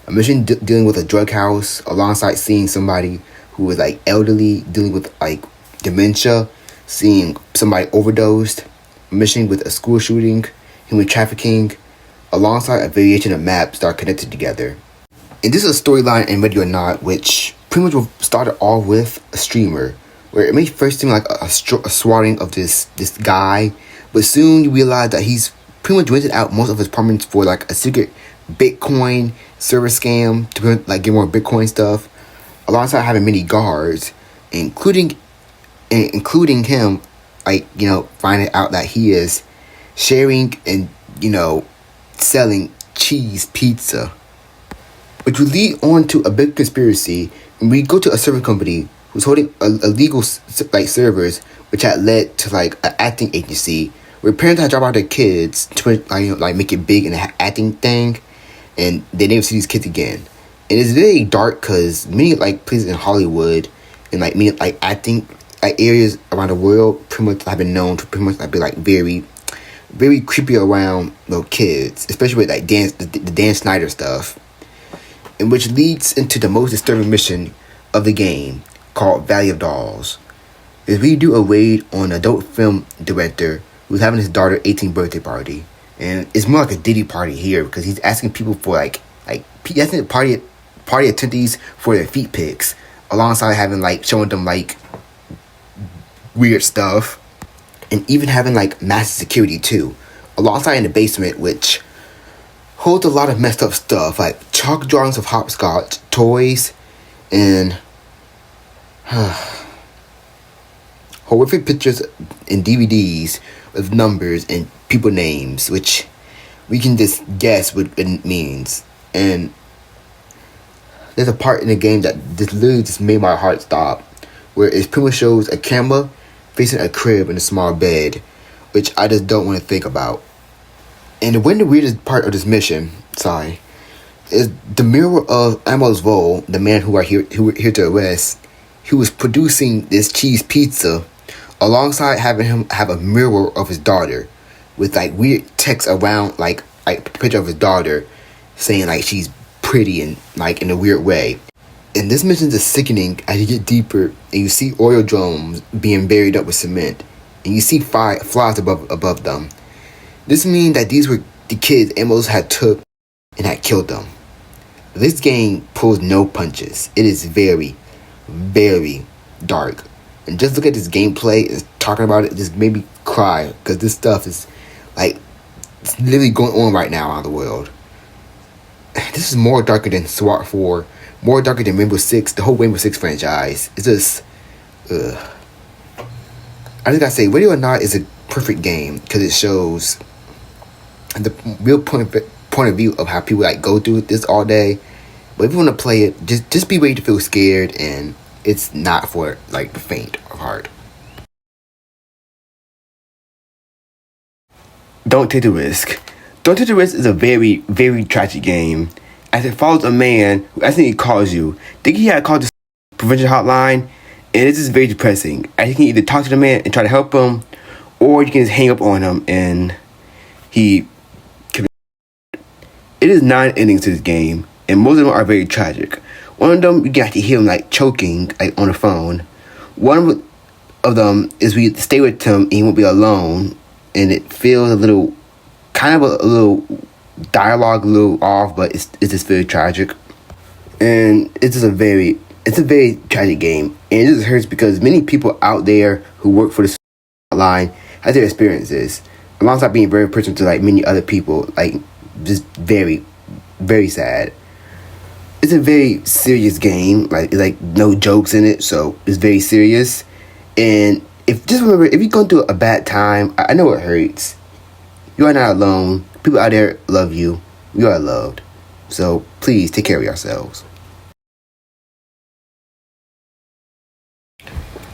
A mission dealing with a drug house, alongside seeing somebody who was elderly, dealing with dementia, seeing somebody overdosed. A mission with a school shooting, human trafficking, alongside a variation of maps that are connected together. And this is a storyline in Ready or Not, which pretty much started all with a streamer, where it may first seem like a swatting of this guy, but soon you realize that he's pretty much rented out most of his apartments for a secret Bitcoin server scam to get more Bitcoin stuff, alongside having many guards, including him, finding out that he is sharing and selling cheese pizza, which will lead on to a big conspiracy. And we go to a server company who's holding illegal servers, which had led to an acting agency where parents had dropped out their kids to make it big in the acting thing, and they never see these kids again. And it's very dark because many places in Hollywood and many acting areas around the world pretty much have been known to pretty much be very, very creepy around little kids, especially with the Dan Snyder stuff, and which leads into the most disturbing mission of the game called Valley of Dolls. Is we do a raid on an adult film director who's having his daughter's 18th birthday party. And it's more like a Diddy party here because he's asking people for he's asking party attendees for their feet pics, alongside having showing them weird stuff, and even having massive security too, alongside in the basement, which holds a lot of messed up stuff chalk drawings of hopscotch, toys, and horrific pictures and DVDs with numbers and people names, which we can just guess what it means. And there's a part in the game that just literally just made my heart stop, where it pretty much shows a camera facing a crib in a small bed, which I just don't want to think about. And the weirdest part of this mission, is the mirror of Amos Vol, the man who we're here to arrest, who was producing this cheese pizza, alongside having him have a mirror of his daughter with weird text around a picture of his daughter saying she's pretty and in a weird way. And this mission is sickening as you get deeper and you see oil drums being buried up with cement, and you see flies above them. This means that these were the kids Amos had took and had killed them. This game pulls no punches. It is very, very dark. And just look at this gameplay and talking about it just made me cry, because this stuff is like, it's literally going on right now around the world. This is more darker than SWAT 4, more darker than Rainbow Six, the whole Rainbow Six franchise. It's just, I just gotta say, Ready or Not is a perfect game because it shows the real point of view of how people like go through this all day. But if you want to play it, just be ready to feel scared, and it's not for like the faint of heart. Don't Take the Risk. Don't Take the Risk is a very, very tragic game, as it follows a man who accidentally calls you. Think he had called the prevention hotline, and it's just very depressing. As you can either talk to the man and try to help him, or you can just hang up on him and he. It is 9 endings to this game, and most of them are very tragic. One of them, you can actually hear him like choking like on the phone. One of them is we stay with him and he won't be alone, and it feels a little, kind of a little dialogue, a little off, but it's just very tragic. And it's a very tragic game, and it just hurts because many people out there who work for the line have their experiences, alongside being very personal to like many other people, like just very, very sad. It's a very serious game, like it's like no jokes in it, so it's very serious. And just remember, if you're going through a bad time, I know it hurts. You are not alone. People out there love you. You are loved. So please take care of yourselves.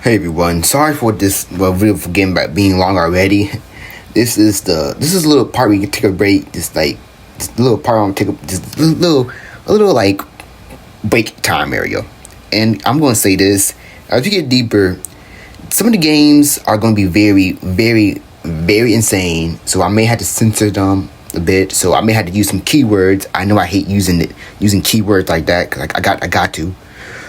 Hey everyone, sorry for this video for getting back being long already. This is a little part where you can take a break, just a little part on take a little like break time area. And I'm gonna say this, as you get deeper, some of the games are gonna be very, very, very insane. So I may have to censor them a bit. So I may have to use some keywords. I know I hate using keywords like that, because I got to.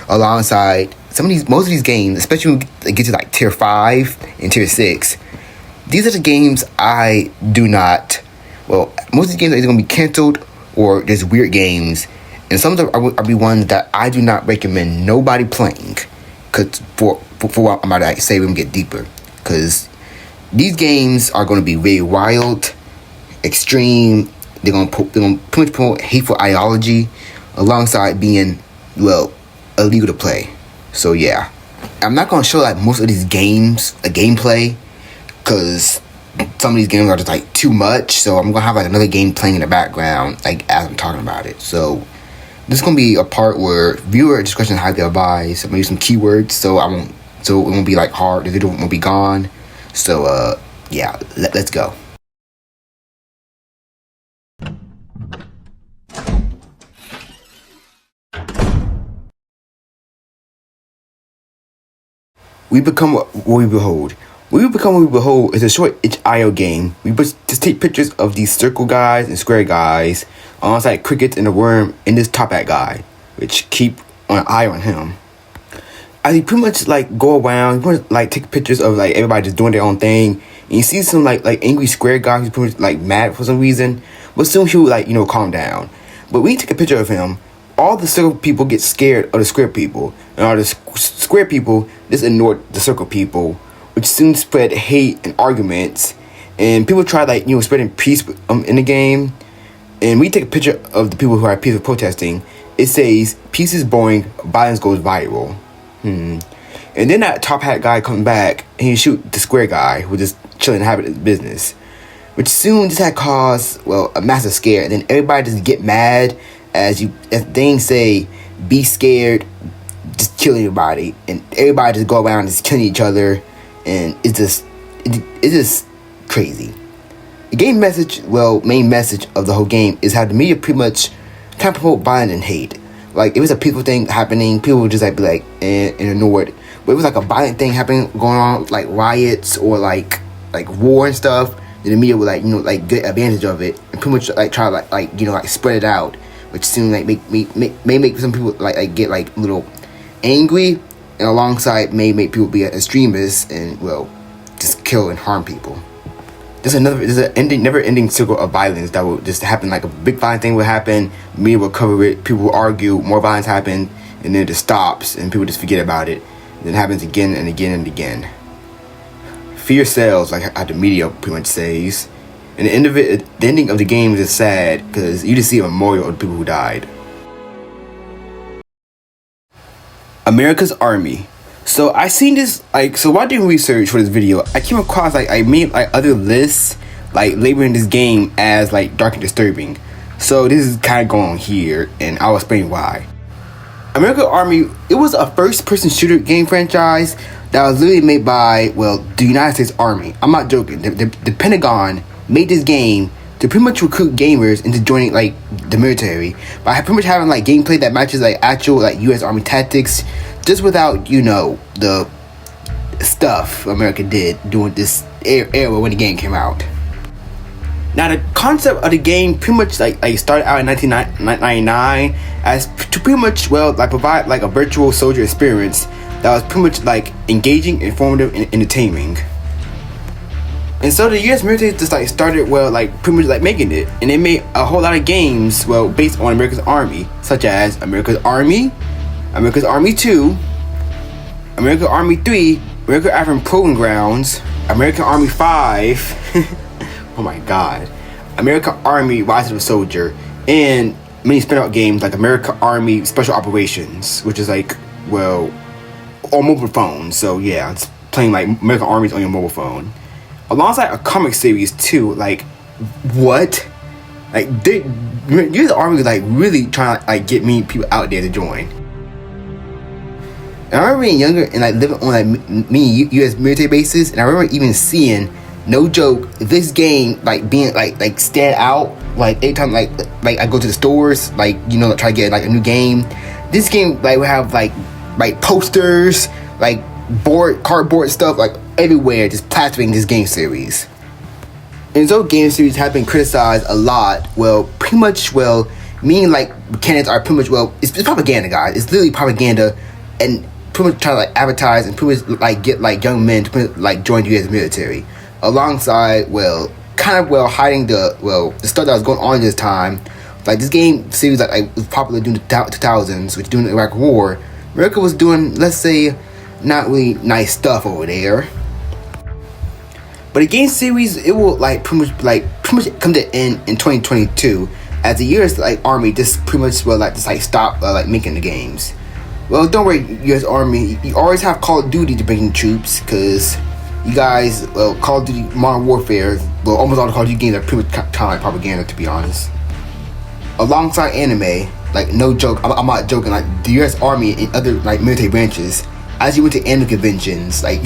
Alongside most of these games, especially when they get to like tier 5 and tier 6, these are the games I do not. Well, most of these games are either gonna be canceled or there's weird games, and some of them are be ones that I do not recommend nobody playing. Cause for what I'm about to say, when we get deeper, because these games are going to be very wild, extreme. They're gonna pretty much promote hateful ideology, alongside being illegal to play. So yeah, I'm not gonna show like most of these games a gameplay, because some of these games are just like too much. So I'm gonna have like another game playing in the background like as I'm talking about it. So this is gonna be a part where viewer discretion is highly advised. I'm gonna use some keywords so it won't be like hard. The video won't be gone. So yeah, let's go. We become what we behold. We become what we behold is a short itch.io game. We just take pictures of these circle guys and square guys, alongside crickets and a worm and this top hat guy, which keep an eye on him. As you pretty much like go around, you want to like take pictures of like everybody just doing their own thing, and you see some like angry square guy who's pretty much like mad for some reason, but soon he'll like calm down. But when you take a picture of him, all the circle people get scared of the square people, and all the square people just ignore the circle people, which soon spread hate and arguments, and people try like spreading peace in the game. And we take a picture of the people who are peaceful protesting. It says peace is boring, violence goes viral. And then that top hat guy comes back and he shoot the square guy who just chilling having his business, which soon just had caused a massive scare. And then everybody just get mad as things say, be scared, just kill everybody, and everybody just go around just killing each other, and it's just crazy. The game message, main message of the whole game is how the media pretty much kind of promote violence and hate. Like, if it's a peaceful thing happening, people would just like be like, and ignore it. But if it was like a violent thing happening, going on, like riots or like war and stuff, then the media would get advantage of it and pretty much like try to spread it out, which soon like may make some people like get like a little angry, and alongside may make people be extremists and just kill and harm people. there's an never-ending circle of violence that will just happen. Like a big violent thing will happen, media will cover it, people will argue, more violence happen, and then it just stops, and people just forget about it. And then it happens again and again and again. Fear sells, like how the media pretty much says. And the ending of the game is sad because you just see a memorial of the people who died. America's Army. So I seen this, like, so while doing research for this video, I came across, like, I made like other lists, like labeling this game as like dark and disturbing. So this is kind of going on here, and I'll explain why. American Army, it was a first-person shooter game franchise that was literally made by, well, the United States Army. I'm not joking. The Pentagon made this game to pretty much recruit gamers into joining like the military by pretty much having like gameplay that matches like actual like U.S. Army tactics, just without, you know, the stuff America did during this era when the game came out. Now the concept of the game pretty much like started out in 1999 as to pretty much, well, like provide like a virtual soldier experience that was pretty much like engaging, informative, and entertaining. And so the US military just like started, well, like pretty much like making it, and they made a whole lot of games, well, based on America's Army, such as America's Army, America's Army 2, American Army 3, American African Proving Grounds, American Army 5, oh my god, American Army Rise of the Soldier, and many spin-out games like American Army Special Operations, which is like, well, on mobile phones. So yeah, it's playing like American Armies on your mobile phone, alongside a comic series too. Like, what? Like, you're the Army was like really trying to like get people out there to join. And I remember being younger and like living on like many U.S. military bases, and I remember even seeing, no joke, this game like being like stand out. Like every time like I go to the stores, like, you know, try to get like a new game, this game like would have like posters, like cardboard stuff like everywhere, just plastering this game series. And so game series have been criticized a lot. Well, pretty much, well, meaning like mechanics are pretty much, well, it's propaganda, guys. It's literally propaganda, and pretty much trying to like advertise and pretty much like get like young men to pretty much, like join the U.S. military, alongside, well, kind of, well, hiding the stuff that was going on at this time. Like this game series like was popular during the 2000s, which during the Iraq War, America was doing, let's say, not really nice stuff over there. But the game series, it will like pretty much come to end in 2022, as the U.S. like Army just pretty much will like just like stop like making the games. Well, don't worry, U.S. Army, you always have Call of Duty to bring in troops, because you guys, well, Call of Duty Modern Warfare, well, almost all the Call of Duty games are pretty much kind of like propaganda, to be honest. Alongside anime, like, no joke, I'm not joking, like the U.S. Army and other like military branches, as you went to anime conventions, like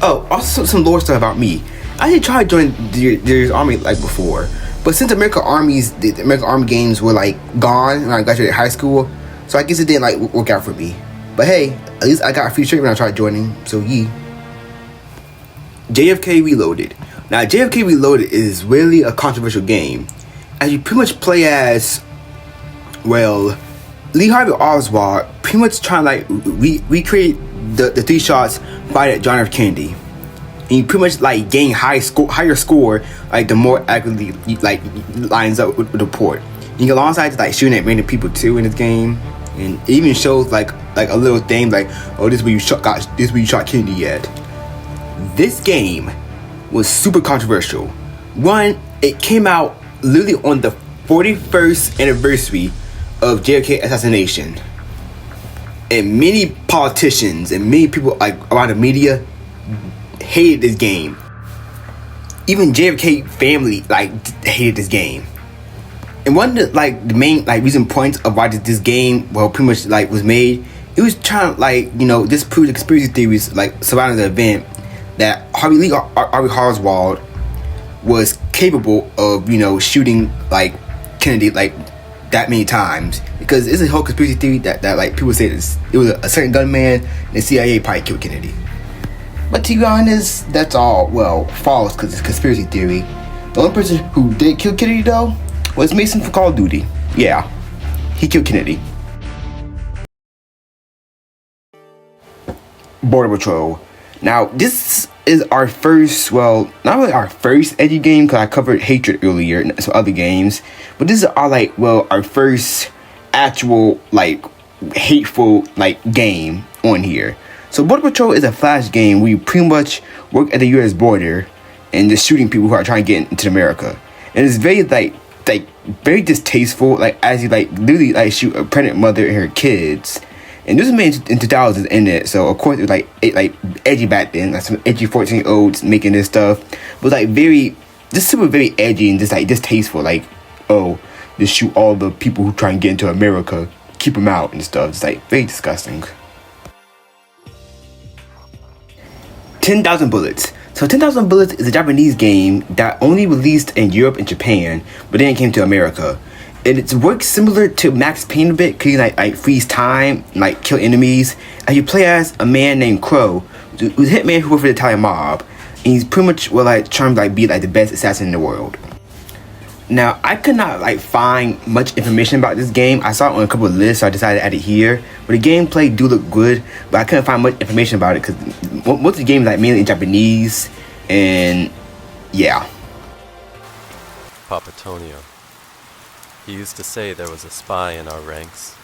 oh, also some lore stuff about me. I did try to join the U.S. Army like before, but since the American Army games were like gone when I graduated high school, so I guess it didn't like work out for me. But hey, at least I got a few straight when I tried joining, so yee. JFK Reloaded. Now, JFK Reloaded is really a controversial game, as you pretty much play as, well, Lee Harvey Oswald, pretty much trying to like recreate the 3 shots fired at John F. Kennedy. And you pretty much like gain higher score like the more accurately like lines up with the report. You can alongside like shooting at random people too in this game, and it even shows like a little thing like, oh, this is where you shot Kennedy at. This game was super controversial. One, it came out literally on the 41st anniversary of JFK assassination, and many politicians and many people like around the media hated this game. Even JFK family like hated this game. And one of the main like reason points of why this game, well, pretty much like was made, it was trying to like, you know, disprove the conspiracy theories like surrounding the event that Harvey Oswald was capable of, you know, shooting like Kennedy like that many times, because it's a whole conspiracy theory that like people say it was a certain gunman and the CIA probably killed Kennedy. But to be honest, that's all, well, false, because it's conspiracy theory. The only person who did kill Kennedy though was Mason for Call of Duty. Yeah, he killed Kennedy. Border Patrol. Now, this is our first, well, not really our first edgy game, because I covered Hatred earlier and some other games, but this is our, like, well, our first actual, like, hateful, like, game on here. So Border Patrol is a flash game where you pretty much work at the US border and just shooting people who are trying to get into America. And it's very, like very distasteful, like, as you, like, literally, like, shoot a pregnant mother and her kids. And this was made in 2000s in it, so of course it was, like, edgy back then, like some edgy 14-year-olds making this stuff. It was, like, just super very edgy and just, like, distasteful, like, oh, just shoot all the people who try and get into America, keep them out and stuff. It's, like, very disgusting. 10,000 Bullets. So 10,000 Bullets is a Japanese game that only released in Europe and Japan, but then it came to America. And it works similar to Max Payne a bit, because you like freeze time, like kill enemies. And you play as a man named Crow, who's a hitman who works for the Italian mob. And he's pretty much, well, like, trying to, like, be, like, the best assassin in the world. Now, I could not, like, find much information about this game. I saw it on a couple of lists, so I decided to add it here. But the gameplay do look good, but I couldn't find much information about it, because most of the game is, like, mainly in Japanese. And, yeah. Papa Tonio. He used to say there was a spy in our ranks.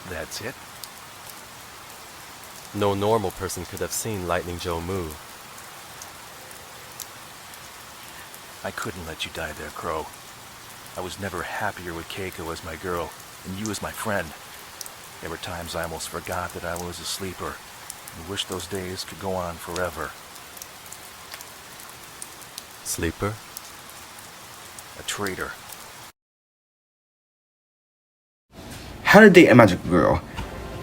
That's it? No normal person could have seen Lightning Joe move. I couldn't let you die there, Crow. I was never happier with Keiko as my girl, and you as my friend. There were times I almost forgot that I was a sleeper, and wished those days could go on forever. Sleeper? A traitor. How to Date a Magic Girl.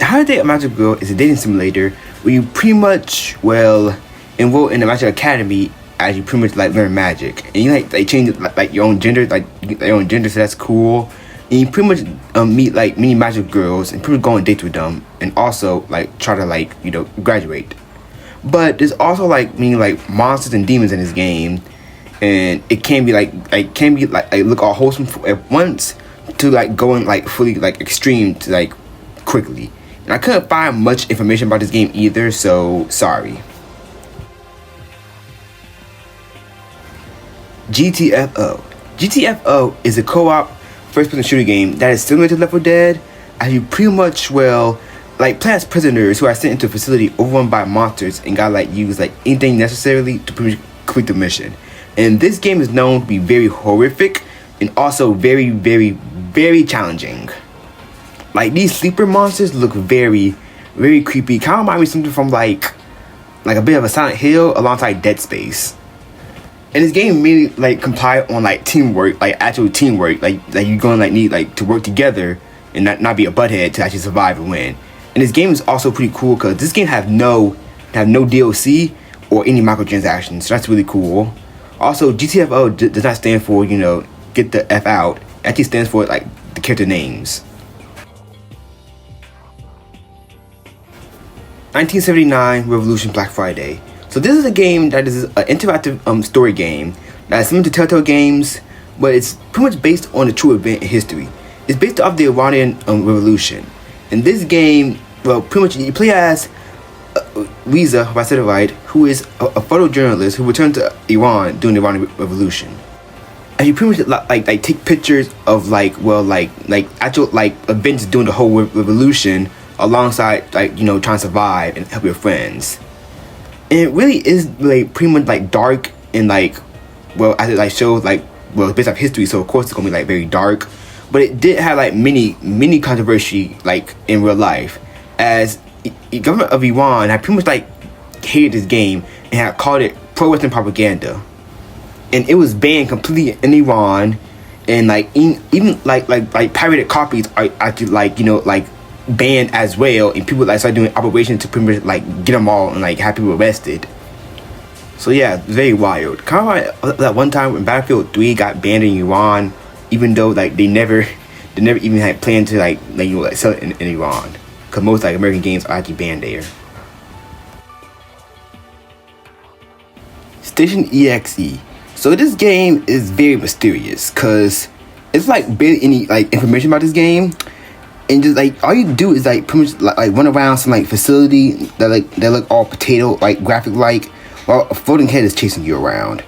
How to Date a Magic Girl is a dating simulator where you pretty much, well, enroll in a magic academy as you pretty much, like, learn magic. And you, like change, like, your own gender, so that's cool. And you pretty much meet, like, many magic girls and pretty much go on dates with them, and also, like, try to, like, you know, graduate. But there's also, like, many, like, monsters and demons in this game, and it can be like look all wholesome at once to, like, going, like, fully, like, extreme to, like, quickly. And I couldn't find much information about this game either, so sorry. GTFO. GTFO is a co-op first-person shooter game that is similar to Left 4 Dead, as you pretty much, well, like, play as prisoners who are sent into a facility overrun by monsters and gotta, like, use, like, anything necessarily to pretty much complete the mission. And this game is known to be very horrific and also very, very, very challenging. Like, these sleeper monsters look very, very creepy. Kind of remind me of something from, like a bit of a Silent Hill alongside Dead Space. And this game really, like, comply on, like, teamwork, like, actual teamwork. Like you're gonna, like, need, like, to work together and not be a butthead to actually survive and win. And this game is also pretty cool because this game have no DLC or any microtransactions, so that's really cool. Also, GTFO does not stand for, you know, get the F out. It actually stands for, like, the character names. 1979 Revolution Black Friday. So this is a game that is an interactive story game that is similar to Telltale games, but it's pretty much based on a true event in history. It's based off the Iranian Revolution. In this game, well, pretty much you play as Reza, if I said it right, who is a photojournalist who returned to Iran during the Iranian Revolution. And you pretty much like take pictures of actual events during the whole revolution, alongside trying to survive and help your friends. And it really is like pretty much like dark and as it shows it's based off history, so of course it's gonna be very dark. But it did have many controversy in real life, as the government of Iran had pretty much hated this game and had called it pro-Western propaganda, and it was banned completely in Iran, and even pirated copies are actually banned as well, and people started doing operations to pretty much get them all and have people arrested. So yeah, very wild. Kind of like that one time when Battlefield 3 got banned in Iran, even though they never even had planned to sell it in Iran, because most American games are actually banned there. Station EXE. So this game is very mysterious because it's barely any information about this game. and just like all you do is like pretty much like run around some like facility that look all potato like graphic like, while a floating head is chasing you around.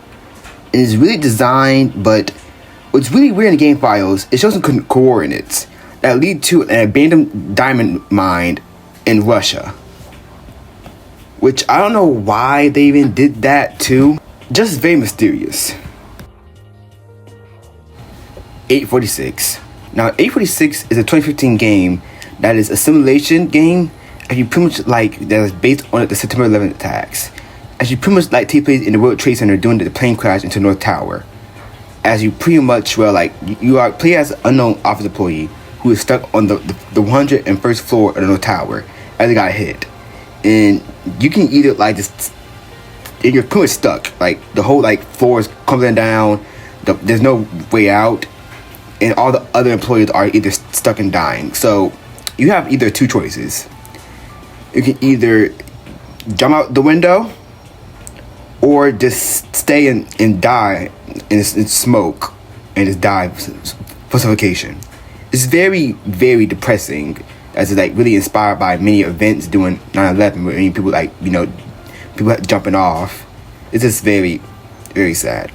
And it's really designed, but what's really weird in the game files, it shows some coordinates that lead to an abandoned diamond mine in Russia. Which I don't know why they even did that too. Just very mysterious. 846. Now 846 is a 2015 game that is a simulation game, and you pretty much like that is based on the September 11th attacks. As you pretty much like take place in the World Trade Center during the plane crash into North Tower. As you pretty much you are play as an unknown office employee who is stuck on the 101st floor of the North Tower as it got hit. And you can either like just, and you're pretty much stuck. Like the whole like floor is crumbling down. There's no way out, and all the other employees are either stuck and dying. So you have either two choices. You can either jump out the window, or just stay and die in smoke and just die for suffocation. It's very, very depressing, as it's like really inspired by many events during 9/11, where people like, you know, people jumping off. It's just very, very sad.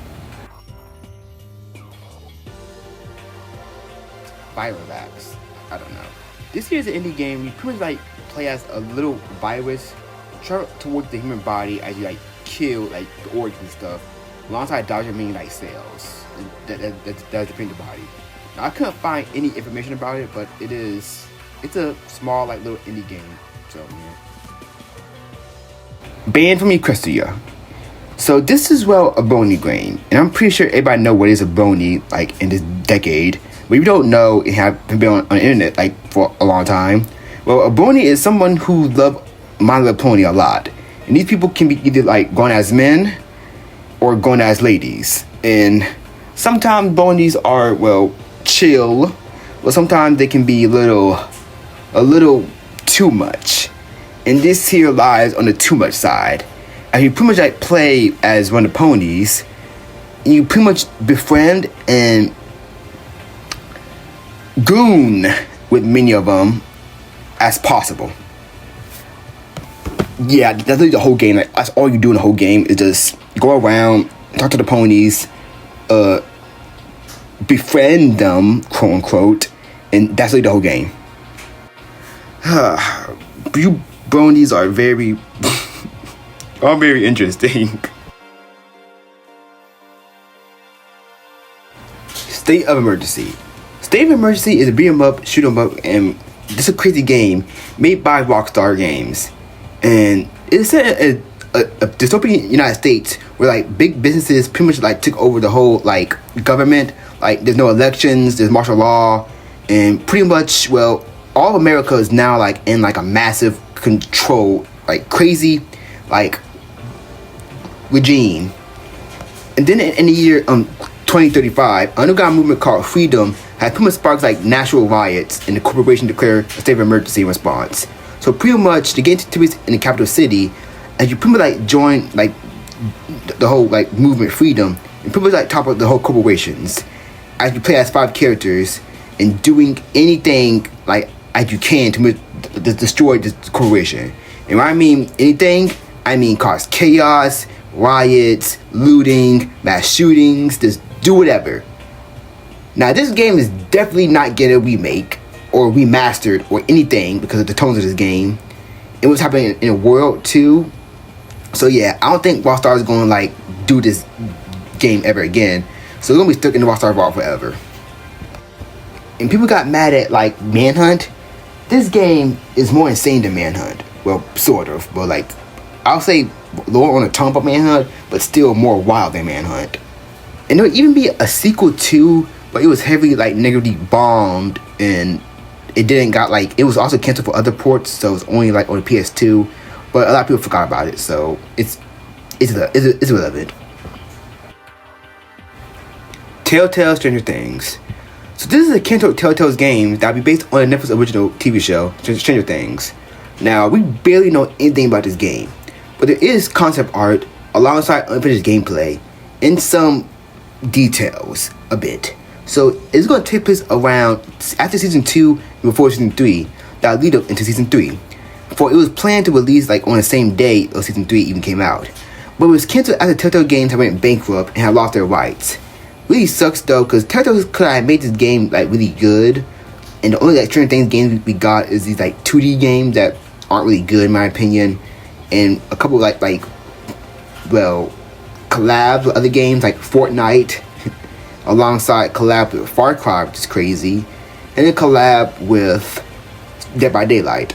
Viravax, I don't know. This here is an indie game. You pretty much like play as a little virus travel towards the human body as you like kill like the organs and stuff, alongside dodging many like cells that defend the body. Now, I couldn't find any information about it, but it's a small like little indie game. So yeah. Banned from Equestria. So this is a Bony game, and I'm pretty sure everybody know what is a Bony like in this decade. But if you don't know and have been on the internet like for a long time, well, a Bony is someone who love My Little Pony a lot. And these people can be either like going as men or going as ladies. And sometimes Bonies are, chill. But sometimes they can be a little too much. And this here lies on the too much side. And you pretty much like play as one of the ponies. And you pretty much befriend and goon with many of them as possible. Yeah, that's literally the whole game. Like, that's all you do in the whole game is just go around, talk to the ponies, befriend them, quote unquote, and that's literally the whole game. You bronies are very, all very interesting. State of Emergency. State of Emergency is a beat 'em up, shoot 'em up, and this is a crazy game made by Rockstar Games. And it's set in a dystopian United States where like big businesses pretty much like took over the whole like government. Like there's no elections, there's martial law, and pretty much all of America is now like in like a massive control, like crazy, like regime. And then in the year 2035, an underground movement called Freedom had pretty much sparked like national riots, and the corporation declared a state of emergency in response. So pretty much to get into activities in the capital city, and you pretty much like join like the whole like movement Freedom, and pretty much like top up the whole corporations as you play as 5 characters and doing anything like as you can to destroy this corporation. And when I mean anything, I mean cause chaos, riots, looting, mass shootings, just do whatever. Now this game is definitely not getting a remake or remastered or anything because of the tones of this game. It was happening in the world too. So yeah, I don't think Rockstar is gonna like do this game ever again. So it's gonna be stuck in the Rockstar vault forever. And people got mad at like Manhunt. This game is more insane than Manhunt. Well, sort of, but like I'll say lower on the tongue of Manhunt, but still more wild than Manhunt. And there would even be a sequel too, but it was heavily like negatively bombed, and it didn't got like, it was also canceled for other ports, so it was only like on the PS2, but a lot of people forgot about it, so it's relevant. Telltale Stranger Things. So this is a Kanto Telltale's game that will be based on the Netflix original TV show, Stranger Things. Now, we barely know anything about this game, but there is concept art alongside unfinished gameplay and some details a bit. So it's going to take place around after season 2 and before season 3. That'll lead up into season 3. For it was planned to release like on the same day of season 3 even came out. But it was canceled after Telltale Games had went bankrupt and had lost their rights. Really sucks though, because Telltale could have made this game like really good. And the only like Stranger Things games we got is these like 2D games that aren't really good in my opinion. And a couple like collabs with other games like Fortnite. Alongside collab with Far Cry, which is crazy. And then collab with Dead by Daylight.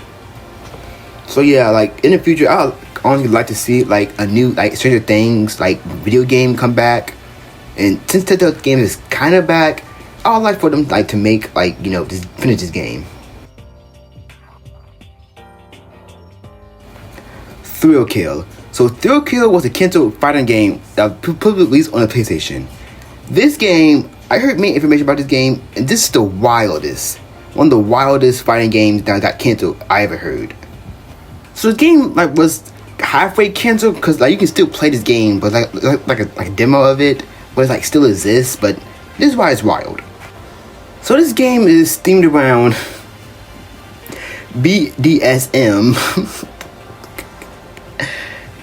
So yeah, like in the future, I would honestly like to see like a new like Stranger Things like video game come back. And since Telltale game is kind of back, I would like for them like to make like just finish this game. Thrill Kill. So Thrill Kill was a canceled fighting game that was released on the PlayStation. This game, I heard main information about this game, and this is the wildest. One of the wildest fighting games that got canceled I ever heard. So the game like was halfway canceled because like you can still play this game, but like a demo of it, but it like still exists. But this is why it's wild. So this game is themed around BDSM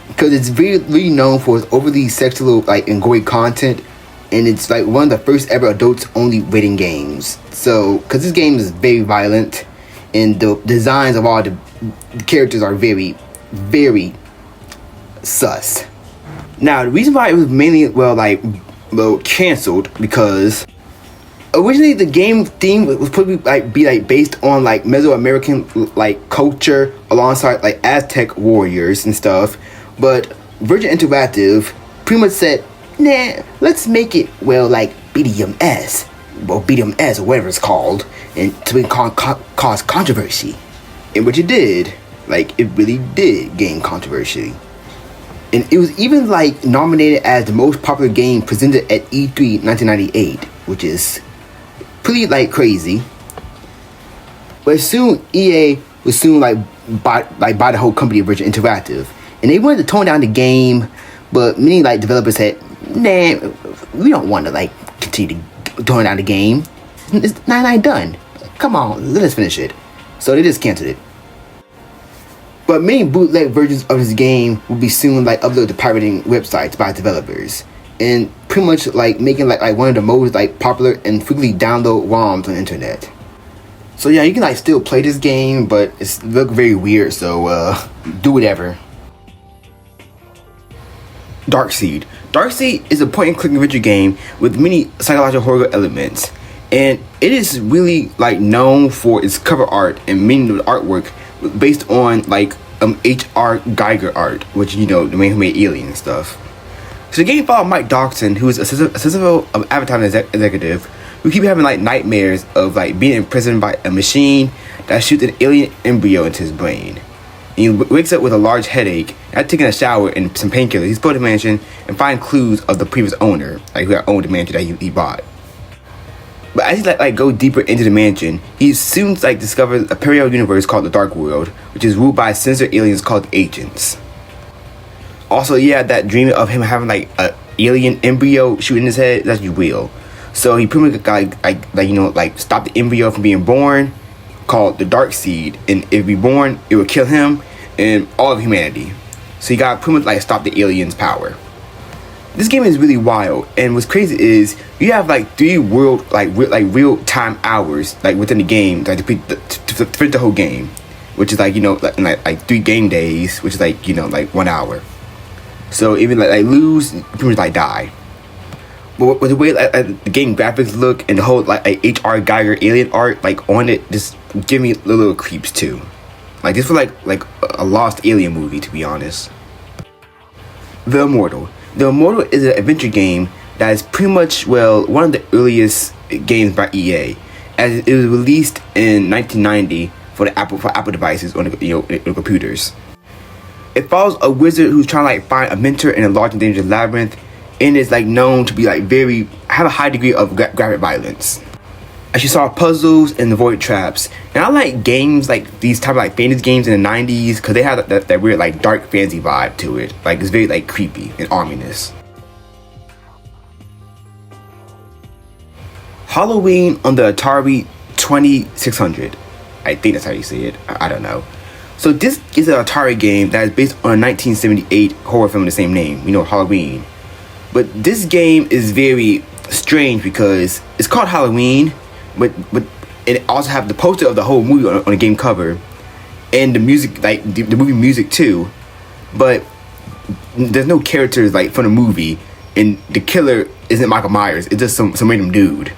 because it's really known for its overly sexual like and gory content. And it's like one of the first ever adults only rating games. So, because this game is very violent, and the designs of all the characters are very, very sus. Now, the reason why it was mainly canceled because originally the game theme was supposed to be based on like Mesoamerican like culture alongside like Aztec warriors and stuff, but Virgin Interactive pretty much said, nah, let's make it, like BDMS, or BDMS, or whatever it's called, and to cause controversy. And which it did. Like, it really did gain controversy. And it was even, nominated as the most popular game presented at E3 1998, which is pretty, crazy. But soon, EA was soon, buy the whole company of Virgin Interactive. And they wanted to tone down the game, but many, developers said, nah, we don't want to continue to tone down the game. It's not done. Come on, let us finish it. So they just canceled it. But many bootleg versions of this game will be soon uploaded to pirating websites by developers, and pretty much making one of the most popular and frequently download ROMs on the internet. So yeah, you can still play this game, but it's look very weird. So do whatever. Darkseid. Darkseid is a point-and-click adventure game with many psychological horror elements, and it is really known for its cover art and many of the artwork based on H.R. Geiger art, which the man who made Alien and stuff. So the game followed Mike Dawson, who is a successful advertising executive who keep having nightmares of being imprisoned by a machine that shoots an alien embryo into his brain. He wakes up with a large headache. After taking a shower and some painkillers, he's explores the mansion and finds clues of the previous owner, who had owned the mansion that he bought. But as he go deeper into the mansion, he soon discovers a parallel universe called the Dark World, which is ruled by sinister aliens called agents. Also, yeah, that dream of him having a alien embryo shooting his head, that's real. So he pretty much stop the embryo from being born, called the Darkseid, and if it be born, it would kill him and all of humanity. So you gotta pretty much stop the aliens' power. This game is really wild, and what's crazy is you have 3 world real time hours within the game to finish the whole game, which is in 3 game days, which is 1 hour. So even lose, you pretty much die. But with the way the game graphics look and the whole H.R. Geiger alien art on it just give me little creeps too. This was like a lost alien movie, to be honest. The Immortal. The Immortal is an adventure game that is pretty much one of the earliest games by EA, as it was released in 1990 for Apple devices on the computers. It follows a wizard who's trying to find a mentor in a large and dangerous labyrinth, and is known to be have a high degree of graphic violence. And she saw puzzles and avoid traps. And I like games these type of fantasy games in the 90s because they have that weird dark fantasy vibe to it. It's very creepy and ominous. Halloween on the Atari 2600. I think that's how you say it. I don't know. So this is an Atari game that is based on a 1978 horror film of the same name, Halloween. But this game is very strange because it's called Halloween, but it also have the poster of the whole movie on the game cover, and the music, like the movie music too. But there's no characters like from the movie, and the killer isn't Michael Myers. It's just some random dude.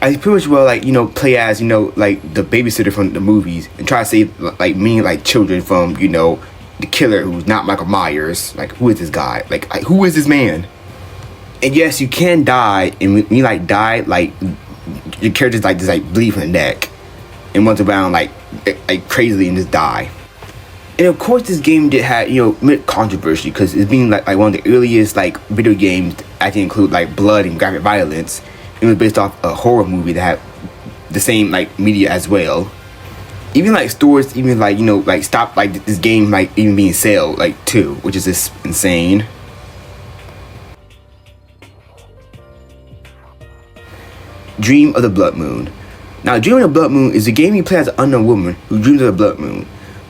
I pretty much play as like the babysitter from the movies and try to save like children from the killer who's not Michael Myers. Like, who is this guy? Like who is this man? And yes, you can die, and when you die, like your character's just bleed from the neck and runs around like crazily and just die. And of course, this game did have controversy because it's being like one of the earliest video games that actually include blood and graphic violence. It was based off a horror movie that had the same media as well. Even stores even stopped this game even being sold too, which is just insane. Dream of the Blood Moon. Now, Dream of the Blood Moon is a game you play as an unknown woman who dreams of the blood moon.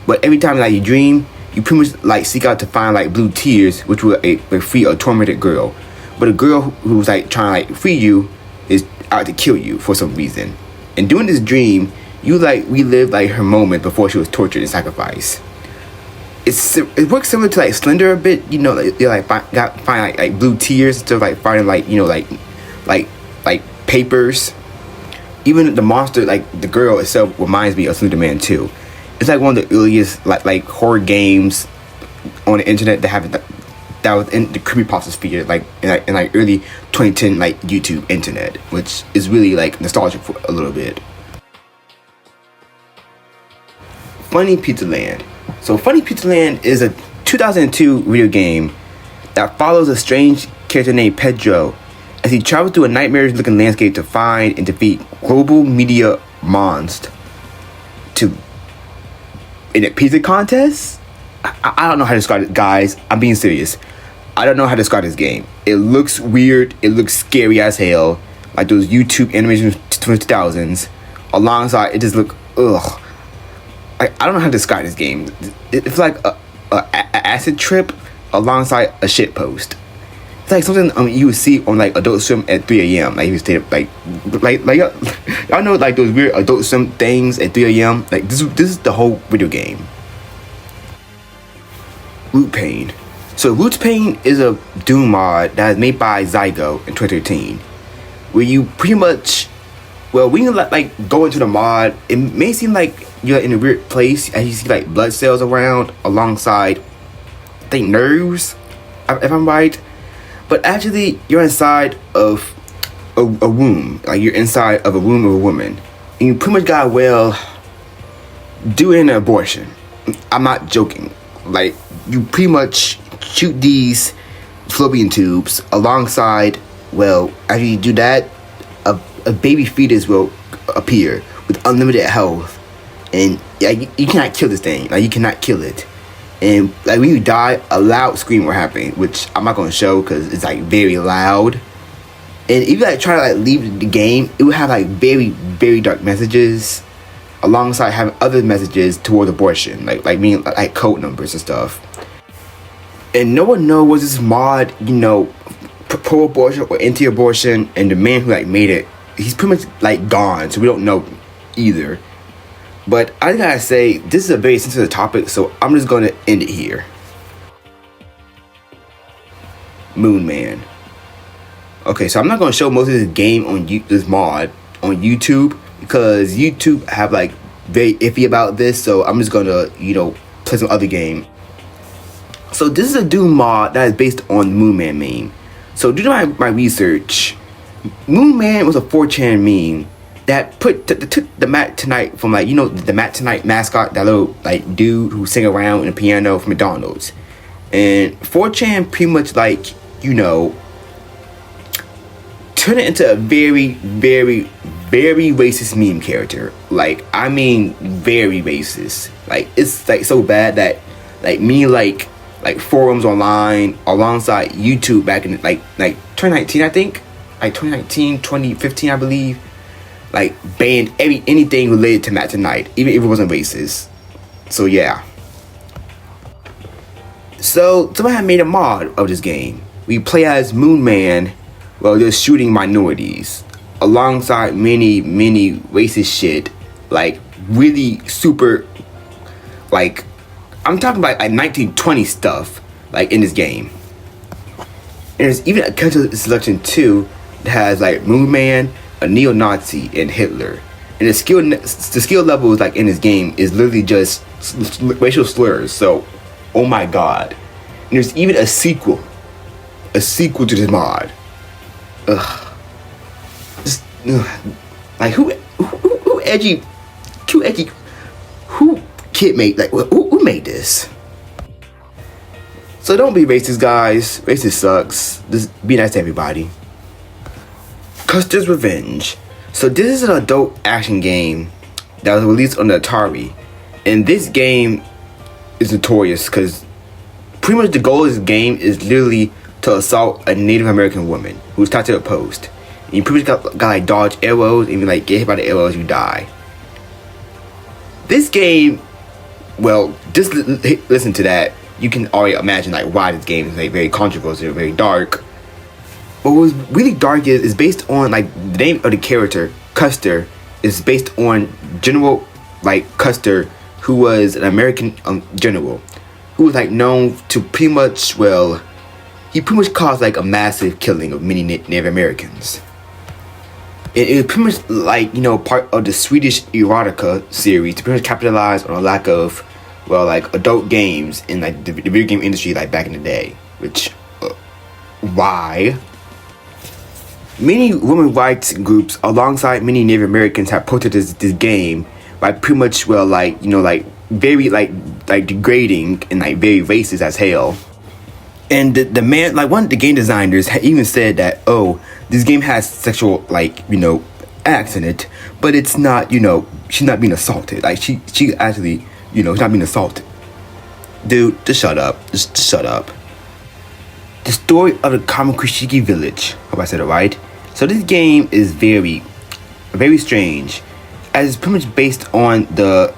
But every time you dream, you pretty much seek out to find blue tears, which will free a tormented girl. But a girl who's trying to free you is out to kill you for some reason. And during this dream, you relive her moment before she was tortured and sacrificed. It works similar to Slender a bit. You find blue tears instead of finding papers. Even the monster, the girl itself, reminds me of Slender Man too. It's one of the earliest horror games on the internet that was in the creepypasta sphere, in early 2010 YouTube internet, which is really nostalgic for a little bit. Funny Pizza Land. So Funny Pizza Land is a 2002 video game that follows a strange character named Pedro as he travels through a nightmarish-looking landscape to find and defeat global media monsters in a pizza contest. I don't know how to describe it, guys. I'm being serious. I don't know how to describe this game. It looks weird. It looks scary as hell, like those YouTube animations from the 2000s. Alongside, it just look ugh. I don't know how to describe this game. It's like a acid trip alongside a shit post. It's like something you would see on Adult Swim at 3 a.m. You stay up y'all know those weird Adult Swim things at 3 a.m. This is the whole video game. Root Pain. So Root Pain is a Doom mod that is made by Zygo in 2013, where you pretty much, when you go into the mod, it may seem like you're in a weird place as you see blood cells around alongside, I think, nerves, if I'm right. But actually, you're inside of a womb. You're inside of a womb of a woman. And you pretty much got, doing an abortion. I'm not joking. You pretty much shoot these fallopian tubes alongside, after you do that, a baby fetus will appear with unlimited health. And you cannot kill this thing. You cannot kill it. And when you die, a loud scream will happen, which I'm not gonna show because it's very loud. And if you try to leave the game, it will have very, very dark messages alongside having other messages toward abortion, meaning code numbers and stuff. And no one knows was this mod, pro-abortion or anti-abortion, and the man who made it, he's pretty much gone, so we don't know either. But I gotta say, this is a very sensitive topic, so I'm just gonna end it here. Moon Man. Okay, so I'm not gonna show most of this game on this mod on YouTube because YouTube have very iffy about this. So I'm just gonna play some other game. So this is a Doom mod that is based on Moon Man meme. So due to my research, Moon Man was a 4chan meme that took the Matt Tonight from the Matt Tonight mascot, that little dude who sing around in the piano from McDonald's. And 4chan pretty much turned it into a very, very, very racist meme character. I mean very racist. It's so bad that forums online alongside YouTube back in 2019, I think like 2019, 2015, I believe, like banned anything related to Matt Tonight, even if it wasn't racist. So yeah. So somebody had made a mod of this game. We play as Moon Man while they're shooting minorities, alongside many racist shit, like really super, like I'm talking about like 1920 stuff, like in this game. And there's even a character selection too that has like Moon Man, a neo-Nazi, and Hitler. And the skill levels like in this game is literally just racial slurs. So, oh my god. And there's even a sequel to this mod. Ugh. Like who kid made, like who made this? So don't be racist, guys. Racist sucks. Just be nice to everybody. Custer's Revenge. So this is an adult action game that was released on the Atari, and this game is notorious because pretty much the goal of this game is literally to assault a Native American woman who's tied to a post. And you pretty much got like dodge arrows, and you like get hit by the arrows, you die. This game, well, just listen to that. You can already imagine like why this game is like very controversial, very dark. But what's really dark is based on like the name of the character, Custer, is based on General like Custer, who was an American general, who was like known to pretty much, well, he pretty much caused like a massive killing of many Native Americans. It was pretty much like, you know, part of the Swedish erotica series to pretty much capitalize on a lack of, well, like adult games in like the video game industry like back in the day. Which, why? Many women rights groups alongside many Native Americans have protested this game by pretty much, well, like, you know, like very like degrading and like very racist as hell. And the man, like one of the game designers had even said that, oh, this game has sexual, like, you know, acts in it, but it's not, you know, she's not being assaulted. Like she actually, you know, she's not being assaulted. Dude, just shut up. Just shut up. The story of the Kamakushiki village. Hope I said it right. So this game is very strange, as it's pretty much based on the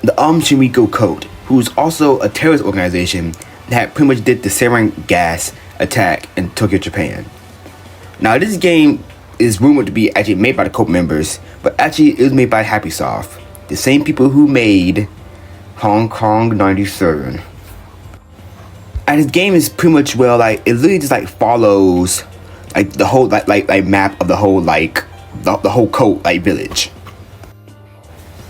Shimiko Code, who's also a terrorist organization that pretty much did the sarin gas attack in Tokyo, Japan. Now this game is rumored to be actually made by the Code members, but actually it was made by Happysoft, the same people who made Hong Kong 97. And this game is pretty much, well, like it literally just like follows like the whole like map of the whole like the whole code like village.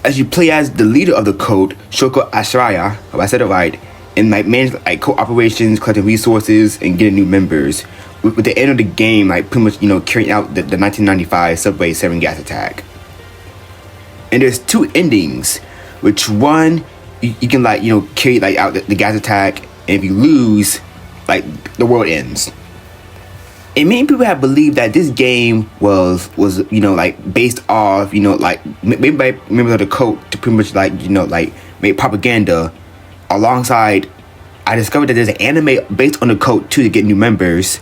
As you play as the leader of the code, Shoko Ashraya, if I said it right, and like manage like code operations, collecting resources, and getting new members. With the end of the game, like pretty much, you know, carrying out the 1995 subway sarin gas attack. And there's two endings, which one you can like, you know, carry like out the gas attack, and if you lose, like the world ends. And many people have believed that this game was you know, like based off, you know, like maybe by members of the cult to pretty much like, you know, like make propaganda. Alongside, I discovered that there's an anime based on the cult too to get new members.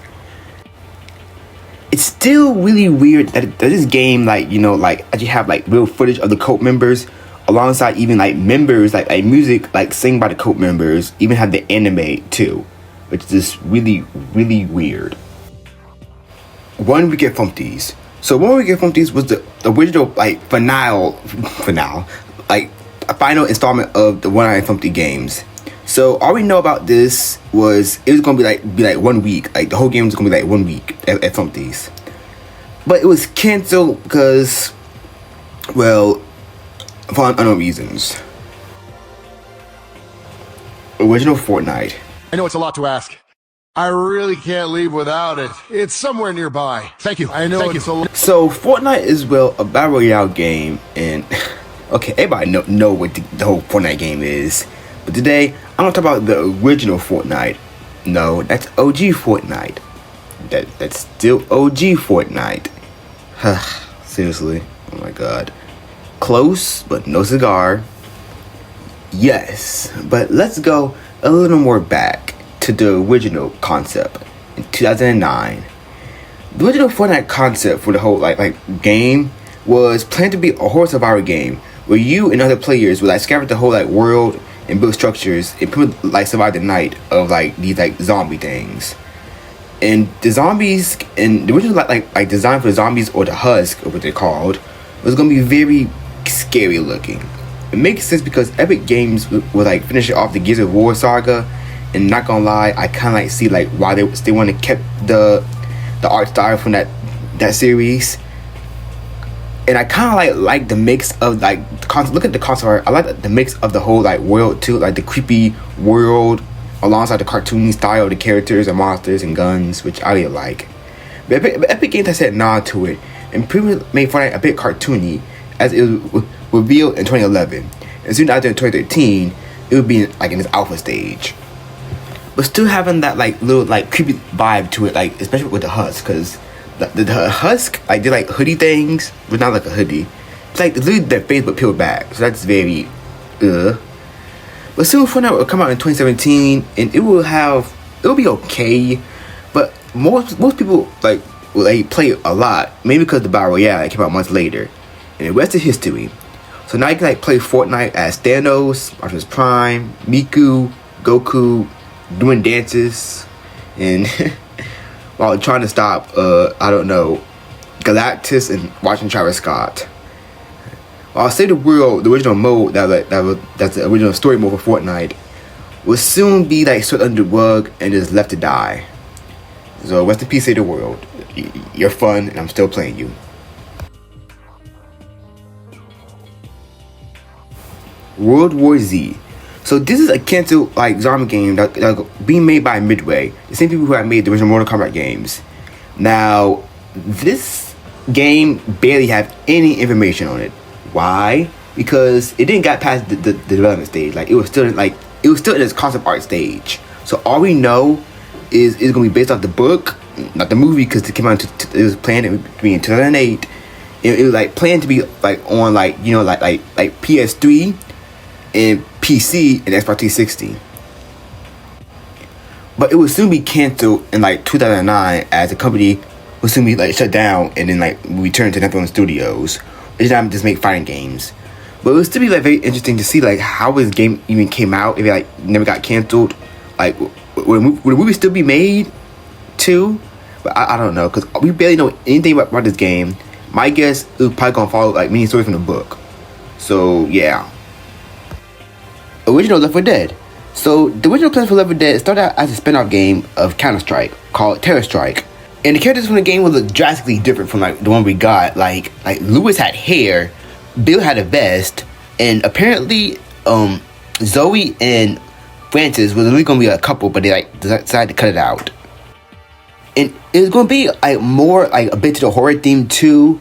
It's still really weird that this game, like, you know, like actually have like real footage of the cult members, alongside even like members like music like sing by the cult members, even have the anime too, which is just really weird. One Week at Fumpties. So One Week at Fumpties was the original like finale, like a final installment of the One Eye Fumpty games. So all we know about this was it was gonna be like 1 week, like the whole game was gonna be like 1 week at Fumpties, but it was canceled because, well, for unknown reasons. Original Fortnite. I know it's a lot to ask. I really can't leave without it. It's somewhere nearby. Thank you. I know it's a... So Fortnite is, well, a battle royale game, and okay, everybody know what the whole Fortnite game is. But today, I'm gonna talk about the original Fortnite. No, that's OG Fortnite. That's still OG Fortnite. Seriously, oh my god. Close, but no cigar. Yes, but let's go a little more back to the original concept in 2009. The original Fortnite concept for the whole game was planned to be a horror survivor game where you and other players would scour the whole world and build structures and survive the night of these zombie things. And the zombies and the original design for the zombies, or the husk, or what they're called, was gonna be very scary looking. It makes sense because Epic Games would finish off the Gears of War saga, and not gonna lie, I kind of see why they want to keep the art style from that series. And I kind of like the mix of look at the concept art. I like the mix of the whole world too, the creepy world alongside the cartoony style of the characters and monsters and guns, which I really like. But Epic Games has said nah to it and previously made Fortnite a bit cartoony, as it was revealed in 2011. And soon after in 2013, it would be in its alpha stage. But still having that little creepy vibe to it, especially with the husk, because the husk, they're hoodie things, but not a hoodie. It's literally their face but peeled back. So that's very But soon Fortnite will come out in 2017, and it will be okay. But most people will play a lot, maybe because the Battle Royale came out months later. And the rest is history. So now you can play Fortnite as Thanos, Optimus Prime, Miku, Goku, doing dances, and while trying to stop Galactus and watching Travis Scott. I'll say the world, the original mode that's the original story mode for Fortnite, will soon be swept under the rug and just left to die. So rest in peace, Say the World. You're fun, and I'm still playing you. World War Z. So this is a canceled zombie game that being made by Midway, the same people who have made the original Mortal Kombat games. Now, this game barely have any information on it. Why? Because it didn't get past the development stage. It was still in its concept art stage. So all we know is it's gonna be based off the book, not the movie, because it came out. It was planned to be in 2008. It was planned to be on PS3 and PC and Xbox 360. But it will soon be canceled in 2009, as the company will soon be shut down and then return to Netherlands Studios. It's not just make fighting games. But it would still be very interesting to see how this game even came out if it never got canceled. Would the movie still be made too? But I don't know, because we barely know anything about this game. My guess is probably gonna follow mini stories from the book. So yeah. Original Left 4 Dead. So the original plan for Left 4 Dead started out as a spin-off game of Counter-Strike called Terror Strike. And the characters from the game would look drastically different from the one we got. Lewis had hair, Bill had a vest, and apparently Zoe and Francis was really gonna be a couple, but they decided to cut it out. And it was gonna be more a bit to the horror theme too.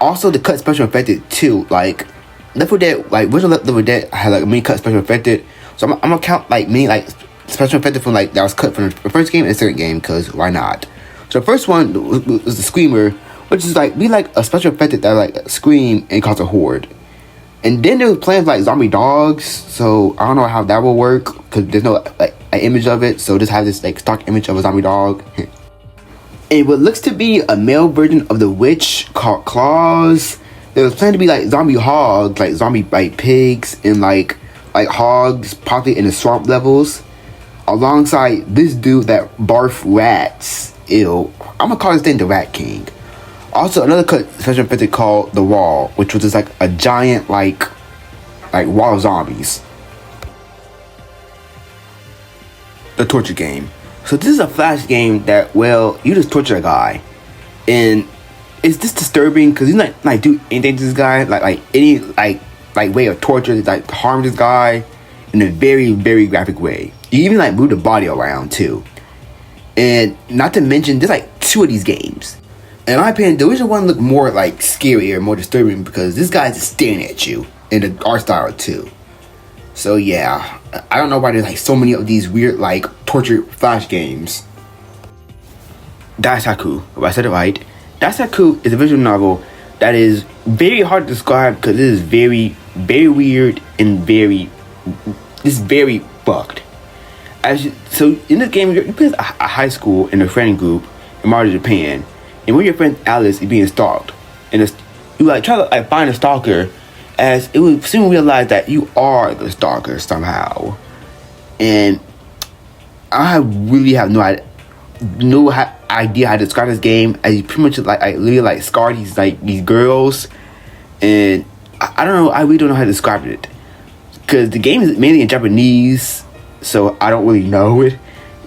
Also the cut special effected too. Left 4 Dead, original Left 4 Dead had a mini cut special effected. So I'm gonna count mini special effected from that was cut from the first game and the second game, because why not? So the first one was the Screamer, which is be a special effect that scream and cause a horde. And then there was plans zombie dogs, so I don't know how that will work, because there's no an image of it, so just have this stock image of a zombie dog. And what looks to be a male version of the witch called Claws. There was planned to be zombie hogs, zombie pigs, and hogs probably in the swamp levels, alongside this dude that barf rats. Ew. I'm gonna call this thing the Rat King. Also, another cut special effect called The Wall, which was just a giant wall of zombies. The torture game. So this is a flash game that, you just torture a guy, and it's just disturbing because he's not do anything to this guy, any way of torture, harm this guy in a very, very graphic way. You even move the body around too. And not to mention, there's 2 of these games. In my opinion, the original one looked more scarier, more disturbing, because this guy's just staring at you, and the art style too. So yeah, I don't know why there's so many of these weird torture flash games. Daisaku, if I said it right. Daisaku is a visual novel that is very hard to describe because it is very, very weird and very fucked. So in this game, you play a high school in a friend group in modern Japan, and one of your friends, Alice, is being stalked, and you like try to like find the stalker, as it would soon realize that you are the stalker somehow, and I really have no idea how to describe this game, as you pretty much like I literally like scar these girls, and I don't know, I really don't know how to describe it, because the game is mainly in Japanese, so I don't really know it,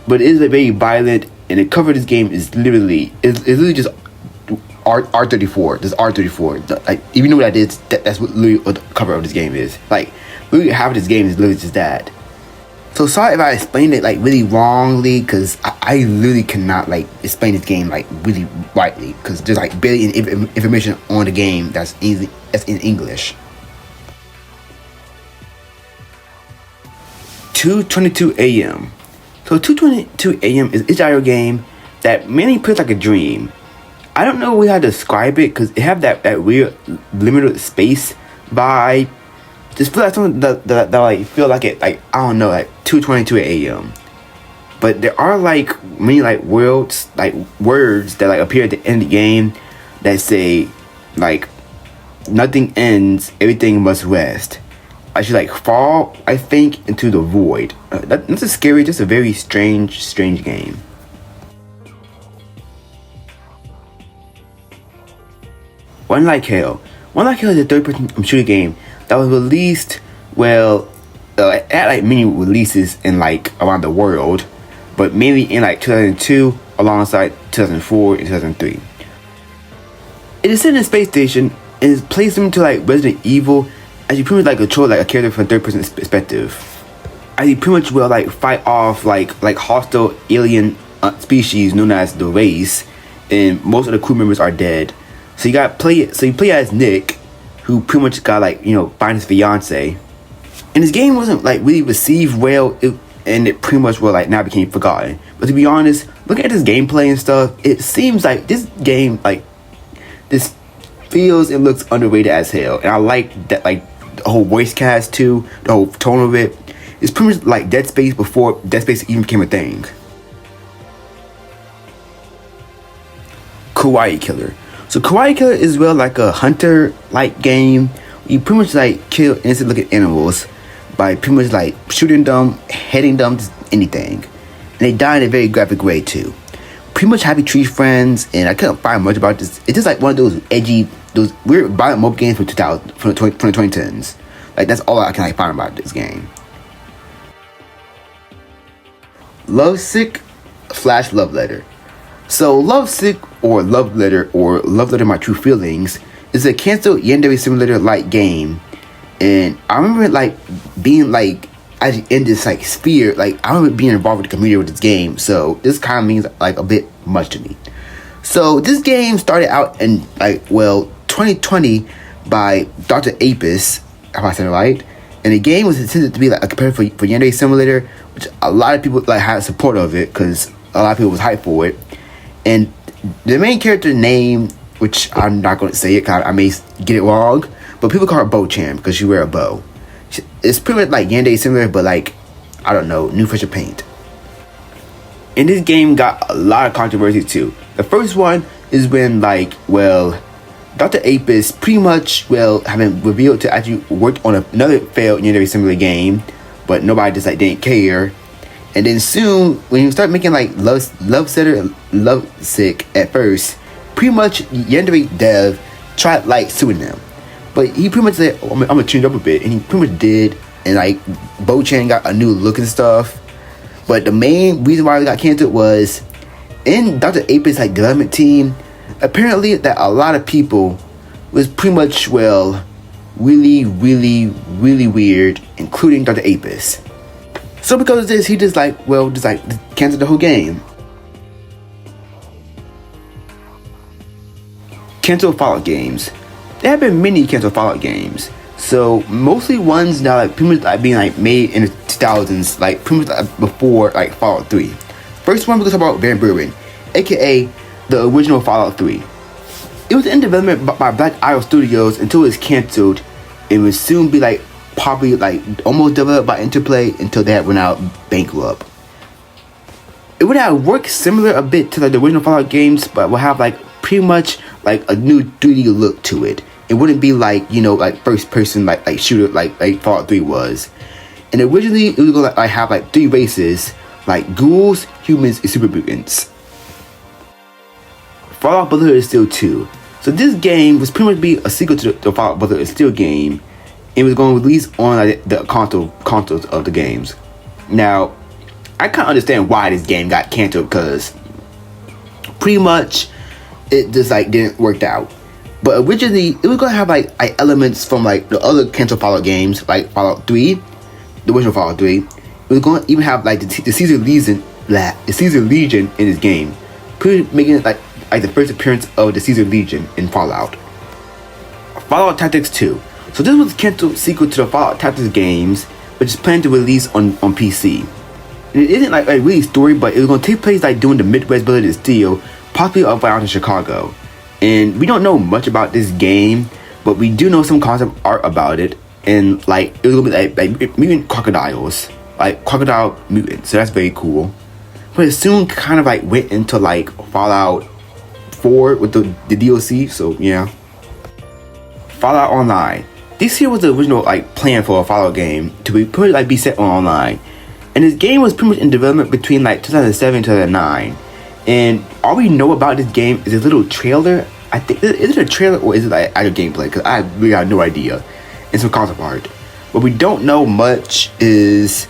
but it is a very violent, and the cover of this game is literally literally just R34. This R34. Like, if you know what that is, that's literally what the cover of this game is. Like, literally half of this game is literally just that. So sorry if I explained it like really wrongly, because I literally cannot like explain this game like really rightly, because there's like barely any information on the game that's in English. 2:22 a.m. So 2:22 a.m. is a gyro game that mainly plays like a dream. I don't know how to describe it, because it have that weird limited space vibe. Just feel like something that like feel like it, like I don't know, like 2:22 a.m. But there are like many like words that like appear at the end of the game that say like nothing ends, everything must rest. I should like fall, I think, into the void. That's a scary, just a very strange game. One Like Hell is a third-person shooter game that was released, well, it had like many releases in like around the world, but mainly in like 2002, alongside 2004 and 2003. It is set in a space station and is placed into like Resident Evil, as you pretty much like control like a character from a third-person perspective. As you pretty much will like fight off like hostile alien species known as the Race, and most of the crew members are dead. So you play as Nick, who pretty much got like, you know, find his fiance. And this game wasn't like really received well, and it pretty much well like now became forgotten. But to be honest, looking at this gameplay and stuff, it seems like this game like this feels and looks underrated as hell. And I like that, like the whole voice cast too, the whole tone of it. It's pretty much like Dead Space before Dead Space even became a thing. Kawaii Killer. So Kawaii Killer is well like a hunter-like game. You pretty much like kill innocent-looking animals by pretty much like shooting them, heading them, just anything. And they die in a very graphic way too. Pretty much Happy Tree Friends, and I couldn't find much about this. It's just like one of those edgy, those weird violent mobile games from the 2010s. Like that's all I can like find about this game. Lovesick / Love Letter. So Lovesick or Love Letter My True Feelings is a canceled Yandere Simulator like game, and I remember like being like actually in this like sphere, like I remember being involved with the community with this game, so this kind of means like a bit much to me. So this game started out in like 2020 by Dr. Apis, if I said it right, and the game was intended to be like a competitor for Yandere Simulator, which a lot of people like had support of it because a lot of people was hyped for it. And the main character name, which I'm not going to say it because I may get it wrong, but people call her Bo-chan because she wear a bow. It's pretty much like Yandere Simulator, but like, I don't know, new fresh paint. And this game got a lot of controversy too. The first one is when like, Dr. Apis pretty much, having revealed to actually work on another failed Yandere Simulator game, but nobody just like didn't care. And then soon, when you start making like Lovesick at first, pretty much Yandere dev tried like suing them. But he pretty much said, I'm gonna change up a bit, and he pretty much did. And like Bo-chan got a new look and stuff. But the main reason why it got canceled was in Dr. Apis like development team, apparently that a lot of people was pretty much really weird, including Dr. Apis. So because of this, he just canceled the whole game. Cancel Fallout games. There have been many cancel Fallout games. So mostly ones that like pretty much like being like made in the 2000s, like pretty much like before like Fallout 3. First one we're gonna talk about Van Buren, aka the original Fallout 3. It was in development by Black Isle Studios until it was canceled, and would soon be like probably like almost developed by Interplay until they went out bankrupt. It would have worked similar a bit to like the original Fallout games, but will have like pretty much like a new 3D look to it. It wouldn't be like, you know, like first person like shooter like Fallout 3 was. And originally it was gonna like have like 3 races, like ghouls, humans, and super mutants. Fallout Brotherhood is Steel 2. So this game was pretty much be a sequel to the Fallout Brotherhood is Steel game. And it was going to release on like, the consoles of the games. Now, I can't understand why this game got canceled, because pretty much it just like didn't work out. But originally it was going to have like elements from like the other canceled Fallout games, like Fallout 3, the original Fallout 3. It was going to even have like the Caesar Legion in this game, pretty making it like the first appearance of the Caesar Legion in Fallout. Fallout Tactics 2. So this was a canceled sequel to the Fallout Tactics games, which is planned to release on PC. And it isn't like a really story, but it was going to take place like during the Midwest Brotherhood of Steel, possibly around in Chicago. And we don't know much about this game, but we do know some concept art about it. And like it was going to be like mutant crocodiles, like crocodile mutants. So that's very cool. But it soon kind of like went into like Fallout 4 with the DLC. So yeah. Fallout Online. This here was the original like plan for a Fallout game to be set on online, and this game was pretty much in development between like 2007 and 2009. And all we know about this game is a little trailer. I think is it a trailer or is it like actual gameplay? Because I really have no idea. And some concept art. What we don't know much is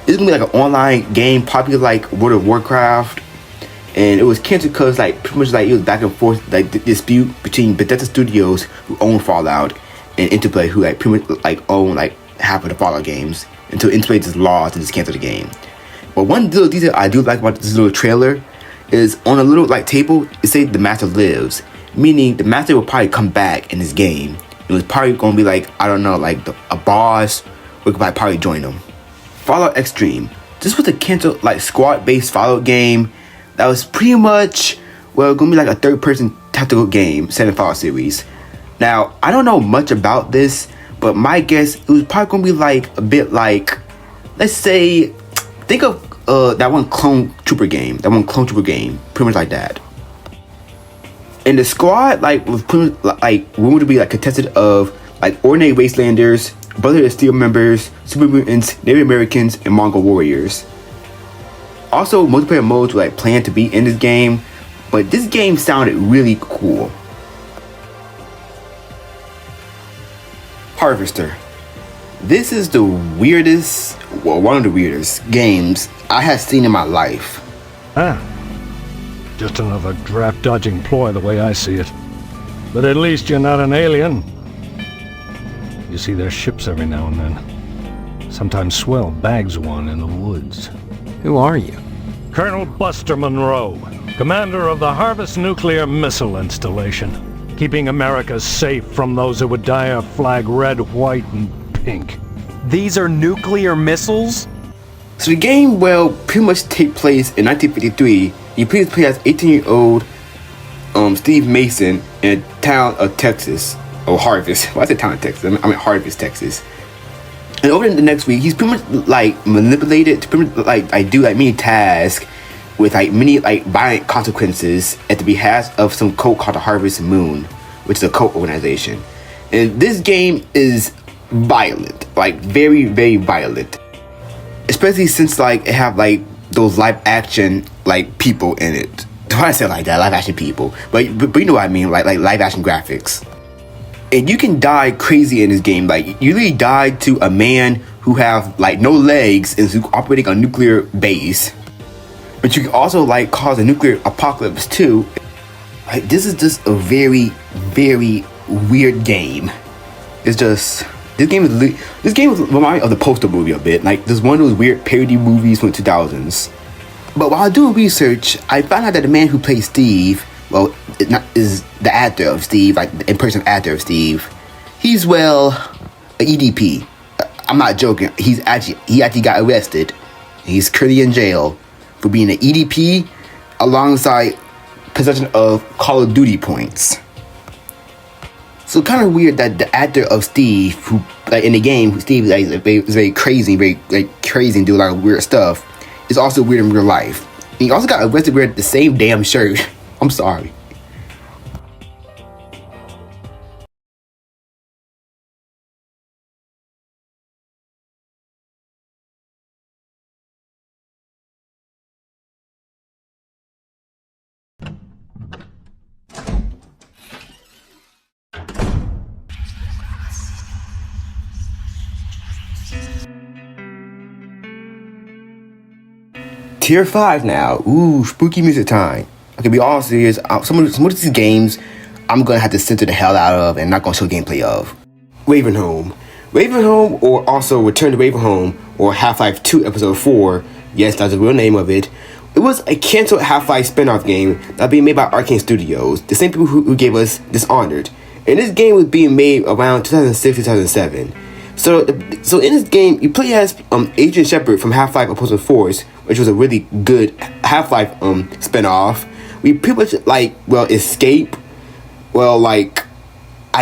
it's gonna be like an online game, popular like World of Warcraft. And it was canceled because like pretty much like it was back and forth like the dispute between Bethesda Studios, who own Fallout, and Interplay, who like pretty much like own like half of the Fallout games, until Interplay just lost and just canceled the game. But one little detail I do like about this little trailer is on a little like table it says the Master lives, meaning the Master will probably come back in this game. It was probably gonna be like, I don't know, like a boss who could probably join them. Fallout Extreme. This was a canceled like squad-based Fallout game that was pretty much, well, gonna be like a third-person tactical game set in Fallout series. Now, I don't know much about this, but my guess, it was probably gonna be like a bit like, let's say, think of that one Clone Trooper game, pretty much like that. And the squad like was pretty much, like rumored to be like contested of like ordinary wastelanders, Brotherhood of Steel members, super mutants, Native Americans, and Mongol warriors. Also, multiplayer modes were like planned to be in this game, but this game sounded really cool. Harvester. This is the weirdest, well, one of the weirdest games I have seen in my life. Just another draft-dodging ploy the way I see it. But at least you're not an alien. You see their ships every now and then. Sometimes Swell bags one in the woods. Who are you? Colonel Buster Monroe, commander of the Harvest Nuclear Missile Installation, keeping America safe from those who would dye our flag red, white, and pink. These are nuclear missiles? So the game will pretty much take place in 1953. You play as 18-year-old Steve Mason in a town of Texas, or Harvest. Well, I said town of Texas. I mean Harvest, Texas. And over the next week, he's pretty much like manipulated to pretty much like do like many tasks with like many like violent consequences at the behest of some cult called the Harvest Moon, which is a cult organization. And this game is violent, like very, very violent. Especially since like it have like those live action like people in it. Why I say like that, live action people? But you know what I mean, like live action graphics. And you can die crazy in this game. Like you really die to a man who have like no legs and who's operating a nuclear base. But you can also like cause a nuclear apocalypse too. Like this is just a very, very weird game. It's just this game was reminding me of the Poster movie a bit. Like this one of those weird parody movies from the 2000s. But while doing research, I found out that the man who plays Steve, well, is the actor of Steve, like the in-person actor of Steve. He's, well, an EDP. I'm not joking. He actually got arrested. He's currently in jail for being an EDP alongside possession of Call of Duty points. So kind of weird that the actor of Steve, who like in the game, Steve is very crazy, and do a lot of weird stuff, is also weird in real life. And he also got arrested wearing the same damn shirt. I'm sorry. Tier 5 now. Ooh, spooky music time. Okay, be all serious. Some of these games I'm gonna have to censor the hell out of and not gonna show gameplay of. Ravenholm. Ravenholm, or also Return to Ravenholm, or Half-Life 2 Episode 4. Yes, that's the real name of it. It was a canceled Half-Life spin-off game that being made by Arcane Studios, the same people who gave us Dishonored. And this game was being made around 2006-2007. So in this game, you play as Adrian Shepard from Half-Life Opposing Force, which was a really good Half-Life spin-off. We pretty much escape. Well, I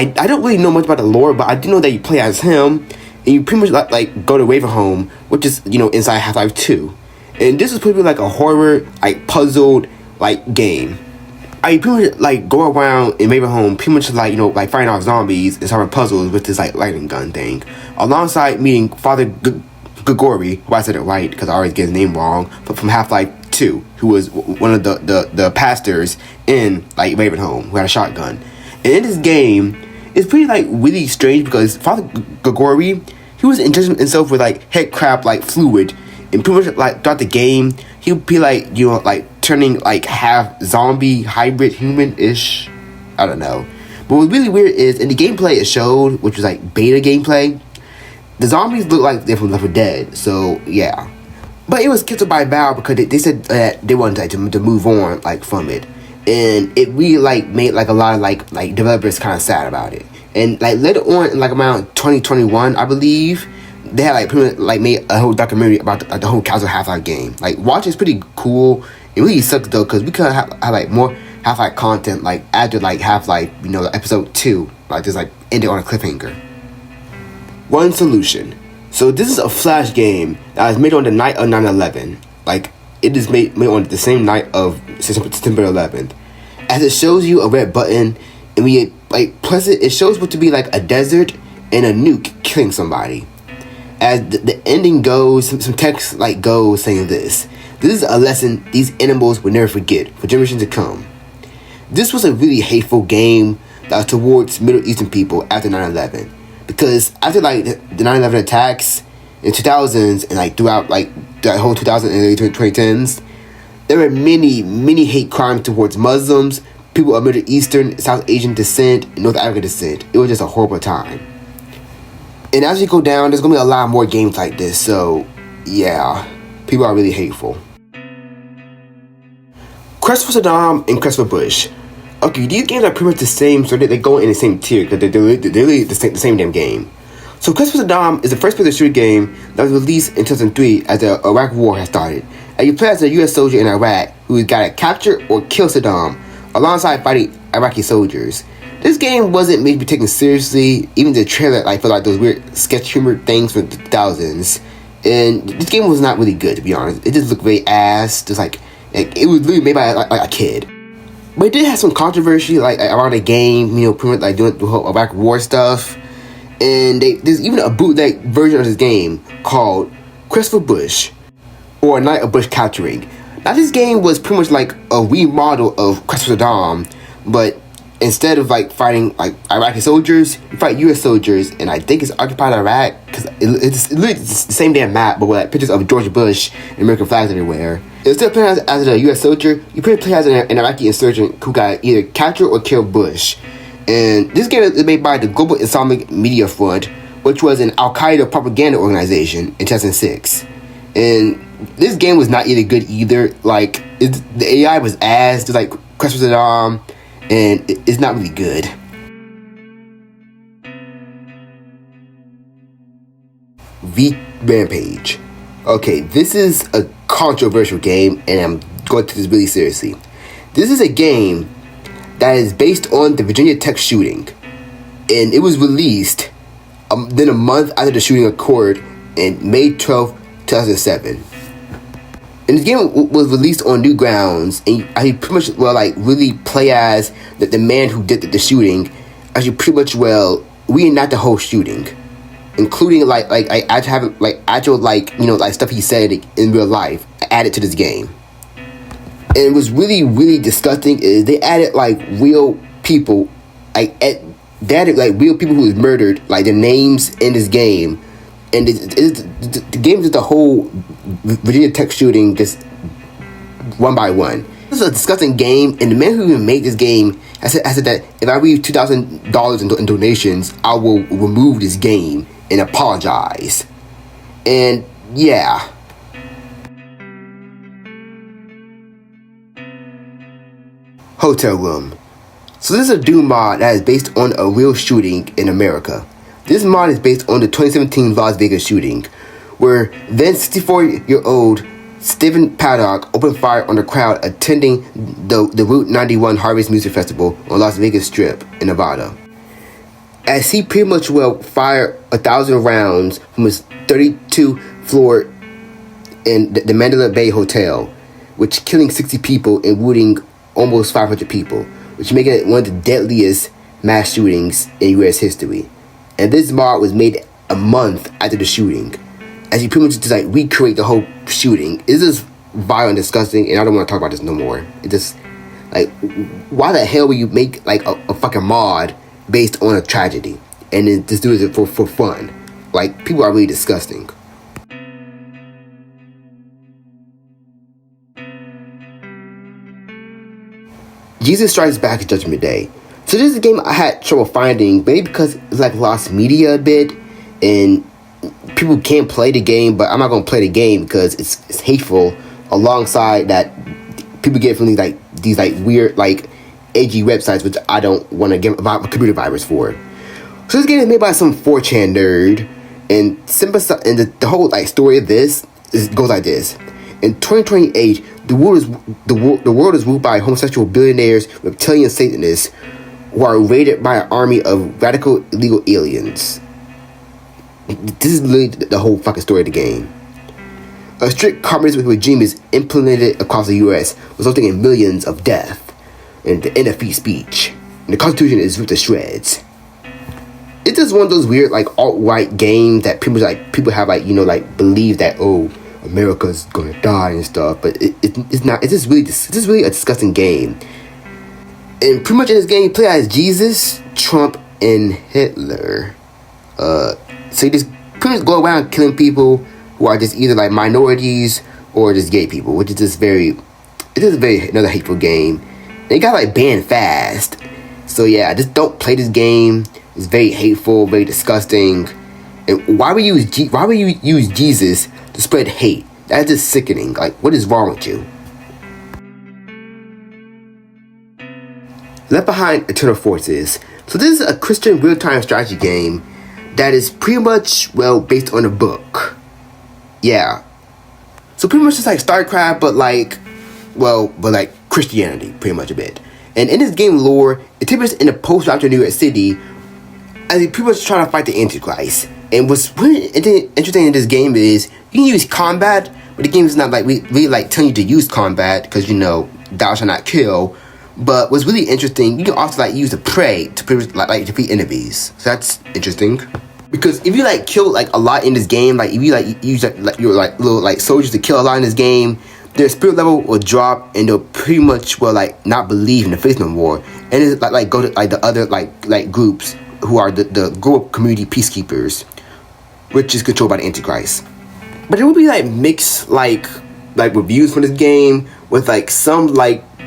don't really know much about the lore, but I do know that you play as him, and you pretty much go to Ravenholm, which is inside Half-Life 2. And this is pretty much a horror, puzzled, game. I pretty much go around in Ravenholm, pretty much fighting off zombies and solving puzzles with this lightning gun thing, alongside meeting Father Gregory, who I said it right because I always get his name wrong, but from Half-Life 2, who was one of the pastors in Ravenholm, who had a shotgun. And in this game, it's pretty really strange because Father Gregory, he was injecting himself with head crab fluid, and pretty much throughout the game, he would be turning half zombie hybrid human-ish. I don't know. But what's really weird is in the gameplay it showed, which was beta gameplay, the zombies look like they're from Left 4 Dead. So yeah, but it was canceled by Valve because they said that they wanted to move on from it, and it really made a lot of developers kind of sad about it. And later on in around 2021, I believe, they had pretty much made a whole documentary about the whole casual Half-Life game. Watch is pretty cool. It really sucks though because we could have more Half-Life content after Half-Life, episode 2, just ended on a cliffhanger. One Solution. So this is a Flash game that was made on the night of 9/11. It is made on the same night of September 11th. As it shows you a red button, and we press it, it shows what to be a desert and a nuke killing somebody. As the ending goes, some text goes saying this. This is a lesson these animals will never forget for generations to come. This was a really hateful game that was towards Middle Eastern people after 9/11. Because after the 9/11 attacks in 2000s and throughout the whole 2000s and early 2010s, there were many hate crimes towards Muslims, people of Middle Eastern, South Asian descent, and North African descent. It was just a horrible time. And as we go down, there's gonna be a lot more games like this. So yeah, people are really hateful. Quest for Saddam and Quest for Bush. Okay, these games are pretty much the same, so they go in the same tier because they're really the same damn game. So Quest for Saddam is the first-person shooter game that was released in 2003 as the Iraq War had started. And you play as a U.S. soldier in Iraq who got to capture or kill Saddam alongside fighting Iraqi soldiers. This game wasn't meant to be taken seriously, even the trailer for those weird sketch humor things from the 2000s. And this game was not really good, to be honest. It just looked very ass, just it was literally made by a kid. But it did have some controversy around the game, pretty much doing the whole Iraq War stuff. And there's even a bootleg version of this game called Quest for Bush, or Night of Bush Capturing. Now this game was pretty much a remodel of Quest for Saddam, but instead of fighting Iraqi soldiers, you fight U.S. soldiers, and I think it's occupied Iraq because it's literally the same damn map, but with pictures of George Bush and American flags everywhere. Instead of playing as a U.S. soldier, you play as an Iraqi insurgent who got either captured or killed Bush. And this game is made by the Global Islamic Media Front, which was an Al-Qaeda propaganda organization in 2006. And this game was not either good either. The AI was ass, just Quest for Saddam, and it's not really good. Rampage. Okay, this is a controversial game, and I'm going to take this really seriously. This is a game that is based on the Virginia Tech shooting, and it was released then a month after the shooting occurred in May 12, 2007. And this game was released on Newgrounds, and I pretty much really play as the man who did the shooting. As you pretty much reenact the whole shooting, including I actually have actual stuff he said in real life added to this game. And what's really disgusting is they added real people, they added real people who was murdered, their names in this game. And the game is just the whole Virginia Tech shooting just one by one. This is a disgusting game, and the man who even made this game has said that if I leave $2,000 in donations, I will remove this game and apologize. And yeah. Hotel room. So this is a Doom mod that is based on a real shooting in America. This mod is based on the 2017 Las Vegas shooting, where then 64-year-old Stephen Paddock opened fire on the crowd attending the Route 91 Harvest Music Festival on Las Vegas Strip in Nevada. As he pretty much fired 1,000 rounds from his 32th floor in the Mandalay Bay Hotel, which killing 60 people and wounding almost 500 people, which making it one of the deadliest mass shootings in U.S. history. And this mod was made a month after the shooting, as you pretty much just like recreate the whole shooting. It's just vile and disgusting, and I don't want to talk about this no more. It just like, why the hell would you make like a fucking mod based on a tragedy and then just do it for fun? Like, people are really disgusting. Jesus Strikes Back is Judgment Day. So this is a game I had trouble finding, maybe because it's like lost media a bit, and people can't play the game, but I'm not gonna play the game because it's hateful. Alongside that, people get from these weird edgy websites, which I don't want to give a computer virus for. So this game is made by some 4chan nerd, and the whole story of this goes like this. In 2028, the world is ruled by homosexual billionaires, reptilian Satanists, who are raided by an army of radical illegal aliens. This is literally the whole fucking story of the game. A strict communist regime is implemented across the US, resulting in millions of deaths and the end of free speech. And the Constitution is ripped to shreds. It's just one of those weird alt-right games that people have believe that, oh, America's gonna die and stuff, but it's not. It's just really a disgusting game. And pretty much in this game, you play as Jesus, Trump, and Hitler. So you just pretty much go around killing people who are just either minorities or just gay people, which is just another hateful game. And it got banned fast. So yeah, just don't play this game. It's very hateful, very disgusting. And why would you use Jesus to spread hate? That's just sickening. What is wrong with you? Left Behind Eternal Forces. So this is a Christian real-time strategy game that is pretty much, based on a book. Yeah. So pretty much just StarCraft, but Christianity, pretty much a bit. And in this game lore, it takes place in the post-rapture New York City, as you pretty much trying to fight the Antichrist. And what's really interesting in this game is you can use combat, but the game is not really telling you to use combat because thou shalt not kill. But what's really interesting, you can also use a prey to defeat enemies. So that's interesting. Because if you kill a lot in this game, if you use your little soldiers to kill a lot in this game, their spirit level will drop and they'll pretty much not believe in the faith no more. And it's go to the other groups who are the global community peacekeepers, which is controlled by the Antichrist. But there will be mixed reviews for this game with some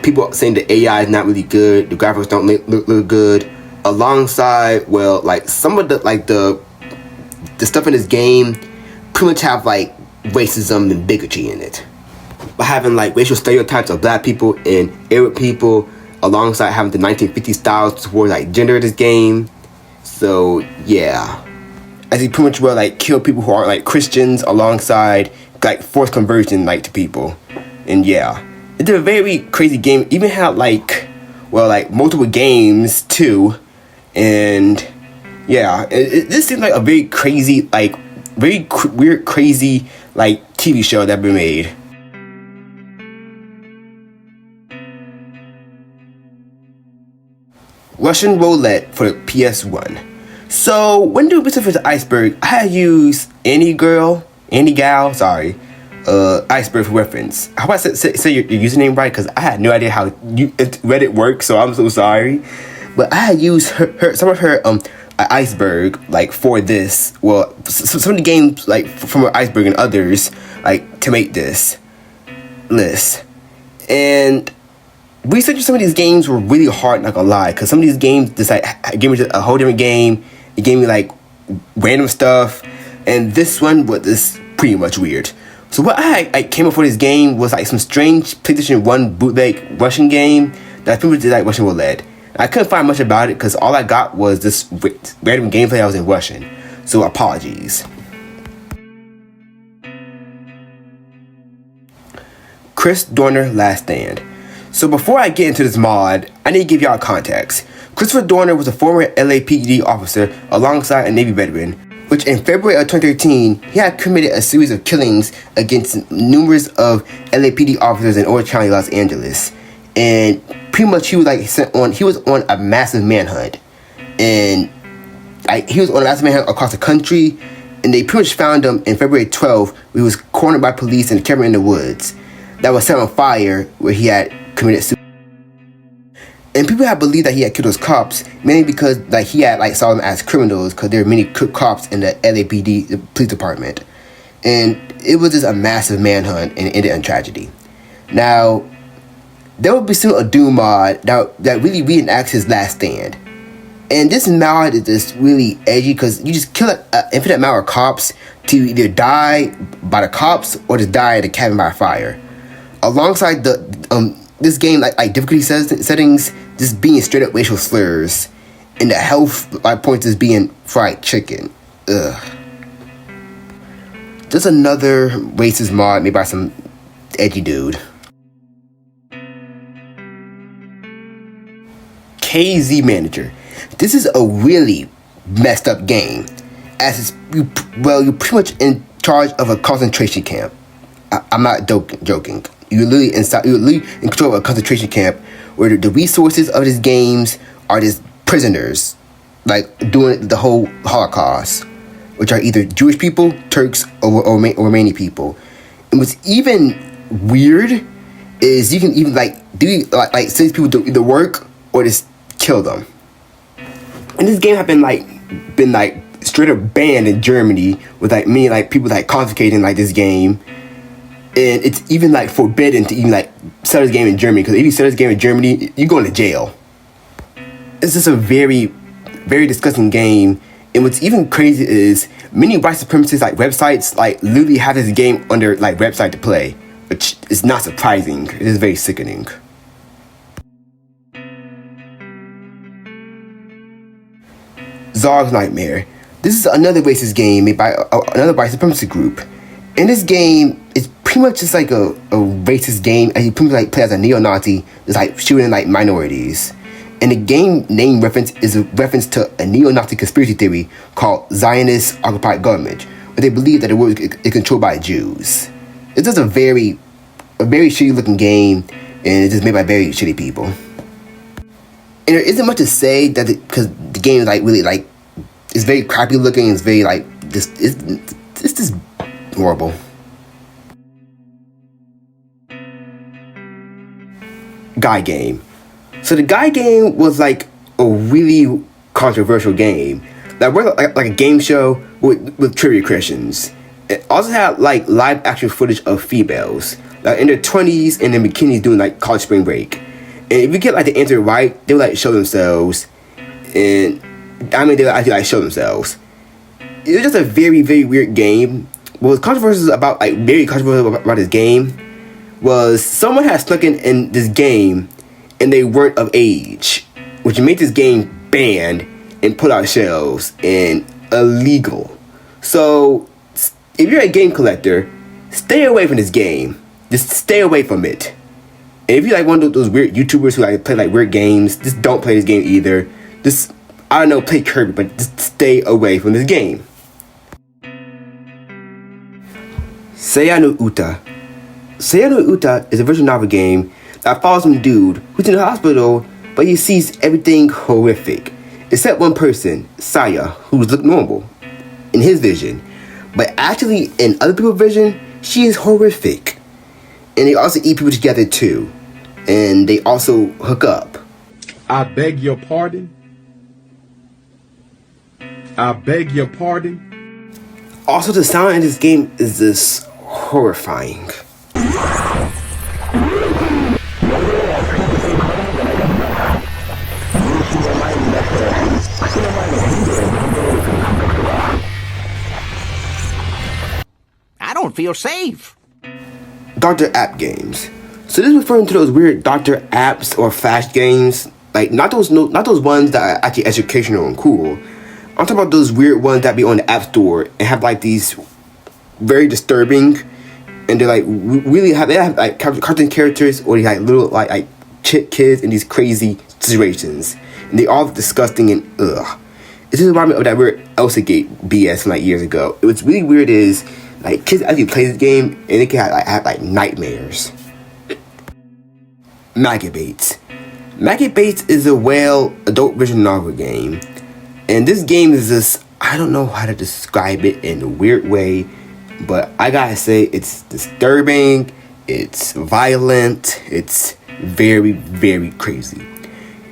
people saying the AI is not really good, the graphics don't look good, alongside some of the stuff in this game pretty much have racism and bigotry in it. By having racial stereotypes of black people and Arab people, alongside having the 1950s styles towards gender in this game. So yeah, as you pretty much kill people who aren't Christians, alongside forced conversion to people. And yeah, it's a very crazy game. It even had multiple games too. And yeah, this seems like a very crazy weird crazy TV show that been made. Russian roulette for the PS1. So when doing business for the iceberg, I had used iceberg for reference. How about say your username right? Because I had no idea how Reddit works, so I'm so sorry. But I had used some of her iceberg for this. Well, some of the games from her iceberg and others to make this list. And researching some of these games were really hard, not gonna lie, because some of these games just like gave me a whole different game. It gave me like random stuff, and this one was just pretty much weird. So what I came up for this game was like some strange PlayStation 1 bootleg Russian game that people did like Russian roulette. I couldn't find much about it because all I got was this random gameplay that was in Russian. So apologies. Chris Dorner Last Stand. So before I get into this mod, I need to give y'all context. Christopher Dorner was a former LAPD officer alongside a Navy veteran, which in February of 2013, he had committed a series of killings against numerous of LAPD officers in Orange County, Los Angeles. And pretty much he was on a massive manhunt. And he was on a massive manhunt across the country, and they pretty much found him in February 12th, where he was cornered by police and cabin in the woods that was set on fire where he had committed suicide. And people have believed that he had killed those cops, mainly because like he had like saw them as criminals, because there were many cops in the LAPD, the police department. And it was just a massive manhunt, and it ended in tragedy. Now, there will be soon a Doom mod that really reenacts his last stand. And this mod is just really edgy because you just kill an infinite amount of cops to either die by the cops or just die in the cabin by fire. Alongside this game like difficulty settings just being straight up racial slurs, and the health points is being fried chicken. Ugh. Just another racist mod made by some edgy dude. KZ Manager. This is a really messed up game, as you're pretty much in charge of a concentration camp. I'm not joking. You're literally in control of a concentration camp where the resources of these games are just prisoners, like doing the whole Holocaust, which are either Jewish people, Turks, or Romanian people. And what's even weird is you can even send people to either work or just kill them. And this game have been straight up banned in Germany, with many people confiscating this game. And it's even forbidden to even sell this game in Germany, because if you sell this game in Germany, you're going to jail. It's just a very, very disgusting game. And what's even crazy is many white supremacist websites literally have this game on their website to play, which is not surprising. It is very sickening. Zog's Nightmare. This is another racist game made by another white supremacy group. And this game is pretty much just a racist game, and you pretty much play as a neo-Nazi, just shooting minorities. And the game name reference is a reference to a neo-Nazi conspiracy theory called Zionist occupied government, where they believe that the world is controlled by Jews. It's just a very shitty looking game, and it's just made by very shitty people. And there isn't much to say that because the game is really it's very crappy looking. It's very it's just horrible. Guy Game. So the Guy Game was a really controversial game that worked like a game show with trivia questions. It also had live action footage of females in their 20s and in bikinis doing college spring break. And if you get the answer right, they would show themselves. And I mean, they would actually show themselves. It was just a very, very weird game. What was controversial about very controversial about this game was someone had snuck in this game and they weren't of age, which made this game banned and put out shelves and illegal. So if you're a game collector, stay away from this game. Just stay away from it. And if you're one of those weird YouTubers who play weird games, just don't play this game either. Just, I don't know, play Kirby, but just stay away from this game. Seiya no Uta. Seiya no Uta is a visual novel game that follows some dude who's in the hospital, but he sees everything horrific, except one person, Saya, who looks normal in his vision, but actually in other people's vision, she is horrific. And they also eat people together too, and they also hook up. I beg your pardon? I beg your pardon? Also, the sound in this game is just horrifying. feel safe. Dr. App games. So this is referring to those weird Dr. Apps or Flash games, like not those ones that are actually educational and cool. I'm talking about those weird ones that be on the App Store and have like these very disturbing, and they're like really have like cartoon characters or they like little like chick kids in these crazy situations, and they all disgusting and ugh. This is reminding me of that weird Elsa Gate BS from like years ago. What's really weird is like kids actually play this game and they can have like nightmares. Maggot Baits. Maggot Baits is a adult visual novel game, and this game is just, I don't know how to describe it in a weird way, but I gotta say it's disturbing, it's violent, it's very, very crazy.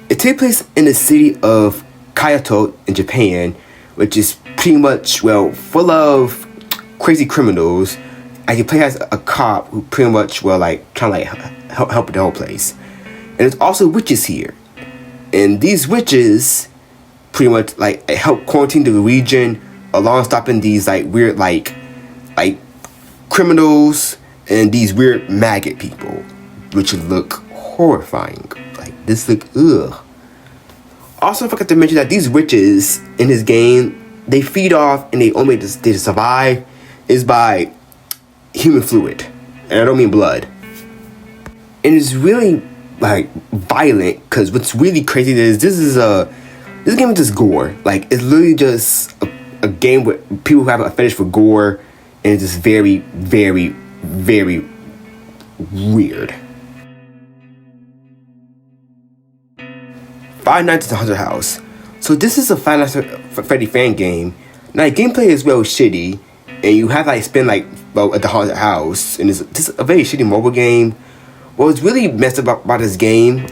It takes place in the city of Kyoto in Japan, which is pretty much, full of crazy criminals, and you play as a cop who pretty much, trying to help the whole place. And there's also witches here. And these witches pretty much, help quarantine the region along stopping these, weird, criminals and these weird maggot people, which look horrifying. This look, ugh. Also, I forgot to mention that these witches in this game, they feed off and they only way to survive is by human fluid. And I don't mean blood. And it's really, violent, because what's really crazy is this game is just gore. It's literally just a game with people who have a fetish for gore, and it's just very, very, very weird. Five Nights at the Haunted House. So this is a Five Nights at Freddy fan game. Now, gameplay is shitty, and you have to spend at the haunted house, and it's just a very shitty mobile game. What's really messed up about this game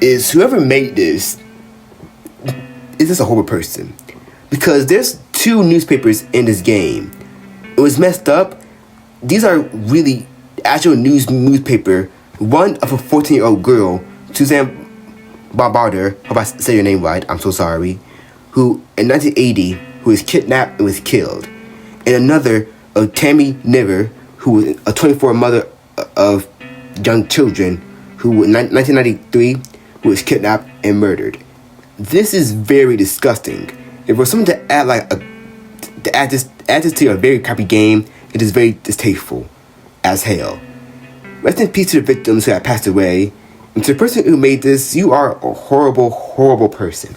is whoever made this is just a horrible person, because there's 2 newspapers in this game. It was messed up. These are really actual newspaper. One of a 14-year-old girl, Suzanne Bombarder, hope I say your name right, I'm so sorry, who in 1980 who was kidnapped and was killed, and another of Tammy Niver, who was a 24 mother of young children, who in 1993 who was kidnapped and murdered. This is very disgusting. If for someone to add to add this to a very crappy game, it is very distasteful as hell. Rest in peace to the victims who have passed away. And to the person who made this, you are a horrible, horrible person.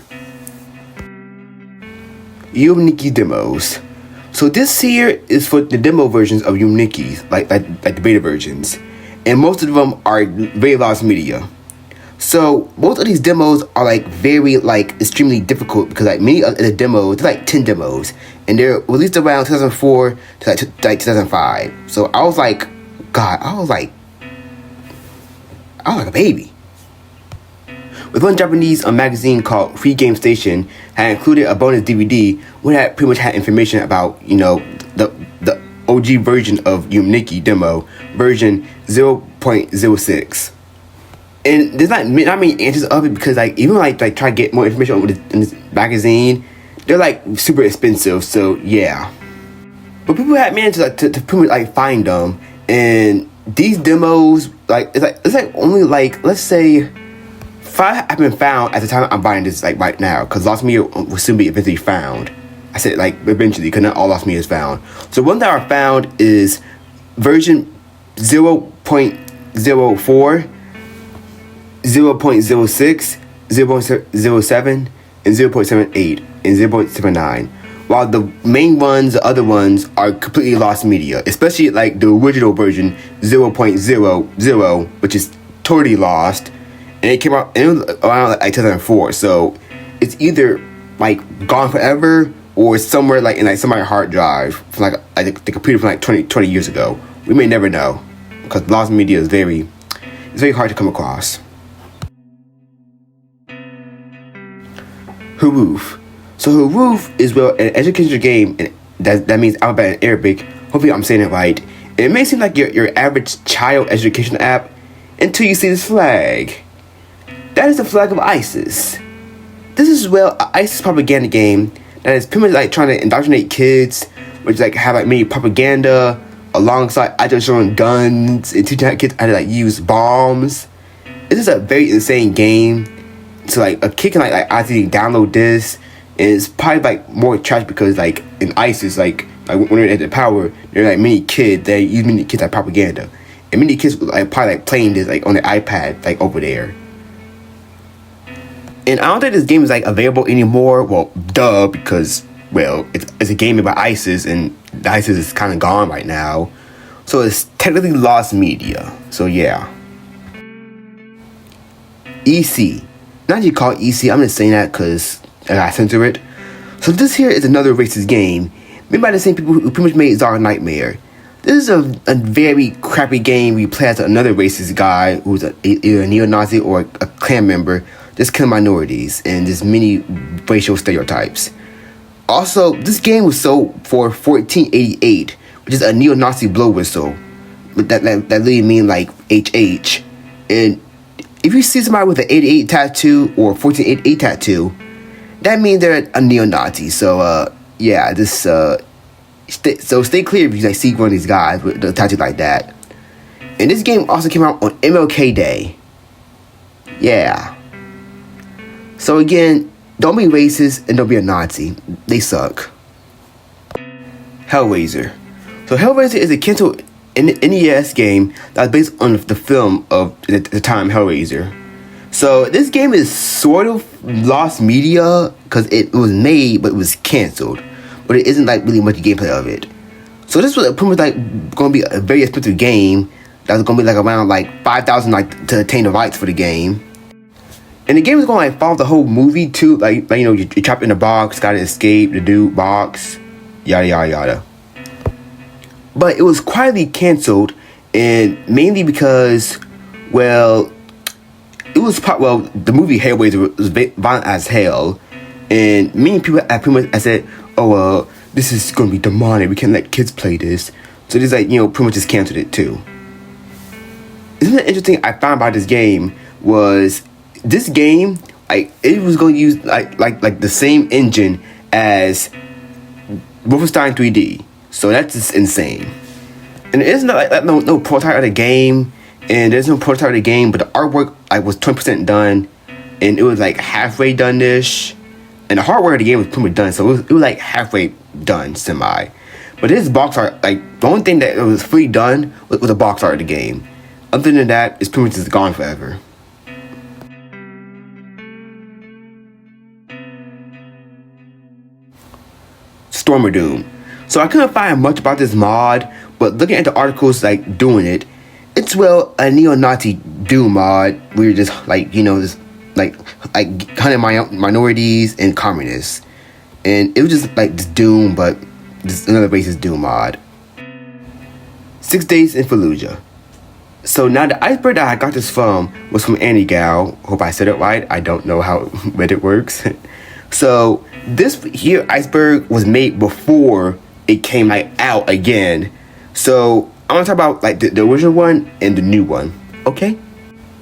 Yumniki demos. So this here is for the demo versions of Yumnikis, like the beta versions. And most of them are very large media. So most of these demos are very extremely difficult, because many of the demos, they're 10 demos, and they're released around 2004 to 2005. So I was God, I was like a baby. With one Japanese magazine called Free Game Station had included a bonus DVD which had pretty much had information about the OG version of Yumniki demo, version 0.06. And there's not many answers of it, because even try to get more information in this magazine, they're super expensive. So yeah, but people had managed to pretty much find them. And these demos it's only let's say 5 have been found at the time I'm buying this right now, because Lost Media will soon be eventually found. I said eventually, because not all Lost Media is found. So one that are found is version 0.04, 0.06, 0.07, and 0.78, and 0.79. While the main ones, the other ones, are completely lost media. Especially the original version 0.00, which is totally lost. And it came out around 2004. So it's either gone forever, or it's somewhere in somebody's hard drive from the computer from 20 years ago. We may never know, because lost media is very hard to come across. Huruf. So Huruf is an educational game, and that means alphabet in Arabic. Hopefully I'm saying it right. And it may seem like your average child education app until you see this flag. That is the flag of ISIS. This is an ISIS propaganda game that is pretty much trying to indoctrinate kids, which have many propaganda alongside actually showing guns and teaching kids how to like use bombs. This is a very insane game. So like a kid can like actually download this, and it's probably like more trash because like in ISIS like when they're at the power, there are like many kids that use many kids like propaganda, and many kids like probably like playing this like on their iPad like over there. And I don't think this game is like available anymore. Well, duh, because well, it's a game about ISIS, and ISIS is kind of gone right now, so it's technically lost media. So yeah. EC. Not you call it EC, I'm just saying that because I gotta censor it. So this here is another racist game made by the same people who pretty much made Czar Nightmare. This is a very crappy game where you play as another racist guy who's either a neo-Nazi or a Klan member, just killing minorities and just many racial stereotypes. Also, this game was sold for $14.88, which is a neo-Nazi blow whistle. That literally mean like HH. And if you see somebody with an 88 tattoo or 1488 tattoo, that means they're a neo-Nazi. So yeah, this stay clear if you like see one of these guys with a tattoo like that. And this game also came out on MLK Day. Yeah. So again, don't be racist and don't be a Nazi. They suck. Hellraiser. So Hellraiser is a canceled NES game that was based on the film of the time Hellraiser. So this game is sort of lost media because it was made but it was canceled, but it isn't like really much gameplay of it. So this was pretty much like going to be a very expensive game that was going to be like around like $5,000 like to obtain the rights for the game. And the game is going to like follow the whole movie too, like you know, you're trapped in a box, gotta escape the dude box, yada yada yada. But it was quietly canceled, and mainly because, well, the movie Hellraiser was violent as hell, and many people have pretty much said, oh, this is going to be demonic, we can't let kids play this. So just like, you know, pretty much just canceled it too. Isn't it interesting I found about this game was, this game, like, it was going to use like the same engine as Wolfenstein 3D. So that's just insane. And there isn't no prototype of the game, and there's no prototype of the game, but the artwork like was 20% done, and it was like halfway done-ish, and the hardware of the game was pretty much done, so it was like halfway done, semi. But this box art, like the only thing that was fully done was the box art of the game. Other than that, it's pretty much just gone forever. Stormer Doom. So I couldn't find much about this mod, but looking at the articles like doing it, it's a neo-Nazi Doom mod where you're just like, you know, just like hunting minorities and communists, and it was just like this Doom, but just another racist Doom mod. 6 Days in Fallujah. So now the iceberg that I got this from was from Annie Gal. Hope I said it right. I don't know how Reddit works. So this here iceberg was made before it came like out again. So I'm gonna talk about like the original one and the new one. Okay.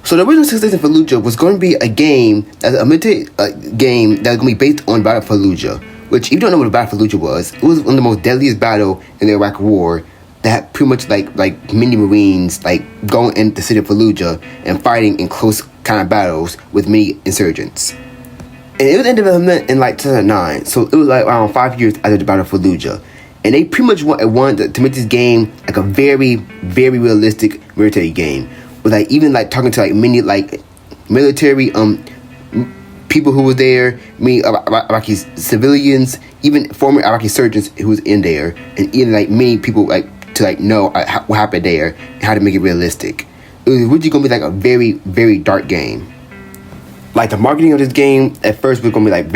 So the original 6 Days in Fallujah was going to be a game that's a military game that's going to be based on Battle of Fallujah. Which, if you don't know what the Battle of Fallujah was, it was one of the most deadliest battle in the Iraq War. That pretty much like many Marines like going into the city of Fallujah and fighting in close kind of battles with many insurgents. And it was in development in like 2009, so it was like around 5 years after the Battle of Fallujah. And they pretty much wanted to make this game like a very, very realistic military game. With like even like talking to like many like military people who were there, many Iraqi civilians, even former Iraqi surgeons who was in there, and even like many people like to like know what happened there and how to make it realistic. It was really gonna be like a very, very dark game. Like the marketing of this game at first was gonna be like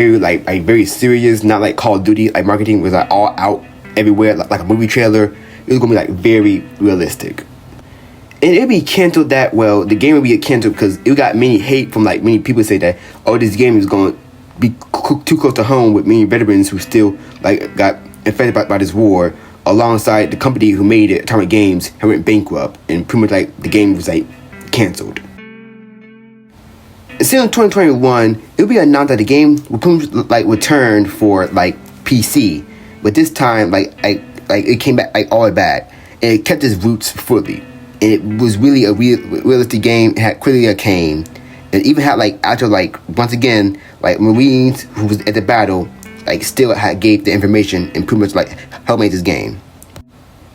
very serious, not like Call of Duty. Like marketing was like all out everywhere, like a movie trailer. It was gonna be like very realistic. And it'd be canceled that, well, the game would be canceled because it got many hate from like many people say that, oh, this game is going to be too close to home with many veterans who still like got affected by this war, alongside the company who made it, Atomic Games, had went bankrupt, and pretty much like the game was like canceled. And still in 2021, it will be announced that the game will pretty much like return for like PC, but this time like it came back like all the way back. and it kept its roots fully. And it was really a realistic game. It had clearly acclaimed, and even had like actual like once again like Marines who was at the battle like still had gave the information and pretty much like helped make this game.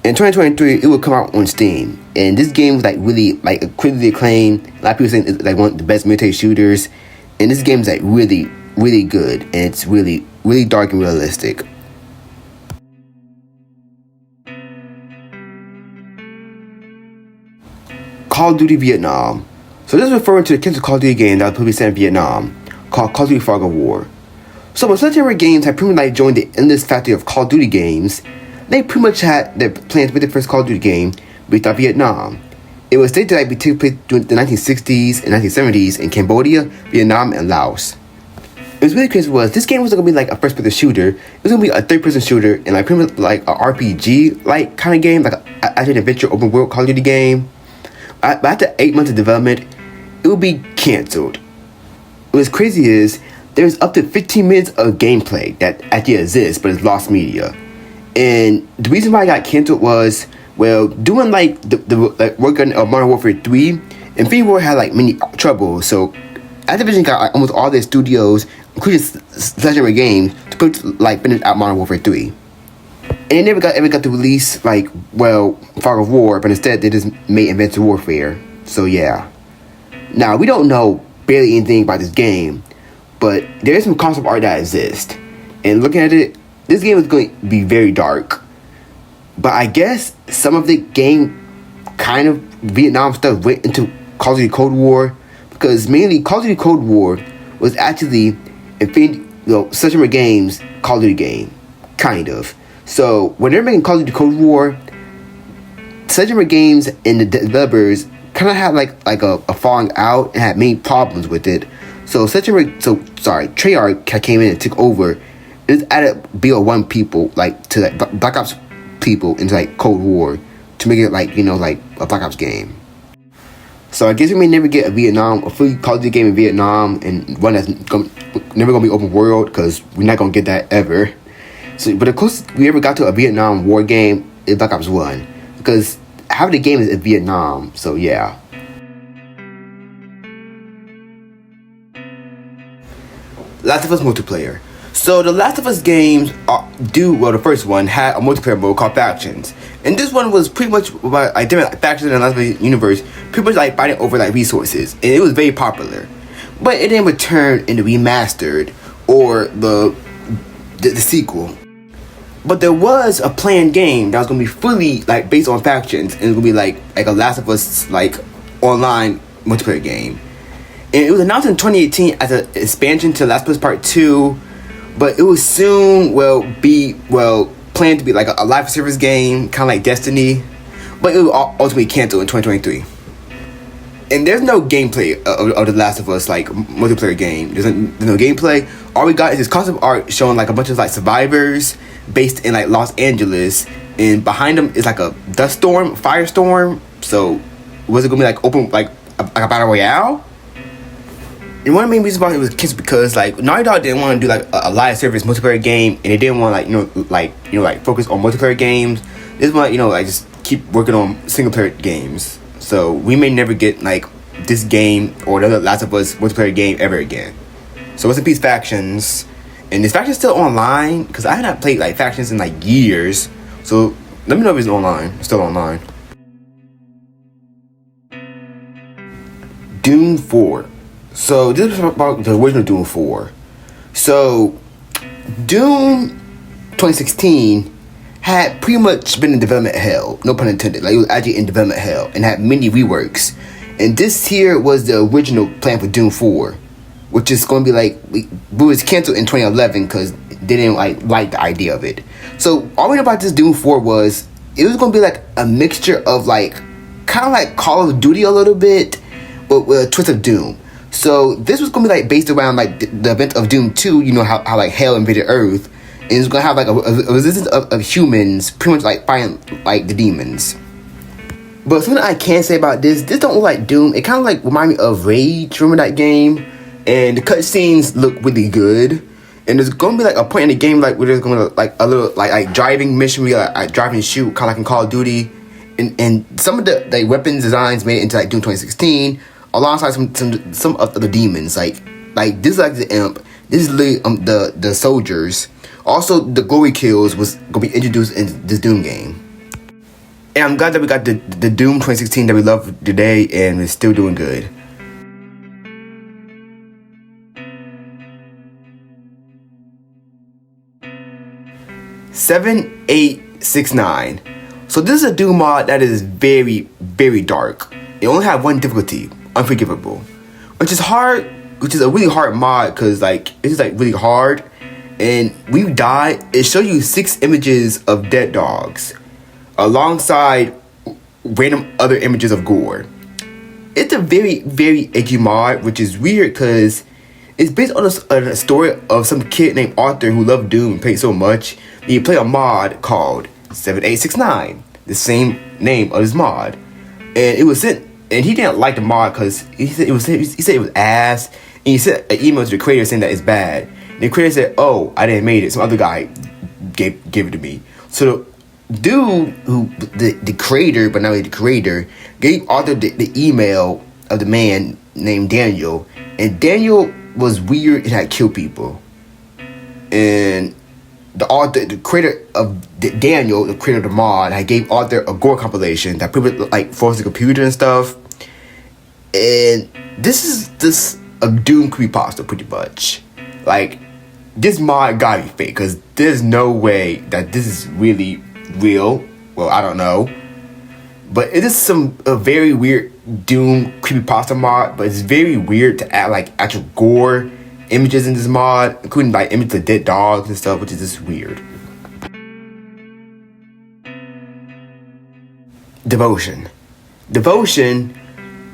In 2023, it would come out on Steam, and this game was like really like critically acclaimed. A lot of people saying it's like one of the best military shooters, and this game is like really, really good, and it's really, really dark and realistic. Call of Duty Vietnam. So this is referring to the kids of Call of Duty game that was probably set in Vietnam, called Call of Duty Fog of War. So when Sledgehammer Games had pretty much like joined the endless factory of Call of Duty games, they pretty much had their plans with the first Call of Duty game based on Vietnam. It was stated that it would take place during the 1960s and 1970s in Cambodia, Vietnam, and Laos. It was really crazy was this game wasn't going to be like a first-person shooter. It was going to be a third-person shooter and like pretty much like a RPG like kind of game, like an action-adventure open-world Call of Duty game. But after 8 months of development, it would be cancelled. What's crazy is there's up to 15 minutes of gameplay that actually exists, but it's lost media. And the reason why it got cancelled was, well, doing like the like work on Modern Warfare 3, Infinity Ward had like many troubles. So Activision got like, almost all their studios, including Sledgehammer Games, to put like finish out Modern Warfare 3. And they never got to release like, well, Fog of War, but instead they just made Advanced Warfare. So yeah. Now we don't know barely anything about this game, but there is some concept art that exists. And looking at it, this game is going to be very dark. But I guess some of the game kind of Vietnam stuff went into Call of Duty Cold War, because mainly Call of Duty Cold War was actually Sledgehammer Games Call of Duty game, kind of. So when they're making Call of Duty Cold War, Sledgehammer Games and the developers kind of had like a falling out and had many problems with it. So Treyarch came in and took over. It's added BO1 people like to like Black Ops people into like Cold War to make it like like a Black Ops game. So I guess we may never get a fully Call of Duty game in Vietnam, and one that's never gonna be open world, because we're not gonna get that ever. So, but of course, we ever got to a Vietnam War game is Black Ops 1, because half the game is in Vietnam. So yeah. Last of Us multiplayer. So the Last of Us games the first one had a multiplayer mode called Factions, and this one was pretty much about like different factions in the Last of Us universe, pretty much like fighting over like resources, and it was very popular. But it didn't return in the remastered or the sequel. But there was a planned game that was gonna be fully like based on factions, and it was gonna be like a Last of Us like online multiplayer game. And it was announced in 2018 as an expansion to Last of Us Part 2. But it was soon planned to be like a live service game, kind of like Destiny, but it was ultimately canceled in 2023. And there's no gameplay of the Last of Us like multiplayer game. There's no gameplay. All we got is this concept art showing like a bunch of like survivors based in like Los Angeles, and behind them is like a dust storm, firestorm. So was it gonna be like open like a battle royale? And one of the main reasons why it was canceled because like Naughty Dog didn't want to do like a live service multiplayer game, and they didn't want like focus on multiplayer games. They just want like just keep working on single player games. So we may never get like this game or the Last of Us multiplayer game ever again. So rest in peace, Factions. And this Faction's still online, because I have not played like Factions in like years. So let me know if it's online. It's still online. Doom 4. So this is about the original Doom 4. So Doom 2016 had pretty much been in development hell, no pun intended. Like it was actually in development hell and had many reworks. And this here was the original plan for Doom 4, which is going to be like it was canceled in 2011 because they didn't like the idea of it. So all we know about this Doom 4 was it was going to be like a mixture of like kind of like Call of Duty a little bit, but with a twist of Doom. So this was going to be like based around like the event of Doom 2, you know how like hell invaded Earth, and it's going to have like a resistance of humans pretty much like fighting like the demons. But something I can say about this don't look like Doom. It kind of like remind me of Rage. Remember that game? And the cutscenes look really good. And there's going to be like a point in the game like where there's going to like a little like driving mission where you like drive and shoot, kind of like in Call of Duty. and some of the like weapons designs made it into like Doom 2016, alongside some of the demons. Like this is like the imp. This is literally the soldiers. Also, the glory kills was gonna be introduced in this Doom game. And I'm glad that we got the Doom 2016 that we love today, and it's still doing good. (7869). So this is a Doom mod that is very, very dark. It only have one difficulty, unforgivable, which is hard. Which is a really hard mod because like it's like really hard. And when you die, it shows you 6 images of dead dogs, alongside random other images of gore. It's a very, very edgy mod, which is weird because it's based on a story of some kid named Arthur who loved Doom and played so much. And you play a mod called 7869, the same name of his mod, and it was sent. And he didn't like the mod because he said it was ass. And he sent an email to the creator saying that it's bad. And the creator said, "Oh, I didn't make it. Some other guy gave it to me." So the dude who the creator, but not really the creator, gave Arthur the email of the man named Daniel. And Daniel was weird and had killed people. And the creator of Daniel, the creator of the mod, had gave Arthur a gore compilation that people like froze the computer and stuff. And this is a Doom creepypasta pretty much. Like, this mod gotta be fake because there's no way that this is really real. Well, I don't know, but it is a very weird Doom creepypasta mod. But it's very weird to add like actual gore images in this mod, including like images of dead dogs and stuff, which is just weird. Devotion,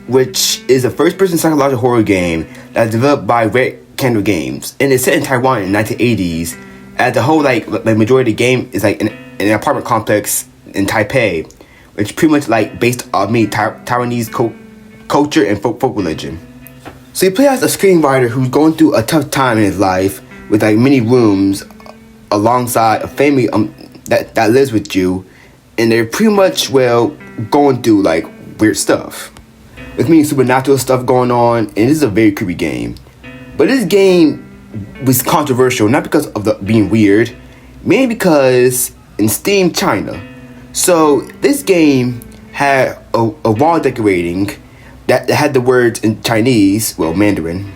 which is a first-person psychological horror game that's developed by Red Candle Games, and it's set in Taiwan in the 1980s. As the whole like the majority of the game is like in an apartment complex in Taipei, which pretty much like based on Taiwanese culture and folk religion. So you play as a screenwriter who's going through a tough time in his life with like many rooms alongside a family that lives with you, and they're pretty much going through like weird stuff. With many supernatural stuff going on, and this is a very creepy game. But this game was controversial, not because of being weird, mainly because in Steam China. So this game had a wall decorating that had the words in Chinese, Mandarin,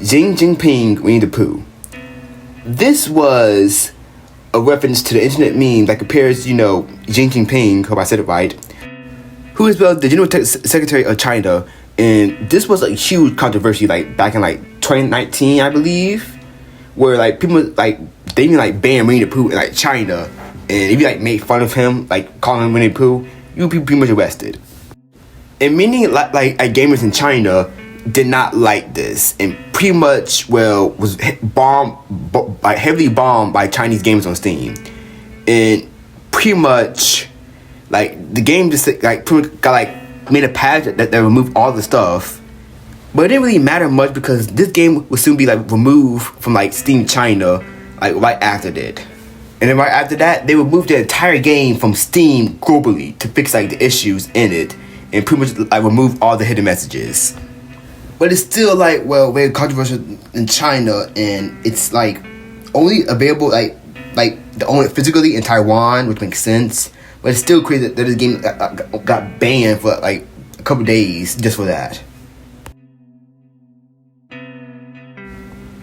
Xi Jinping Winnie the Pooh. This was a reference to the internet meme that compares, Xi Jinping, hope I said it right, who is the General Secretary of China, and this was a huge controversy like back in like 2019, I believe, where like people like they even like banned Winnie the Pooh in like China, and if you like made fun of him, like calling him Winnie the Pooh, you would be pretty much arrested. And many like gamers in China did not like this, and pretty much was heavily bombed by Chinese gamers on Steam, and pretty much. Like, the game just, like, got, like, made a patch that removed all the stuff. But it didn't really matter much because this game would soon be, like, removed from, like, Steam China, like, right after that. And then right after that, they would move the entire game from Steam globally to fix, like, the issues in it. And pretty much, like, remove all the hidden messages. But it's still, like, very controversial in China. And it's, like, only available, like the only physically in Taiwan, which makes sense. But it's still crazy that this game got banned for like a couple days just for that.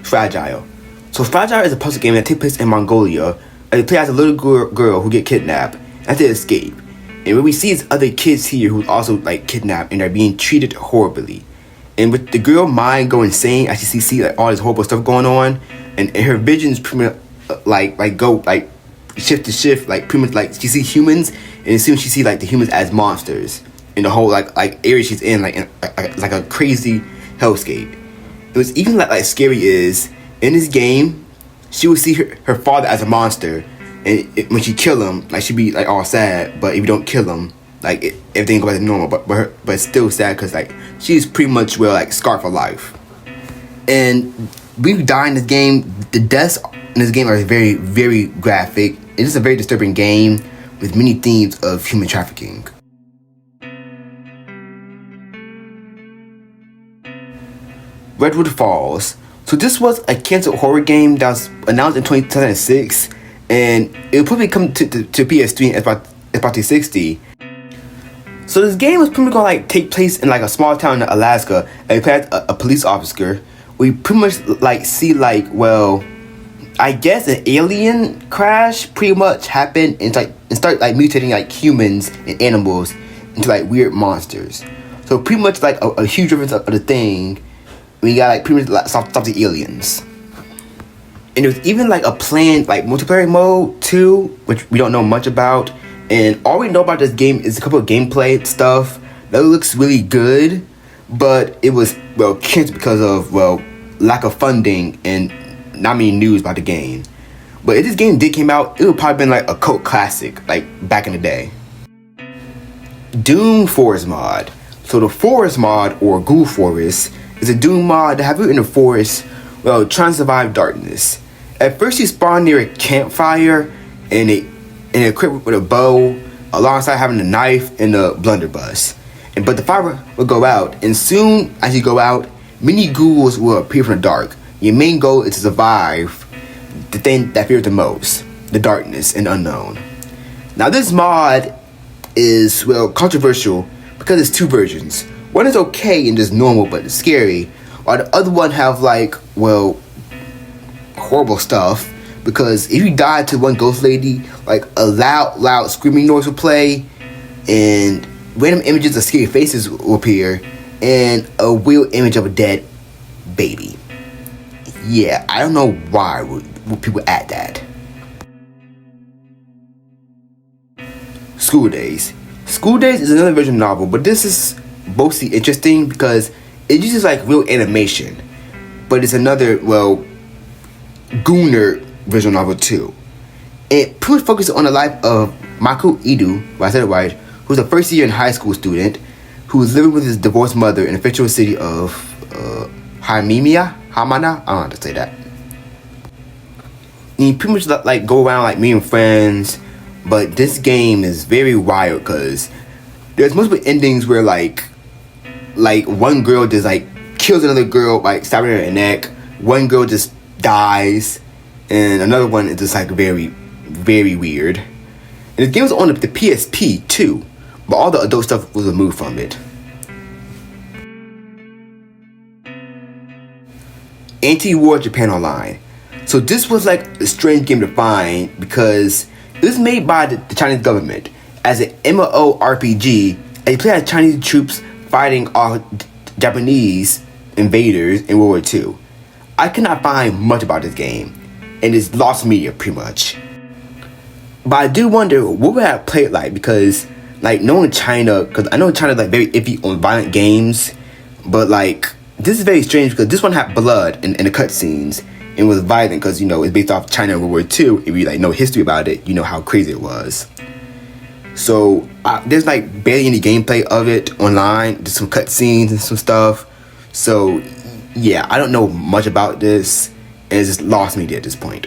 Fragile. So Fragile is a puzzle game that takes place in Mongolia. And you play as a little girl who get kidnapped and they escape. And what we see is other kids here who also like kidnapped and are being treated horribly. And with the girl mind going insane as she see like all this horrible stuff going on, and her visions pretty much go shift to shift, like pretty much like she see humans, and as soon as she see like the humans as monsters in the whole like area she's in, like a crazy hellscape. It was even like scary is in this game she would see her father as a monster, and when she kill him, like she'd be like all sad, but if you don't kill him, like everything goes back to normal, but it's still sad because like she's pretty much like scarred for life. And we die in this game. The deaths in this game are very, very graphic. It is a very disturbing game with many themes of human trafficking. Redwood Falls. So this was a canceled horror game that was announced in 2006, and it will probably come to PS3 and Xbox 360. So this game was pretty much gonna like take place in like a small town in Alaska, and you play as a police officer. We pretty much like see like, well, I guess an alien crash pretty much happened and start like mutating like humans and animals into like weird monsters. So pretty much like a huge reference of the thing. We got like pretty much like stop the aliens. And there's even like a planned like multiplayer mode too, which we don't know much about. And all we know about this game is a couple of gameplay stuff that looks really good, but it was canceled because of lack of funding and not many news about the game. But if this game did came out, it would probably been like a cult classic like back in the day. Doom Forest mod. So the Forest mod, or Ghoul Forest, is a Doom mod that have you in the forest, trying to survive darkness. At first you spawn near a campfire and equipped with a bow, alongside having a knife and a blunderbuss. But the fire will go out, and soon as you go out, many ghouls will appear from the dark. Your main goal is to survive the thing that fears the most, the darkness and unknown. Now this mod is controversial because it's two versions. One is okay and just normal but it's scary, while the other one have like horrible stuff, because if you die to one ghost lady, like a loud screaming noise will play, and random images of scary faces will appear, and a weird image of a dead baby. Yeah, I don't know why would people add that. School Days. School Days is another visual novel, but this is mostly interesting because it uses like real animation, but it's another gooner visual novel too. It pretty much focuses on the life of Mako Idu, if I said it right, who's a first year in high school student who is living with his divorced mother in the fictional city of Hamana. I don't know how to say that. And you pretty much like go around like meeting friends, but this game is very wild because there's multiple endings where like one girl just like kills another girl, like stabbing her in the neck. One girl just dies, and another one is just like very, very weird. And this game was on the PSP too, but all the adult stuff was removed from it. Anti-War Japan Online. So this was like a strange game to find because it was made by the Chinese government as an MMORPG, and you play as Chinese troops fighting off Japanese invaders in World War II. I could not find much about this game, and it's lost media pretty much. But I do wonder what would I have played like, because like knowing China, because I know China's like very iffy on violent games, but like this is very strange because this one had blood in the cutscenes and was violent because it's based off China in World War II. If you like know history about it, you know how crazy it was. So there's like barely any gameplay of it online, just some cutscenes and some stuff. So yeah, I don't know much about this, and it's just lost media at this point.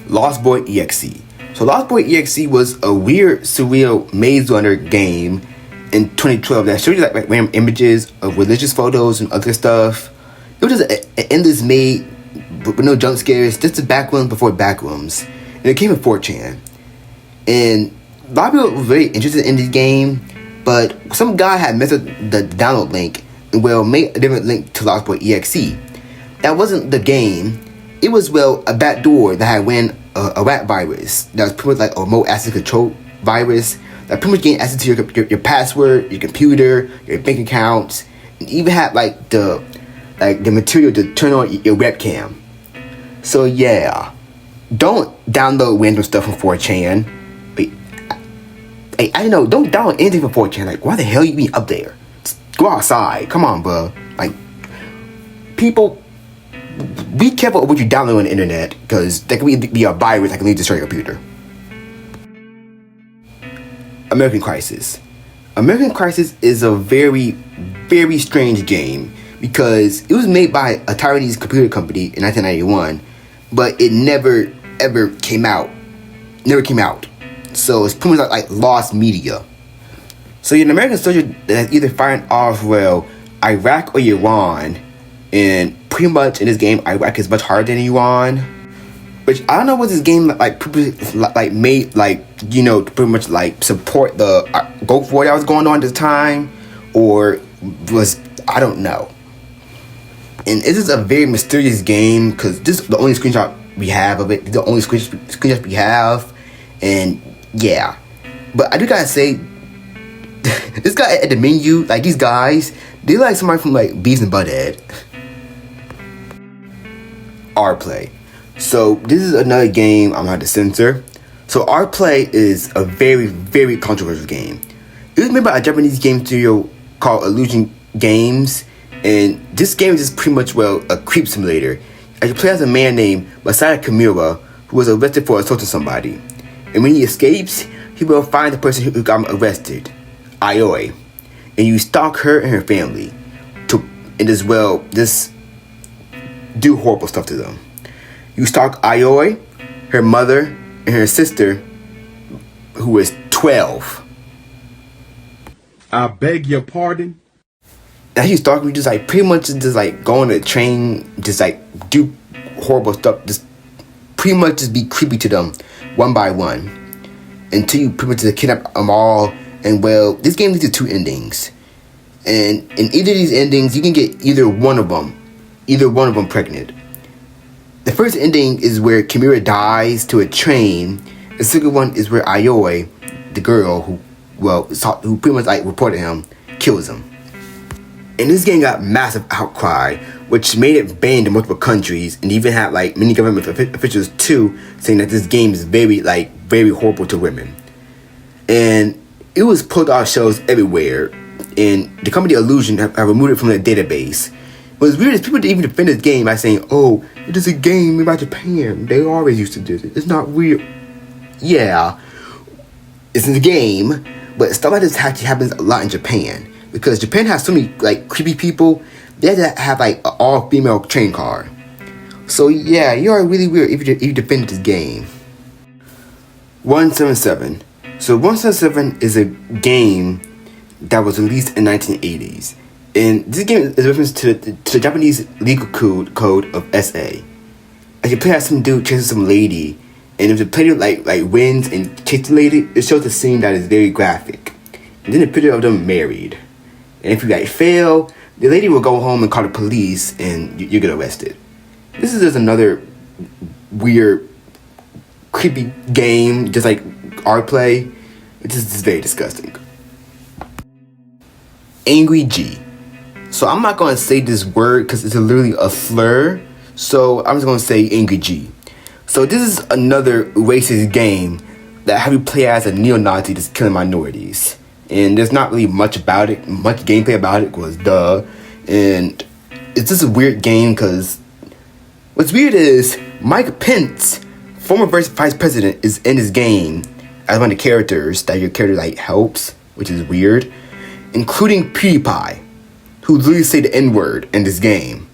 Lost Boy EXE. So Lost Boy EXE was a weird, surreal maze runner game in 2012 that showed you like random images of religious photos and other stuff. It was just an endless maze with no jump scares, just the backrooms before backrooms. And it came in 4chan. And a lot of people were very interested in this game, but some guy had messed up the download link and made a different link to Lost Boy EXE. That wasn't the game. It was a backdoor that had ran a rat virus that was pretty much like a remote access control virus that pretty much gained access to your password, your computer, your bank accounts, and even had like the material to turn on your webcam. So yeah, don't download random stuff from 4chan. I don't know, don't download anything from 4chan. Like, why the hell you be up there? Just go outside. Come on, bro. Like, people, be careful of what you download on the internet, because there can be a virus that can lead to destroy your computer. American Crisis. American Crisis is a very, very strange game because it was made by a Taiwanese computer company in 1991, but it never ever came out. Never came out. So it's pretty much like lost media. So you're an American soldier that's either firing off, well, Iraq or Iran. And pretty much in this game, Iraq is much harder than Iran. Which I don't know what this game made, like, you know, pretty much like support the Gulf War that was going on at this time. Or was, I don't know. And this is a very mysterious game because this is the only screenshot we have of it. The only screenshot we have. And yeah. But I do gotta say, this guy at the menu, like these guys, they like somebody from like Beavis and Butthead. R-Play. So this is another game I'm going to censor. So R-Play is a very, very controversial game. It was made by a Japanese game studio called Illusion Games. And this game is just pretty much, well, a creep simulator. And you play as a man named Masaya Kimura, who was arrested for assaulting somebody. And when he escapes, he will find the person who got him arrested, Aioi. And you stalk her and her family and as well, just do horrible stuff to them. You stalk Aioi, her mother, and her sister, who is 12. I beg your pardon? As you stalk, you just like pretty much just like go on a train, just like do horrible stuff, just pretty much just be creepy to them one by one until you pretty much just kidnap them all. And well, this game leads to 2 endings, and in either of these endings, you can get either one of them pregnant. The first ending is where Kimura dies to a train. The second one is where Aioi, the girl who pretty much like reported him, kills him. And this game got massive outcry, which made it banned in multiple countries, and even had like many government officials too saying that this game is very horrible to women. And it was pulled off shows everywhere, and the company Illusion have removed it from their database. What's weird is people didn't even defend this game by saying, "Oh, it is a game made by Japan. They always used to do this. It's not weird." Yeah, it's in the game, but stuff like this actually happens a lot in Japan because Japan has so many like creepy people. They have to have like an all-female train car. So yeah, you are really weird if you defended this game. 177. So 177 is a game that was released in 1980s. And this game is a reference to the Japanese legal code of SA. As you play as some dude chases some lady, and if the player like wins and chases the lady, it shows a scene that is very graphic. And then a picture of them married. And if you like fail, the lady will go home and call the police, and you get arrested. This is just another weird, creepy game, just like R-Play. It's just very disgusting. Angry G. So I'm not going to say this word because it's literally a slur. So I'm just going to say Angry G. So this is another racist game that have you play as a neo-Nazi that's killing minorities. And there's not really much about it, much gameplay about it, because duh. And it's just a weird game because what's weird is Mike Pence, former vice president, is in this game as one of the characters that your character like helps, which is weird. Including PewDiePie, who literally say the N-word in this game.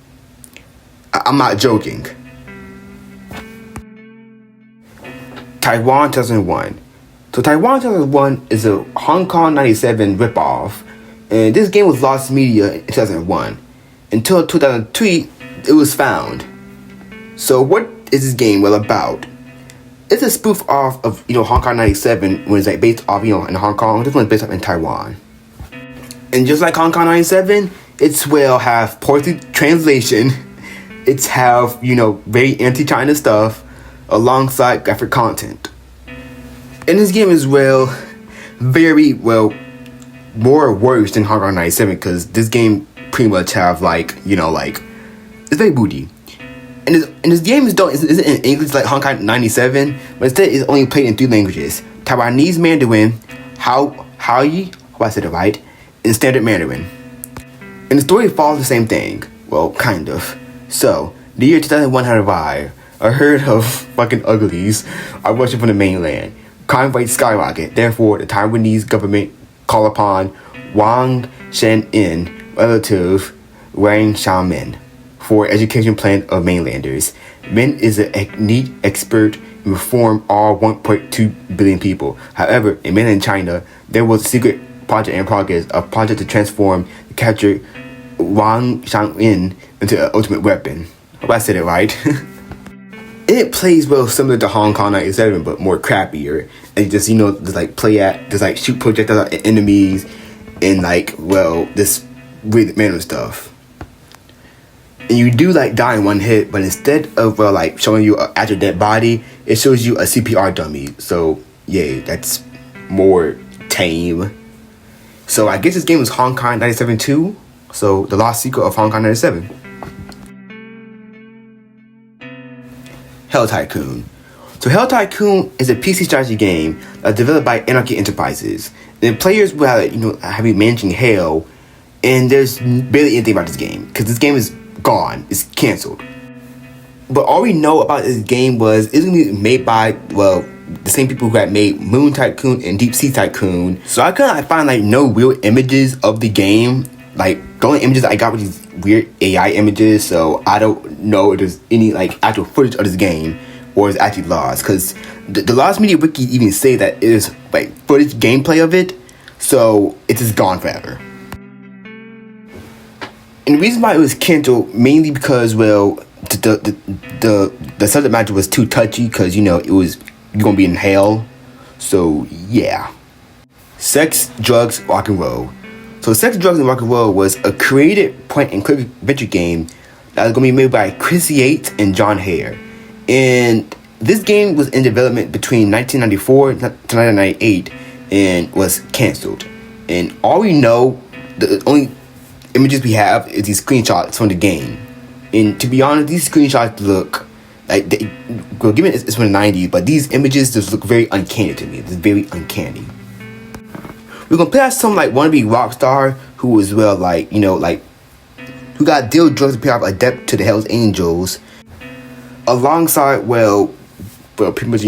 I'm not joking. Taiwan 2001. So Taiwan 2001 is a Hong Kong 97 ripoff, and this game was lost media in 2001. Until 2003, it was found. So what is this game well about? It's a spoof off of Hong Kong 97 when it's like based off in Hong Kong. This one's based off in Taiwan. And just like Hong Kong 97, it's have poorly translation. It's have, very anti-China stuff alongside graphic content. And this game is very more worse than Hong Kong 97 because this game pretty much have it's very booty. And this game isn't in English like Hong Kong 97, but instead it's only played in 3 languages: Taiwanese Mandarin, Haoyi, hope I said it right, and Standard Mandarin. And the story follows the same thing. Well, kind of. So, the year 2001 had arrived. A herd of fucking uglies are rushing from the mainland. Crime rates skyrocket. Therefore, the Taiwanese government called upon Wang Shen-in, relative Wang Xiaomin, for education plan of mainlanders. Min is a neat expert in reform all 1.2 billion people. However, in mainland China, there was a secret project in progress, a project to transform the captured Wang Shangyin into an ultimate weapon. I hope I said it right. It plays well similar to Hong Kong 97, but more crappier. And just, just like just like shoot projectiles at enemies and like, this weird random stuff. And you do like die in one hit, but instead of like showing you an actual dead body, it shows you a CPR dummy. So yeah, that's more tame. So I guess this game was Hong Kong 97 too. So the lost sequel of Hong Kong 97. Hell Tycoon. So Hell Tycoon is a PC strategy game developed by Anarchy Enterprises. The players will have you managing hell, and there's barely anything about this game because this game is gone. It's canceled. But all we know about this game was it's gonna be made by the same people who had made Moon Tycoon and Deep Sea Tycoon. So I couldn't find like no real images of the game. Like the only images I got were these weird AI images. So I don't know if there's any like actual footage of this game or it's actually lost. Because the Lost Media Wiki even say that it is like footage gameplay of it. So it's just gone forever. And the reason why it was canceled mainly because the subject matter was too touchy because it was you're gonna be in hell. So yeah. Sex, Drugs, Rock and Roll. So Sex, Drugs, and Rock and Roll was a created point-and-click adventure game that was gonna be made by Chris Yates and John Hare. And this game was in development between 1994 to 1998 and was canceled. And all we know, the only images we have is these screenshots from the game. And to be honest, these screenshots look like given it's from the 90s, but these images just look very uncanny to me. It's very uncanny. We're gonna play as some like wannabe rock star who was who got deal drugs to pay off a debt to the Hells Angels, alongside pretty much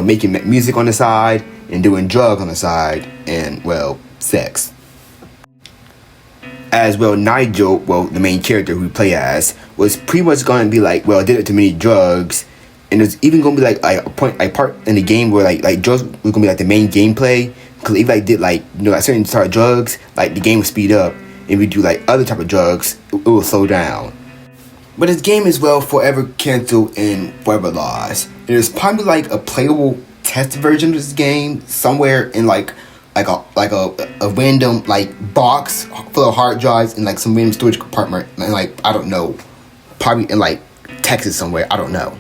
making music on the side and doing drugs on the side and sex. As Nigel, the main character who we play as, was pretty much going to be addicted to many drugs, and there's even going to be a part in the game where drugs was going to be the main gameplay, because if did certain sort of drugs, the game would speed up, and we do other type of drugs, it will slow down. But this game is forever canceled and forever lost. There's probably a playable test version of this game somewhere in a random box full of hard drives in some random storage compartment and I don't know, probably in Texas somewhere, I don't know.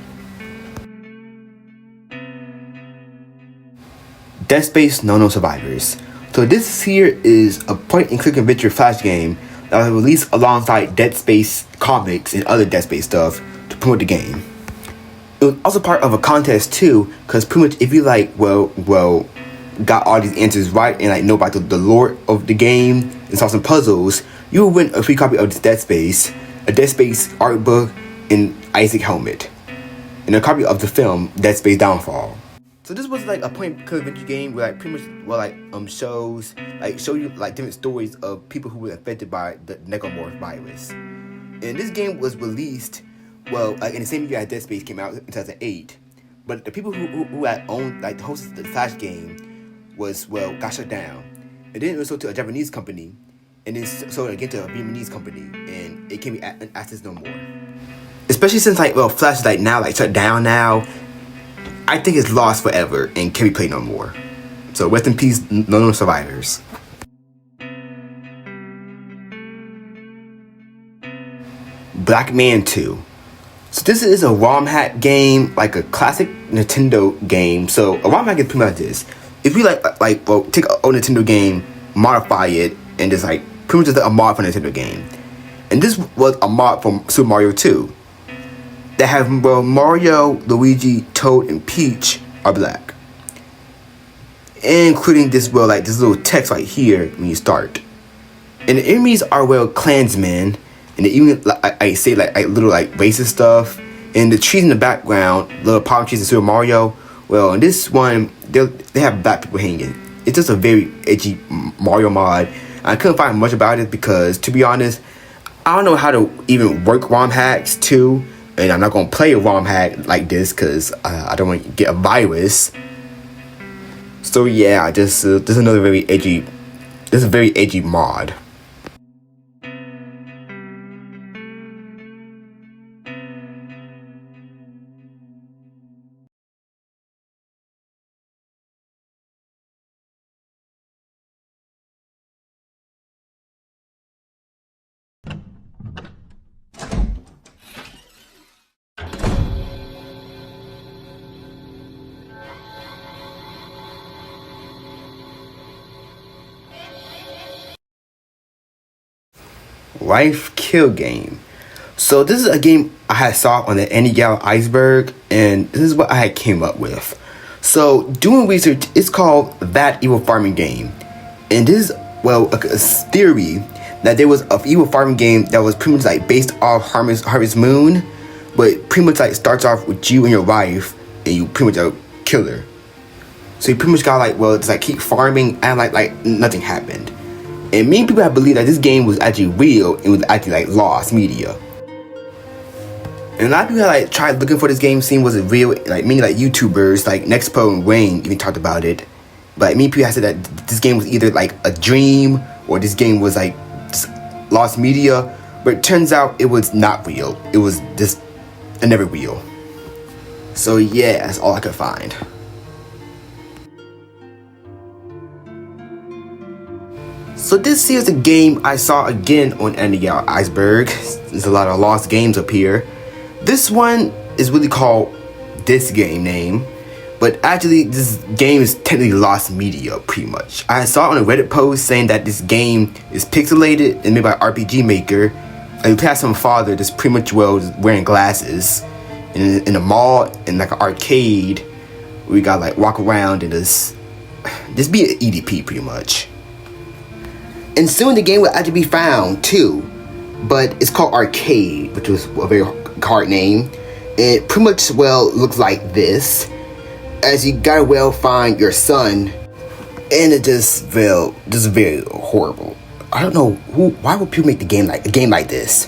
Dead Space No Survivors. So this here is a point-and-click adventure flash game that was released alongside Dead Space comics and other Dead Space stuff to promote the game. It was also part of a contest too, because pretty much if you got all these answers right and know about the lore of the game and solve some puzzles, you will win a free copy of this Dead Space, a Dead Space art book, and Isaac helmet, and a copy of the film Dead Space Downfall. So this was a point-and-click adventure game where pretty much shows show you different stories of people who were affected by the necromorph virus. And this game was released in the same year as Dead Space came out in 2008. But the people who had owned the hosts of the Flash game got shut down. And then it was sold to a Japanese company, and then sold again to a Vietnamese company, and it can't be accessed no more. Especially since Flash is now shut down now. I think it's lost forever and can't be played no more. So rest in peace, No Survivors. Black Man 2. So this is a ROM hack game, a classic Nintendo game. So a ROM hack is pretty much this. If you take an old Nintendo game, modify it, and just pretty much just a mod for a Nintendo game. And this was a mod from Super Mario 2. That have Mario, Luigi, Toad, and Peach are black, including this this little text right here when you start. And the enemies are clansmen, and they even I say little racist stuff. And the trees in the background, little palm trees in Super Mario. In this one they have black people hanging. It's just a very edgy Mario mod. I couldn't find much about it because, to be honest, I don't know how to even work ROM hacks too, and I'm not gonna play a ROM hack like this because I don't want to get a virus. So yeah, this is another very edgy. This is a very edgy mod. Life Kill Game. So this is a game I had saw on the iceberg, and this is what I had came up with. So doing research, it's called That Evil Farming Game, and this is a theory that there was an evil farming game that was pretty much like based off Harvest Moon, but pretty much like starts off with you and your wife, and you pretty much a killer. So you pretty much got it's like keep farming and like nothing happened. And many people have believed that this game was actually real and was actually like lost media. And a lot of people like tried looking for this game, seeing was it real. Like many like YouTubers like Nexpo and Wayne even talked about it. But many people have said that this game was either like a dream or this game was like just lost media. But it turns out it was not real. It was just never real. So yeah, that's all I could find. So this here's a game I saw again on iceberg. There's a lot of lost games up here. This one is really called this game name, but actually this game is technically lost media pretty much. I saw on a Reddit post saying that this game is pixelated and made by RPG Maker, and you play as some father just pretty much wearing glasses in a mall in like an arcade. We got like walk around and just be an EDP pretty much. And soon the game will actually be found too, but it's called Arcade, which was a very hard name. It pretty much looks like this, as you gotta find your son, and it just very horrible. I don't know why would people make a game like this,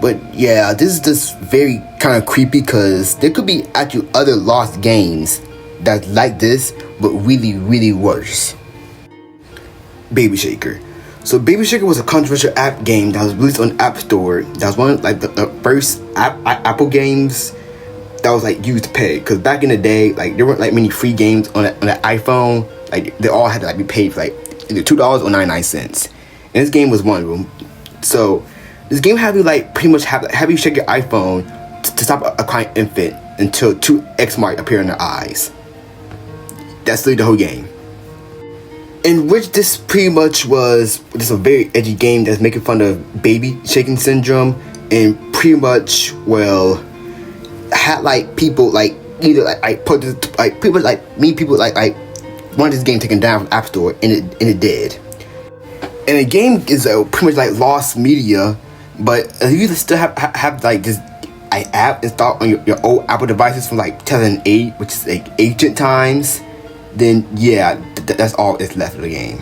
but yeah, this is just very kind of creepy because there could be actually other lost games that's like this, but really worse. Baby Shaker. So Baby Shaker was a controversial app game that was released on App Store. That was one of like the first Apple games that was like used to pay. Because back in the day, like there weren't like many free games on the iPhone. Like they all had to like be paid for like either $2 or 99 cents. And this game was one of them. So this game had you like pretty much have you shake your iPhone to stop a crying infant until 2 X marks appear in their eyes. That's literally the whole game. In which this pretty much was just a very edgy game that's making fun of baby shaking syndrome, and pretty much had like people like either like put this like people like wanted this game taken down from App Store, and it did. And the game is pretty much like lost media, but if you still have like this app installed on your old Apple devices from like 2008, which is like ancient times, then yeah, that's all that's left of the game.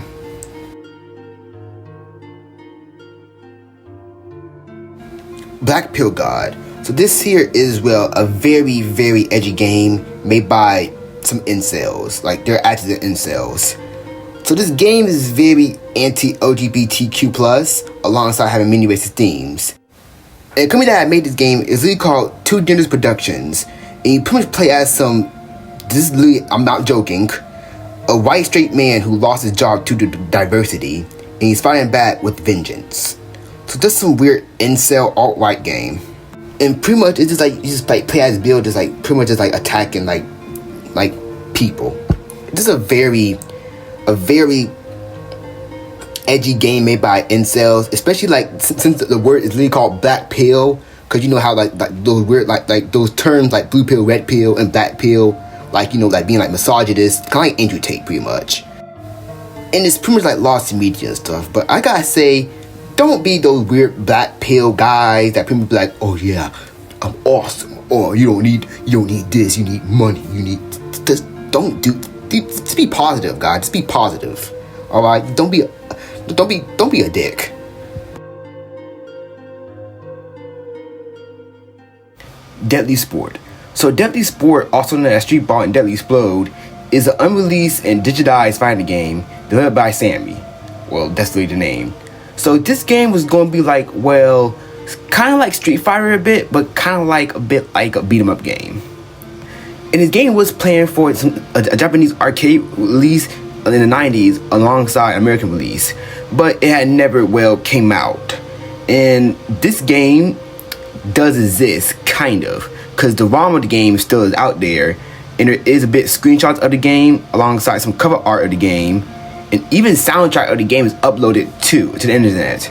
Black Pill God. So this here is a very edgy game made by some incels. Like they're actually incels. So this game is very anti-LGBTQ+, alongside having many racist themes. And the company that made this game is really called Two Genders Productions, and you pretty much play as this is literally, I'm not joking, a white straight man who lost his job due to diversity, and he's fighting back with vengeance. So just some weird incel alt-right game. And pretty much it's just like you just like play as Bill, just like pretty much just like attacking like people. This is a very edgy game made by incels, especially like since the word is literally called black pill, because you know how like those weird like those terms like blue pill, red pill, and black pill, like you know like being like misogynist, kind of like Andrew Tate pretty much. And it's pretty much like lost in media and stuff. But I gotta say, don't be those weird black pill guys that people be like, oh yeah, I'm awesome, or you don't need this, you need money, you need just just be positive, guys. Just be positive. All right, don't be a dick. Deadly Sport. So Deadly Sport, also known as Street Ball and Deadly Explode, is an unreleased and digitized fighting game developed by Sammy. Well, that's really the name. So this game was going to be like, well, kind of like Street Fighter a bit, but kind of like a bit like a beat 'em up game. And this game was planned for a Japanese arcade release in the 90s alongside American release, but it had never, well, came out. And this game does exist, kind of, because the ROM of the game still is out there, and there is a bit screenshots of the game alongside some cover art of the game, and even soundtrack of the game is uploaded to the internet.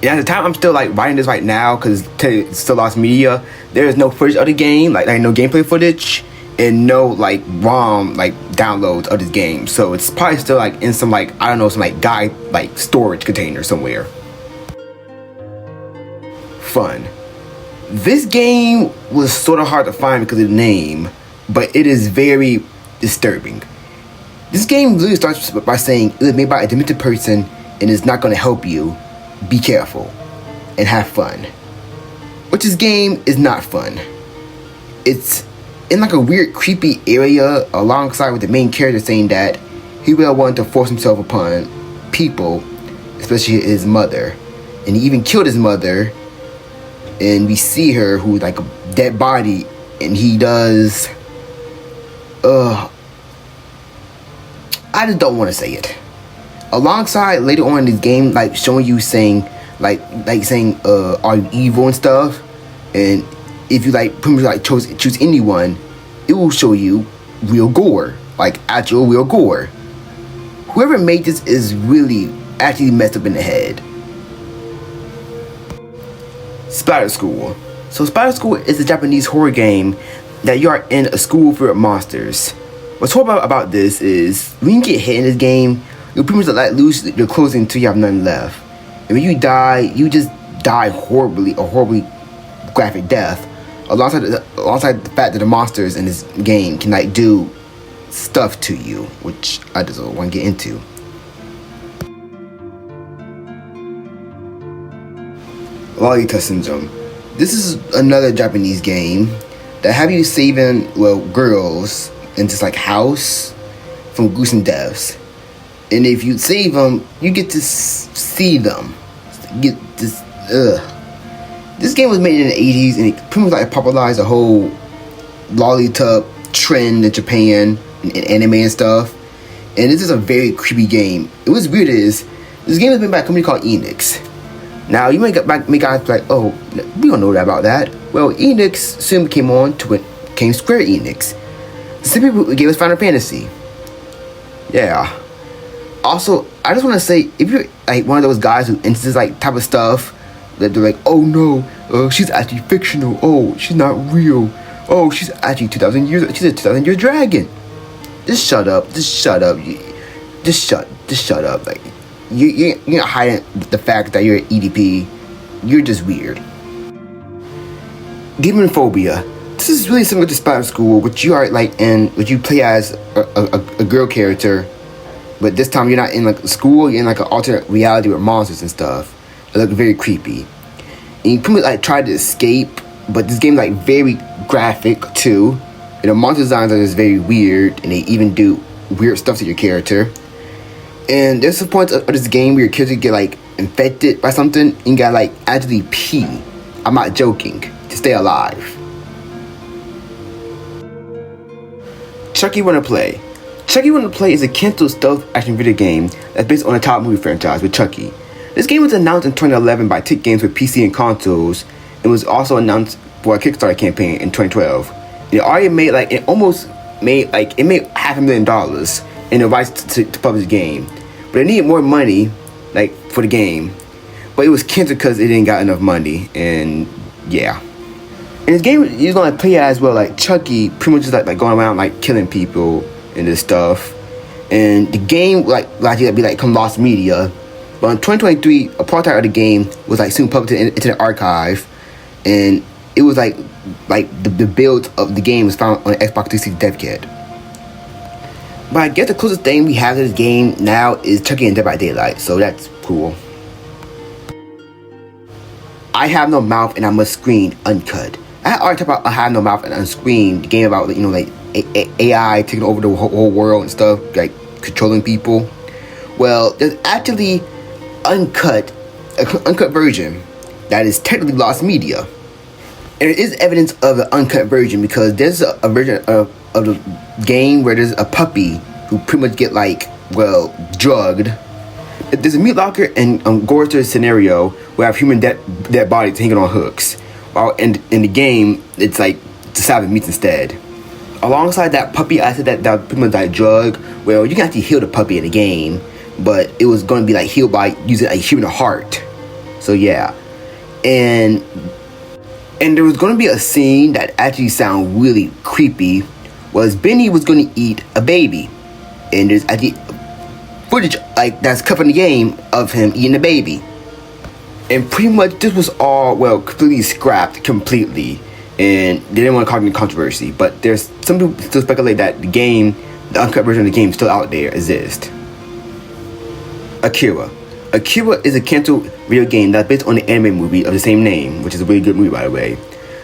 And at the time I'm still like writing this right now, because it's still lost media, there is no footage of the game, like no gameplay footage, and no like ROM like downloads of this game. So it's probably still like in some like, I don't know, some like guide like storage container somewhere. Fun. This game was sort of hard to find because of the name, but it is very disturbing. This game really starts by saying it was made by a demented person and is not going to help you. Be careful and have fun. Which this game is not fun. It's in like a weird creepy area alongside with the main character saying that he will want to force himself upon people, especially his mother. And he even killed his mother. And we see her who's like a dead body, and he does I just don't want to say it. Alongside later on in this game, like showing you saying like saying are you evil and stuff, and if you like pretty much like choose anyone, it will show you real gore, like actual real gore. Whoever made this is really actually messed up in the head. Splatter School. So Splatter School is a Japanese horror game that you are in a school full of monsters. What's horrible about this is when you get hit in this game, you'll pretty much like lose your clothes until you have nothing left. And when you die, you just die horribly, a horribly graphic death. Alongside the fact that the monsters in this game can like do stuff to you, which I just don't want to get into. Lolita Syndrome. This is another Japanese game that have you saving, well, girls in this like house from gruesome deaths. And if you save them, you get to see them. Get this, This game was made in the 80s, and it pretty much like popularized the whole Lolita trend in Japan and anime and stuff. And this is a very creepy game. It was weird is this game was made by a company called Enix. Now you may guys be like, oh, we don't know about that. Well, Enix soon became Square Enix. The same people who gave us Final Fantasy. Yeah. Also, I just want to say, if you're like one of those guys who into this like type of stuff, that they're like, oh no, she's actually fictional. Oh, she's not real. Oh, she's actually 2,000 years. She's a 2,000-year dragon. Just shut up. Just shut up. Just shut up. Like, you're not hiding the fact that you're an EDP. You're just weird. Demon Phobia. This is really similar to Splatter School, which you are like in, which you play as a girl character, but this time you're not in like school. You're in like an alternate reality with monsters and stuff. It looks very creepy. And you pretty much like try to escape, but this game is like very graphic too. And the monster designs are just very weird, and they even do weird stuff to your character. And there's some points of this game where your character get like infected by something, and you gotta like actually pee. I'm not joking, to stay alive. Chucky Wanna Play. Chucky Wanna Play is a cancelled stealth action video game that's based on a top movie franchise with Chucky. This game was announced in 2011 by Tick Games for PC and consoles, and was also announced for a Kickstarter campaign in 2012. It already made like, it made $500,000 in the rights to publish the game, but it needed more money like for the game, but it was canceled because it didn't got enough money. And yeah, in this game you're gonna play as well like Chucky, pretty much just like going around like killing people and this stuff. And the game like likely to be like come lost media, but in 2023 a prototype of the game was like soon published into the archive, and it was like the build of the game was found on the Xbox 360 dev kit. But I guess the closest thing we have to this game now is Chucky and Dead by Daylight, so that's cool. I Have No Mouth and I Must Scream Uncut. I already talked about I Have No Mouth and Unscreen, the game about, like AI taking over the whole world and stuff, like controlling people. Well, there's actually an uncut version that is technically lost media. And there is evidence of an uncut version because there's a version of the game where there's a puppy who pretty much get drugged. There's a meat locker and gore scenario where I have human dead bodies hanging on hooks. While in the game, it's like to salvage meats instead. Alongside that puppy, I said that pretty much like drug. Well, you can actually heal the puppy in the game, but it was going to be like healed by using a human heart. So yeah, and there was going to be a scene that actually sounded really creepy. Was Benny was going to eat a baby, and there's actually footage like that's covering the game of him eating a baby. And pretty much this was all completely scrapped completely, and they didn't want to cause any controversy. But there's some people still speculate that the uncut version of the game still out there exists. Akira is a canceled video game that's based on the anime movie of the same name, which is a really good movie, by the way.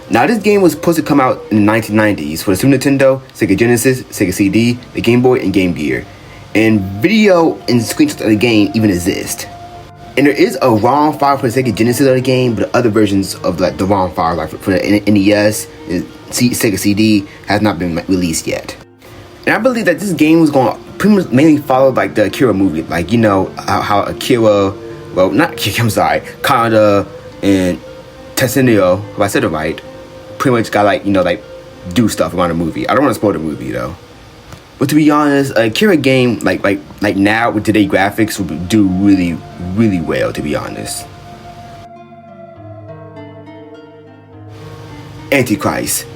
Now, this game was supposed to come out in the 1990s for the Super Nintendo, Sega Genesis, Sega CD, the Game Boy, and Game Gear. And video and screenshots of the game even exist. And there is a ROM file for the Sega Genesis of the game, but the other versions of the ROM file, like for the NES, Sega CD, has not been released yet. And I believe that this game was going to pretty much mainly follow like the Akira movie, like how Akira, not Akira, I'm sorry, Kaneda and Tetsuya, if I said it right, pretty much got do stuff around the movie. I don't want to spoil the movie though. But to be honest, a Akira game like now with today's graphics would do really, really well, to be honest. Antichrist.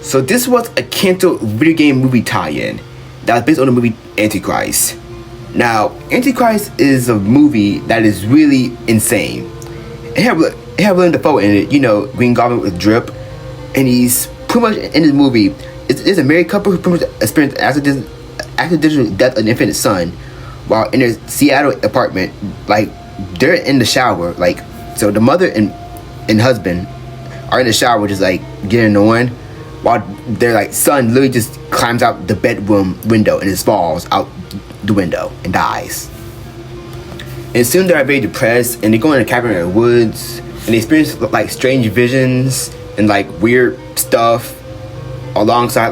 So this was a canceled video game movie tie-in that was based on the movie Antichrist. Now, Antichrist is a movie that is really insane. It had Willem Dafoe in it, Green Goblin with drip, and he's pretty much in this movie. It's a married couple who pretty much experienced accidental death of an infant son while in their Seattle apartment. They're in the shower, so the mother and husband are in the shower just getting on, while their son literally just climbs out the bedroom window and just falls out the window and dies. And soon they're very depressed, and they go in a cabin in the woods, and they experience strange visions and weird stuff. Alongside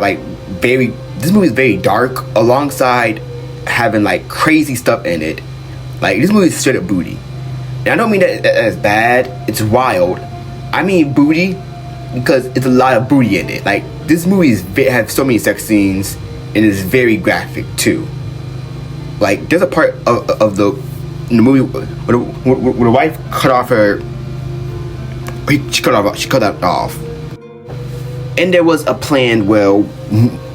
this movie is very dark, alongside having crazy stuff in it. This movie is straight up booty, and I don't mean that as bad. It's wild. I mean booty because it's a lot of booty in it. This movie has so many sex scenes and is very graphic too. There's a part of the movie where the wife cut off her. She cut that off. And there was a planned,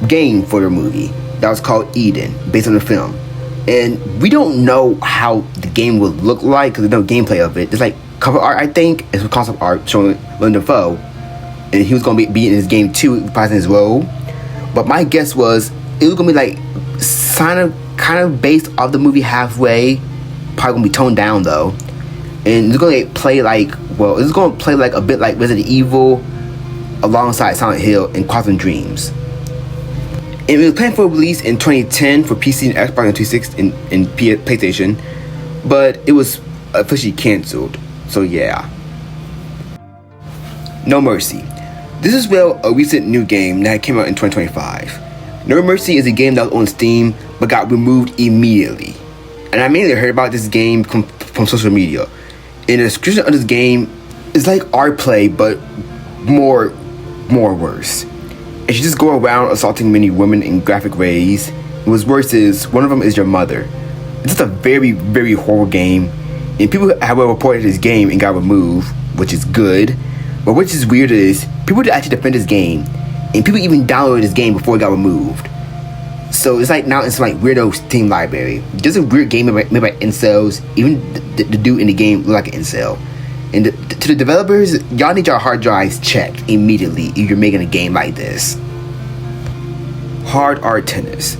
game for the movie that was called Eden, based on the film. And we don't know how the game would look like because there's no gameplay of it. There's cover art, I think, and some concept art showing Willem Dafoe. And he was going to be in his game too, reprising his role. But my guess was it was going to be kind of based off the movie halfway. Probably going to be toned down though. And it's going to play it's going to play a bit like Resident Evil, alongside Silent Hill and Quantum Dreams. And it was planned for release in 2010 for PC and Xbox and 360 and PlayStation, but it was officially cancelled. So yeah. No Mercy. This is a recent new game that came out in 2025. No Mercy is a game that was on Steam but got removed immediately. And I mainly heard about this game from social media. And the description of this game is like art play, but more worse. And she just go around assaulting many women in graphic ways. And what's worse is one of them is your mother. It's just a very, very horrible game. And people have reported this game and got removed, which is good. But which is weird is people did actually defend this game, and people even downloaded this game before it got removed. So it's now it's weirdo Steam library. There's a weird game made by incels. Even the dude in the game look like an incel. And to the developers, y'all need your hard drives checked immediately if you're making a game like this. Hard art tennis.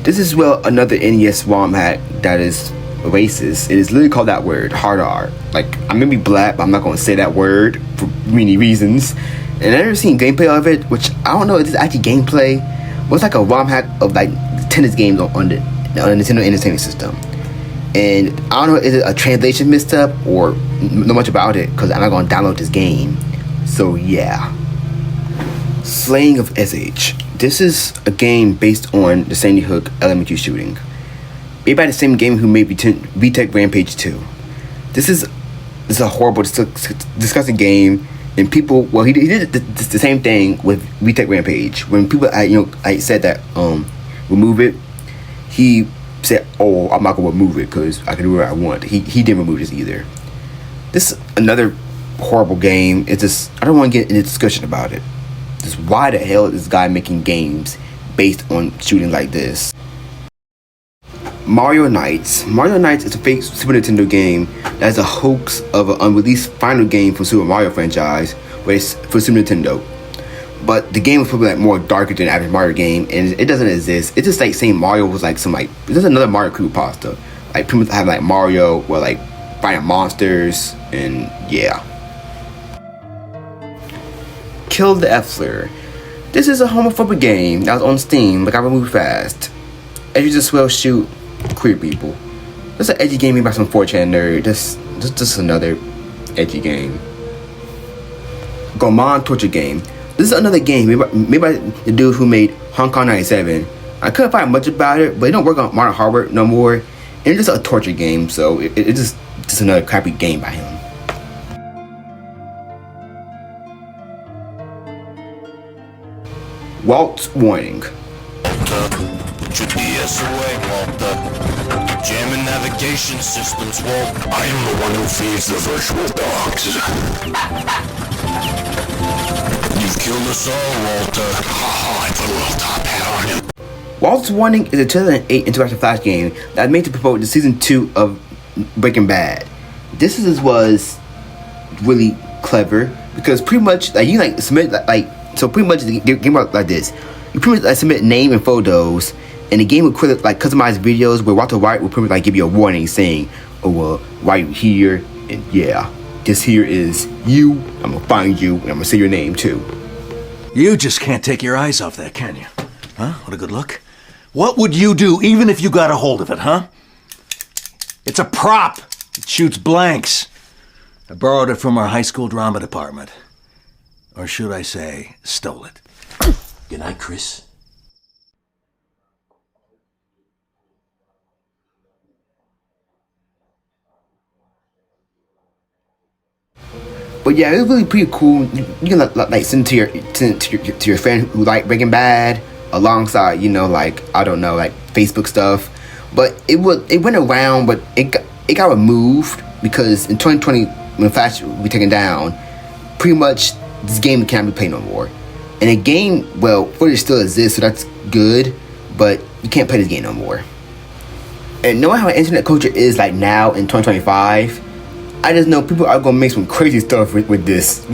This is another NES ROM hack that is racist. It is literally called that word, hard art. I may be black, but I'm not going to say that word for many reasons. And I never seen gameplay of it, which I don't know if this is actually gameplay. But it's like a ROM hack of like tennis games on the Nintendo Entertainment System. And I don't know, is it a translation misstep or not much about it, because I'm not going to download this game. So yeah. Slaying of SH. This is a game based on the Sandy Hook elementary shooting, made by the same game who made VTech Rampage 2. This is a horrible, disgusting game, and people. Well, he did the same thing with VTech Rampage. When people, I said that remove it, he said, "Oh, I'm not gonna remove it because I can do what I want." He didn't remove this either. This is another horrible game. It's just, I don't want to get into discussion about it. Just why the hell is this guy making games based on shooting like this? Mario Knights. Mario Knights is a fake Super Nintendo game that is a hoax of an unreleased final game from Super Mario franchise, but it's for Super Nintendo. But the game was probably like more darker than the average Mario game, and it doesn't exist. It's just like saying Mario was like some like, there's another Mario creepypasta. Like people have like Mario where like fighting monsters, and yeah. Kill the F-Flare. This is a homophobic game that was on Steam, but got removed fast. As you just well shoot queer people. This is an edgy game made by some 4chan nerd. Just another edgy game. Goemon Torture Game. This is another game made by the dude who made Hong Kong 97. I couldn't find much about it, but it don't work on modern hardware no more. And it's just a torture game, so it's just another crappy game by him. Walt's Warning. Put your DS away, Walter. Jamming navigation systems, Walt. I am the one who feeds the virtual dogs. You've killed us all, Walter. Ha I put a little top hat on you. Walt's Warning is a 2008 interactive flash game that made to promote the season 2 of Breaking Bad. This was really clever because pretty much like you like submit so pretty much the game works like this. You pretty much like submit name and photos, and the game will create like customized videos where Walter White will pretty much like give you a warning saying, "Oh well, why you here?" And yeah, this here is you. I'm gonna find you, and I'm gonna say your name too. You just can't take your eyes off that, can you? Huh? What a good look. What would you do even if you got a hold of it, huh? It's a prop. It shoots blanks. I borrowed it from our high school drama department. Or should I say, stole it. Good night, Chris. But yeah, it was really pretty cool. You can like send to your friend who like Breaking Bad alongside, like I don't know, like Facebook stuff. But it went around, but it got removed because in 2020 when Flash was taken down, pretty much this game can't be played no more. And the game, well, footage still exists, so that's good, but you can't play this game no more. And knowing how internet culture is like now in 2025, I just know people are gonna make some crazy stuff with this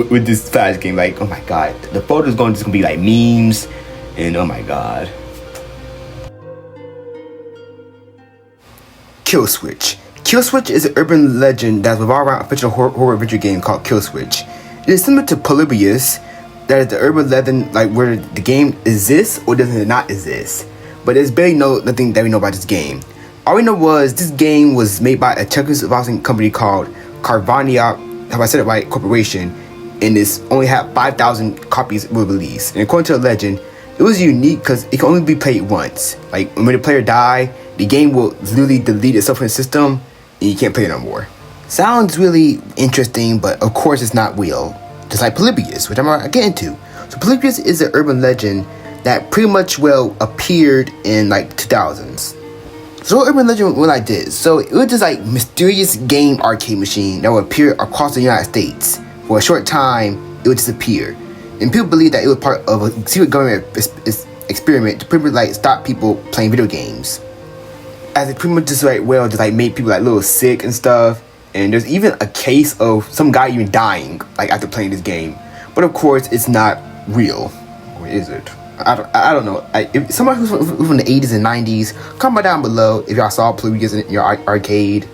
Flash game. Like, oh my god, the photos just gonna be like memes, and oh my god. Kill Switch. Kill Switch is an urban legend that's revolved around a fictional horror adventure game called Kill Switch. It is similar to Polybius, that is the urban legend like where the game exists or does it not exist. But there's barely nothing that we know about this game. All we know was this game was made by a Czechoslovakian company called Carvania, have I said it right, Corporation, and this only had 5,000 copies were released. And according to the legend, it was unique because it can only be played once. Like when the player die, the game will literally delete itself from the system and you can't play it no more. Sounds really interesting, but of course it's not real. Just like Polybius, which I'm gonna get into. So Polybius is an urban legend that pretty much appeared in like 2000s. So urban legend went like this. So it was just like mysterious game arcade machine that would appear across the United States. For a short time, it would disappear. And people believe that it was part of a secret government experiment to pretty much like stop people playing video games. As it pretty much just made people like a little sick and stuff. And there's even a case of some guy even dying like after playing this game. But of course, it's not real. Or is it? I don't know. If somebody who's from the 80s and 90s, comment down below if y'all saw Polybius in your arcade.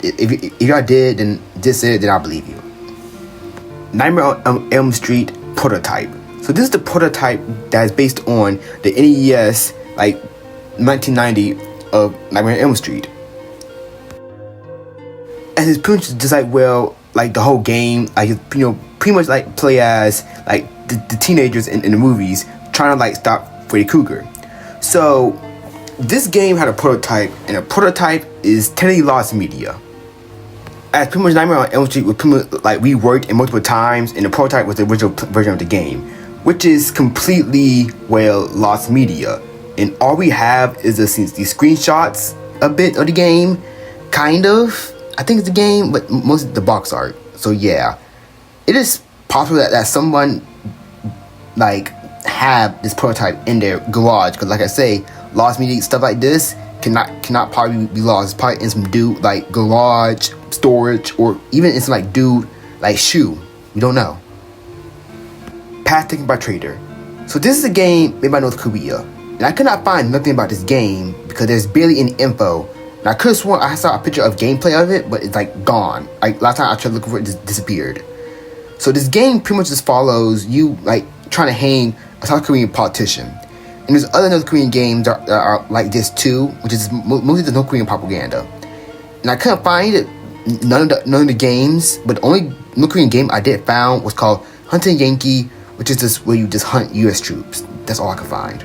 If y'all did, then just say it, then I'll believe you. Nightmare on Elm Street prototype. So this is the prototype that is based on the NES, like 1990 of Nightmare on Elm Street. And it's pretty much just like, well, like the whole game, like, you know, pretty much like play as like the teenagers in the movies trying to like stop Freddy Krueger. So this game had a prototype, and a prototype is technically lost media. As pretty much Nightmare on Elm Street was pretty much like reworked in multiple times, and the prototype was the original version of the game, which is completely, well, lost media. And all we have is these screenshots a bit of the game, kind of. I think it's the game, but most of the box art. So yeah, it is possible that someone like have this prototype in their garage, because like I say, lost media stuff like this cannot probably be lost. It's probably in some dude like garage storage, or even in some like dude like shoe. You don't know. Path taken by Trader. So this is a game made by North Korea, and I could not find nothing about this game because there's barely any info. And I could have sworn I saw a picture of gameplay of it, but it's like gone. Like last time I tried looking for it, it just disappeared. So this game pretty much just follows you like trying to hang a South Korean politician. And there's other North Korean games that are like this too, which is mostly the North Korean propaganda. And I couldn't find it, none of the games, but the only North Korean game I did found was called Hunting Yankee, which is just where you just hunt US troops. That's all I could find.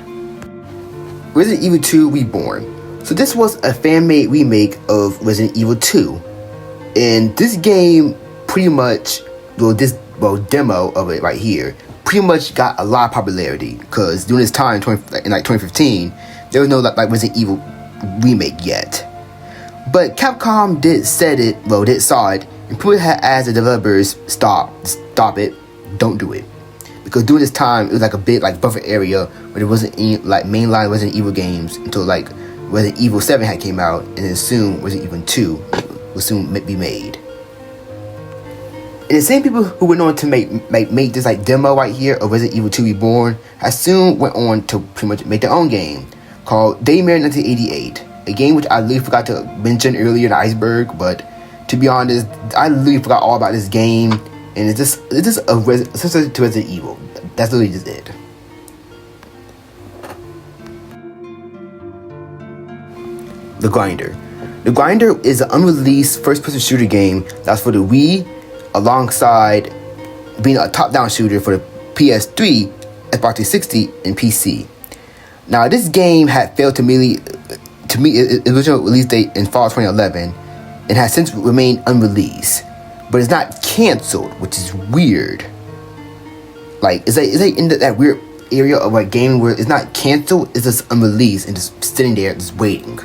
Resident Evil 2 Reborn. So this was a fan-made remake of Resident Evil 2. And this game pretty much, demo of it right here, pretty much got a lot of popularity, because during this time, in like 2015, there was no like Resident Evil remake yet. But Capcom saw it, and put it as the developers, stop it, don't do it. Because during this time, it was like a big like buffer area where there wasn't any like mainline Resident Evil games until like Resident Evil 7 had came out, and then soon Resident Evil 2 will soon be made. And the same people who went on to make this like demo right here of Resident Evil 2 Reborn has soon went on to pretty much make their own game called Daymare 1988, a game which I literally forgot to mention earlier in Iceberg. But to be honest, I literally forgot all about this game, and it's just a successor to Resident Evil. That's literally just it. The Grinder. The Grinder is an unreleased first-person shooter game that's for the Wii, alongside being a top-down shooter for the PS3, Xbox 360, and PC. Now, this game had failed to meet its original release date in fall 2011, and has since remained unreleased. But it's not canceled, which is weird. Like, it's like in that weird area of like gaming where it's not canceled, it's just unreleased and just sitting there, just waiting.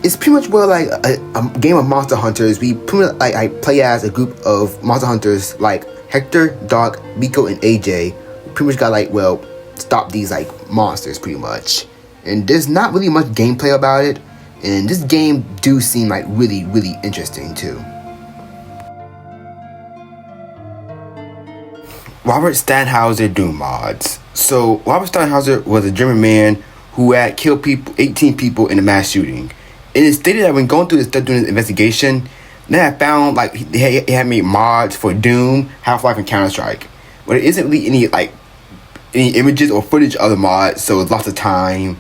It's pretty much like a game of Monster Hunters. We pretty much I play as a group of Monster Hunters like Hector, Doc, Miko, and AJ. We pretty much got stop these like monsters pretty much. And there's not really much gameplay about it. And this game do seem like really, really interesting too. Robert Steinhauser Doom mods. So Robert Steinhauser was a German man who had killed 18 people in a mass shooting. And it stated that when going through doing this investigation, they had found like he had made mods for Doom, Half-Life, and Counter-Strike. But there isn't really any images or footage of the mods, so it's lots of time.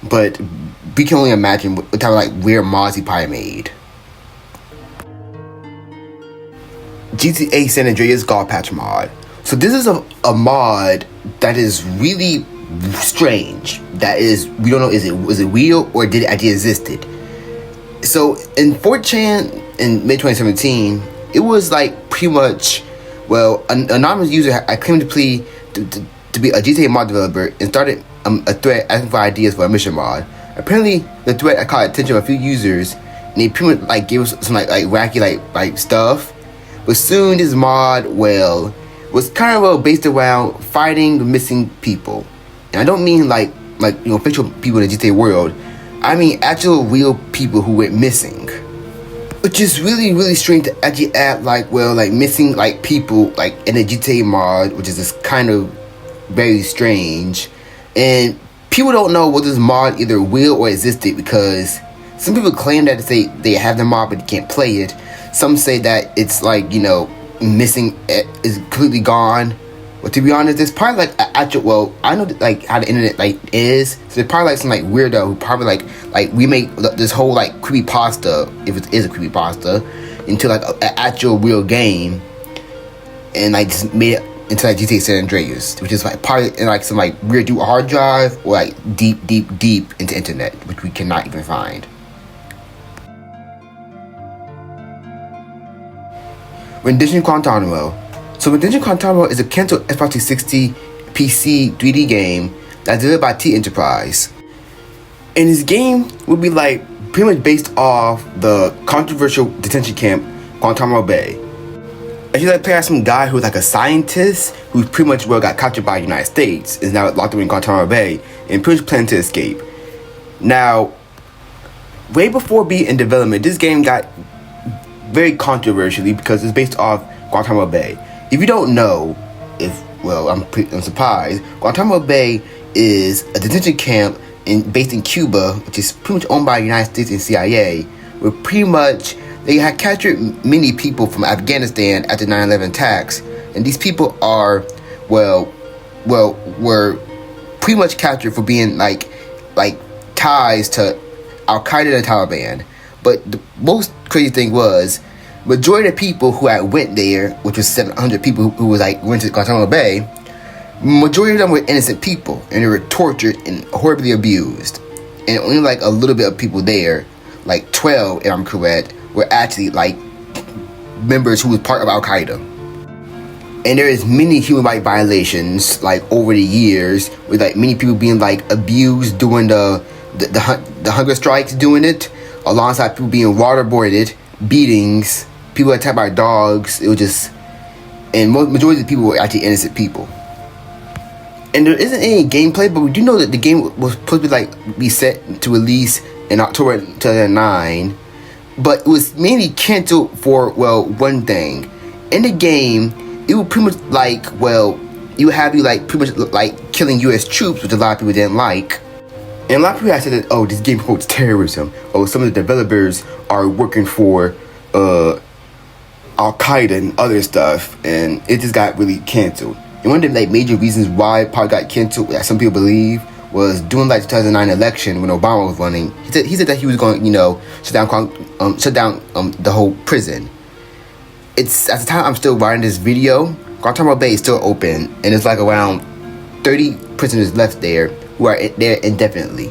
But we can only imagine what type of weird mods he probably made. GTA San Andreas God Patch mod. So this is a mod that is really strange. That is, we don't know, was it real or did it actually existed? So in 4chan in May 2017, it was pretty much, an anonymous user had claimed to plead to be a GTA mod developer and started a thread asking for ideas for a mission mod. Apparently, the thread had caught attention of a few users, and they pretty much gave us some wacky stuff. But soon this mod, was kind of based around fighting missing people. And I don't mean fictional people in the GTA world. I mean actual real people who went missing. Which is really, really strange to actually add missing people in a GTA mod, which is just kind of very strange. And people don't know whether this mod either will or existed, because some people claim that they have the mod but they can't play it. Some say that it's missing, is completely gone. But to be honest, there's probably like actual. Well, I know like how the internet like is. So there's probably like some like weirdo who probably like remake this whole like creepypasta, if it is a creepypasta, into like an actual real game, and like just made it into like GTA San Andreas, which is like probably in like some like weird hard drive or like deep into internet, which we cannot even find. Rendition Guantanamo. So Rendition Guantanamo is a canceled Xbox 360 PC 3D game that's delivered by T Enterprise. And this game would be like pretty much based off the controversial detention camp Guantanamo Bay. And you like play as some guy who's like a scientist who's pretty much got captured by the United States, is now locked up in Guantanamo Bay and pretty much planning to escape. Now, way before being in development, this game got very controversially because it's based off Guantanamo Bay. If you don't know, I'm surprised. Guantanamo Bay is a detention camp based in Cuba, which is pretty much owned by the United States and CIA, where pretty much they had captured many people from Afghanistan after 9/11 attacks, and these people are, were pretty much captured for being like ties to Al Qaeda and the Taliban. But the most crazy thing was, majority of people who had went there, which was 700 people who was like went to Guantanamo Bay, majority of them were innocent people, and they were tortured and horribly abused. And only like a little bit of people there, like 12, if I'm correct, were actually like members who was part of Al Qaeda. And there is many human rights violations like over the years, with like many people being like abused during the hunger strikes, doing it alongside people being waterboarded, beatings, people attacked by dogs. It was just, and majority of the people were actually innocent people. And there isn't any gameplay, but we do know that the game was supposed to be set to release in October 2009, but it was mainly canceled for one thing. In the game, it would pretty much you would have you pretty much killing U.S. troops, which a lot of people didn't like. And a lot of people have said that, oh, this game promotes terrorism. Oh, some of the developers are working for Al Qaeda and other stuff, and it just got really canceled. And one of the major reasons why it probably got canceled, that some people believe, was during the 2009 election when Obama was running. He said that he was going, shut down the whole prison. It's at the time I'm still writing this video, Guantanamo Bay is still open, and there's around 30 prisoners left there who are there indefinitely.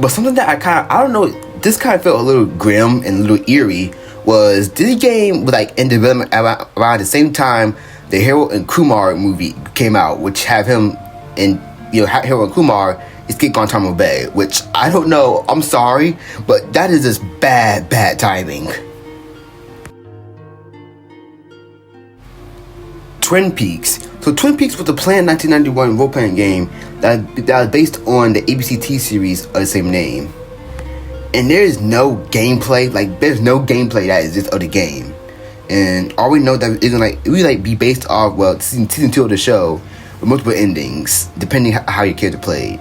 But something that I don't know, this kind of felt a little grim and a little eerie, was this game was in development around the same time the Harold and Kumar movie came out, which have him and Harold and Kumar escape Guantanamo Bay, which I don't know, I'm sorry, but that is just bad timing. Twin Peaks. So Twin Peaks was a planned 1991 role-playing game that was based on the ABC series of the same name. And there is no gameplay, there's no gameplay that exists of the game. And all we know that it's gonna be based off season 2 of the show with multiple endings, depending how your character played.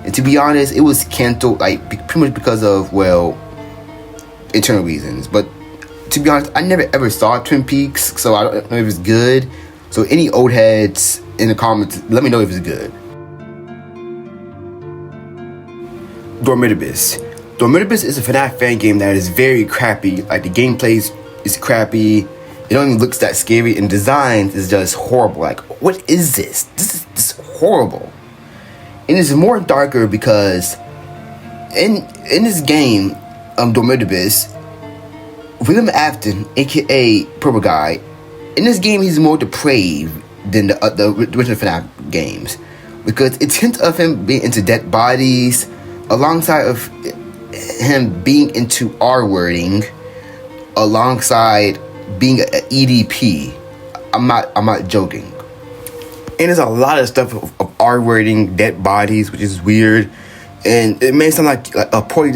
And to be honest, it was canceled pretty much because of internal reasons. But to be honest, I never ever saw Twin Peaks, so I don't know if it's good. So any old heads in the comments, let me know if it's good. Dormitibus. Dormitibus is a FNAF fan game that is very crappy. The gameplay is crappy. It don't even look that scary, and design is just horrible. What is this? This is horrible. And it's more darker because in this game, Dormitibus, William Afton, aka Purple Guy, in this game he's more depraved than the original FNAF games, because it's hints of him being into dead bodies, alongside of him being into R-wording, alongside being an EDP. I'm not joking. And there's a lot of stuff of R-wording, dead bodies, which is weird, and it may sound like a poorly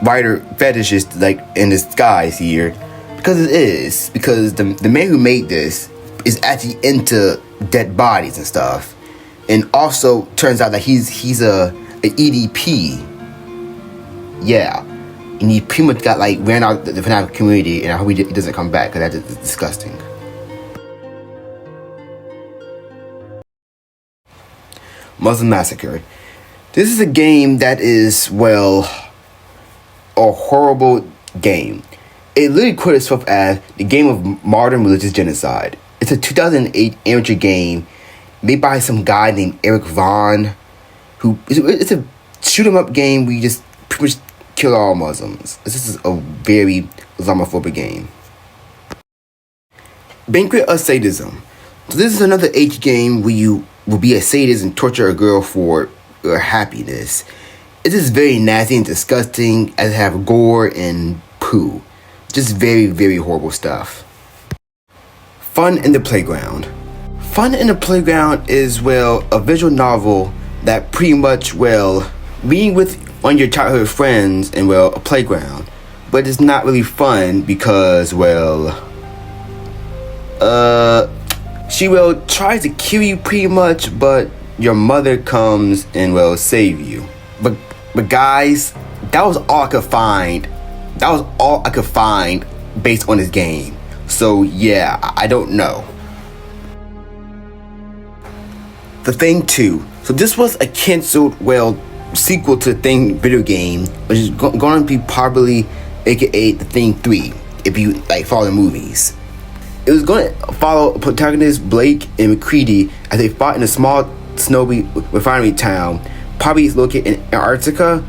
writer fetishist in disguise here, because it is, because the man who made this is actually into dead bodies and stuff, and also turns out that he's a EDP. Yeah, and he pretty much got ran out of the FNAF community, and I hope he doesn't come back, because that's disgusting. Muslim Massacre. This is a game that is, well, a horrible game. It literally quoted itself as the game of modern religious genocide. It's a 2008 amateur game made by some guy named Eric Vaughn, who it's a shoot 'em up game where you just pretty much kill all Muslims. This is a very Islamophobic game. Banquet of Sadism. So this is another H game where you will be a sadist and torture a girl for her happiness. It is very nasty and disgusting, as it have gore and poo. Just very, very horrible stuff. Fun in the Playground. Fun in the Playground is, well, a visual novel that pretty much, well, being with one of your childhood friends in, well, a playground. But it's not really fun because, well, she, well, tries to kill you pretty much, but your mother comes and, well, save you. But guys, that was all I could find. That was all I could find based on this game. So yeah, I don't know. The Thing 2. So this was a canceled, well, sequel to The Thing video game, which is going to be probably aka The Thing 3, if you like follow the movies. It was going to follow protagonists Blake and McCready as they fought in a small snowy refinery town, probably located in Antarctica,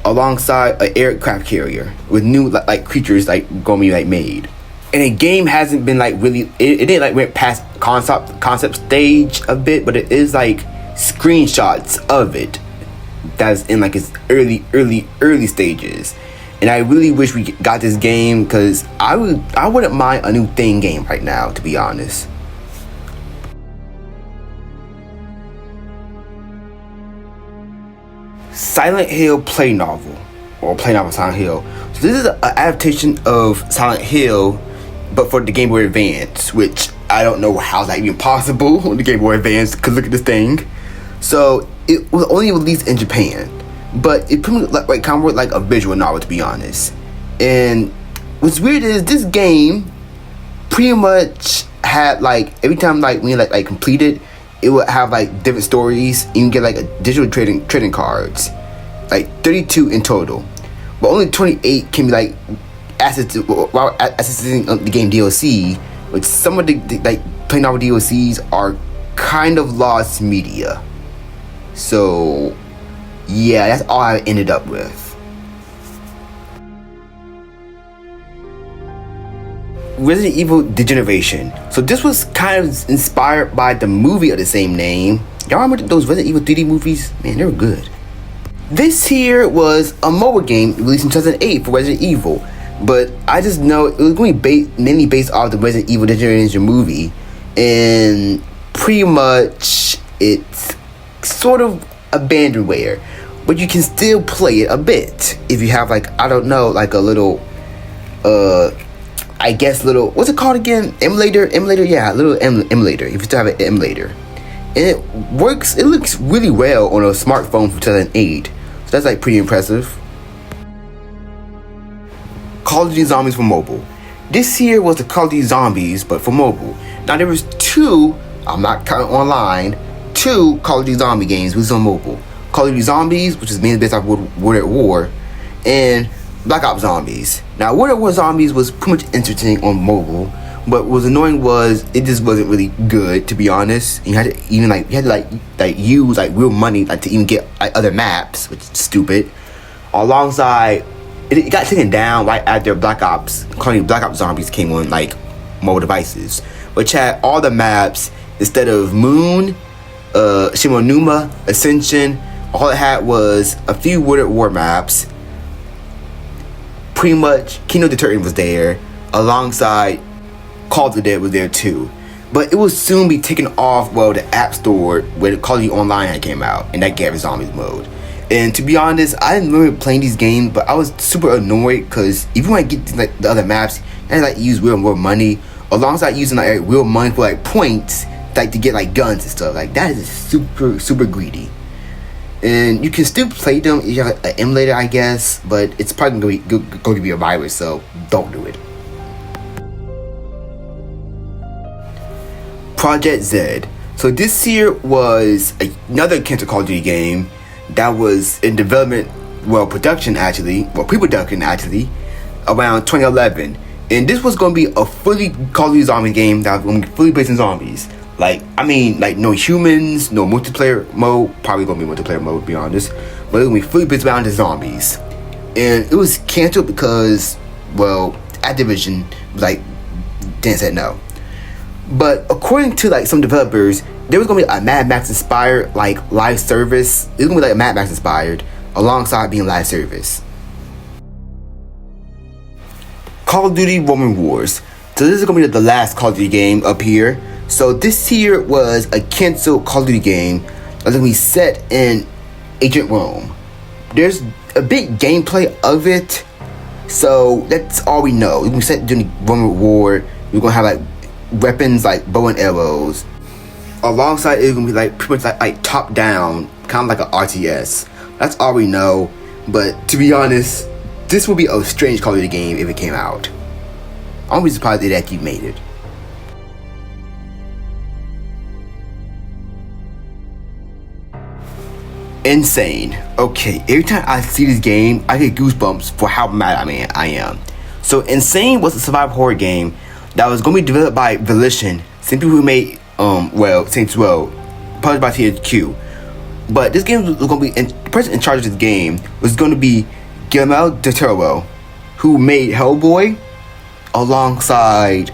alongside an aircraft carrier with new like creatures like going to be like made. And the game hasn't been like really, it didn't like went past concept stage a bit, but it is like screenshots of it that's in like its early stages. And I really wish we got this game because I wouldn't mind a new Thing game right now, to be honest. Silent Hill play novel, or play novel Silent Hill. So this is an adaptation of Silent Hill, but for the Game Boy Advance, which I don't know how that even possible on the Game Boy Advance, because look at this thing. So it was only released in Japan, but it pretty much like kind of like a visual novel, to be honest. And what's weird is this game pretty much had like every time like when you like complete it, it would have like different stories. You can get like a digital trading cards, like 32 in total, but only 28 can be like accessing the game DLC. Which some of the like play novel DLCs are kind of lost media. So yeah, that's all I ended up with. Resident Evil Degeneration. So this was kind of inspired by the movie of the same name. Y'all remember those Resident Evil 3D movies? Man, they were good. This here was a mobile game released in 2008 for Resident Evil, but I just know it was going to be mainly based off the Resident Evil Degeneration movie, and pretty much it's sort of abandonware, but you can still play it a bit if you have like, I don't know, like a little I guess little, what's it called again? Emulator, yeah, a little emulator, if you still have an emulator. And it works, it looks really well on a smartphone from 2008, so that's like pretty impressive. Call of Duty Zombies for mobile. This here was the Call of Duty Zombies, but for mobile. Now there was two, I'm not counting online, two Call of Duty Zombie games which was on mobile. Call of Duty Zombies, which is mainly based off World at War, and Black Ops Zombies. Now, World at War Zombies was pretty much interesting on mobile, but what was annoying was it just wasn't really good, to be honest. You had to even like use like real money like to even get like other maps, which is stupid. Alongside, it got taken down right after Black Ops Zombies came on like mobile devices, which had all the maps instead of Moon, Shimonuma, Ascension. All it had was a few World at War maps. Pretty much, Kino the Turtle was there, alongside Call of the Dead was there too. But it will soon be taken off, well, the App Store where Call of Duty Online had came out, and that gave Zombies mode. And to be honest, I didn't remember playing these games, but I was super annoyed because if you want to get like the other maps, you had to like use real more money, alongside using like real money for like points, like to get like guns and stuff. Like that is super greedy. And you can still play them if you have an emulator, I guess, but it's probably going to be a virus, so don't do it. Project Z. So this here was another canceled Call of Duty game that was in development, production actually, pre-production actually, around 2011. And this was going to be a fully Call of Duty zombie game that was going to be fully based on zombies. Like no humans, no multiplayer mode. Probably going to be multiplayer mode, to be honest. But it was going to be fully based around the zombies. And it was canceled because, Activision didn't say no. But according to some developers, there was gonna be a Mad Max inspired live service. It was gonna be a Mad Max inspired alongside being live service. Call of Duty Roman Wars. So this is gonna be the last Call of Duty game up here. So this here was a canceled Call of Duty game that's gonna be set in ancient Rome. There's a big gameplay of it, so that's all we know. We're gonna be set during the Roman War. We're gonna have weapons like bow and arrows. Alongside it's gonna be pretty much top down, kind of like an RTS. That's all we know. But to be honest, this would be a strange Call of Duty game if it came out. I won't be surprised if they actually made it. Insane. Okay, every time I see this game, I get goosebumps for how mad I am. So Insane was a survival horror game that was going to be developed by Volition, same people who made Saints Row, published by THQ. But this game was going to be the person in charge of this game was going to be Guillermo del Toro, who made Hellboy, alongside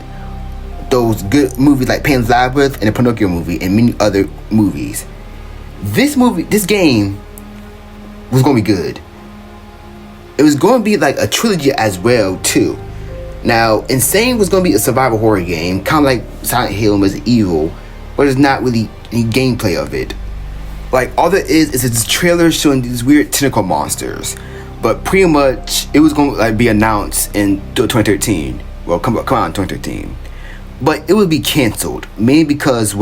those good movies like Pan's Labyrinth and the Pinocchio movie and many other movies. This game was going to be good. It was going to be a trilogy as well too. Now, Insane was going to be a survival horror game, kind of like Silent Hill and Resident Evil, but there's not really any gameplay of it. All there is this trailer showing these weird tentacle monsters, but pretty much it was going to be announced in 2013. Well, come on, 2013. But it would be canceled, mainly because,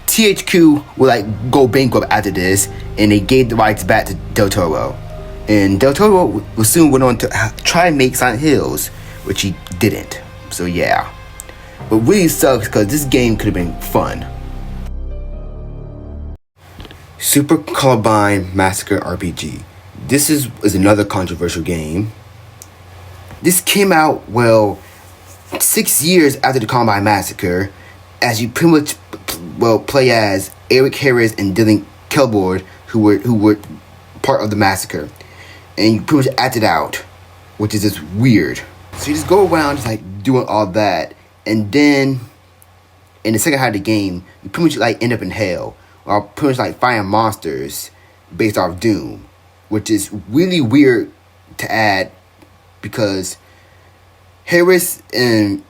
THQ would go bankrupt after this, and they gave the rights back to Del Toro. And Del Toro soon went on to try and make Silent Hills, which he didn't. So yeah. But really sucks because this game could have been fun. Super Columbine Massacre RPG. This is another controversial game. This came out 6 years after the Columbine Massacre, as you pretty much play as Eric Harris and Dylan Kelboard, who were part of the massacre. And you pretty much acted out, which is just weird. So you just go around doing all that, and then in the second half of the game, you pretty much end up in hell, or pretty much fighting monsters based off Doom, which is really weird to add because Harris and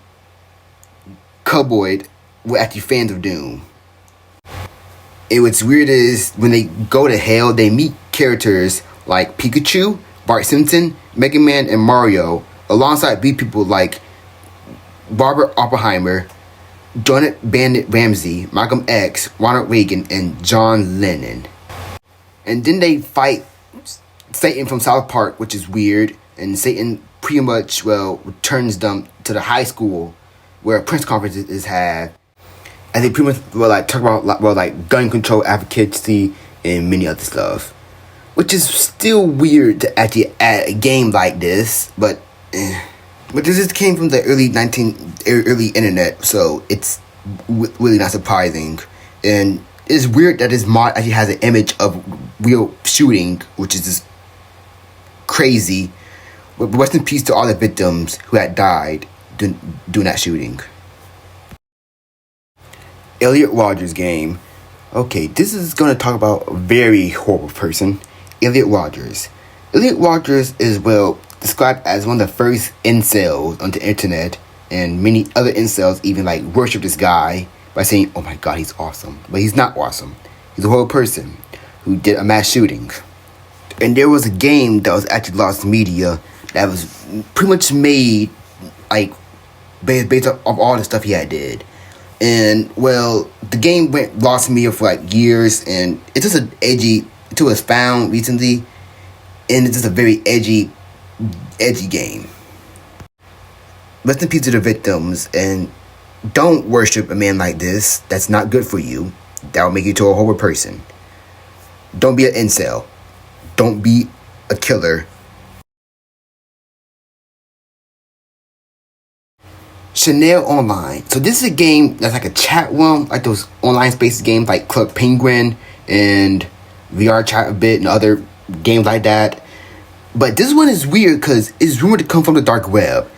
Cowboy were actually fans of Doom. And what's weird is when they go to hell, they meet characters like Pikachu, Bart Simpson, Mega Man, and Mario, alongside B people like Robert Oppenheimer, Janet Bandit Ramsey, Malcolm X, Ronald Reagan, and John Lennon. And then they fight Satan from South Park, which is weird, and Satan pretty much returns them to the high school where a press conference is had, and they pretty much talk about gun control advocacy and many other stuff, which is still weird to actually add a game like this, but this just came from the early internet, so it's really not surprising. And it's weird that this mod actually has an image of real shooting, which is just crazy. But rest in peace to all the victims who had died doing that shooting. Elliot Rogers game. Okay, this is going to talk about a very horrible person, Elliot Rogers. Elliot Rogers is, described as one of the first incels on the internet, and many other incels even worship this guy by saying, oh my god, he's awesome. But he's not awesome. He's a horrible person who did a mass shooting. And there was a game that was actually lost media that was pretty much made based off all the stuff he had did. And the game went lost media for years, and it's just it was found recently, and it's just a very edgy game. Rest in peace to the victims, and Don't worship a man like this. That's not good for you. That will make you to a horrible person. Don't be an incel. Don't be a killer. Chanel Online. So this is a game that's like a chat room, like those online space games like Club Penguin and VR Chat a bit and other games like that. But this one is weird because it's rumored to come from the dark web.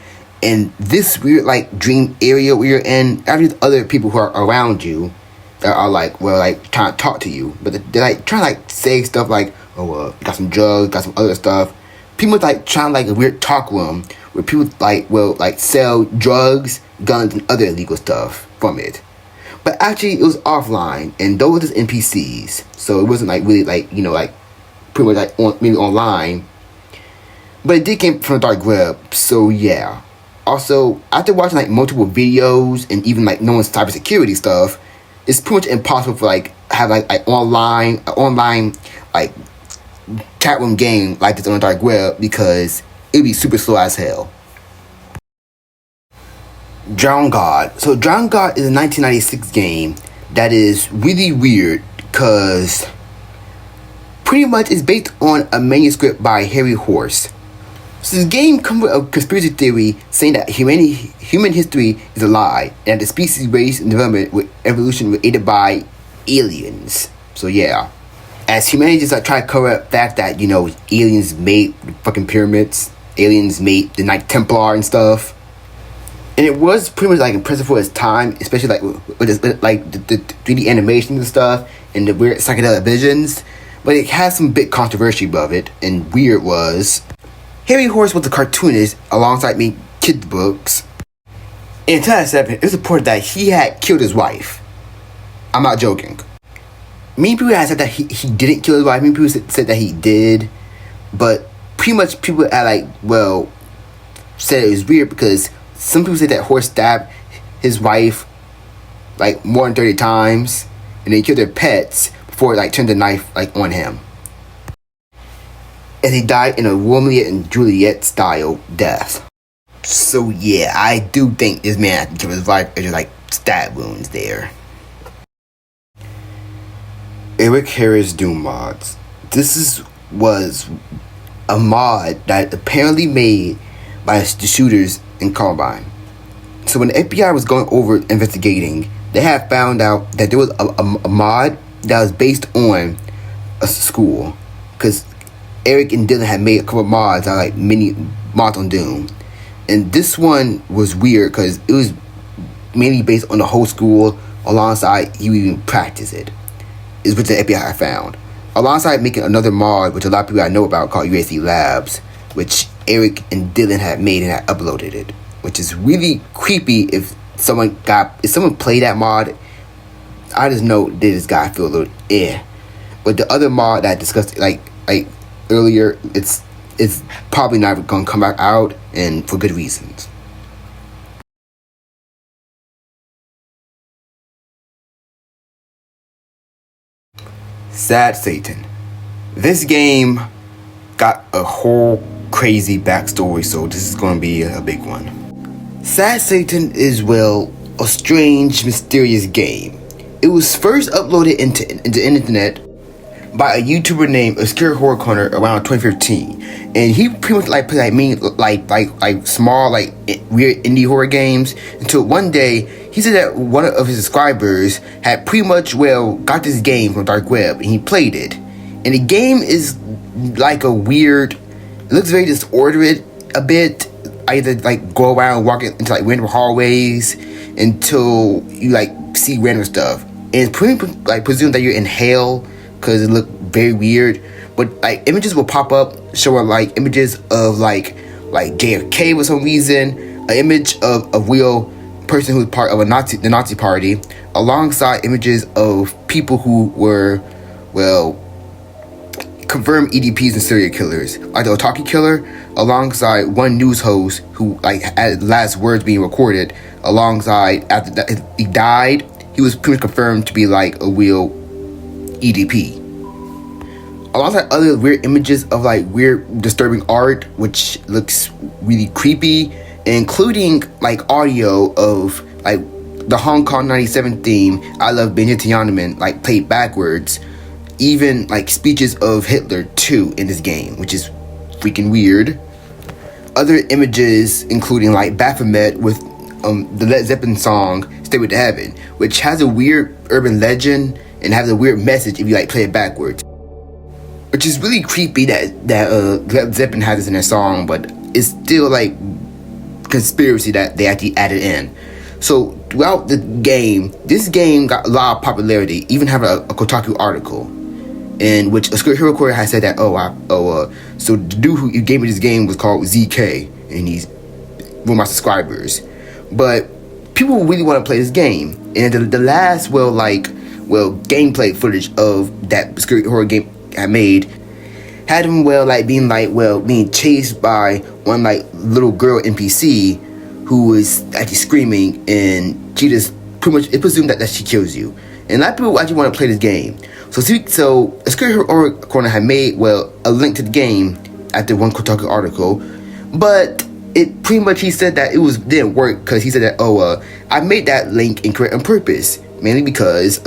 And this weird like dream area where you're in, there's other people who are around you that are like, well, like trying to talk to you. But they're like trying to like say stuff like, oh, got some drugs, got some other stuff. People like trying like a weird talk room where people like will like sell drugs, guns, and other illegal stuff from it. But actually, it was offline, and those were just NPCs, so it wasn't like really like like pretty much like maybe online. But it did came from the dark web, so yeah. Also, after watching like multiple videos and even like knowing cybersecurity stuff, it's pretty much impossible for like have like online like chat room game like this on the dark web because it'd be super slow as hell. Drown God. So Drown God is a 1996 game that is really weird because pretty much it's based on a manuscript by Harry Horse. So this game comes with a conspiracy theory saying that human history is a lie and that the species race and development with evolution were aided by aliens. So yeah. As humanity just like try to cover up the fact that, aliens made the fucking pyramids, aliens made the Knight Templar and stuff. And it was pretty much like impressive for its time, especially like with the 3D animations and stuff and the weird psychedelic visions. But it has some big controversy above it, and weird was Harry Horse was a cartoonist alongside me kids books. In 2007, it was reported that he had killed his wife. I'm not joking. Many people had said that he didn't kill his wife. Many people said that he did. But pretty much people said it was weird because some people said that Horse stabbed his wife like more than 30 times. And they killed their pets before it turned the knife on him. And he died in a Romeo and Juliet style death. So yeah, I do think this man had to kill his wife. There's just stab wounds there. Eric Harris Doom mods. This was a mod that apparently made by the shooters in Columbine. So when the FBI was going over investigating, they had found out that there was a mod that was based on a school. Because Eric and Dylan had made a couple of mods that like mini mods on Doom. And this one was weird because it was mainly based on the whole school alongside you even practice it. Is what the FBI found. Alongside making another mod, which a lot of people I know about, called USC Labs, which Eric and Dylan had made and had uploaded it. Which is really creepy if someone played that mod. I just know that this guy feel a little But the other mod that I discussed like earlier, it's probably not gonna come back out, and for good reasons. Sad Satan. This game got a whole crazy backstory, so this is going to be a big one. Sad Satan is, a strange, mysterious game. It was first uploaded into the internet by a YouTuber named Obscure Horror Corner around 2015, and he pretty much played small weird indie horror games until one day he said that one of his subscribers had pretty much got this game from dark web and he played it, and the game is like a weird. It looks very disordered a bit. Either go around walking into random hallways until you see random stuff, and it's pretty presumed that you're in hell because it looked very weird. But images will pop up showing images of JFK for some reason, an image of a real person who's part of the Nazi party, alongside images of people who were confirmed EDPs and serial killers, like the Otaki killer, alongside one news host who had last words being recorded, alongside after that he died, he was pretty much confirmed to be a real EDP. Alongside other weird images of weird disturbing art, which looks really creepy, including audio of the Hong Kong 97 theme, I Love Being Tiananmen, like played backwards. Even like speeches of Hitler too in this game, which is freaking weird. Other images including like Baphomet with the Led Zeppelin song Stairway to Heaven, which has a weird urban legend and has a weird message if you like play it backwards. Which is really creepy that Led Zeppelin has this in their song, but it's still like conspiracy that they actually added in. So throughout the game, this game got a lot of popularity, even have a Kotaku article in which a Hero Recorder has said that, so the dude who gave me this game was called ZK, and he's one of my subscribers. But people really want to play this game, and the last gameplay footage of that Scary Horror game I made had him being chased by one little girl NPC who was actually screaming, and she just pretty much, it presumed that she kills you. And a lot of people actually want to play this game. So a Scary Horror Corner had made a link to the game after one Kotaku article, but it pretty much, he said that it didn't work because he said that I made that link incorrect on purpose, mainly because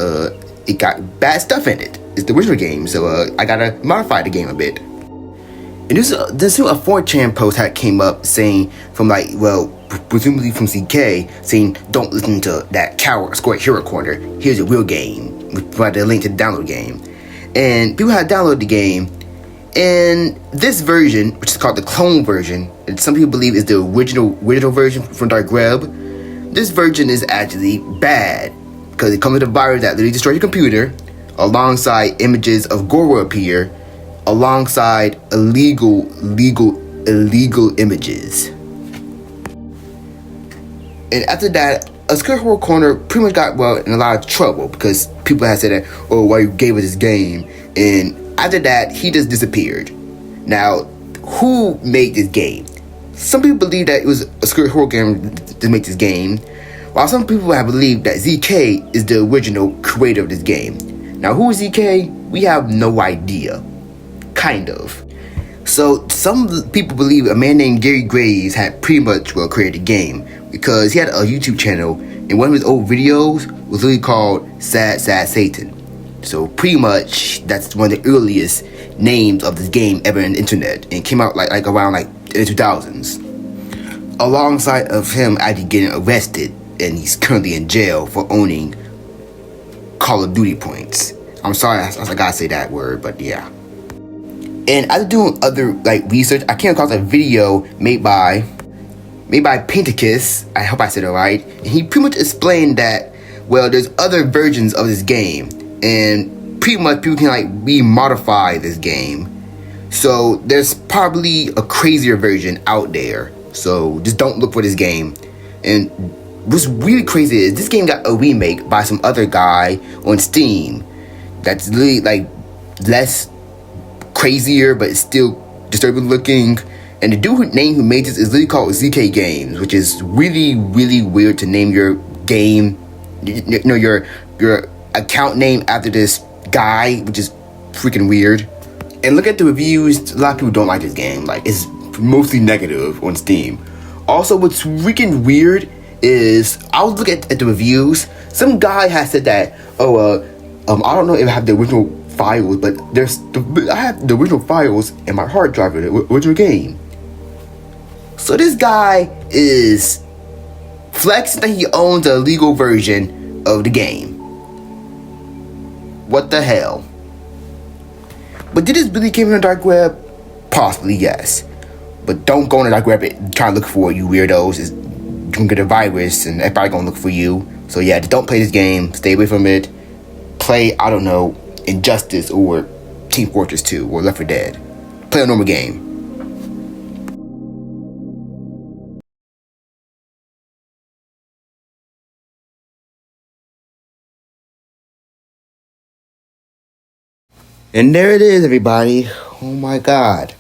it got bad stuff in it. It's the original game, so I gotta modify the game a bit. And this a 4chan post that came up saying from presumably from CK, saying don't listen to that coward Square Hero Corner. Here's a real game. We provided a link to the download game, and people had downloaded the game. And this version, which is called the clone version, and some people believe is the original version from Dark Web. This version is actually bad because it comes with a virus that literally destroys your computer, alongside images of gore will appear, alongside illegal images. And after that, a Scary Horror Corner pretty much got in a lot of trouble because people had said that, why you gave us this game? And after that, he just disappeared. Now, who made this game? Some people believe that it was a Scary Horror game to make this game, while some people have believed that ZK is the original creator of this game. Now, who is ZK? We have no idea. Kind of. So, some people believe a man named Gary Graves had pretty much created the game, because he had a YouTube channel, and one of his old videos was literally called Sad Satan. So pretty much that's one of the earliest names of this game ever on the internet, and it came out around in the 2000s. Alongside of him actually getting arrested, and he's currently in jail for owning Call of Duty points. I'm sorry, I gotta say that word, but yeah. And after doing other research, I came across a video made by Penticus, I hope I said it right, and he pretty much explained that, there's other versions of this game, and pretty much people can re-modify this game. So there's probably a crazier version out there, so just don't look for this game. And what's really crazy is this game got a remake by some other guy on Steam that's literally less crazier, but it's still disturbing looking. And the dude who made this is literally called ZK Games, which is really, really weird to name your game, your account name after this guy, which is freaking weird. And look at the reviews, a lot of people don't like this game. It's mostly negative on Steam. Also, what's freaking weird is, I was looking at the reviews, some guy has said that, I don't know if I have the original files, but I have the original files in my hard drive of the original game. So this guy is flexing that he owns a legal version of the game. What the hell? But did this really came from the dark web? Possibly, yes. But don't go on the dark web and try to look for it, you weirdos. You can get a virus and they're probably gonna look for you. So yeah, just don't play this game. Stay away from it. Play, I don't know, Injustice or Team Fortress 2 or Left 4 Dead. Play a normal game. And there it is, everybody. Oh my god.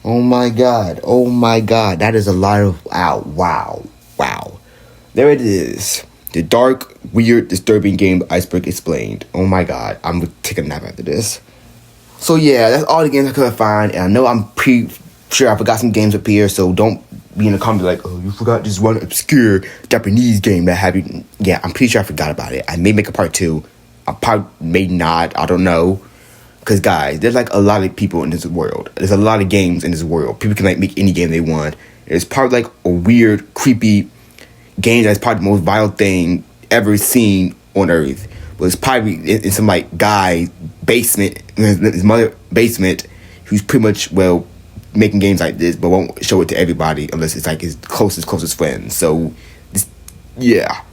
Oh my god. Oh my god. That is a lot of wow. There it is. The dark, weird, disturbing game Iceberg Explained. Oh my god. I'm gonna take a nap after this. So yeah, that's all the games I could find. And I know I'm pretty sure I forgot some games up here, so don't be in the comments like, oh, you forgot this one obscure Japanese game that happened. Yeah, I'm pretty sure I forgot about it. I may make a part 2. I probably may not. I don't know. Because, guys, there's like a lot of people in this world. There's a lot of games in this world. People can like make any game they want. It's probably like a weird, creepy game that's probably the most vile thing ever seen on Earth. But it's probably in some like guy's basement, his mother's basement, who's pretty much, well, making games like this, but won't show it to everybody unless it's like his closest friends. So, yeah.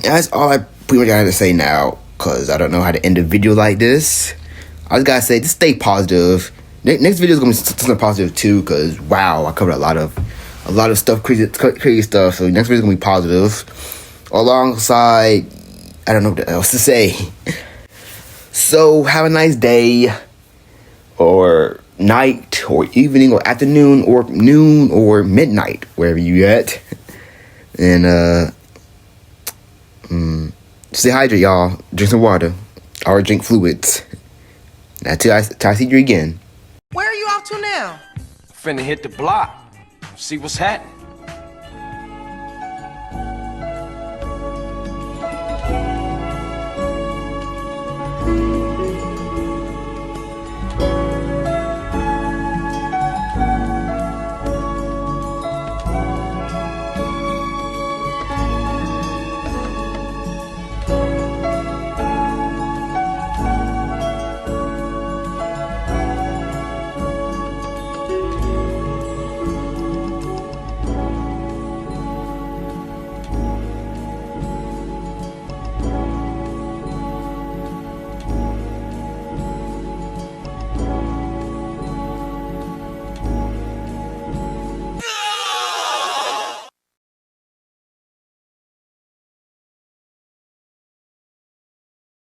That's all I pretty much got to say now, because I don't know how to end a video like this. I just gotta say, just stay positive. Next video is gonna be something positive too, because wow, I covered a lot of stuff, crazy stuff. So next video is gonna be positive, alongside, I don't know what else to say. So have a nice day, or night, or evening, or afternoon, or noon, or midnight, wherever you at. And stay hydrated, y'all. Drink some water, or drink fluids. Until I see you again. Where are you off to now? Finna hit the block. See what's happening.